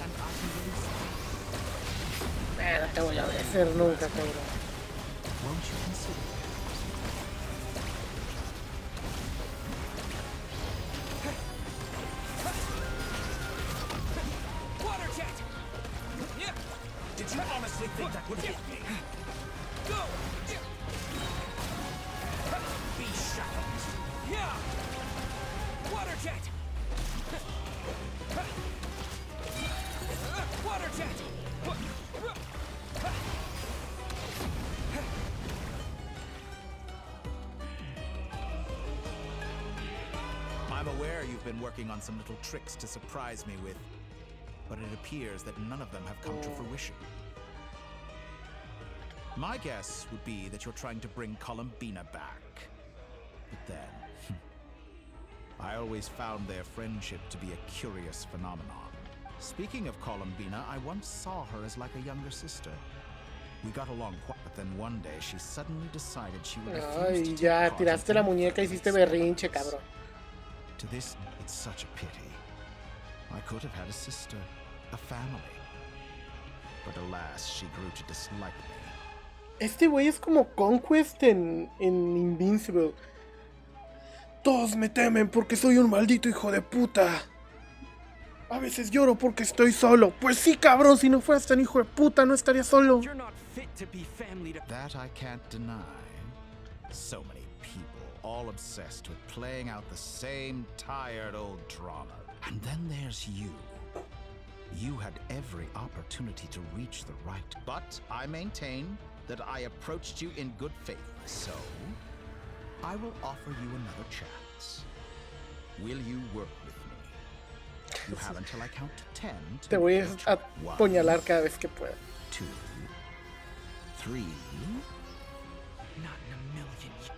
and I can release you. No te voy a obedecer nunca, cabrón. Won't you consider? Water jet! Did you honestly think that would hit me? Go! Be shackled! Yeah! Water jet! Water jet! I'm aware you've been working on some little tricks to surprise me with, but it appears that none of them have come to fruition. My guess would be that you're trying to bring Columbina back. But then, I always found their friendship to be a curious phenomenon. Speaking of Columbina, I once saw her as like a younger sister. We got along quite, but then one day she suddenly decided she would refuse Ay, to take ya, part tiraste in la any muñeca y hiciste further berrinche, studies. cabrón. To this, it's such a pity. I could have had a sister, a family. But alas, she grew to dislike me. Este güey es como Conquest en Invincible. Todos me temen porque soy un maldito hijo de puta. A veces lloro porque estoy solo. Pues sí, cabrón, si no fueras tan hijo de puta, no estaría solo. That I can't deny. So many people, all obsessed with playing out the same tired old drama. And then there's you. You had every opportunity to reach the right. But I maintain that I approached you in good faith. So, I will offer you another chance. Will you work with me? You have until I count to 10 to Te voy a make your choice. apuñalar cada vez que pueda. 2, 3. Not in a million years.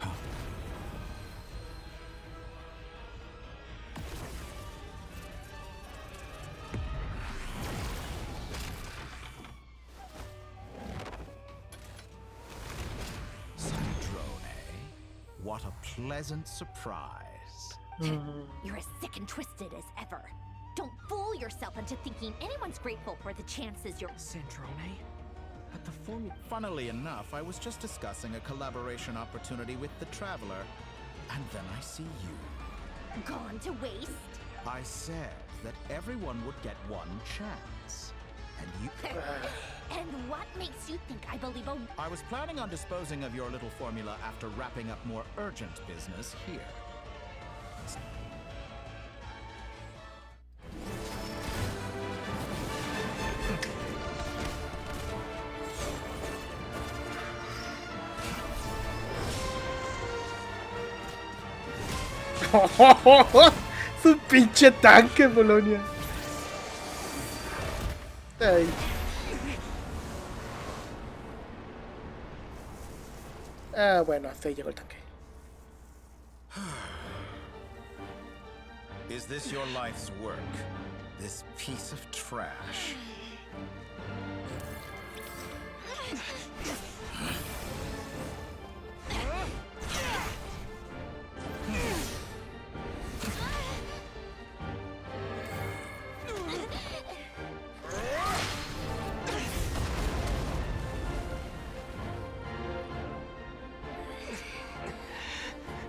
What a pleasant surprise. You're as sick and twisted as ever. Don't fool yourself into thinking anyone's grateful for the chances you're... Sandrone? But the formula... Funnily enough, I was just discussing a collaboration opportunity with the Traveler, and then I see you. Gone to waste? I said that everyone would get one chance. And you... And what makes you think I believe a... I was planning on disposing of your little formula after wrapping up more urgent business here. Es un pinche tanque, Polonia. Ay. Ah, bueno, hasta ahí llegó el tanque. Is this your life's work? This piece of trash?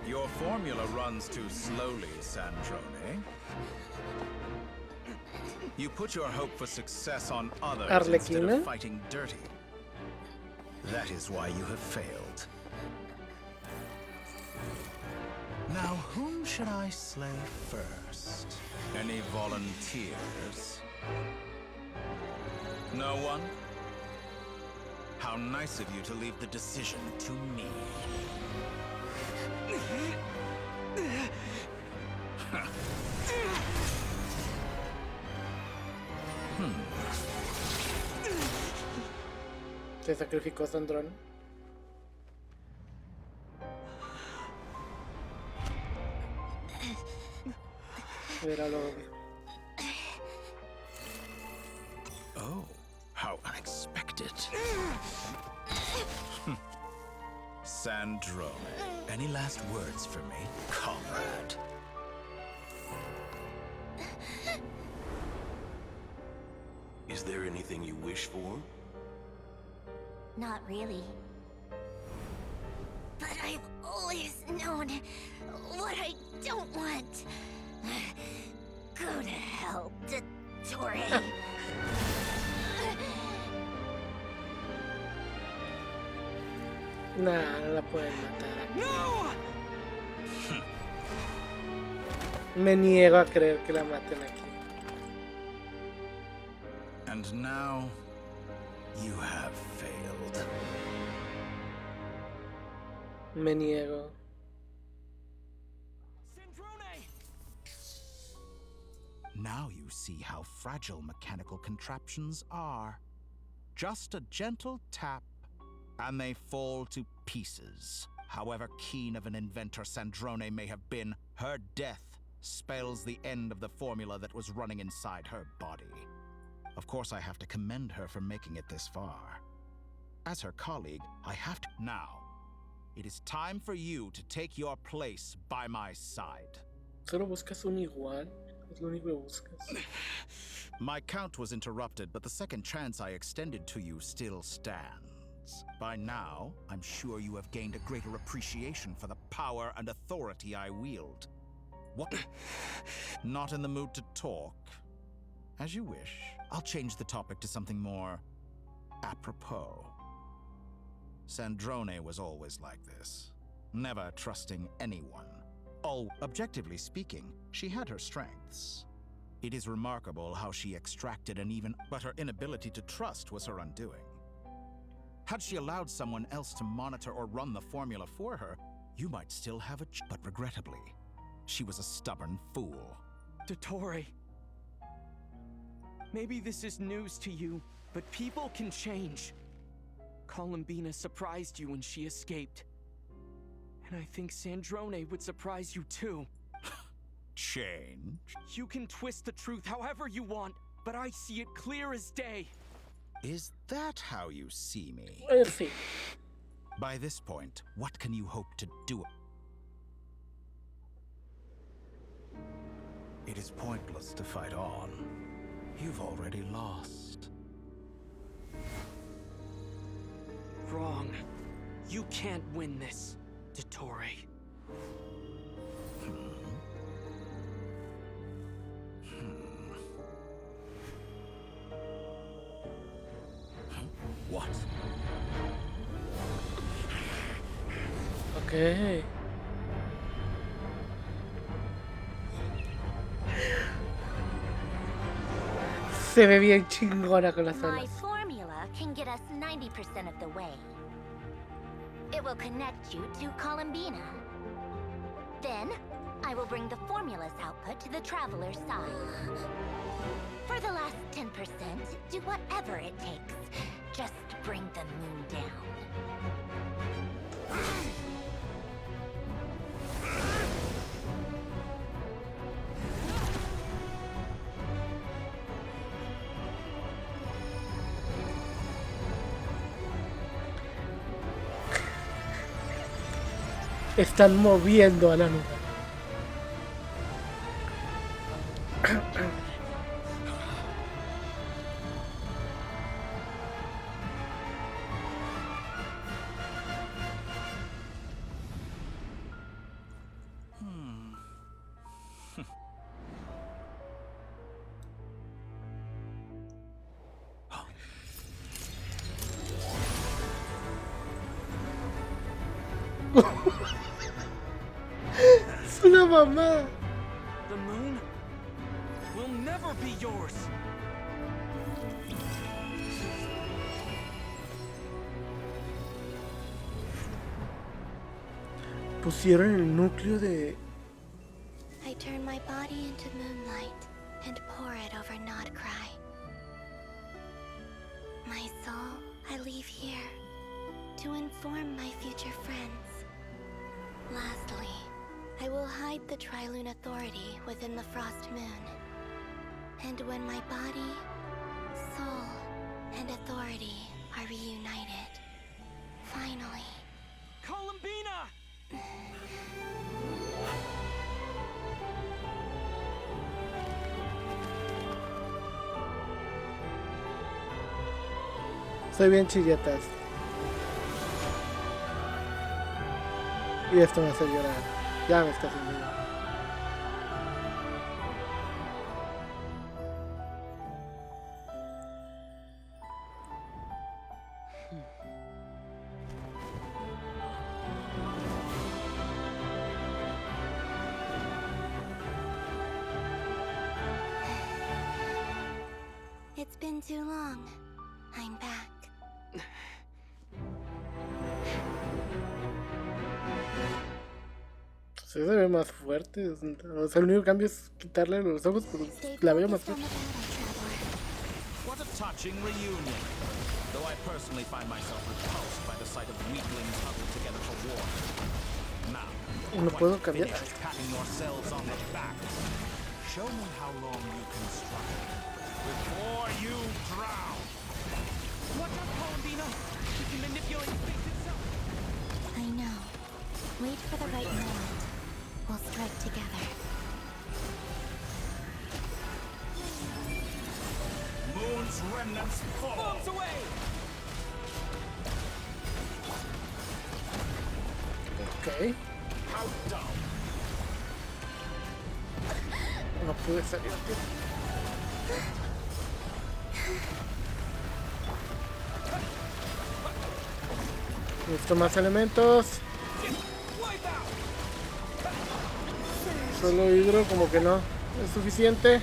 Your formula runs too slowly, Sandrone. You put your hope for success on others instead of fighting dirty. That is why you have failed. Now, whom should I slay first? Any volunteers? No one? How nice of you to leave the decision to me. Se sacrificó Sandrón. Era lo obvio. Oh, how unexpected. Sandrone, any last words for me, comrade? Is there anything you wish for? Not really. But I've always known what I don't want. Go to hell, Dottore. Nah, no la pueden matar aquí. ¡No! Me niego a creer que la maten aquí. And now, you have failed. Me niego. Now you see how fragile mechanical contraptions are. Just a gentle tap, and they fall to pieces. However keen of an inventor Sandrone may have been, her death spells the end of the formula that was running inside her body. Of course, I have to commend her for making it this far. As her colleague, I have to... Now, it is time for you to take your place by my side. Solo buscas un igual. Es lo único que buscas. My count was interrupted, but the second chance I extended to you still stands. By now, I'm sure you have gained a greater appreciation for the power and authority I wield. What? Not in the mood to talk? As you wish. I'll change the topic to something more apropos. Sandrone was always like this, never trusting anyone. Objectively speaking, she had her strengths. It is remarkable how she extracted but her inability to trust was her undoing. Had she allowed someone else to monitor or run the formula for her, you might still have but regrettably, she was a stubborn fool. Dottore. Maybe this is news to you, but people can change. Columbina surprised you when she escaped. And I think Sandrone would surprise you too. Change? You can twist the truth however you want, but I see it clear as day. Is that how you see me? Sí. By this point, what can you hope to do? It is pointless to fight on. You've already lost. Wrong. You can't win this, Dottore. What? Okay. Se ve bien chingona con las My alas. formula can get us 90% of the way. It will connect you to Columbina. Then, I will bring the formula's output to the Traveler's side. For the last 10%, do whatever it takes. Just bring the moon down. Están moviendo a la nube. Es una mamá. The moon will never be yours. pusieron el núcleo de... I turn my body into moonlight and pour it over Nodcry. My soul, I leave here to inform my future friends. Lastly, I will hide the Trilune Authority within the Frost Moon. And when my body, soul, and authority are reunited, finally... Columbina! Soy bien chilletas. Y esto me hace llorar. Ya me está haciendo llorar. It's been too long. I'm back. Se ve más fuerte. O sea, el único cambio es quitarle los ojos, pero la veo más fuerte. What a touching reunion. Though I personally find myself repulsed by the sight of weaklings huddled together for war. Now, No puedo cambiar. patting yourselves on the back. Show me how long you can struggle before you drown. Watch out, Columbina! She can manipulate space itself! I know. Wait for the right moment. We'll strike together. Moon's remnants fall. Bombs away! Ok. Countdown. No pude salir. Necesito más elementos. Solo hidro como que no es suficiente.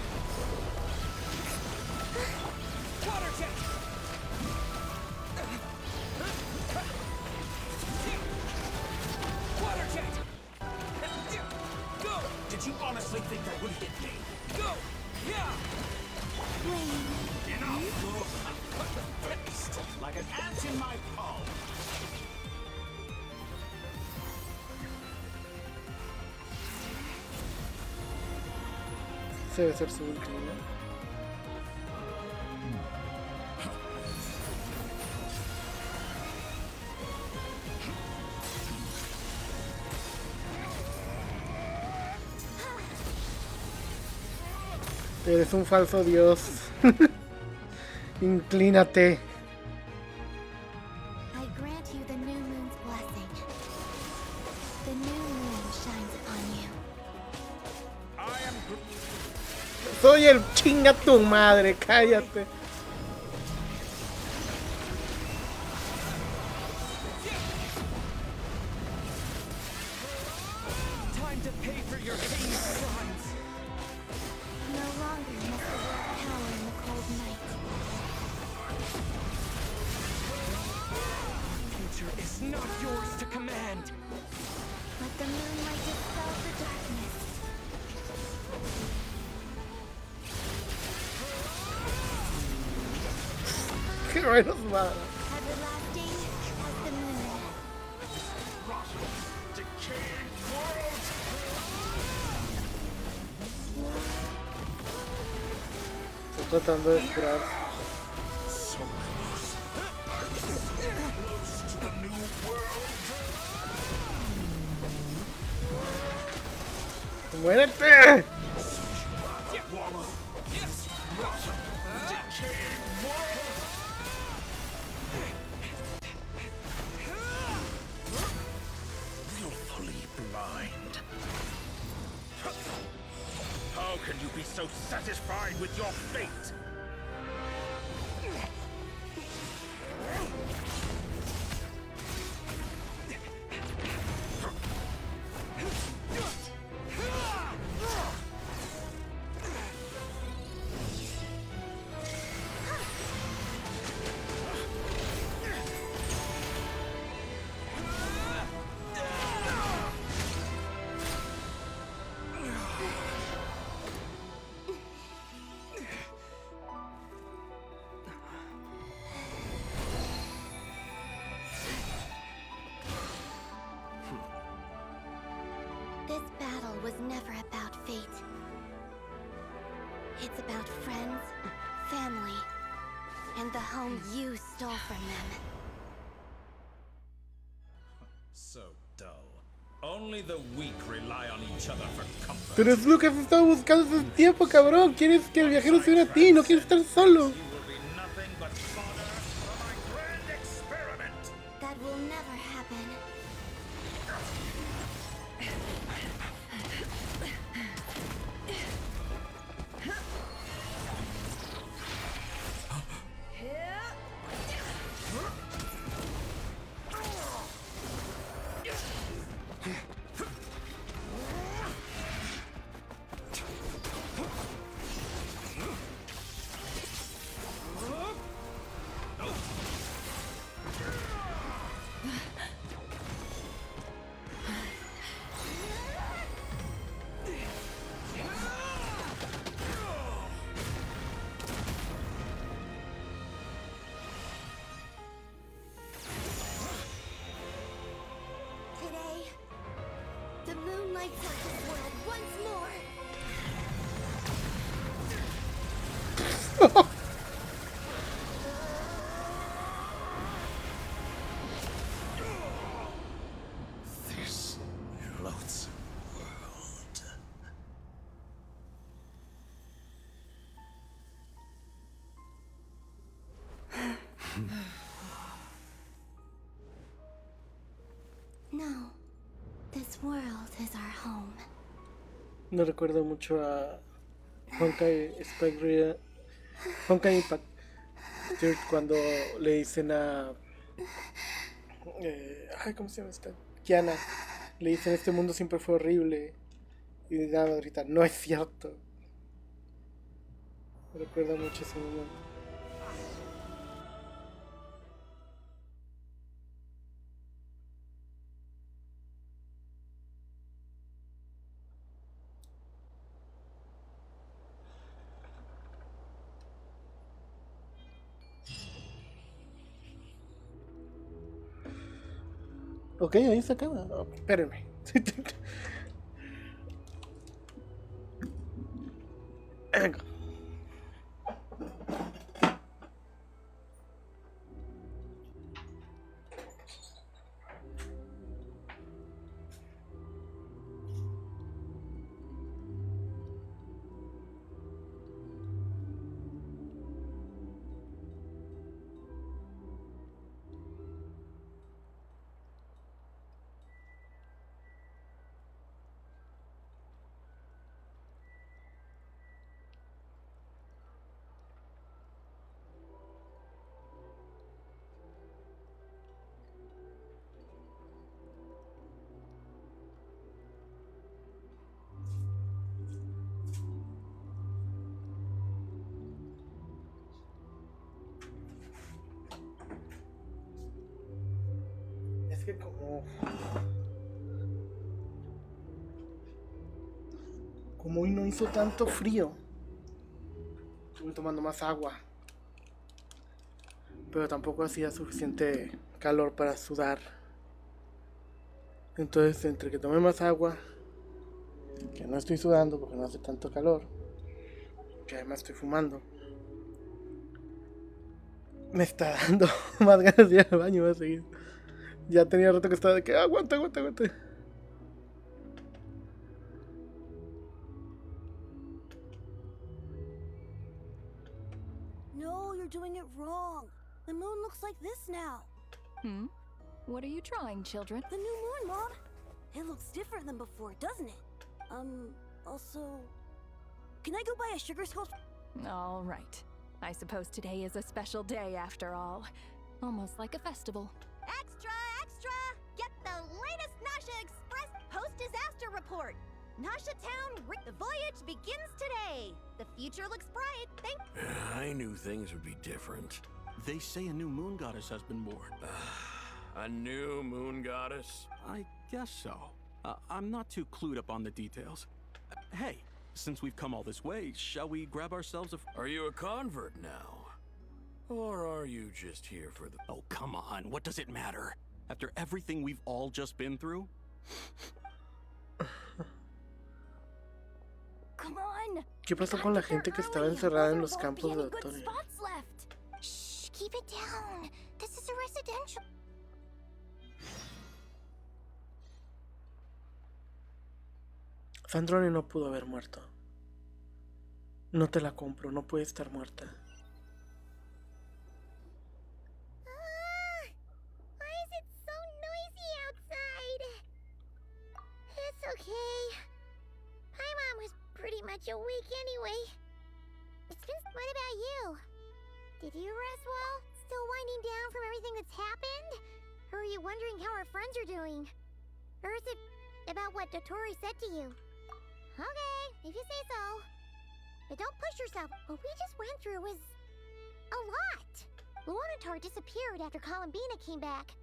Did you honestly think that would hit me? Go! Yeah! Enough! Fixed like an ant in my palm. Ese debe ser su último, ¿no? Eres un falso dios. Inclínate. I grant you the new moon's blessing. The new moon shines on you. Soy el chinga tu madre, cállate. Time to pay for your heinous crimes. No longer must the world cower in the cold night. Future is not yours to command. Let the moonlight dispel the darkness. Qué menos mal. Everlasting as the moon. Decaying world! Estoy tratando de curar. So close. Close to the new world. ¡Muérete! Wallow. Yes. Decaying world. Willfully blind. How can you be so satisfied with your fate? It's about friends, family, and the home you stole from them. So dull. Only the weak rely on each other for comfort. Pero es lo que has estado buscando hace tiempo, cabrón. Quieres que el viajero se una a ti, no quieres estar solo. That will never happen. The moon lights up this world once more. This loathsome world. No. This world is our home. No recuerdo mucho a Honkai Honkai Impact cuando le dicen a ¿cómo se llama esta? Kiana. Le dicen este mundo siempre fue horrible. Y nada, grita, no es cierto. Me recuerda mucho ese momento. Ok, ahí se acaba. Oh, espérenme. Venga. Es que como hoy no hizo tanto frío, estuve tomando más agua, pero tampoco hacía suficiente calor para sudar. Entonces, entre que tomé más agua, que no estoy sudando porque no hace tanto calor, que además estoy fumando, me está dando más ganas de ir al baño. Voy a seguir. Ya tenía rato que estaba de que aguanta. No, you're doing it wrong. The moon looks like this now. What are you drawing, children? The new moon, Mom. It looks different than before, doesn't it? Also, can I go buy a sugar sculpture? All right. I suppose today is a special day after all. Almost like a festival. Extra! Get the latest Nasha Express post-disaster report. Nasha Town, the voyage begins today. The future looks bright, I knew things would be different. They say a new moon goddess has been born. A new moon goddess? I guess so. I'm not too clued up on the details. Hey, since we've come all this way, shall we grab ourselves a... Are you a convert now? Or are you just here for the... Oh, come on. What does it matter? After everything we've all just been through? come on. ¿Qué pasó con la gente que estaba encerrada en los campos de Otone? Shh, keep it down. This is a residential. Sandrone no pudo haber muerto. No te la compro, no puede estar muerta. Why is it so noisy outside? It's okay. Paimon was pretty much awake anyway. What about you? Did you rest well? Still winding down from everything that's happened? Or are you wondering how our friends are doing? Or is it about what Dotori said to you? Okay, if you say so. But don't push yourself. What we just went through was a lot. Luonatar disappeared after Columbina came back.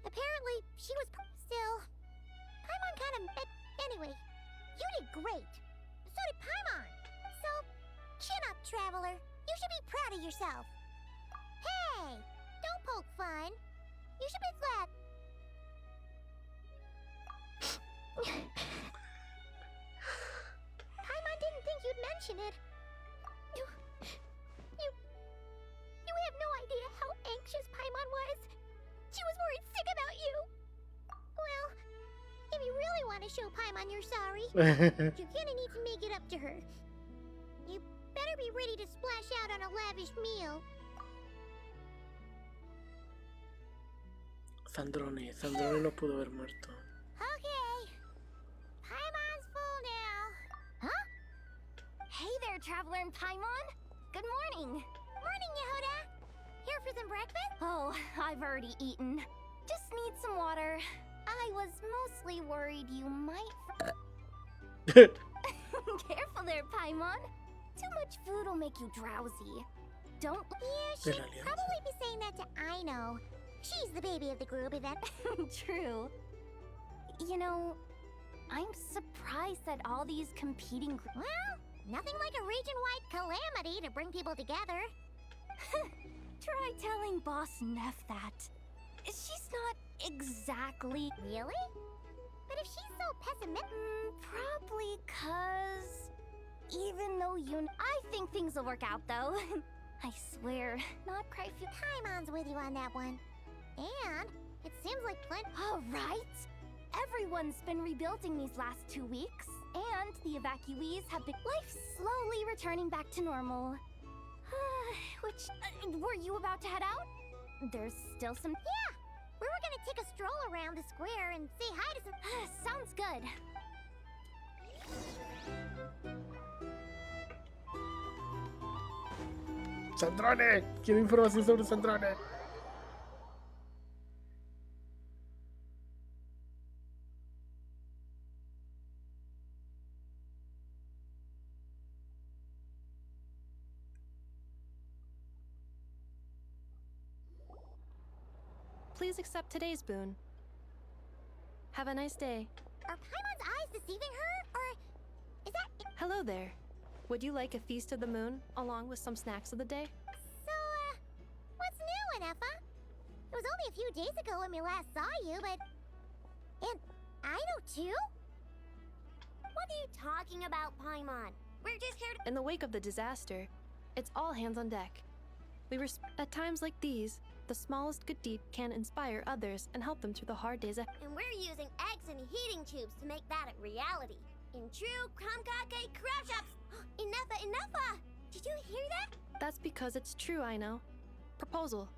Apparently, she was still. Paimon kind of. Anyway, you did great. So did Paimon. So, chin up, Traveler. You should be proud of yourself. Hey, don't poke fun. You should be glad. Paimon didn't think you'd mention it. You have no idea how anxious Paimon was. She was worried sick about you. Well, if you really want to show Paimon you're sorry, you're gonna need to make it up to her. You better be ready to splash out on a lavish meal. Sandrone no pudo haber muerto. Okay. Paimon's full now. Huh? Hey there, Traveler and Paimon. Good morning. Morning, Yehuda. Here for some breakfast? Oh, I've already eaten. Just need some water. I was mostly worried you might... Careful there, Paimon. Too much food will make you drowsy. Don't... Yeah, she'd probably be saying that to Aino. She's the baby of the group, if that... True. You know, I'm surprised at all these competing... Well, nothing like a region-wide calamity to bring people together. Try telling Boss Neff that. She's not exactly... Really? But if she's so pessimistic... probably 'cause... Even though I think things will work out, though. I swear, not cry for... Paimon's with you on that one. And it seems like all right. Everyone's been rebuilding these last 2 weeks, and the evacuees have been life slowly returning back to normal. Which were you about to head out? There's still some. Yeah, we were gonna take a stroll around the square and say hi to some. Sounds good. Sandrone, quiero información sobre Sandrone. Please accept today's boon. Have a nice day. Are Paimon's eyes deceiving her, or is that... Hello there. Would you like a feast of the moon, along with some snacks of the day? So, what's new, Anefa? It was only a few days ago when we last saw you, but... And I know too? What are you talking about, Paimon? We're just here to... In the wake of the disaster, it's all hands on deck. At times like these, the smallest good deed can inspire others and help them through the hard days ahead. And we're using eggs and heating tubes to make that a reality. In true Kamkake crab shops. Enough! Did you hear that? That's because it's true, I know. Proposal.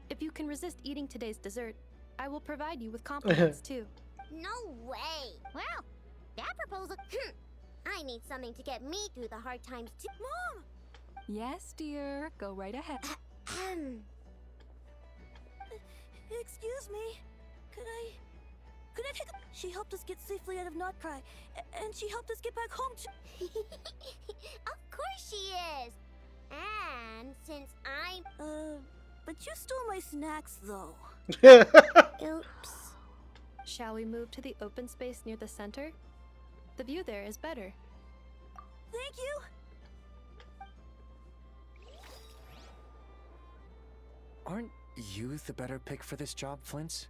If you can resist eating today's dessert, I will provide you with compliments too. No way. Well, that proposal... I need something to get me through the hard times too. Mom! Yes, dear. Go right ahead. Excuse me. Could I take a... She helped us get safely out of Notcry, and she helped us get back home to... Of course she is. And since I'm... but you stole my snacks, though. Oops. Shall we move to the open space near the center? The view there is better. Thank you. Aren't you the better pick for this job, Flint's?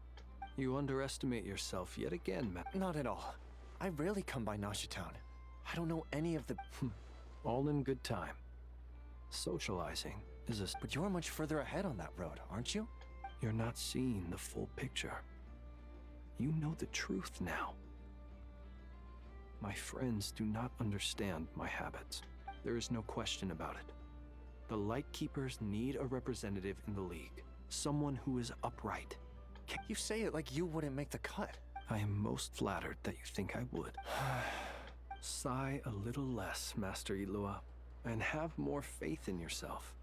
You underestimate yourself yet again, Matt. Not at all. I rarely come by Nashitown. I don't know any of the... All in good time. Socializing is a... But you're much further ahead on that road, aren't you? You're not seeing the full picture. You know the truth now. My friends do not understand my habits. There is no question about it. The Lightkeepers need a representative in the League. Someone who is upright. You say it like you wouldn't make the cut. I am most flattered that you think I would. Sigh a little less, Master Ilua, and have more faith in yourself.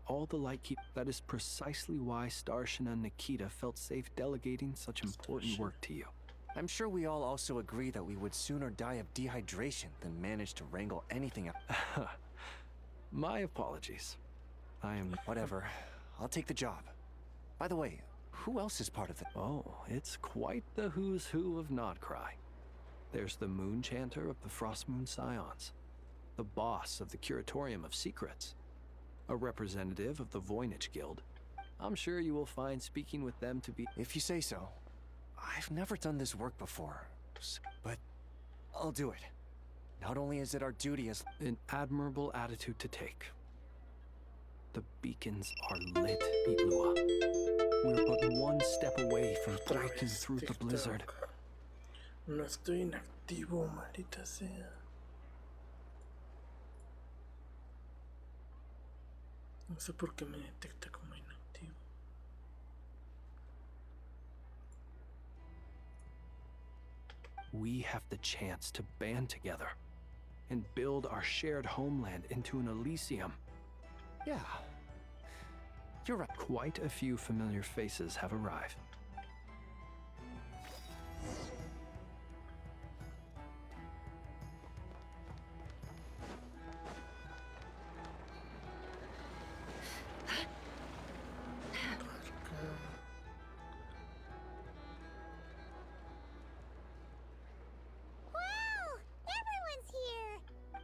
All the Lightkeepers... That is precisely why Starshina and Nikita felt safe delegating such important work to you. I'm sure we all also agree that we would sooner die of dehydration than manage to wrangle anything up. My apologies. I am... Whatever. I'll take the job. By the way, who else is part of it? Oh, it's quite the who's who of Nodcry. There's the Moon Chanter of the Frostmoon Scions, the boss of the Curatorium of Secrets, a representative of the Voynich Guild. I'm sure you will find speaking with them to be... If you say so. I've never done this work before, but I'll do it. Not only is it our duty as... An admirable attitude to take. The beacons are lit, Ilua. We're but one step away from breaking through the blizzard. No estoy inactivo, maldita sea. No sé por qué me detecta como inactivo. We have the chance to band together and build our shared homeland into an Elysium. Yeah, you're right. Quite a few familiar faces have arrived.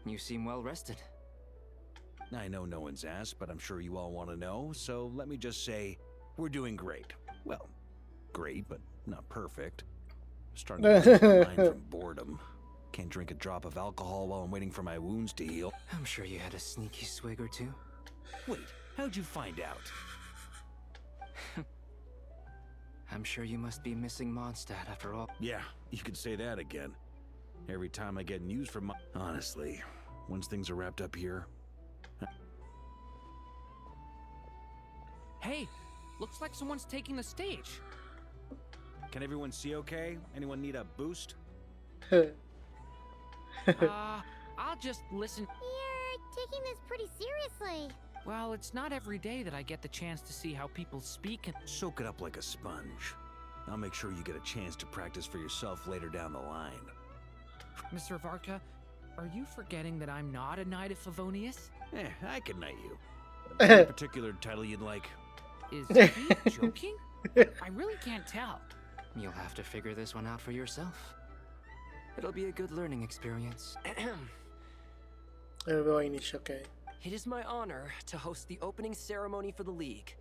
You seem well rested. I know no one's asked, but I'm sure you all want to know, so let me just say, we're doing great. Well, great, but not perfect. Starting to lose my mind from boredom. Can't drink a drop of alcohol while I'm waiting for my wounds to heal. I'm sure you had a sneaky swig or two. Wait, how'd you find out? I'm sure you must be missing Mondstadt after all. Yeah, you could say that again. Every time I get news from honestly, once things are wrapped up here... Hey, looks like someone's taking the stage. Can everyone see okay? Anyone need a boost? I'll just listen. You're taking this pretty seriously. Well, it's not every day that I get the chance to see how people speak and... Soak it up like a sponge. I'll make sure you get a chance to practice for yourself later down the line. Mr. Varka, are you forgetting that I'm not a Knight of Favonius? I can knight you. Any particular title you'd like? Is he joking? I really can't tell. You'll have to figure this one out for yourself. It'll be a good learning experience. Okay. It is my honor to host the opening ceremony for the League,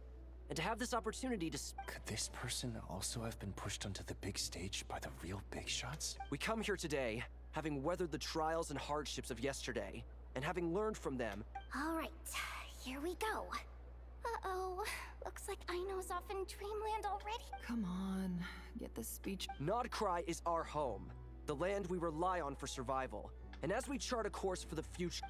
and to have this opportunity to... Could this person also have been pushed onto the big stage by the real big shots? We come here today, having weathered the trials and hardships of yesterday, and having learned from them. All right, here we go. Uh-oh, looks like Aino's off in Dreamland already. Come on, get the speech. Nodcry is our home, the land we rely on for survival, and as we chart a course for the future...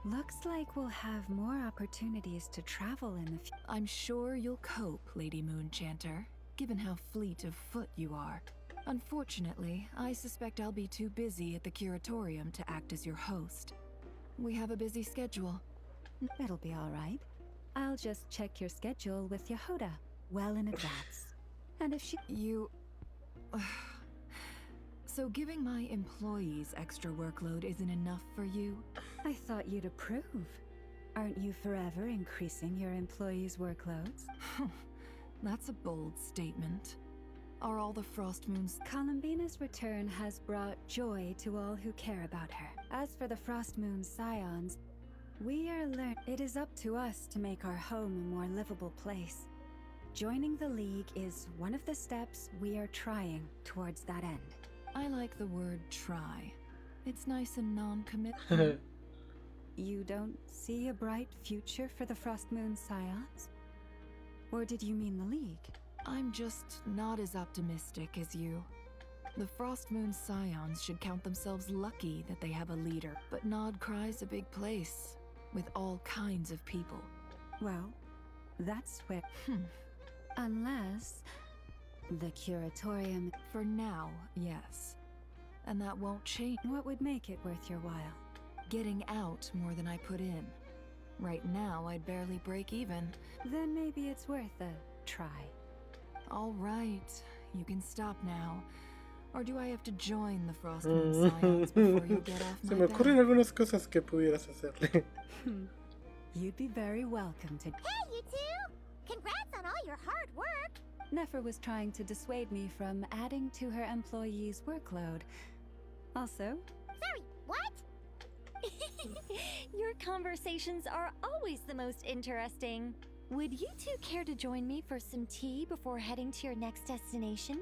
Looks like we'll have more opportunities to travel in the future. I'm sure you'll cope, Lady Moonchanter, given how fleet of foot you are. Unfortunately, I suspect I'll be too busy at the Curatorium to act as your host. We have a busy schedule. It'll be all right. I'll just check your schedule with Yehoda well in advance. And if she... You... So giving my employees extra workload isn't enough for you? I thought you'd approve. Aren't you forever increasing your employees' workloads? That's a bold statement. Are all the Frost Moons... Columbina's return has brought joy to all who care about her. As for the Frost Moon Scions, we are learning it is up to us to make our home a more livable place. Joining the League is one of the steps we are trying towards that end. I like the word try. It's nice and non-committal. You don't see a bright future for the Frost Moon Scions? Or did you mean the League? I'm just not as optimistic as you. The Frost Moon Scions should count themselves lucky that they have a leader. But Nod Cry's a big place, with all kinds of people. Well, that's where... Unless... the Curatorium... For now, yes. And that won't change. What would make it worth your while? Getting out more than I put in. Right now, I'd barely break even. Then maybe it's worth a try. All right, you can stop now. Or do I have to join the Frost Moon Scions before you get off my Se me ocurren algunas cosas que pudieras hacerle. You'd be very welcome to... Hey, you two! Congrats on all your hard work! Nefer was trying to dissuade me from adding to her employees' workload. Also... Sorry, what? Your conversations are always the most interesting. Would you two care to join me for some tea before heading to your next destination?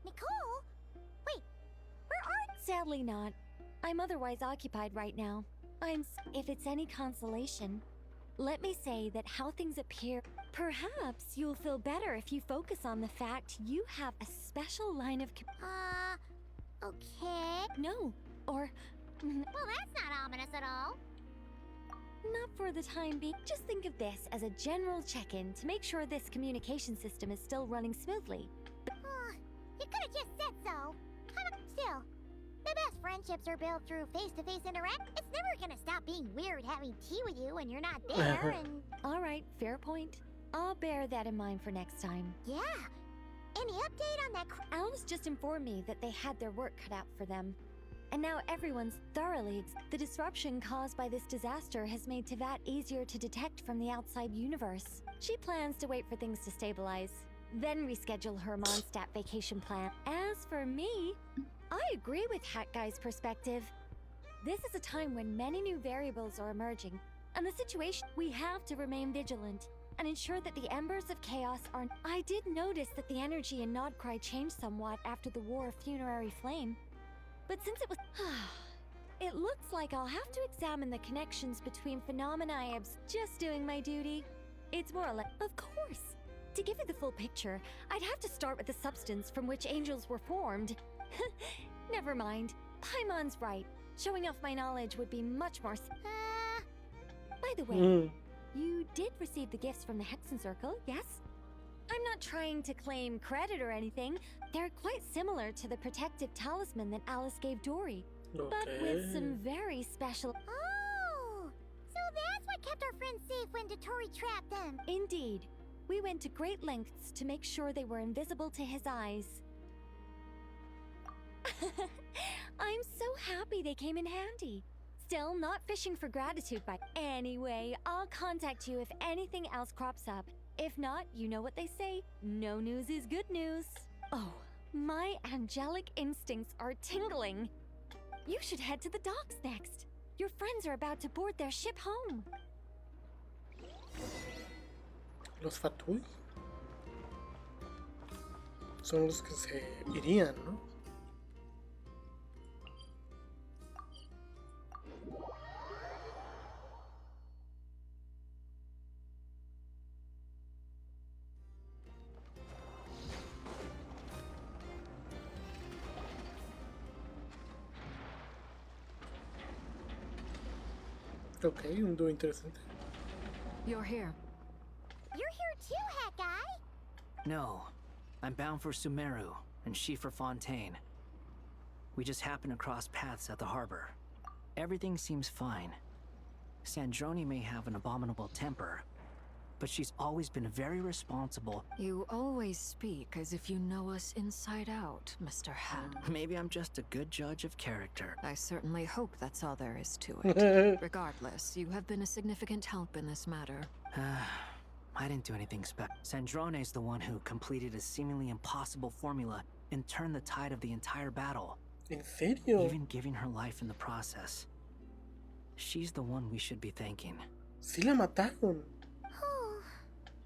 Nicole? Wait, where are... Sadly not. I'm otherwise occupied right now. If it's any consolation, let me say that how things appear... Perhaps you'll feel better if you focus on the fact you have a special line of... okay. No, or... Well, that's not ominous at all. Not for the time being. Just think of this as a general check-in to make sure this communication system is still running smoothly. You could have just said so. Still, the best friendships are built through face-to-face interaction. It's never gonna stop being weird having tea with you when you're not there, and... All right, fair point. I'll bear that in mind for next time. Yeah. Any update on that? Alice just informed me that they had their work cut out for them. And now everyone's thoroughly... The disruption caused by this disaster has made Teyvat easier to detect from the outside universe. She plans to wait for things to stabilize, then reschedule her Mondstadt vacation plan. As for me, I agree with Hat Guy's perspective. This is a time when many new variables are emerging, and the situation... We have to remain vigilant and ensure that the embers of chaos are... I did notice that the energy in Nodcry changed somewhat after the War of Funerary Flame. But since it was... it looks like I'll have to examine the connections between phenomena I just doing my duty. It's more or less... Of course! To give you the full picture, I'd have to start with the substance from which angels were formed. Never mind. Paimon's right. Showing off my knowledge would be much more... By the way... You did receive the gifts from the Hexen Circle, yes? I'm not trying to claim credit or anything. They're quite similar to the protective talisman that Alice gave Dory. Okay. But with some very special... Oh! So that's what kept our friends safe when Dory trapped them. Indeed. We went to great lengths to make sure they were invisible to his eyes. I'm so happy they came in handy. Still not fishing for gratitude by... Anyway, I'll contact you if anything else crops up. If not, you know what they say, no news is good news. Oh, my angelic instincts are tingling. You should head to the docks next. Your friends are about to board their ship home. Los Fatui son los que se irían, ¿no? Ok, un dúo interesante. You're here. You're here too, Hat Guy? No. I'm bound for Sumeru, and she for Fontaine. We just happened to cross paths at the harbor. Everything seems fine. Sandrone may have an abominable temper, but she's always been very responsible. You always speak as if you know us inside out, Mr. Had. Maybe I'm just a good judge of character. I certainly hope that's all there is to it. Regardless, you have been a significant help in this matter. I didn't do anything special. Sandrone's the one who completed a seemingly impossible formula and turned the tide of the entire battle. ¿En serio? Even giving her life in the process. She's the one we should be thanking. Sí la mataron.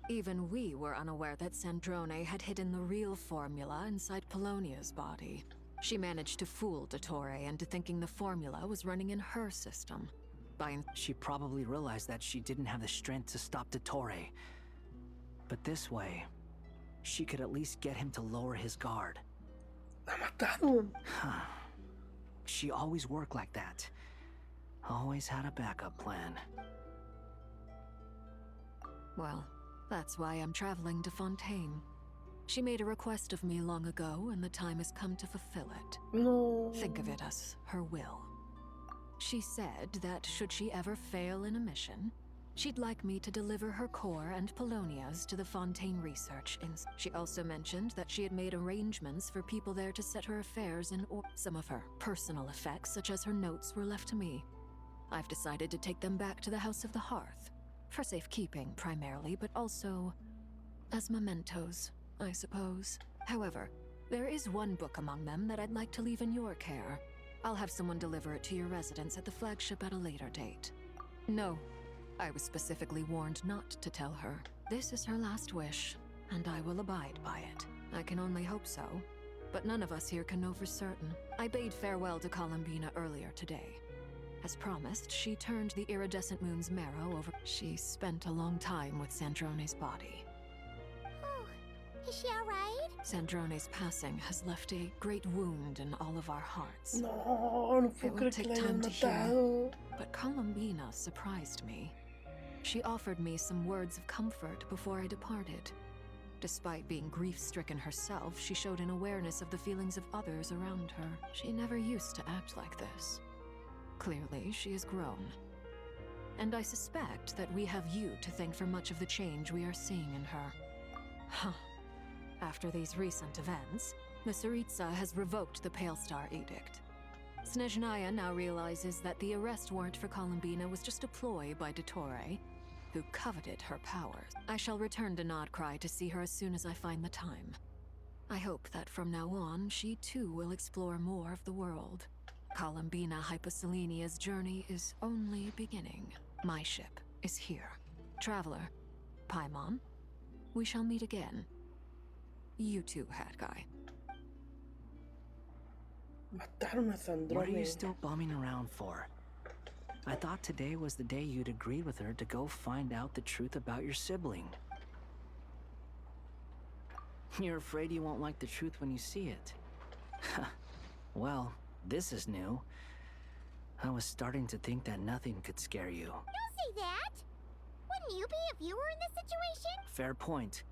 Even we were unaware that Sandrone had hidden the real formula inside Polonia's body. She managed to fool Dottore into thinking the formula was running in her system. She probably realized that she didn't have the strength to stop Dottore. But this way, she could at least get him to lower his guard. La mataron. She always worked like that. Always had a backup plan. Well, that's why I'm traveling to Fontaine. She made a request of me long ago, and the time has come to fulfill it. No. Think of it as her will. She said that should she ever fail in a mission, she'd like me to deliver her core and Polonia's to the Fontaine Research Institute. She also mentioned that she had made arrangements for people there to set her affairs in order. Some of her personal effects, such as her notes, were left to me. I've decided to take them back to the House of the Hearth. For safekeeping, primarily, but also as mementos, I suppose. However, there is one book among them that I'd like to leave in your care. I'll have someone deliver it to your residence at the flagship at a later date. No, I was specifically warned not to tell her. This is her last wish, and I will abide by it. I can only hope so, but none of us here can know for certain. I bade farewell to Columbina earlier today. As promised, she turned the iridescent moon's marrow over. She spent a long time with Sandrone's body. Oh, is she alright? Sandrone's passing has left a great wound in all of our hearts. No It puedo will creer que take la time hayan to heal, matado. but Columbina surprised me. She offered me some words of comfort before I departed. Despite being grief-stricken herself, she showed an awareness of the feelings of others around her. She never used to act like this. Clearly, she has grown. And I suspect that we have you to thank for much of the change we are seeing in her. Huh. After these recent events, the Tsaritsa has revoked the Pale Star Edict. Snezhnaya now realizes that the arrest warrant for Columbina was just a ploy by Dottore, who coveted her powers. I shall return to Nodcry to see her as soon as I find the time. I hope that from now on, she too will explore more of the world. Columbina Hyposelenia's journey is only beginning. My ship is here. Traveler, Paimon, we shall meet again. You too, Hat Guy. Mataron a Sandrone. What are you still bumming around for? I thought today was the day you'd agreed with her to go find out the truth about your sibling. You're afraid you won't like the truth when you see it. Well, this is new. I was starting to think that nothing could scare you. Don't say that! Wouldn't you be if you were in this situation? Fair point.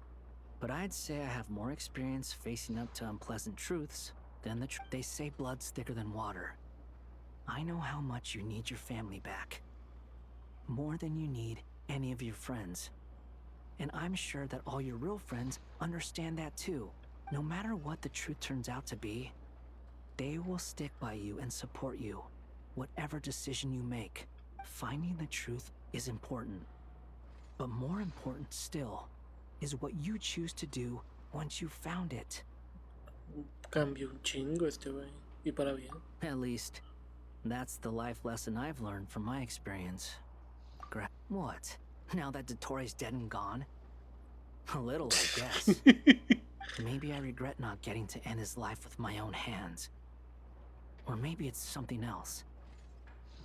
But I'd say I have more experience facing up to unpleasant truths than the They say blood's thicker than water. I know how much you need your family back. More than you need any of your friends. And I'm sure that all your real friends understand that too. No matter what the truth turns out to be, they will stick by you and support you, whatever decision you make. Finding the truth is important. But more important still is what you choose to do once you've found it. Cambió un chingo este güey. Y para bien. At least, that's the life lesson I've learned from my experience. What? Now that Dottore's dead and gone? A little, I guess. Maybe I regret not getting to end his life with my own hands. Or maybe it's something else.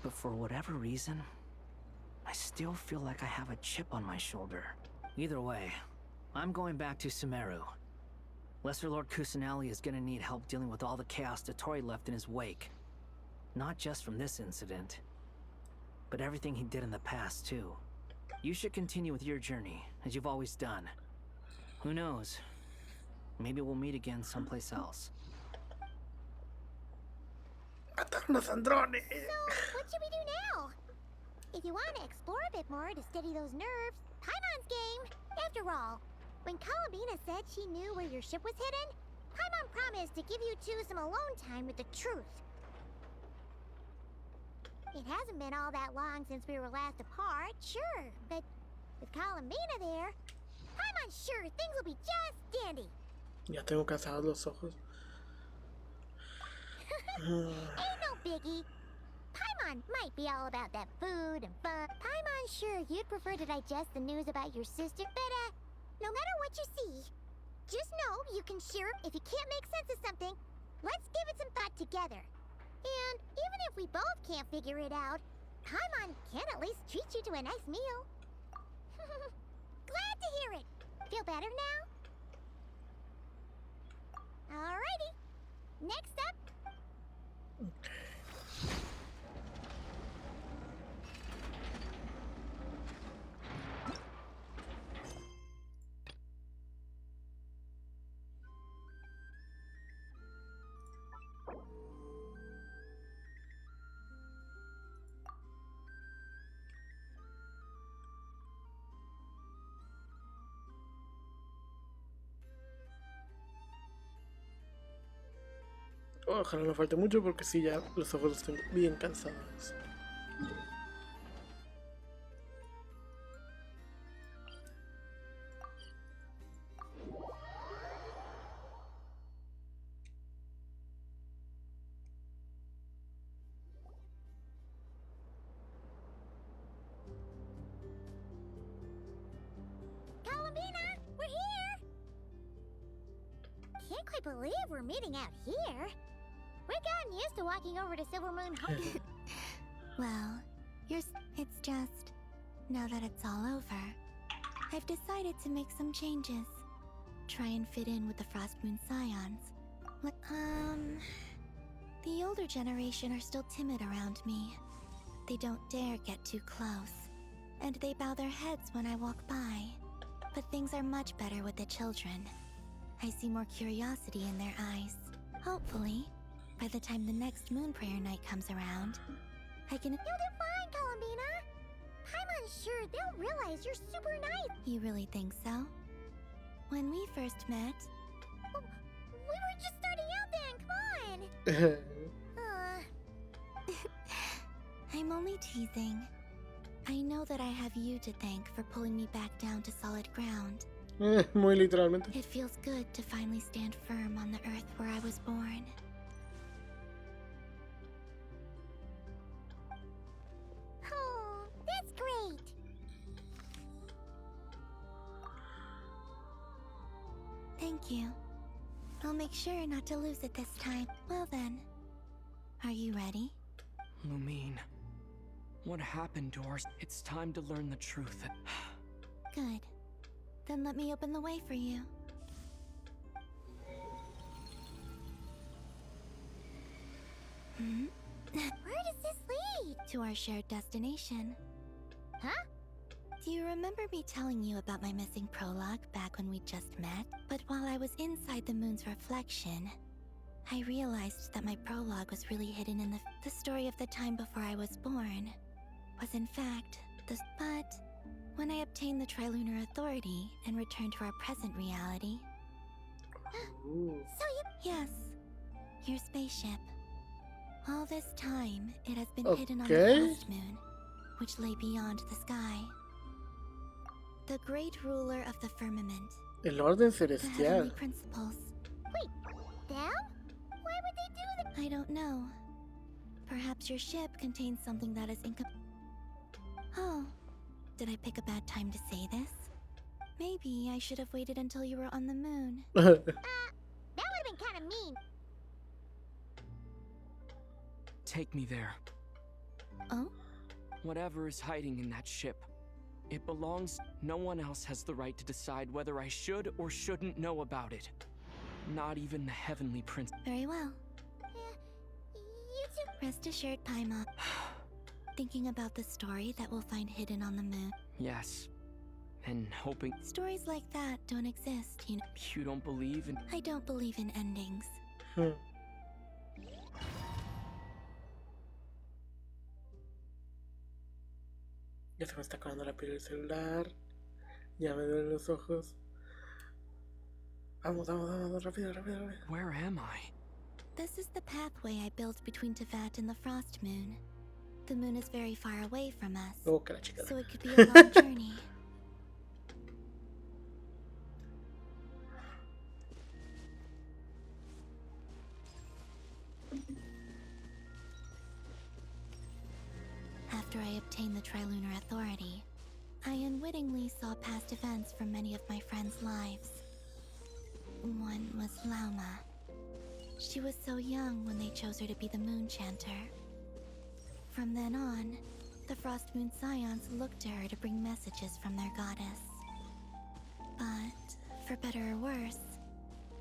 But for whatever reason, I still feel like I have a chip on my shoulder. Either way, I'm going back to Sumeru. Lesser Lord Kusanali is gonna need help dealing with all the chaos Dottore left in his wake. Not just from this incident, but everything he did in the past too. You should continue with your journey, as you've always done. Who knows? Maybe we'll meet again someplace else. Mataron a Sandrone. So, what should we do now? If you want to explore a bit more to steady those nerves, Paimon's game. After all, when Columbina said she knew where your ship was hidden, Paimon promised to give you two some alone time with the truth. It hasn't been all that long since we were last apart, sure, but with Columbina there, Paimon's sure things will be just dandy. Ya tengo cansados los ojos. Ain't no biggie. Paimon might be all about that food and fun. Paimon's sure you'd prefer to digest the news about your sister, but no matter what you see, just know you can share it if you can't make sense of something. Let's give it some thought together. And even if we both can't figure it out, Paimon can at least treat you to a nice meal. Glad to hear it. Feel better now? Alrighty. Next up. Ojalá no falte mucho porque sí, ya los ojos están bien cansados. Columbina, we're here! Can't quite believe we're meeting out here. We've gotten used to walking over to Silver Moon Home. Well, it's just, now that it's all over, I've decided to make some changes. Try and fit in with the Frost Moon Scions. The older generation are still timid around me. They don't dare get too close, and they bow their heads when I walk by. But things are much better with the children. I see more curiosity in their eyes. Hopefully, by the time the next Moon Prayer night comes around, I can— You'll do fine, Columbina! Paimon's sure they'll realize you're super nice! You really think so? When we first met— We were just starting out then, come on! I'm only teasing. I know that I have you to thank for pulling me back down to solid ground. Muy literalmente. It feels good to finally stand firm on the earth where I was born. Oh, that's great! Thank you. I'll make sure not to lose it this time. Well then, are you ready? Lumine, what happened to our— It's time to learn the truth. Good. Then let me open the way for you. Where does this lead? To our shared destination. Huh? Do you remember me telling you about my missing prologue back when we just met? But while I was inside the moon's reflection, I realized that my prologue was really hidden in the story of the time before I was born. Was in fact but when I obtained the Trilunar Authority and returned to our present reality. Yes, your spaceship. All this time, it has been hidden on the Frost Moon, which lay beyond the sky. The great ruler of the firmament. El orden The celestial. heavenly principles. Wait, them? Why would they do that? I don't know. Perhaps your ship contains something that is Oh, did I pick a bad time to say this? Maybe I should have waited until you were on the moon. That would have been kind of mean. Take me there. Oh? Whatever is hiding in that ship, it belongs— No one else has the right to decide whether I should or shouldn't know about it. Not even the Heavenly Prince. Very well. You two— Rest assured, Paimon. Thinking about the story that we'll find hidden on the moon. Yes. And hoping— Stories like that don't exist, you know. You don't believe in— I don't believe in endings. Ya se me está acabando la pila del celular. Ya me duelen los ojos. Vamos, vamos, vamos, rápido, rápido, rápido. Where am I? This is the pathway I built between Teyvat and the Frost Moon. The moon is very far away from us, Oh, que la chica. so it could be a long journey. After I obtained the Trilunar Authority, I unwittingly saw past events from many of my friends' lives. One was Lauma. She was so young when they chose her to be the Moon Chanter. From then on, the Frost Moon Scions looked to her to bring messages from their goddess. But, for better or worse,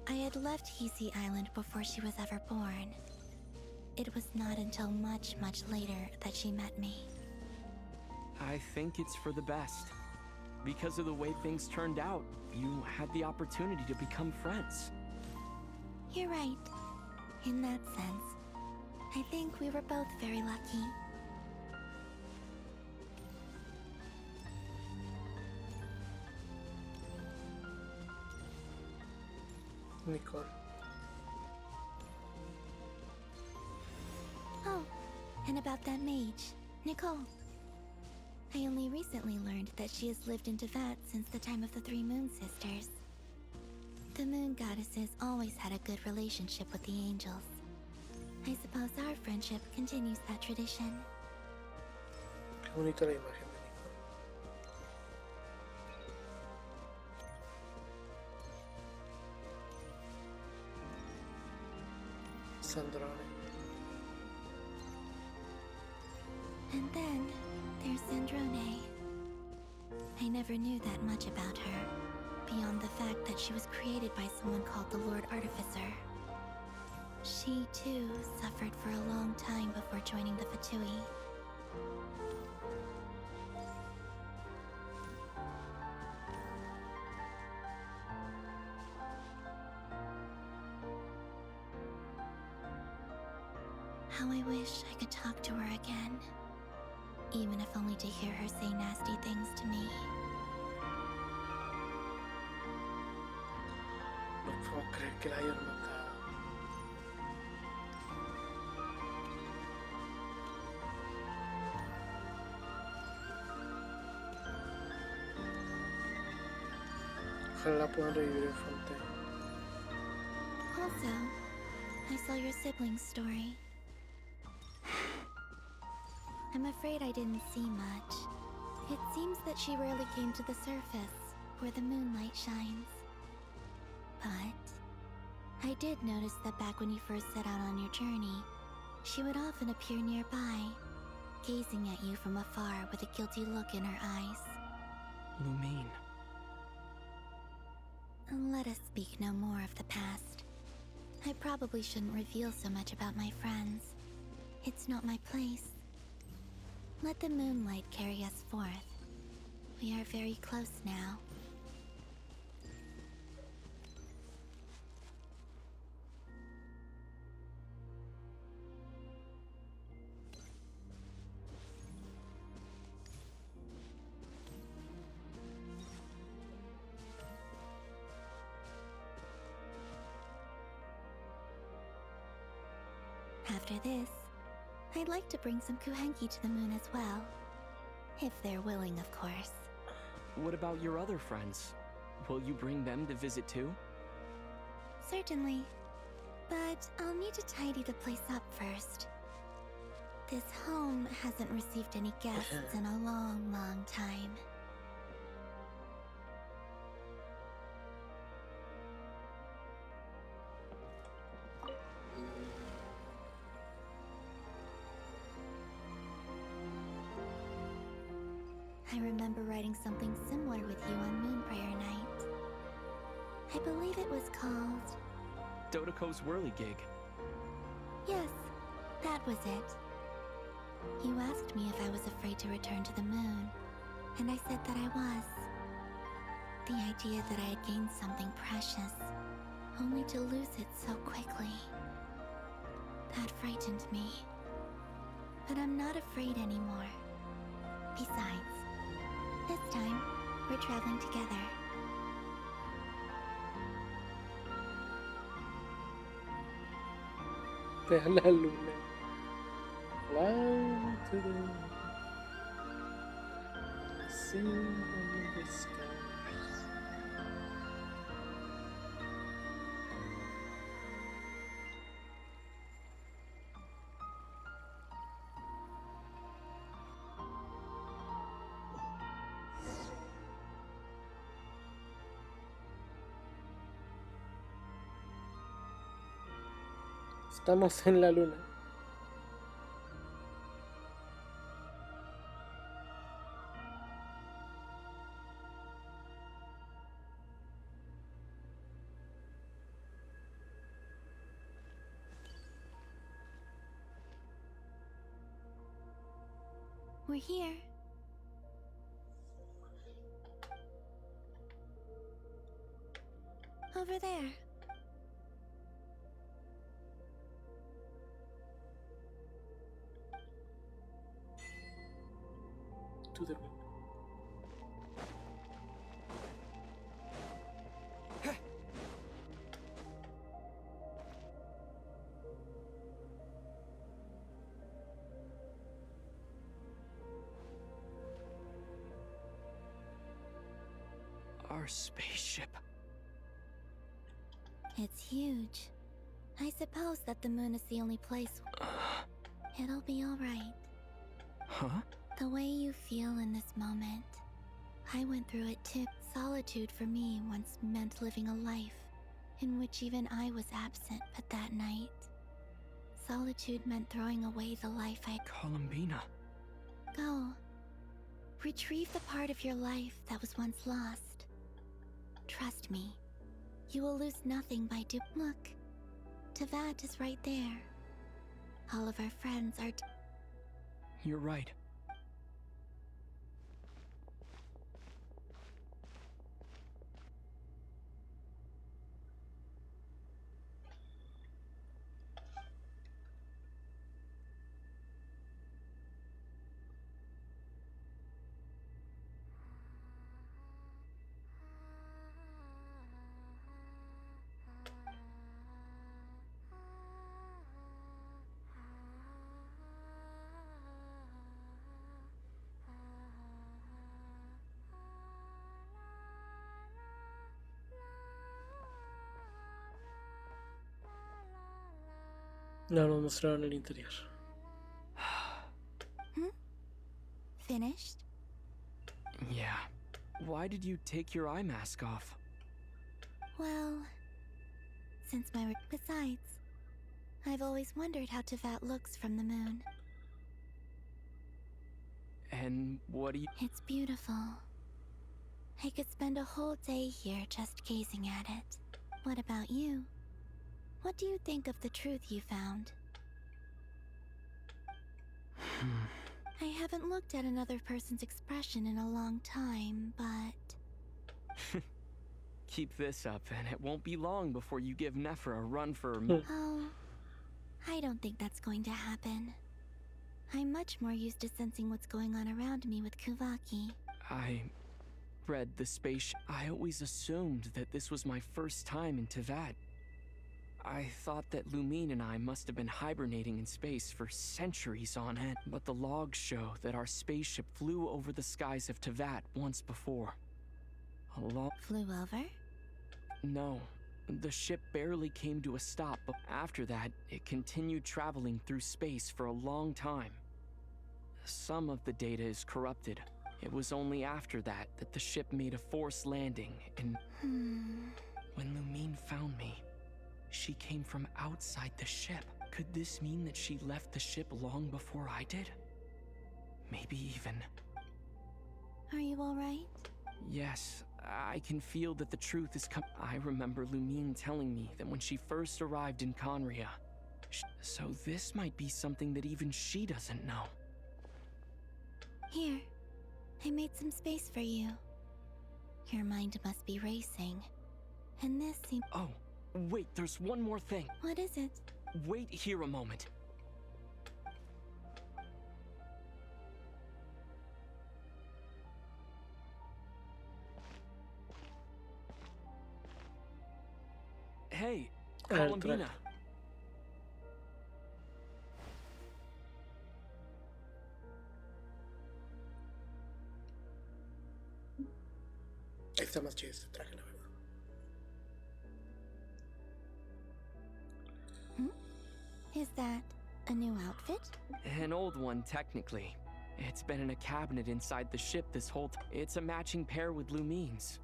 I had left Hisi Island before she was ever born. It was not until much, much later that she met me. I think it's for the best. Because of the way things turned out, you had the opportunity to become friends. You're right. In that sense, I think we were both very lucky. Nicole. Oh, and about that mage, Nicole. I only recently learned that she has lived in Teyvat since the time of the Three Moon Sisters. The Moon Goddesses always had a good relationship with the angels. I suppose our friendship continues that tradition. Qué bonita la imagen de Nicole. Sandrone. And then there's Sandrone. I never knew that much about her, beyond the fact that she was created by someone called the Lord Artificer. She, too, suffered for a long time before joining the Fatui. How I wish I could talk to her again. Even if only to hear her say nasty things to me. No puedo creer que la hayan matado. Ojalá puedan revivir el Fonte. Also, I saw your sibling's story. I'm afraid I didn't see much. It seems that she rarely came to the surface, where the moonlight shines. But I did notice that back when you first set out on your journey, she would often appear nearby, gazing at you from afar with a guilty look in her eyes. Lumine. Let us speak no more of the past. I probably shouldn't reveal so much about my friends. It's not my place. Let the moonlight carry us forth. We are very close now. After this, I'd like to bring some Kuhenki to the moon as well. If they're willing, of course. What about your other friends? Will you bring them to visit too? Certainly. But I'll need to tidy the place up first. This home hasn't received any guests in a long, long time. I remember writing something similar with you on Moon Prayer Night. I believe it was called... Dodoko's Whirly Gig. Yes, that was it. You asked me if I was afraid to return to the moon, and I said that I was. The idea that I had gained something precious, only to lose it so quickly. That frightened me. But I'm not afraid anymore. Besides, this time, We're traveling together. De la luna. Fly to the sea under the stars. Estamos en la luna. We're here. Over there. To the moon. Our spaceship. It's huge. I suppose that the moon is the only place. It'll be alright. Huh? The way you feel in this moment. I went through it too. Solitude for me once meant living a life in which even I was absent, but that night, solitude meant throwing away the life I... Columbina. Go. Retrieve the part of your life that was once lost. Trust me. You will lose nothing by Look. Teyvat is right there. All of our friends are... You're right. No nos mostraron el interior. Finished? Yeah. Why did you take your eye mask off? Well, since my... Besides, I've always wondered how Teyvat looks from the moon. And what do you... It's beautiful. I could spend a whole day here just gazing at it. What about you? What do you think of the truth you found? I haven't looked at another person's expression in a long time, but... Keep this up, and it won't be long before you give Nefer a run for... Oh, I don't think that's going to happen. I'm much more used to sensing what's going on around me with Kuvaki. I read the space. I always assumed that this was my first time in Teyvat. I thought that Lumine and I must have been hibernating in space for centuries on end, but the logs show that our spaceship flew over the skies of Teyvat once before. Flew over? No. The ship barely came to a stop, but after that, it continued traveling through space for a long time. Some of the data is corrupted. It was only after that that the ship made a forced landing, and when Lumine found me, she came from outside the ship. Could this mean that she left the ship long before I did? Maybe even... Are you alright? Yes, I can feel that the truth is coming. I remember Lumine telling me that when she first arrived in Conria. So this might be something that even she doesn't know. Here, I made some space for you. Your mind must be racing. And this seems... Oh, wait, there's one more thing. What is it? Wait here a moment. Hey, El Columbina. trato. Está más chido este traje, la verdad. Is that a new outfit? An old one, technically. It's been in a cabinet inside the ship this whole time. It's a matching pair with Lumine's.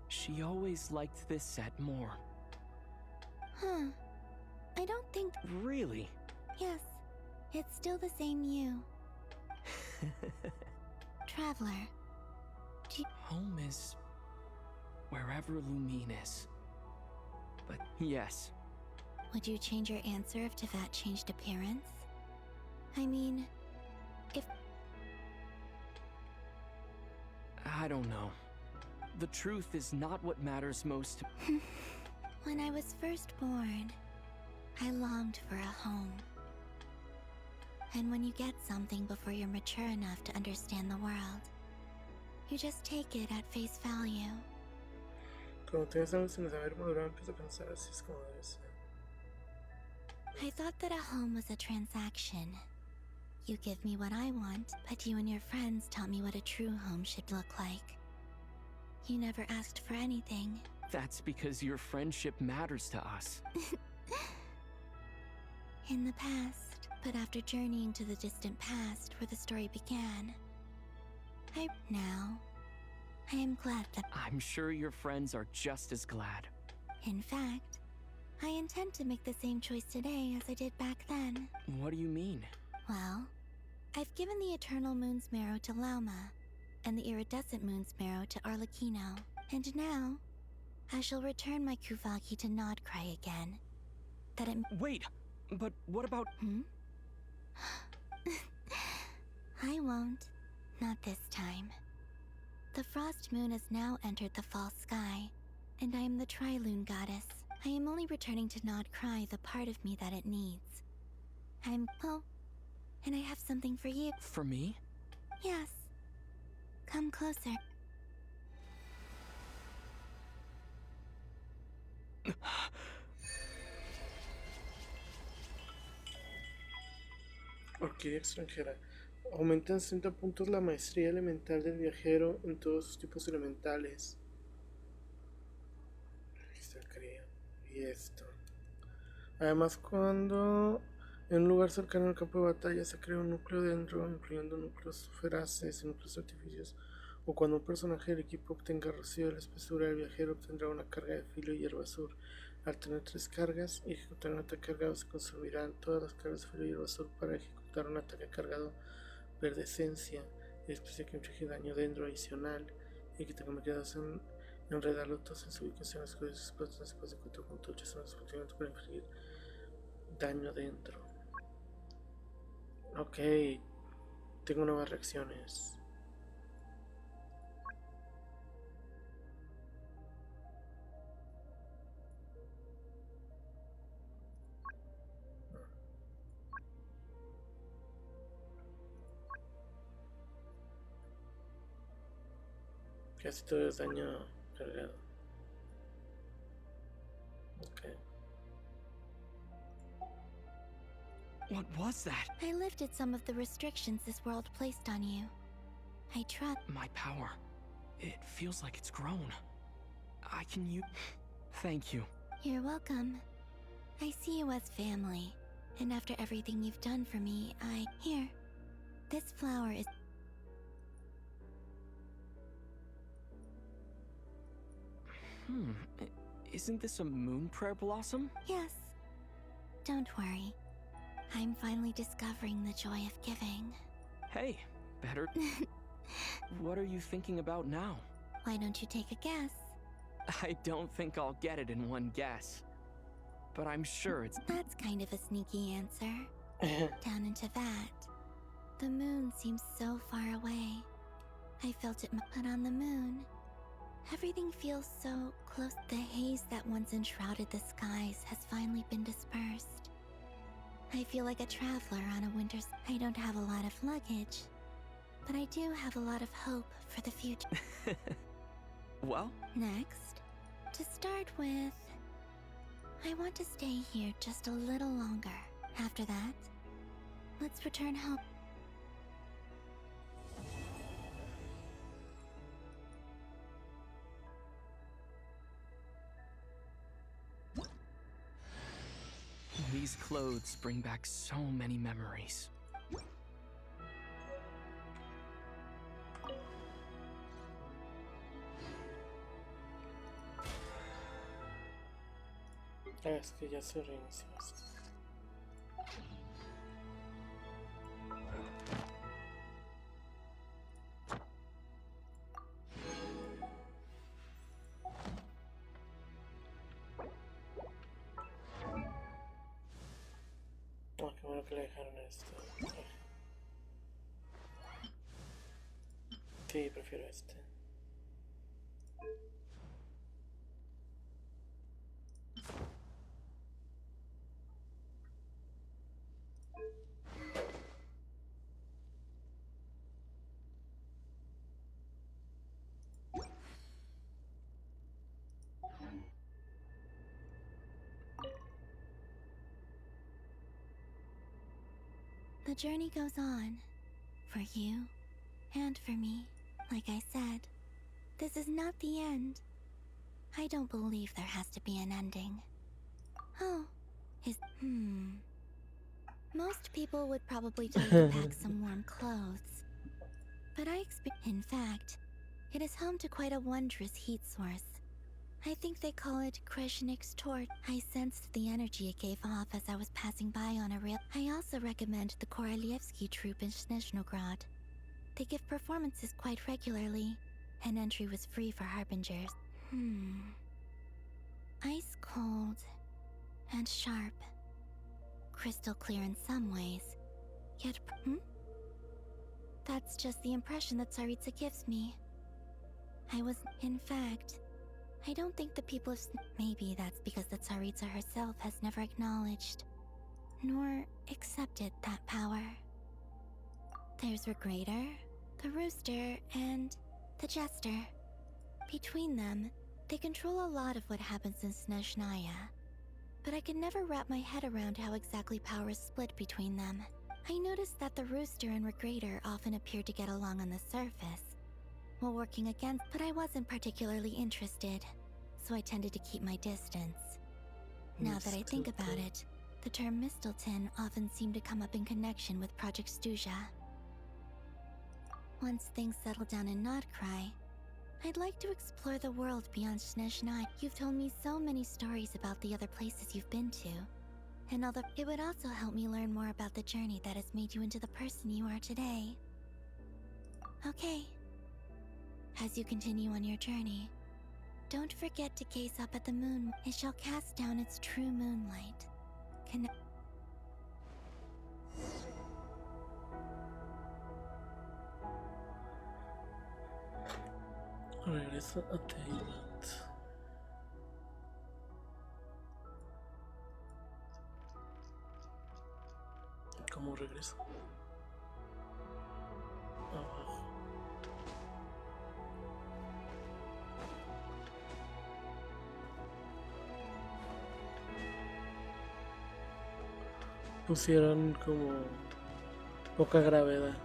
She always liked this set more. Huh. I don't think... Really? Yes. It's still the same you. Traveler. Home is wherever Lumine is. But yes. Would you change your answer if Teyvat changed appearance? I mean, if... I don't know. The truth is not what matters most. When I was first born, I longed for a home. And when you get something before you're mature enough to understand the world, you just take it at face value. Cuando tienes algo sin saber madurar, empiezas a pensar así es como debe ser. I thought that a home was a transaction. You give me what I want, but you and your friends taught me what a true home should look like. You never asked for anything. That's because your friendship matters to us. In the past, but after journeying to the distant past where the story began, I am glad that... I'm sure your friends are just as glad. In fact, I intend to make the same choice today as I did back then. What do you mean? Well, I've given the Eternal Moon's Marrow to Lauma, and the Iridescent Moon's Marrow to Arlecchino. And now, I shall return my Kuvaki to Nodcry again. That it... Wait! But what about... I won't. Not this time. The Frost Moon has now entered the false sky, and I am the Trilune Goddess. I am only returning to Nodcry the part of me that it needs. Oh, and I have something for you. For me? Yes. Come closer. Orquídea extranjera. Aumenta en 60 puntos la maestría elemental del viajero en todos sus tipos elementales. Está creo. Y esto. Además, cuando en un lugar cercano al campo de batalla se crea un núcleo dentro, incluyendo núcleos feraces y núcleos artificios, o cuando un personaje del equipo obtenga rocío de la espesura, el viajero obtendrá una carga de filo y hierba azul. Al tener 3 cargas y ejecutar un ataque cargado, se consumirán todas las cargas de filo y hierba azul para ejecutar un ataque cargado verde esencia, especie que inflige daño dentro adicional y que tenga medidas en enredalotos en su ubicación. Las cosas explosas después de 4.8 son suficientes para infligir daño dentro. Ok, tengo nuevas reacciones. Casi todo es daño cargado. Okay. What was that? I lifted some of the restrictions this world placed on you. I trust... My power. It feels like it's grown. I can use... Thank you. You're welcome. I see you as family. And after everything you've done for me, Here. This flower is... Isn't this a moon prayer blossom? Yes. Don't worry. I'm finally discovering the joy of giving. Hey, better. What are you thinking about now? Why don't you take a guess? I don't think I'll get it in one guess. But I'm sure it's... That's kind of a sneaky answer. Down into that. The moon seems so far away. I felt it put on the moon. Everything feels so close. The haze that once enshrouded the skies has finally been dispersed. I feel like a traveler on a winter's... I don't have a lot of luggage, but I do have a lot of hope for the future. Well? Next, to start with, I want to stay here just a little longer. After that, let's return home. These clothes bring back so many memories. Es que ya se reinició. Oh, qué bueno que le dejaron esto. Sí, prefiero este. The journey goes on. For you, and for me. Like I said, this is not the end. I don't believe there has to be an ending. Oh, Most people would probably tell you to pack some warm clothes. But in fact, it is home to quite a wondrous heat source. I think they call it Kreshnik's torch. I sensed the energy it gave off as I was passing by on a rail. I also recommend the Korolievsky troupe in Snezhnogrod. They give performances quite regularly, and entry was free for harbingers. Ice cold and sharp. Crystal clear in some ways, yet That's just the impression that Tsaritsa gives me. In fact, I don't think the people of maybe that's because the Tsaritsa herself has never acknowledged, nor accepted that power. There's Regrator, the Rooster, and the Jester. Between them, they control a lot of what happens in Snezhnaya. But I could never wrap my head around how exactly power is split between them. I noticed that the Rooster and Regrator often appeared to get along on the surface, while working against, but I wasn't particularly interested, so I tended to keep my distance. Now that I think about it, the term Mistelton often seemed to come up in connection with Project Stuja. Once things settle down in Notcry, I'd like to explore the world beyond Snezhnaya. You've told me so many stories about the other places you've been to, and although it would also help me learn more about the journey that has made you into the person you are today. Okay. As you continue on your journey, don't forget to gaze up at the moon. It shall cast down its true moonlight. Regresa a Thailand. ¿Cómo regreso? Abajo. Pusieron como poca gravedad.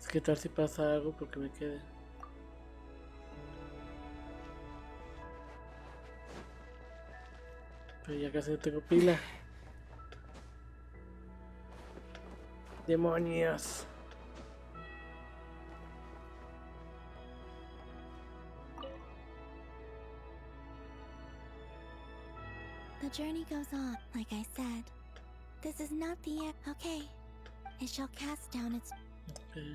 ¿Qué tal si pasa algo porque me quede? Pero ya casi no tengo pila. ¡Demonios! The journey goes on, like I said. This is not the end. Okay. It shall cast down its... Okay.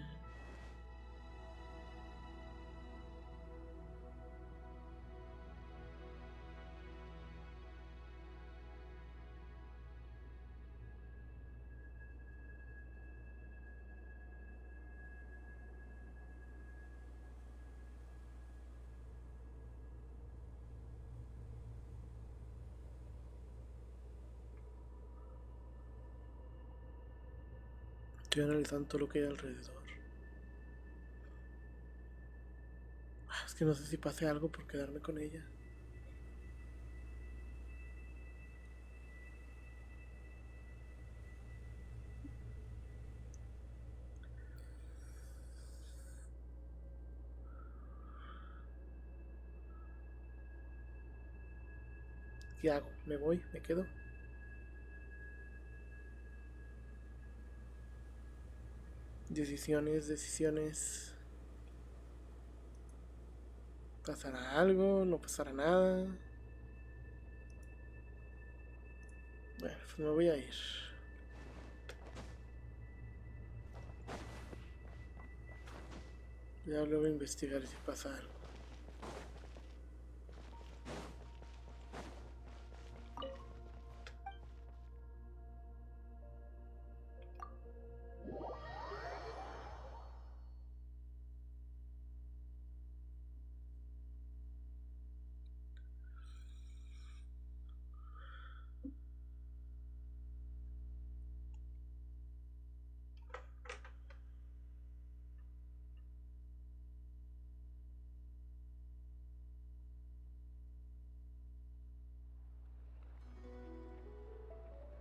Estoy analizando todo lo que hay alrededor. Es que no sé si pase algo por quedarme con ella. ¿Qué hago? ¿Me voy? ¿Me quedo? Decisiones. ¿Pasará algo? ¿No pasará nada? Bueno, pues me voy a ir. Ya luego investigaré si pasa algo.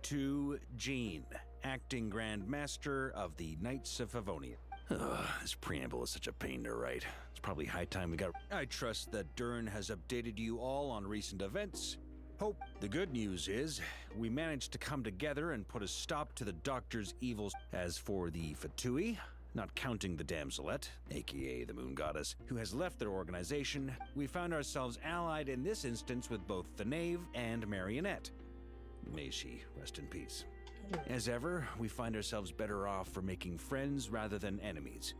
To Jean, acting Grand Master of the Knights of Favonia. This preamble is such a pain to write. It's probably high time we got... I trust that Dern has updated you all on recent events. Hope. The good news is, we managed to come together and put a stop to the Doctor's evils. As for the Fatui, not counting the Damselette, aka the Moon Goddess, who has left their organization, we found ourselves allied in this instance with both the Knave and Marionette. May she rest in peace. As ever, we find ourselves better off for making friends rather than enemies.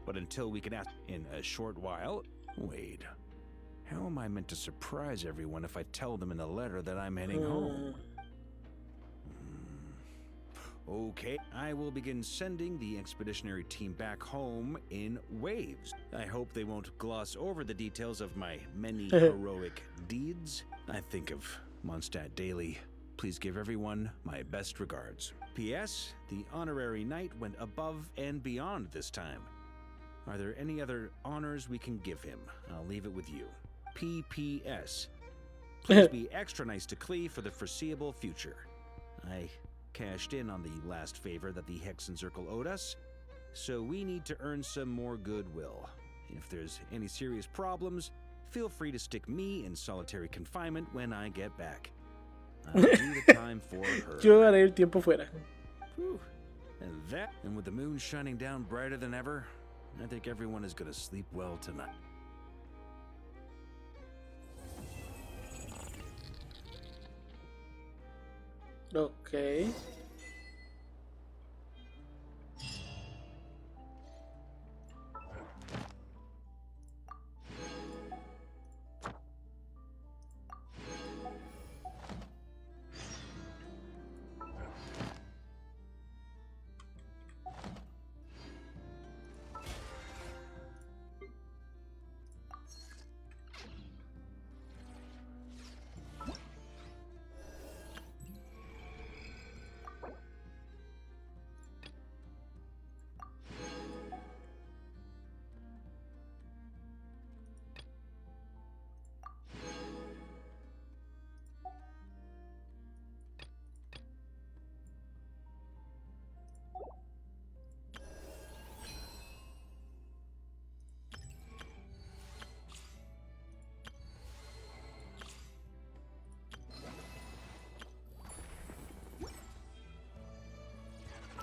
But until we can ask in a short while... Wait. How am I meant to surprise everyone if I tell them in the letter that I'm heading home? Okay, I will begin sending the expeditionary team back home in waves. I hope they won't gloss over the details of my many heroic deeds. I think of Mondstadt daily. Please give everyone my best regards. P.S. The honorary knight went above and beyond this time. Are there any other honors we can give him? I'll leave it with you. P.P.S. Please be extra nice to Klee for the foreseeable future. I cashed in on the last favor that the Hexen Circle owed us, so we need to earn some more goodwill. If there's any serious problems, feel free to stick me in solitary confinement when I get back. I'll do the time for her. Yo haré el tiempo fuera. And with the moon shining down brighter than ever, I think everyone is gonna sleep well tonight. Okay.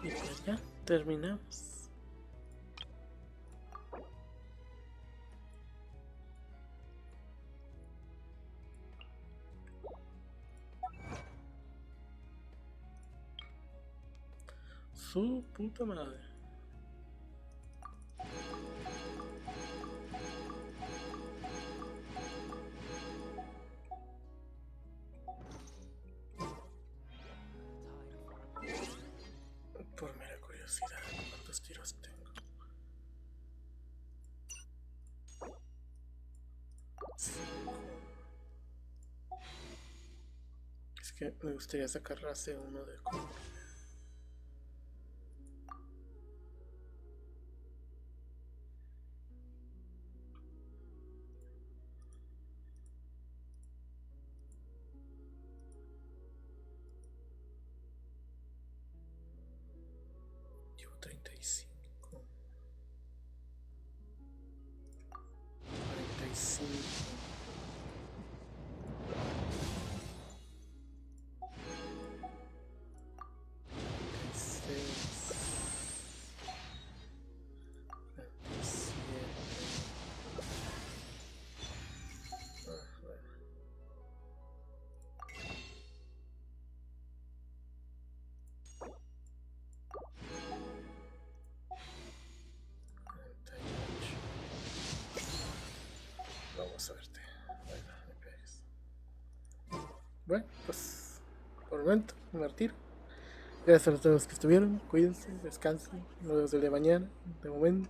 Y pues ya, terminamos. Su puta madre. Por mera curiosidad, ¿cuántos tiros tengo? 5. Es que me gustaría sacar la C1 de Llevo 35. 45. 48. Vamos a verte. Bueno, me pegues. Bueno, pues por el momento me retiro. Gracias a todos los que estuvieron. Cuídense, descansen. Nos vemos el de mañana. De momento.